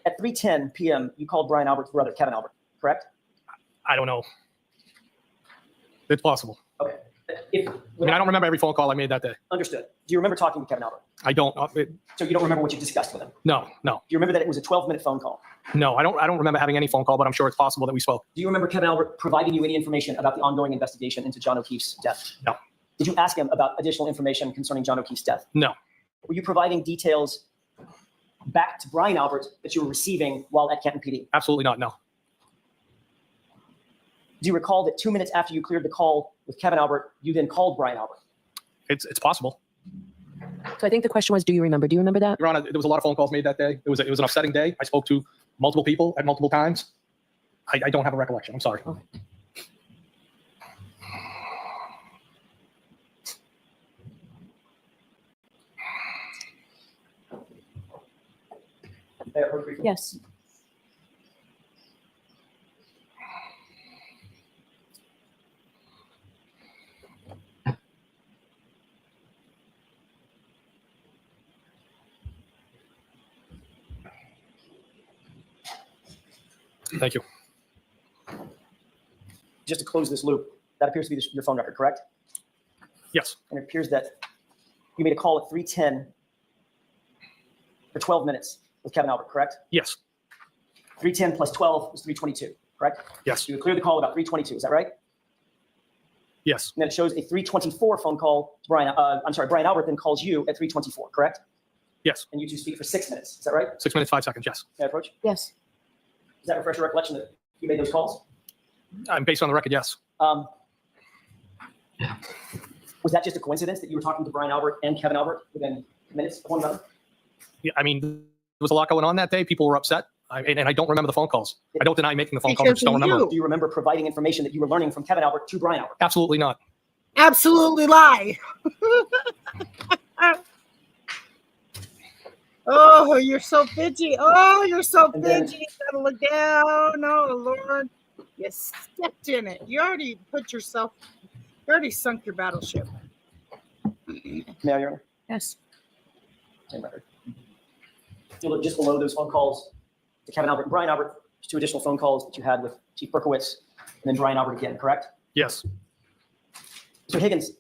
At 3:10 p.m., you called Brian Albert's brother, Kevin Albert, correct? I don't know. It's possible. Okay. I mean, I don't remember every phone call I made that day. Understood. Do you remember talking to Kevin Albert? I don't. So you don't remember what you discussed with him? No. Do you remember that it was a 12-minute phone call? No, I don't remember having any phone call, but I'm sure it's possible that we spoke. Do you remember Kevin Albert providing you any information about the ongoing investigation into John O'Keefe's death? No. Did you ask him about additional information concerning John O'Keefe's death? No. Were you providing details back to Brian Albert that you were receiving while at Canton PD? Absolutely not. No. Do you recall that 2 minutes after you cleared the call with Kevin Albert, you then called Brian Albert? It's possible. So I think the question was, do you remember? Do you remember that? Your Honor, there was a lot of phone calls made that day. It was an upsetting day. I spoke to multiple people at multiple times. I don't have a recollection. I'm sorry. Okay. Yes. Thank you. Just to close this loop, that appears to be your phone record, correct? Yes. And it appears that you made a call at 3:10 for 12 minutes with Kevin Albert, correct? Yes. 3:10 plus 12 was 3:22, correct? Yes. You cleared the call about 3:22, is that right? Yes. And then it shows a 3:24 phone call to Brian. Brian Albert then calls you at 3:24, correct? Yes. And you two speak for 6 minutes, is that right? 6 minutes, 5 seconds. Yes. May I approach? Yes. Does that refresh your recollection that you made those calls? I'm based on the record. Yes. Was that just a coincidence that you were talking to Brian Albert and Kevin Albert within minutes of one another? Yeah. I mean, there was a lot going on that day. People were upset. And I don't remember the phone calls. I don't deny making the phone calls. I just don't remember. Do you remember providing information that you were learning from Kevin Albert to Brian Albert? Absolutely not. Absolutely lie. Oh, you're so fidgy. Oh, you're so fidgy. You gotta look down. Oh, Lord. You stepped in it. You already sunk your battleship. May I, Your Honor? Yes. Same record. If you look just below those phone calls to Kevin Albert and Brian Albert, there's 2 additional phone calls that you had with Chief Berkowitz and then Brian Albert again, correct? Yes. Mr. Higgins,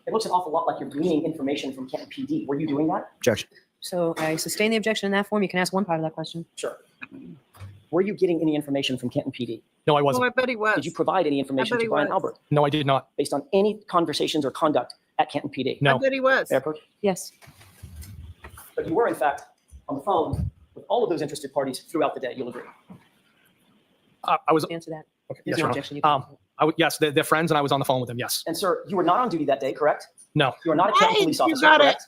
it looks an awful lot like you're gleaning information from Canton PD. Were you doing that? Objection. So I sustain the objection in that form. You can ask one part of that question. Sure. Were you getting any information from Canton PD? No, I Oh, wasn't. I bet he was. Did you provide any information bet to he Brian was. Albert No, I did not. based on any conversations or conduct at Canton PD? No. I bet he was. May I approach? Yes. But you were, in fact, on the phone with all of those interested parties throughout the day. You'll agree. I was. Answer that. Okay, There's yes, no Your Honor. objection. You can- Yes, they're friends, and I was on the phone with them. Yes. And sir, you were not on duty that day, correct? No, You are not a Canton Right, police you officer, got correct?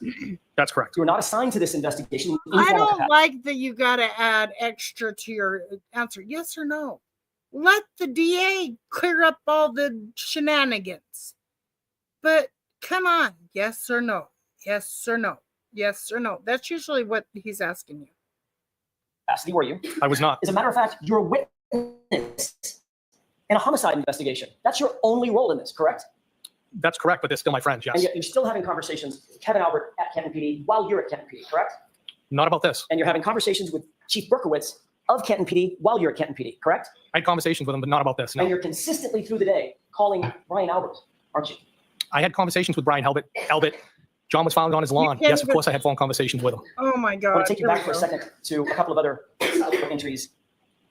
that's correct. You were not assigned to this investigation. in any I form or don't capacity. like that you got to add extra to your answer. Yes or no? Let the DA clear up all the shenanigans. But come on, yes or no? Yes or no? Yes or no? That's usually what he's asking you. Capacity were you? I was not. As a matter of fact, you're a witness in a homicide investigation. That's your only role in this, correct? That's correct, but they're still my friends. And Yes. yet you're still having conversations with Kevin Albert at Canton PD while you're at Canton PD, correct? Not about this. And you're having conversations with Chief Berkowitz of Canton PD while you're at Canton PD, correct? I had conversations with them, but not about this. And No. you're consistently through the day calling Brian Albert, aren't you? I had conversations with Brian Albert. John was found on his lawn. can't Yes, of even- course, I had phone conversations with him. Oh my I God. want to take you Here back for we a go. second to a couple of other entries,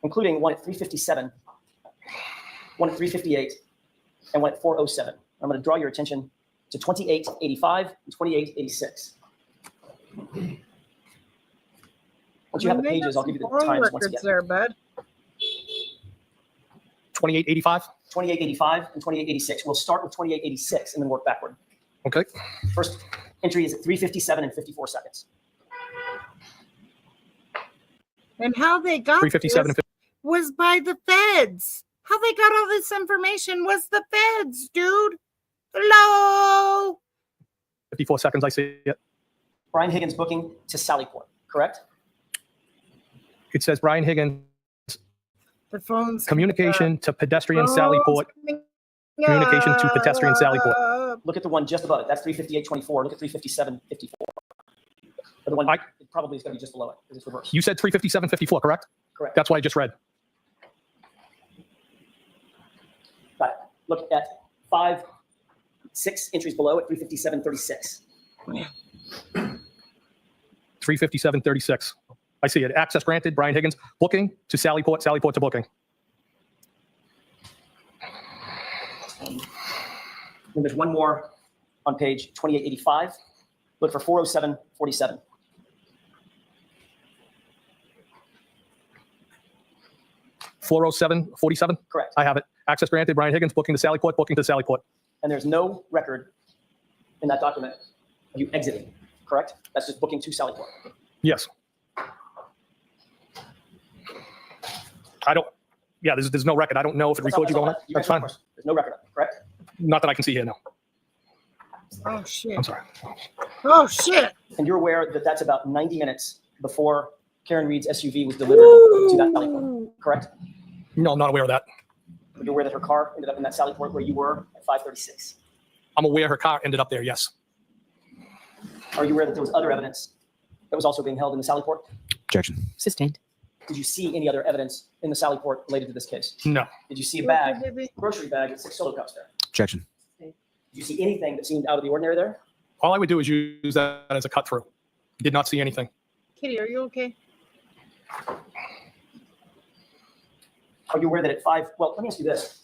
including one at 3:57, one at 3:58, and one at 4:07. I'm going to draw your attention to 28:85 and 28:86. Once you have the They got pages, I'll some give you the phone times once records again. there, bud. 2885. 28:85 and 28:86. We'll start with 28:86 and then work backward. Okay. First entry is at 3:57 and 54 seconds. And how they got 357 this was by the feds. How they got all this information was the feds, dude. Hello. 54 seconds. I see it. Brian Higgins booking to Sallyport, correct? It says Brian Higgins, The phone's communication to pedestrian Sallyport, communication to pedestrian Sallyport. Look at the one just above it. That's 358.24. Look at 357.54. The one it probably is going to be just below it because it's reversed. You said 357.54, correct? Correct. That's what I just read. Got it. Look at 6 entries below at 357.36. 357.36. I see it. Access granted. Brian Higgins booking to Sallyport. Sallyport to booking. And there's one more on page 2885. Look for 407.47. $407.47. Correct. I have it. Access granted. Brian Higgins booking to Sallyport. Booking to Sallyport. And there's no record in that document of you exiting, correct? That's just booking to Sallyport. Yes. I don't. Yeah. There's no record. I don't know if it records you going up. That's fine. There's no record of it, correct? Not that I can see here. No. Oh shit. I'm sorry. Oh shit. And you're aware that that's about 90 minutes before Karen Read's SUV was delivered to that Sallyport, correct? No, I'm not aware of that. You're aware that her car ended up in that Sallyport where you were at 5:36. I'm aware her car ended up there. Yes. Are you aware that there was other evidence that was also being held in the Sallyport? Objection. Sustained. Did you see any other evidence in the Sallyport related to this case? No. Did you see a bag, grocery bag with 6 solo cups there? Objection. Did you see anything that seemed out of the ordinary there? All I would do is use that as a cut through. Did not see anything. Kitty, are you okay? Are you aware that at 5? Well, let me ask you this.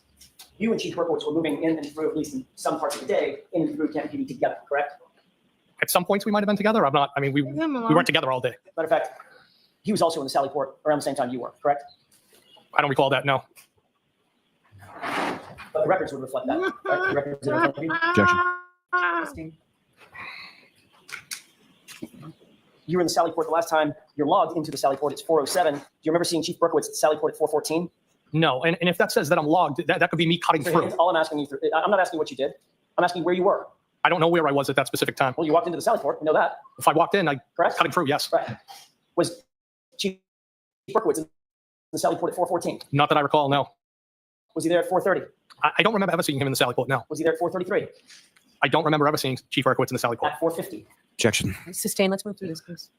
You and Chief Berkowitz were moving in and through, at least in some parts of the day, in and through Canton PD together, correct? At some points we might have been together. I'm not. I mean, we weren't together all day. Matter of fact, he was also in the Sallyport around the same time you were, correct? I don't recall that. No. But the records would reflect that. Right? The records are in front of you. Objection. You were in the Sallyport the last time you're logged into the Sallyport. It's 4:07. Do you remember seeing Chief Berkowitz at the Sallyport at 4:14? No. And if that says that I'm logged, that could be me cutting through. All I'm asking you, I'm not asking what you did. I'm asking where you were. I don't know where I was at that specific time. Well, you walked into the Sallyport. You know that. If I walked in, I Correct? cutting through. Yes. Right. Was Chief Berkowitz in the Sallyport at 4:14? Not that I recall. No. Was he there at 4:30? I don't remember ever seeing him in the Sallyport. No. Was he there at 4:33? I don't remember ever seeing Chief Berkowitz in the Sallyport. At 4:50? Objection. Sustained. Let's move through this, please.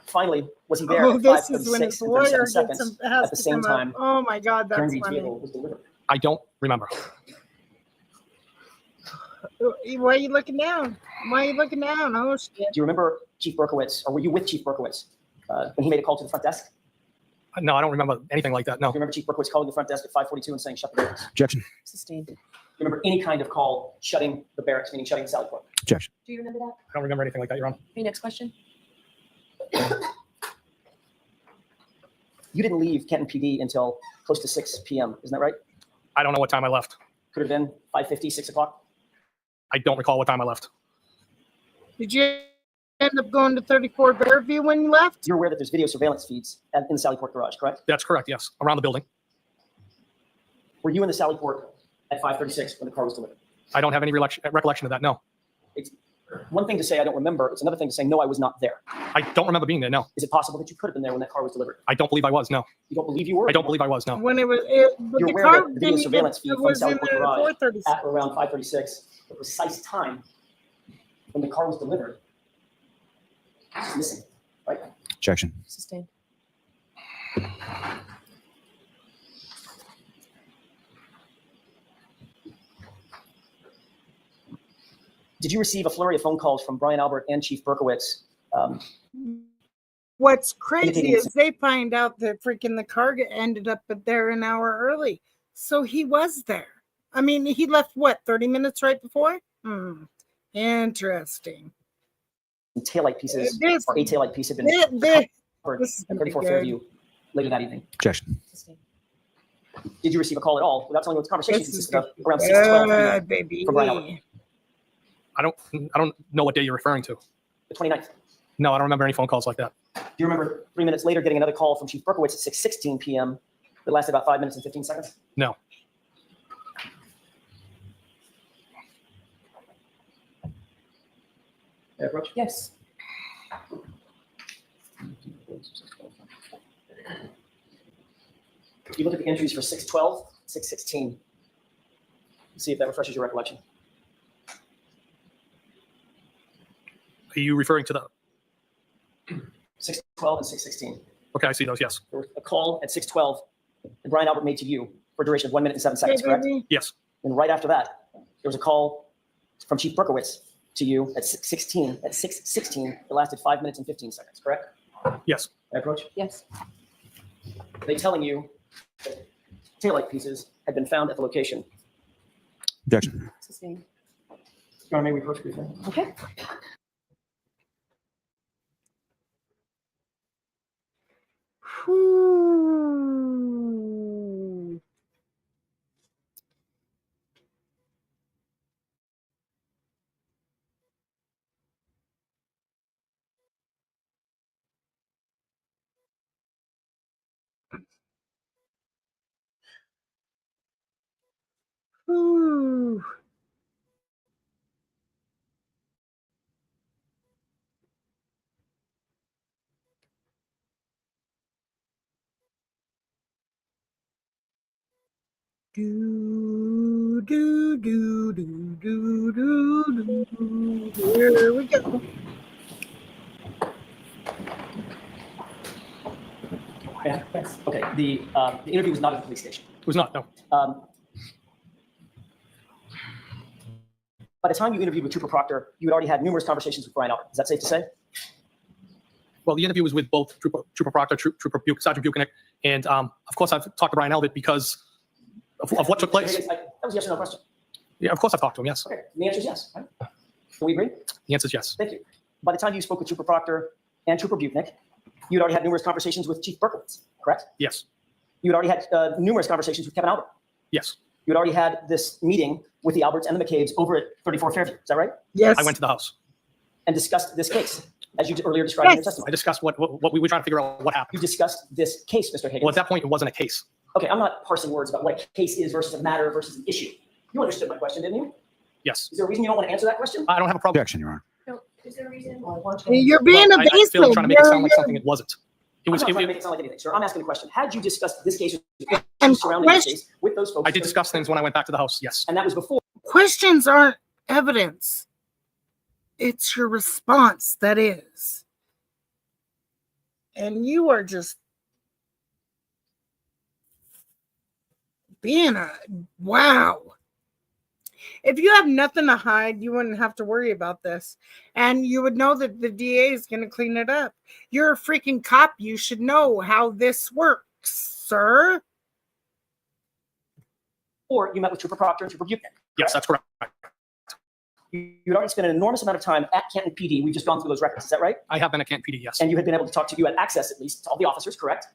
Finally, was he there Oh, at this is when 5:36 his and lawyer 37 gets seconds him, has at the to same come up. time Oh my God, Karen that's Read's funny. vehicle was delivered? I don't remember. Why are you looking down? Why are you looking down? Oh shit. Do you remember Chief Berkowitz, or were you with Chief Berkowitz when he made a call to the front desk? Do No, I don't remember anything like that. No. you remember Chief Berkowitz calling the front desk at 5:42 and saying, shut the barracks? Do Objection. Sustained. you remember any kind of call shutting the barracks, meaning shutting the Sallyport? Objection. Do you remember that? I don't remember anything like that, Your Honor. Okay, next question. You didn't leave Canton PD until close to 6 p.m., isn't that right? I don't know what time I left. Could have been 5:50, 6 o'clock? I don't recall what time I left. Did you end up going to 34 Bearview when you left? You're aware that there's video surveillance feeds in the Sallyport garage, correct? That's correct. Yes. Around the building. Were you in the Sallyport at 5:36 when the car was delivered? I don't have any recollection of that. No. It's one thing to say I don't remember. It's another thing to say, no, I was not there. I don't remember being there. No. Is it possible that you could have been there when that car was delivered? I don't believe I was. No. You don't believe you were? I don't believe I was. No. When but You're the aware car that the video didn't surveillance get, feed it from was in Sallyport there at garage 4:36. at around 5:36, the precise time when the car was delivered, is missing, right? Objection. Sustained. Did you receive a flurry of phone calls from Brian Albert and Chief Berkowitz? What's crazy Indicating is they find out that freaking the car ended up there an hour early. So he was there. I mean, he left what, 30 minutes right before? Interesting. Taillight pieces, This- or a taillight piece had been this- recovered this is at gonna be 34 good. Fairview later that evening. Objection. Sustained. Did you receive a call at all without telling me what the conversation This is consisted of around 6 to 12 good, baby. from Brian Albert? I don't know what day you're referring to. The 29th. No, I don't remember any phone calls like that. Do you remember 3 minutes later getting another call from Chief Berkowitz at 6:16 p.m. that lasted about 5 minutes and 15 seconds? No. May I approach? Yes. You look at the entries for 612, 616. See if that refreshes your recollection. Are you referring to the, 612 and 616. okay, I see those, yes. There was a call at 612 that Brian Albert made to you for a duration of 1 minute and 7 seconds, correct? Yes, And right after that, there was a call from Chief Berkowitz to you at 616. At 616, it lasted 5 minutes and 15 seconds, correct? yes. May I approach? Yes. They telling you that taillight pieces had been found at the location. Objection. Sustained. Your Honor, may we approach briefly? Okay. Whew. Whew. Do, do, do, do, do, do, do. Here we go. Yeah, thanks. Okay, the interview was not at the police station. It was not, no. By the time you interviewed with Trooper Proctor, you had already had numerous conversations with Brian Albert. Is that safe to say? Well, the interview was with both Trooper Proctor, Sergeant Buchanan, and of course I've talked to Brian Albert because of what took place. That was a yes or no question. Yeah, of course I've talked to him, yes. Okay, the answer is yes. Right? Can we agree? The answer is yes. Thank you. By the time you spoke with Trooper Proctor and Trooper Buchanan, you'd already had numerous conversations with Chief Berkowitz, correct? Yes, You'd already had numerous conversations with Kevin Albert. yes. You'd already had this meeting with the Alberts and the McCabe's over at 34 Fairview. Is that right? Yes. I went to the house. And discussed this case, as you earlier described in your Yes. testimony. I discussed what we were trying to figure out what You happened. discussed this case, Mr. Higgins. Well, at that point, it wasn't a case. Okay, I'm not parsing words about what a case is versus a matter versus an issue. You understood my question, didn't you? Yes. Is there a reason you don't want to answer that question? I don't have a problem. Objection, Your Honor. No, is there a reason? You're being Well, I feel like evasive. trying to make it sound like something it wasn't. It I'm was, not trying to it, make it sound like anything, sir. I'm asking a question. Had you discussed this case And surrounding this question- case with those folks? I did discuss things when I went back to the house, yes. And that was before. Questions aren't evidence. It's your response that is. And you are just being a wow. If you have nothing to hide, you wouldn't have to worry about this. And you would know that the DA is going to clean it up. You're a freaking cop. You should know how this works, sir. Or you met with Trooper Proctor and Trooper Buchanan. Yes, that's correct. You'd already spent an enormous amount of time at Canton PD. We've just gone through those records. Is that right? I have been at Canton PD, yes. And you had been able to talk to, you had access at least to all the officers, correct?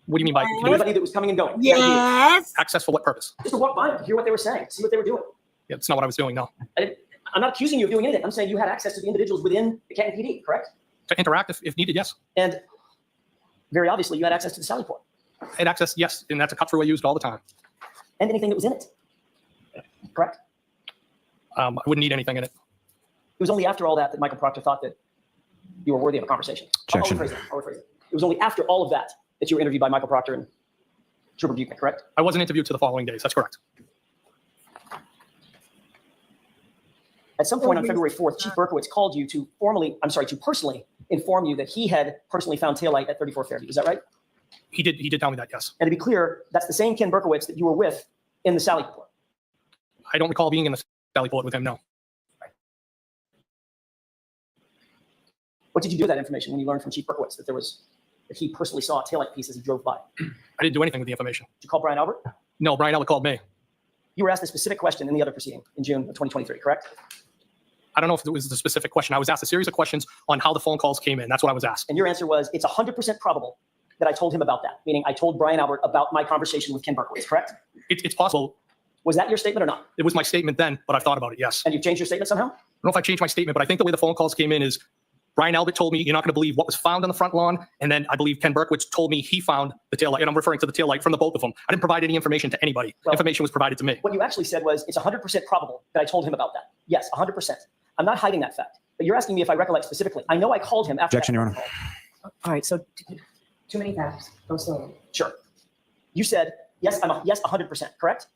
What do you mean by Anybody that was coming and going. Yes. access for what purpose? Just to walk by them, hear what they were saying, see what they were doing. Yeah, that's not what I was doing, no. I'm not accusing you of doing anything. I'm saying you had access to the individuals within the Canton PD, correct? To interact if needed, yes. And very obviously, you had access to the Sally Port And access, yes, and that's a cut-through I used all the time. and anything that was in it, correct? I wouldn't need anything in it. It was only after all that that Michael Proctor thought that you were worthy of a conversation. Objection. I'll rephrase it. It was only after all of that that you were interviewed by Michael Proctor and Trooper Buchanan, correct? I wasn't interviewed to the following days, that's correct. At some point on February 4th, Chief Berkowitz called you to personally inform you that he had personally found taillight at 34 Fairview. Is that right? He did tell me that, yes. And to be clear, that's the same Ken Berkowitz that you were with in the Sally Port. I don't recall being in the Sally Port with him, no. What did you do with that information when you learned from Chief Berkowitz that he personally saw a taillight piece as he drove by? Did I didn't do anything with the information. you call Brian Albert? No, Brian Albert called me. You were asked a specific question in the other proceeding in June of 2023, correct? I don't know if it was the specific question. I was asked a series of questions on how the phone calls came in. That's what I was asked. And your answer was, it's 100% probable that I told him about that, meaning I told Brian Albert about my conversation with Ken Berkowitz, correct? It's possible. Was that your statement or not? It was my statement then, but I've thought about it, yes. And you've changed your statement somehow? I don't know if I changed my statement, but I think the way the phone calls came in is Brian Albert told me, you're not going to believe what was found on the front lawn. And then I believe Ken Berkowitz told me he found the taillight, and I'm referring to the taillight from the both of them. I didn't provide any information to anybody. Well- Information was provided to me. What you actually said was, it's 100% probable that I told him about that. Yes, 100%. I'm not hiding that fact. But you're asking me if I recollect specifically. I know I called him after. Objection, that Your phone Honor. call. All right, so too many facts. Go slowly. Sure. You said, yes, yes, 100%, correct?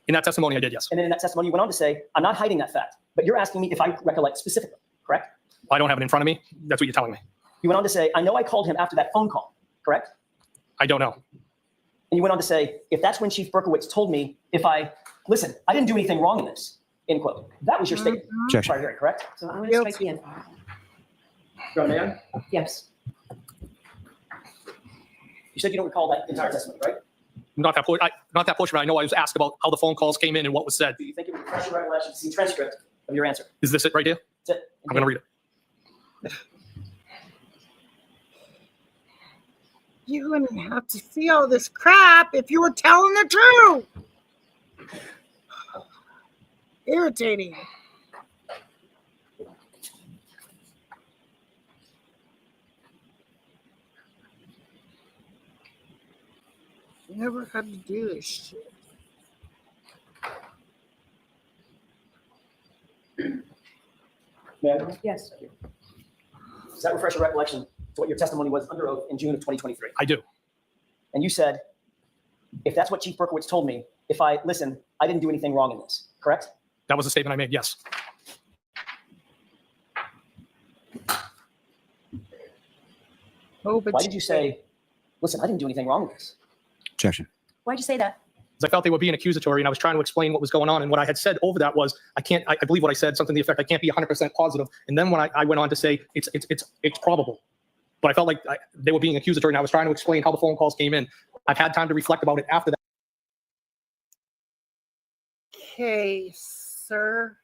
In that testimony, I did, yes. And then in that testimony, you went on to say, I'm not hiding that fact. But you're asking me if I recollect specifically, correct? I don't have it in front of me. That's what you're telling me. You went on to say, I know I called him after that phone call, correct? I don't know. And you went on to say, if that's when Chief Berkowitz told me, listen, I didn't do anything wrong in this, end quote. That was your statement. Objection. Prior hearing, correct? So I'm going to strike the end. Your Honor, may I? Yes. You said you don't recall that entire testimony, right? Not that portion. Not that portion. But I know I was asked about how the phone calls came in and what was said. Do you think it would refresh your recollection to see transcript of your answer? Is this it right here? That's it. I'm going to read it. You wouldn't have to see all this crap if you were telling the truth. Irritating. Never had to do this shit. May I? Yes. Does that refresh your recollection to what your testimony was under oath in June of 2023? I do. And you said, if that's what Chief Berkowitz told me, I didn't do anything wrong in this, correct? That was the statement I made. Yes. Oh, but Why did you say, listen, I didn't do anything wrong with this? Objection. Why'd you say that? Because I felt they were being accusatory, and I was trying to explain what was going on. And what I had said over that was, I believe what I said, something to the effect, I can't be 100% positive. And then when I went on to say it's probable, but I felt like they were being accusatory, and I was trying to explain how the phone calls came in. I've had time to reflect about it after that. Okay, sir.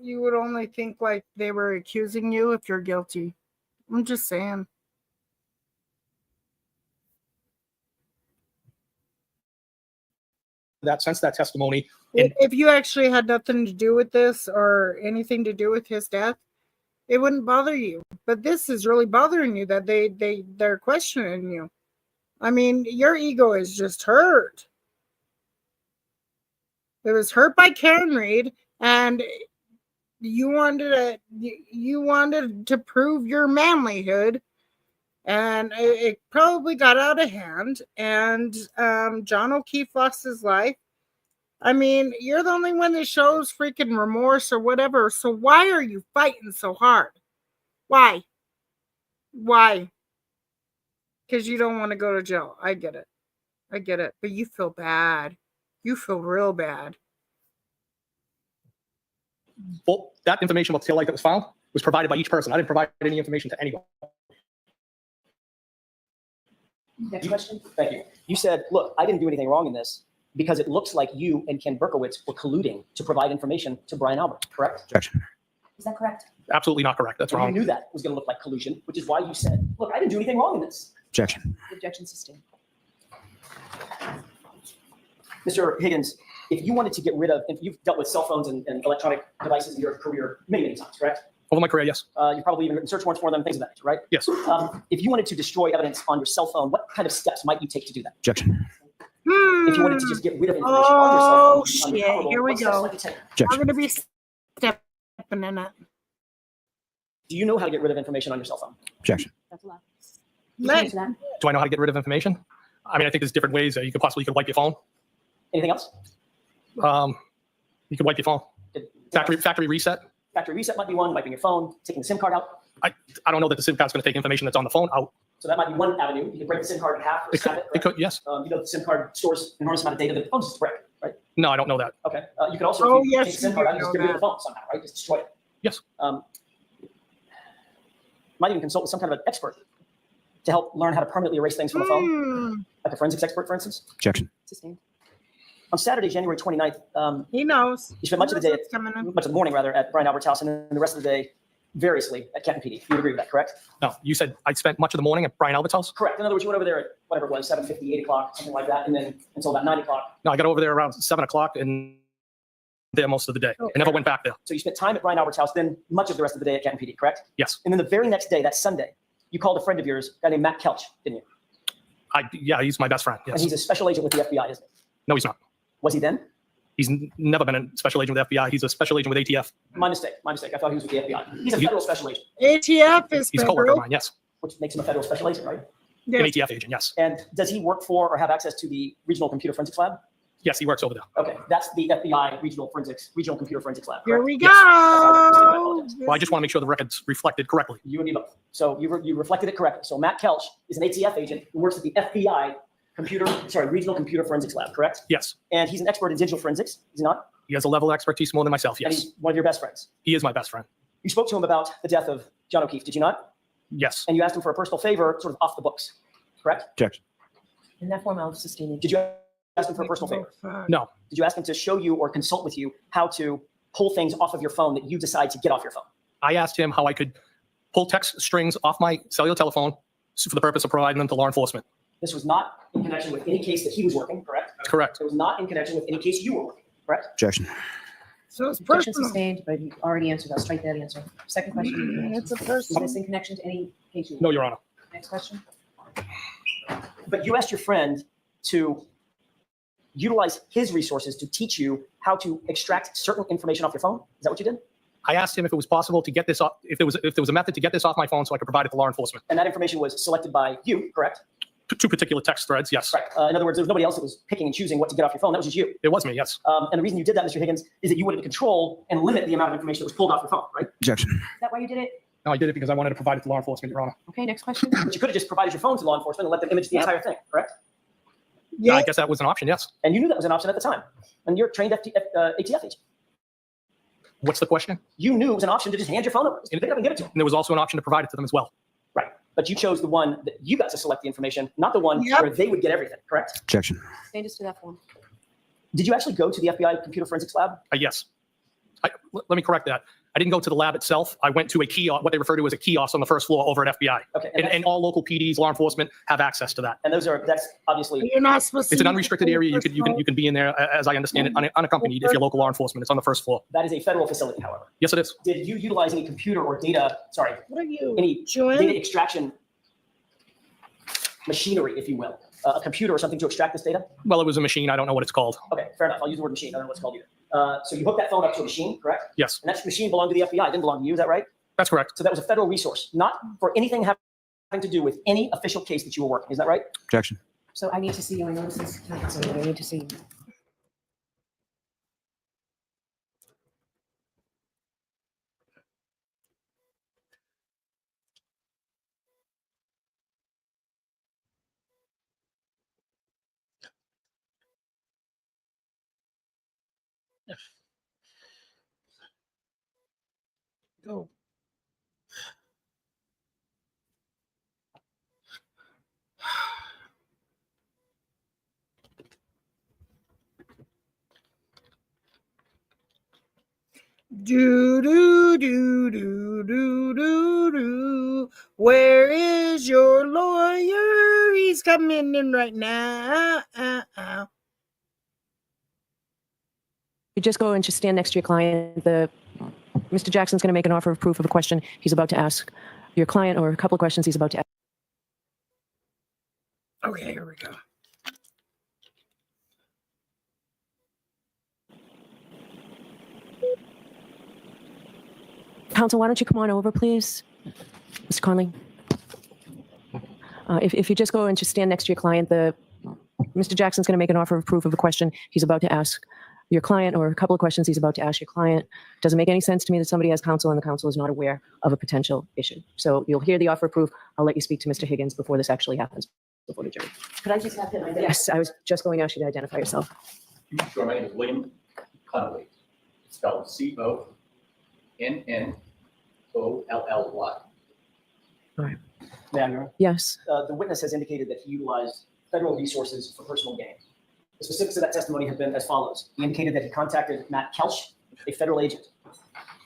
You would only think like they were accusing you if you're guilty. I'm just saying. That since that testimony, If you actually had nothing to do with this or anything to do with his death, it wouldn't bother you. But this is really bothering you that they're questioning you. I mean, your ego is just hurt. It was hurt by Karen Read, and you wanted to prove your manlyhood, and it probably got out of hand. And John O'Keefe lost his life. I mean, you're the only one that shows freaking remorse or whatever. So why are you fighting so hard? Why? Because you don't want to go to jail. I get it. But you feel bad. You feel real bad. well, that information about the tail light that was found was provided by each person. I didn't provide any information to anyone. Next question. Thank you. You said, look, I didn't do anything wrong in this because it looks like you and Ken Berkowitz were colluding to provide information to Brian Albert, correct? Objection. Is that correct? Absolutely not correct. That's And wrong. you knew that was going to look like collusion, which is why you said, look, I didn't do anything wrong in this. Objection. Objection sustained. Mr. Higgins, if you wanted to get rid of, if you've dealt with cell phones and electronic devices in your career many, many times, correct? Over my career, yes. You've probably even written search warrants for them, things of that nature, right? Yes. If you wanted to destroy evidence on your cell phone, what kind of steps might you take to do that? Objection. If you wanted to just get rid of information on your cell phone, shit, unrecoverable, here we what steps go. might you take? I'm Objection. going to be stepping in it. Do you know how to get rid of information on your cell phone? Objection. That's a lot. Let- Answer that. Do I know how to get rid of information? I mean, I think there's different ways. You could wipe your phone. Anything else? You could wipe your phone. Factory reset. Factory reset might be one, wiping your phone, taking the SIM card out. I don't know that the SIM card's going to take information that's on the phone out. So that might be one avenue. You can break the SIM card in half or It snap could, it. it could, yes. You know, the SIM card stores an enormous amount of data that the phone's just break, right? No, I don't know that. Okay. You could also, Oh, if you yes, take the SIM you card do out, just know get rid of that. the phone somehow, right? Just destroy it. Yes. Might even consult with some kind of an expert to help learn how to permanently erase things from the phone, like a forensics expert, for instance. Objection. Sustained. On Saturday, January 29th, He knows. you spent much of the day, What's coming in. much of the morning rather, at Brian Albert's house, and then the rest of the day, variously, at Canton PD. You would agree with that, correct? No, you said I spent much of the morning at Brian Albert's house. Correct. In other words, you went over there at whatever it was, 7:50, 8 o'clock, something like that, and then until about 9 o'clock. No, I got over there around 7 o'clock and there most of the day. I never went back there. So you spent time at Brian Albert's house, then much of the rest of the day at Canton PD, correct? Yes. And then the very next day, that Sunday, you called a friend of yours, a guy named Matt Kelch, didn't you? Yeah, he's my best friend. And Yes. he's a special agent with the FBI, isn't he? No, he's not. Was he then? He's never been a special agent with FBI. He's a special agent with ATF. My mistake. I thought he was with the FBI. He's a federal special agent, ATF is He's a coworker of federal. mine, yes. which makes him a federal special agent, right? Yeah. An ATF agent, yes. And does he work for or have access to the Regional Computer Forensics Lab? Yes, he works over there. Okay, that's the FBI Regional Computer Forensics Lab. Here correct? we Yes. go. Well, I just want to make sure the record's reflected correctly. You and me both. So you reflected it correctly. So Matt Kelch is an ATF agent who works at the FBI Regional Computer Forensics Lab, correct? Yes. And he's an expert in digital forensics, is he not? He has a level of expertise more than myself, And yes. he's one of your best friends. He is my best friend. You spoke to him about the death of John O'Keefe, did you not? Yes. And you asked him for a personal favor, sort of off the books, correct? Objection. In that form, I'll sustain it. Did you ask him for a personal favor? No. Did you ask him to show you or consult with you how to pull things off of your phone that you decide to get off your phone? I asked him how I could pull text strings off my cellular telephone for the purpose of providing them to law enforcement. This was not in connection with any case that he was working, correct? Correct. It was not in connection with any case you were working, correct? Objection. So it's Objection personal. sustained, but you already answered. I'll strike that answer. Second question. It's a Is personal. this in connection to any case? No, Your Honor. Next question. But you asked your friend to utilize his resources to teach you how to extract certain information off your phone. Is that what you did? I asked him if it was possible to get this off, if there was a method to get this off my phone so I could provide it to law enforcement. And that information was selected by you, correct? Two particular text threads, yes. Right. In other words, there was nobody else that was picking and choosing what to get off your phone. That was just you. It was me, yes. And the reason you did that, Mr. Higgins, is that you wanted to control and limit the amount of information that was pulled off your phone, right? Objection. Is that why you did it? No, I did it because I wanted to provide it to law enforcement, Your Honor. Okay, next question. But you could have just provided your phone to law enforcement and let them image the entire thing, correct? Yeah. I guess that was an option, yes. And you knew that was an option at the time. And you're a trained ATF agent. What's the question? You knew it was an option to just hand your phone over. Just pick it up and give it to them. And there was also an option to provide it to them as well. Right. But you chose the one that you got to select the information, not the one Yep. where they would get everything, correct? Objection. Changes to that form. Did you actually go to the FBI Computer Forensics Lab? Yes. Let me correct that. I didn't go to the lab itself. I went to a kiosk, what they refer to as a kiosk on the first floor over at FBI. Okay. And all local PDs, law enforcement have access to that. And that's obviously, You're not supposed to. It's an unrestricted area. You can be in there, as I understand it, unaccompanied if you're local law enforcement. It's on the first floor. that is a federal facility, however. Yes, it is. Did you utilize any computer or What are you? any Joanne? data extraction machinery, if you will? A computer or something to extract this data? Well, it was a machine. I don't know what it's called. Okay, fair enough. I'll use the word machine. I don't know what it's called either. So you hooked that phone up to a machine, correct? Yes, And that machine belonged to the FBI. It didn't belong to you. Is that right? that's correct. So that was a federal resource, not for anything having to do with any official case that you were working. Is that right? Objection. So I need to see your notices. So I need to see. Go. Do do do do do do do. Where is your lawyer? He's coming in right now. You just go and just stand next to your client. Mr. Jackson's going to make an offer of proof of a question he's about to ask your client, or a couple of questions he's about to ask. Okay, here we go. Counsel, why don't you come on over, please? Mr. Conley? If you just go and just stand next to your client, Mr. Jackson's going to make an offer of proof of a question he's about to ask your client, or a couple of questions he's about to ask your client. Doesn't make any sense to me that somebody has counsel and the counsel is not aware of a potential issue. So you'll hear the offer of proof. I'll let you speak to Mr. Higgins before this actually happens, before the jury. Could I just have him? Yes, I was just going to ask you to identify yourself. Sure, my name is William Connolly, spelled CONNOLLY. Manuel, Yes. the witness has indicated that he utilized federal resources for personal gain. The specifics of that testimony have been as follows. He indicated that he contacted Matt Kelch, a federal agent.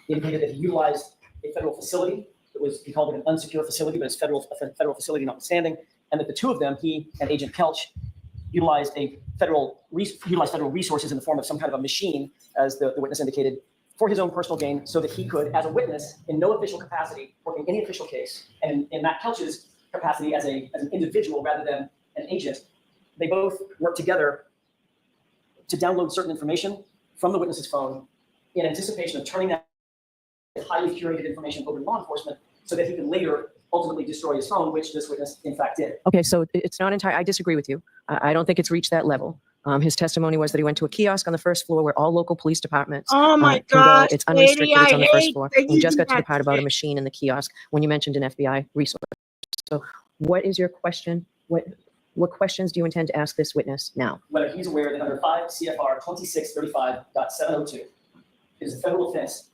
He indicated that he utilized a federal facility. He called it an unsecure facility, but it's a federal facility notwithstanding. And that the two of them, he and Agent Kelch, utilized federal resources in the form of some kind of a machine, as the witness indicated, for his own personal gain, so that he could, as a witness, in no official capacity, working any official case, and in Matt Kelch's capacity as an individual rather than an agent, they both worked together to download certain information from the witness's phone in anticipation of turning that highly curated information over to law enforcement so that he can later ultimately destroy his phone, which this witness in fact did. Okay, so it's not entire. I disagree with you. I don't think it's reached that level. His testimony was that he went to a kiosk on the first floor where all local police departments Oh my can go. gosh, It's unrestricted. Katie, It's on the I first hate floor. that We you just do got to the that part about a shit. machine in the kiosk when you mentioned an FBI resource. So what is your question? What questions do you intend to ask this witness now? Whether he's aware that under 5 CFR 2635.702, it is a federal offense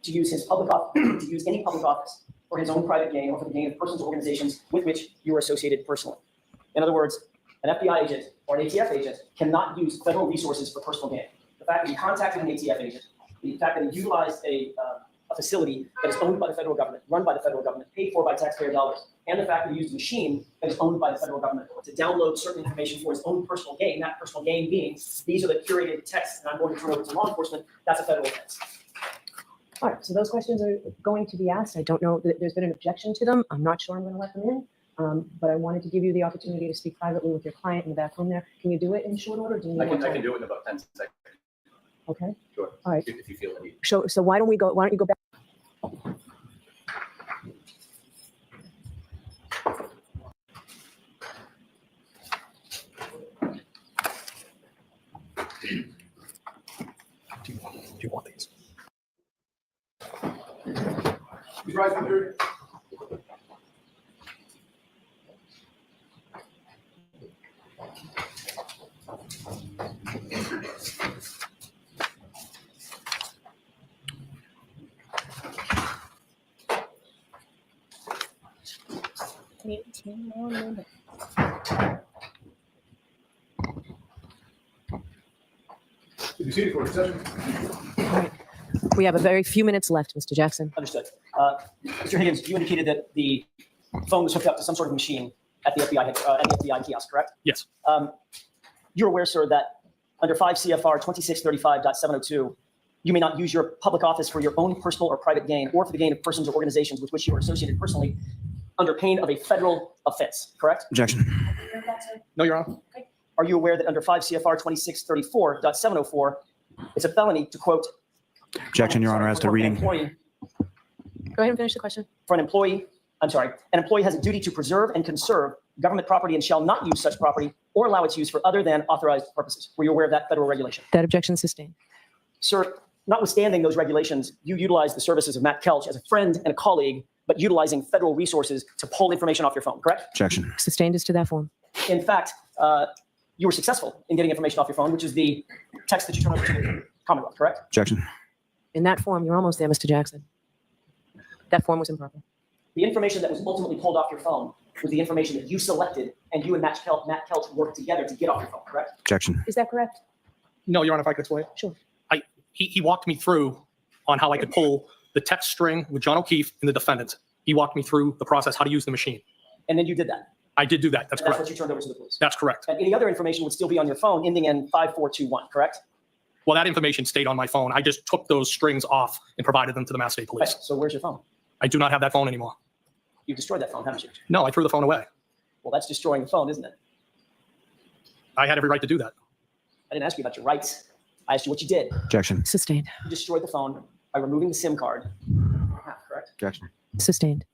to use his public office, to use any public office for his own private gain or for the gain of persons or organizations with which you are associated personally. In other words, an FBI agent or an ATF agent cannot use federal resources for personal gain. The fact that he contacted an ATF agent, the fact that he utilized a facility that is owned by the federal government, run by the federal government, paid for by taxpayer dollars, and the fact that he used a machine that is owned by the federal government to download certain information for his own personal gain, that personal gain being, these are the curated texts that I'm going to turn over to law enforcement, that's a federal offense. All right, so those questions are going to be asked. I don't know that there's been an objection to them. I'm not sure I'm going to let them in, but I wanted to give you the opportunity to speak privately with your client in the back room there. Can you do it in short order? Do you need more I can time? do it in about 10 seconds. Okay. Sure. All right. If you feel the need. So why don't you go back? Do you want these? Please rise for the hearing. Please be seated for discussion. We have a very few minutes left, Mr. Jackson. Understood. Mr. Higgins, you indicated that the phone was hooked up to some sort of machine at the FBI kiosk, correct? Yes. You're aware, sir, that under 5 CFR 2635.702, you may not use your public office for your own personal or private gain or for the gain of persons or organizations with which you are associated personally under pain of a federal offense, correct? Objection. No, Your Honor. Are you aware that under 5 CFR 2634.704, it's a felony to quote? Objection, Your Honor, as to An reading. employee, Go ahead and finish the question. for an employee, an employee has a duty to preserve and conserve government property and shall not use such property or allow its use for other than authorized purposes. Were you aware of that federal regulation? That objection sustained. Sir, notwithstanding those regulations, you utilized the services of Matt Kelch as a friend and a colleague, but utilizing federal resources to pull information off your phone, correct? Objection. Sustained as to that form. In fact, you were successful in getting information off your phone, which is the text that you turn over to the Commonwealth, correct? Objection. In that form, you're almost there, Mr. Jackson. That form was improper. The information that was ultimately pulled off your phone was the information that you selected and you and Matt Kelch worked together to get off your phone, correct? Objection. Is that correct? No, Your Honor, if I could explain. Sure. He walked me through on how I could pull the text string with John O'Keefe and the defendant. He walked me through the process, how to use the machine. And then you did that. I did do that. That's And that's correct. what you turned over to the police. That's correct. And any other information would still be on your phone ending in 5421, correct? Well, that information stayed on my phone. I just took those strings off and provided them to the Mass State Police. Okay, so where's your phone? I do not have that phone anymore. You destroyed that phone, haven't you? No, I threw the phone away. Well, that's destroying the phone, isn't it? I had every right to do that. I didn't ask you about your rights. I asked you what you did. Objection. Sustained. You destroyed the phone by removing the SIM card. Correct? Objection. Sustained.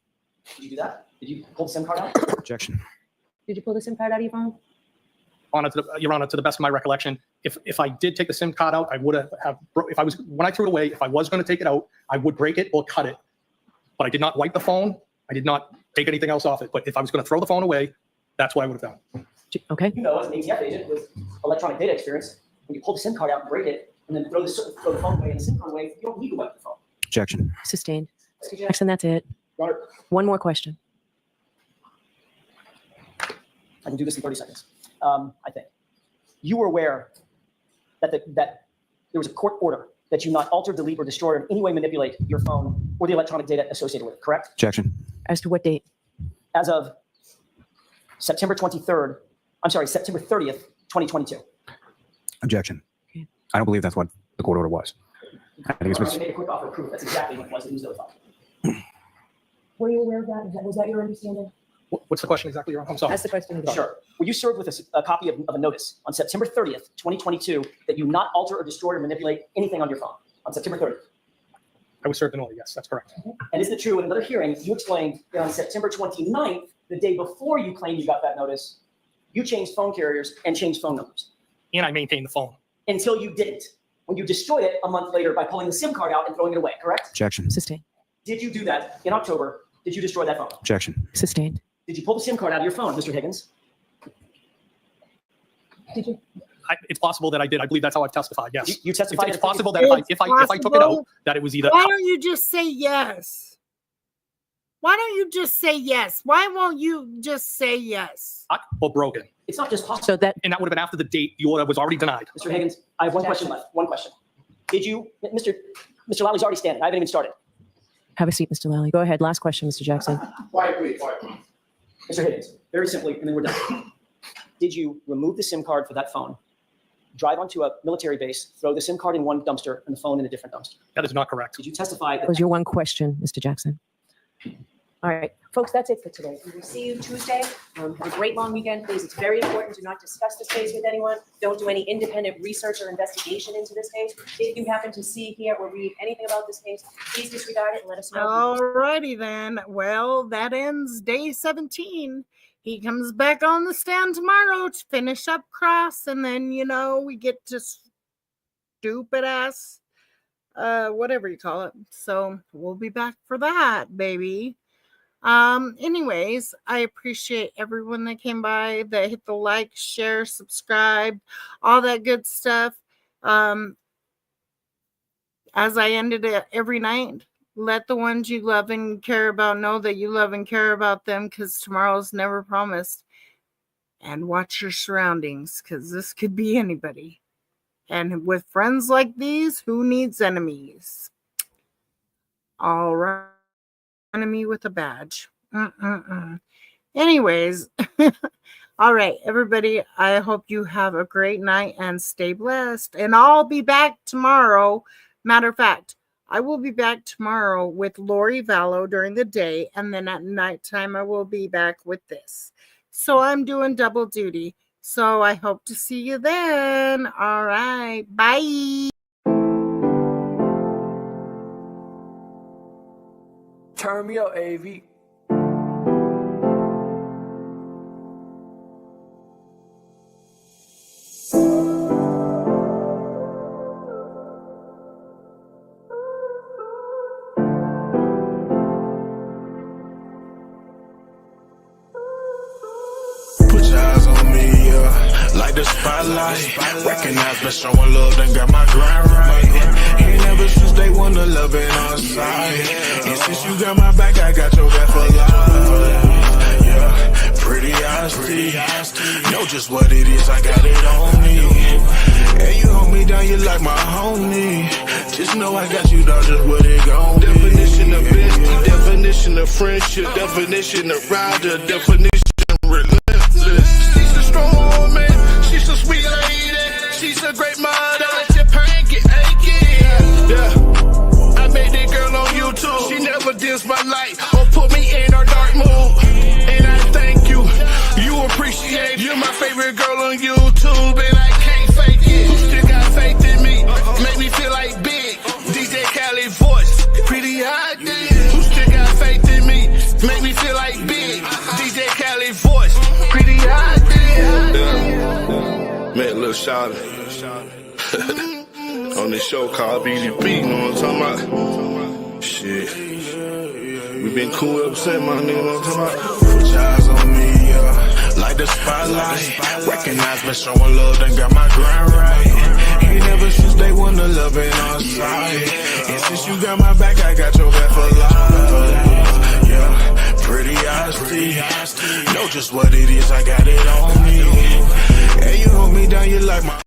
Did you do that? Did you pull the SIM card out? Objection. Did you pull the SIM card out of your phone? Your Honor, to the best of my recollection, if I did take the SIM card out, I would have when I threw it away, if I was going to take it out, I would break it or cut it. But I did not wipe the phone. I did not take anything else off it. But if I was going to throw the phone away, that's what I would have done. Okay. You know, as an ATF agent with electronic data experience, when you pull the SIM card out and break it, and then throw the phone away and the SIM card away, you don't need to wipe the phone. Objection. Sustained. Mr. Jackson, that's it. Your Honor, One more question. I can do this in 30 seconds. I think. You were aware that that there was a court order that you not alter, delete, or destroy, or in any way manipulate your phone or the electronic data associated with it, correct? Objection. As to what date? As of September 30th, 2022. Objection. Okay. I don't believe that's what the court order was. I think it's Your Honor, I made a quick offer of proof. That's exactly what it was that was notified. Were you aware of that? Was that your understanding? What's the question exactly, Your Honor? I'm sorry. That's the question. again. Sure. Were you served with a copy of a notice on September 30th, 2022, that you not alter or destroy or manipulate anything on your phone on September 30th? I was served an order. Yes, that's correct. And isn't it true in another hearing, you explained that on September 29th, the day before you claimed you got that notice, you changed phone carriers and changed phone numbers And I maintained the phone. until you didn't, when you destroyed it a month later by pulling the SIM card out and throwing it away, correct? Objection. Sustained. Did you do that in October? Did you destroy that phone? Objection. Sustained. Did you pull the SIM card out of your phone, Mr. Higgins? Did you? It's possible that I did. I believe that's how I've testified. Yes. You testified. It's possible that if I took it out, that it was either. Why don't you just say yes? Why don't you just say yes? Why won't you just say yes? Or broken. It's not just possible. So that And that would have been after the date the order was already denied. Mr. Higgins, I have one question left. One question. Did you, Mr. Lowley's already standing. I haven't even started. have a seat, Mr. Lally. Go ahead. Last question, Mr. Jackson. Quiet, please. Mr. Higgins, very simply, and then we're done. Did you remove the SIM card for that phone, drive onto a military base, throw the SIM card in one dumpster and the phone in a different dumpster? That is not correct. Did you testify That was your one question, Mr. Jackson. All right, folks, that's it for today. We will see you Tuesday. Have a great long weekend, please. It's very important to not discuss this case with anyone. Don't do any independent research or investigation into this case. If you happen to see, hear, or read anything about this case, please disregard it and let us know. All righty then. Well, that ends day 17. He comes back on the stand tomorrow to finish up cross, and then, we get to stupid ass, whatever you call it. So we'll be back for that, baby. Anyways, I appreciate everyone that came by, that hit the like, share, subscribe, all that good stuff. As I ended it every night, let the ones you love and care about know that you love and care about them, because tomorrow's never promised. And watch your surroundings, because this could be anybody. And with friends like these, who needs enemies? All right. Enemy with a badge. Anyways, all right, everybody, I hope you have a great night and stay blessed. And I'll be back tomorrow. Matter of fact, I will be back tomorrow with Lori Vallow during the day, and then at nighttime I will be back with this. So I'm doing double duty. So I hope to see you then. All right, bye. Turn me up, AV. Put your eyes on me, yeah, like the spotlight. Recognize me showing love, then got my grind right. Ain't never since day one to love it on side. And since you got my back, I got your back for life. Yeah, pretty honesty. Know just what it is, I got it on me. And you hold me down, you like my homie. Just know I got you, dog, just what it gon' be. Definition of bestie, definition of friendship, definition of rider, definition relentless. She's a strong woman, she's a sweet lady, she's a great mother. Let your pain get aching. Yeah, I made that girl on YouTube. She never dims my light or put me in her dark mood. And I thank you, you appreciate. You're my favorite girl on YouTube, and I can't fake it. You still got faith in me, make me feel like big. DJ Khaled voice, pretty hot. Who still got faith in me, make me feel like big. DJ Khaled voice, pretty hot. Met a little shawty on this show called BDP, you know what I'm talking about? Shit. We been cool ever since, my nigga, know what I'm talking about? Put your eyes on me, yeah, like the spotlight. Recognize me showing love, then got my grind right. Ain't never since day one to love it on side. And since you got my back, I got your back for life. Yeah, pretty honesty. Know just what it is, I got it on me. And you hold me down, you like my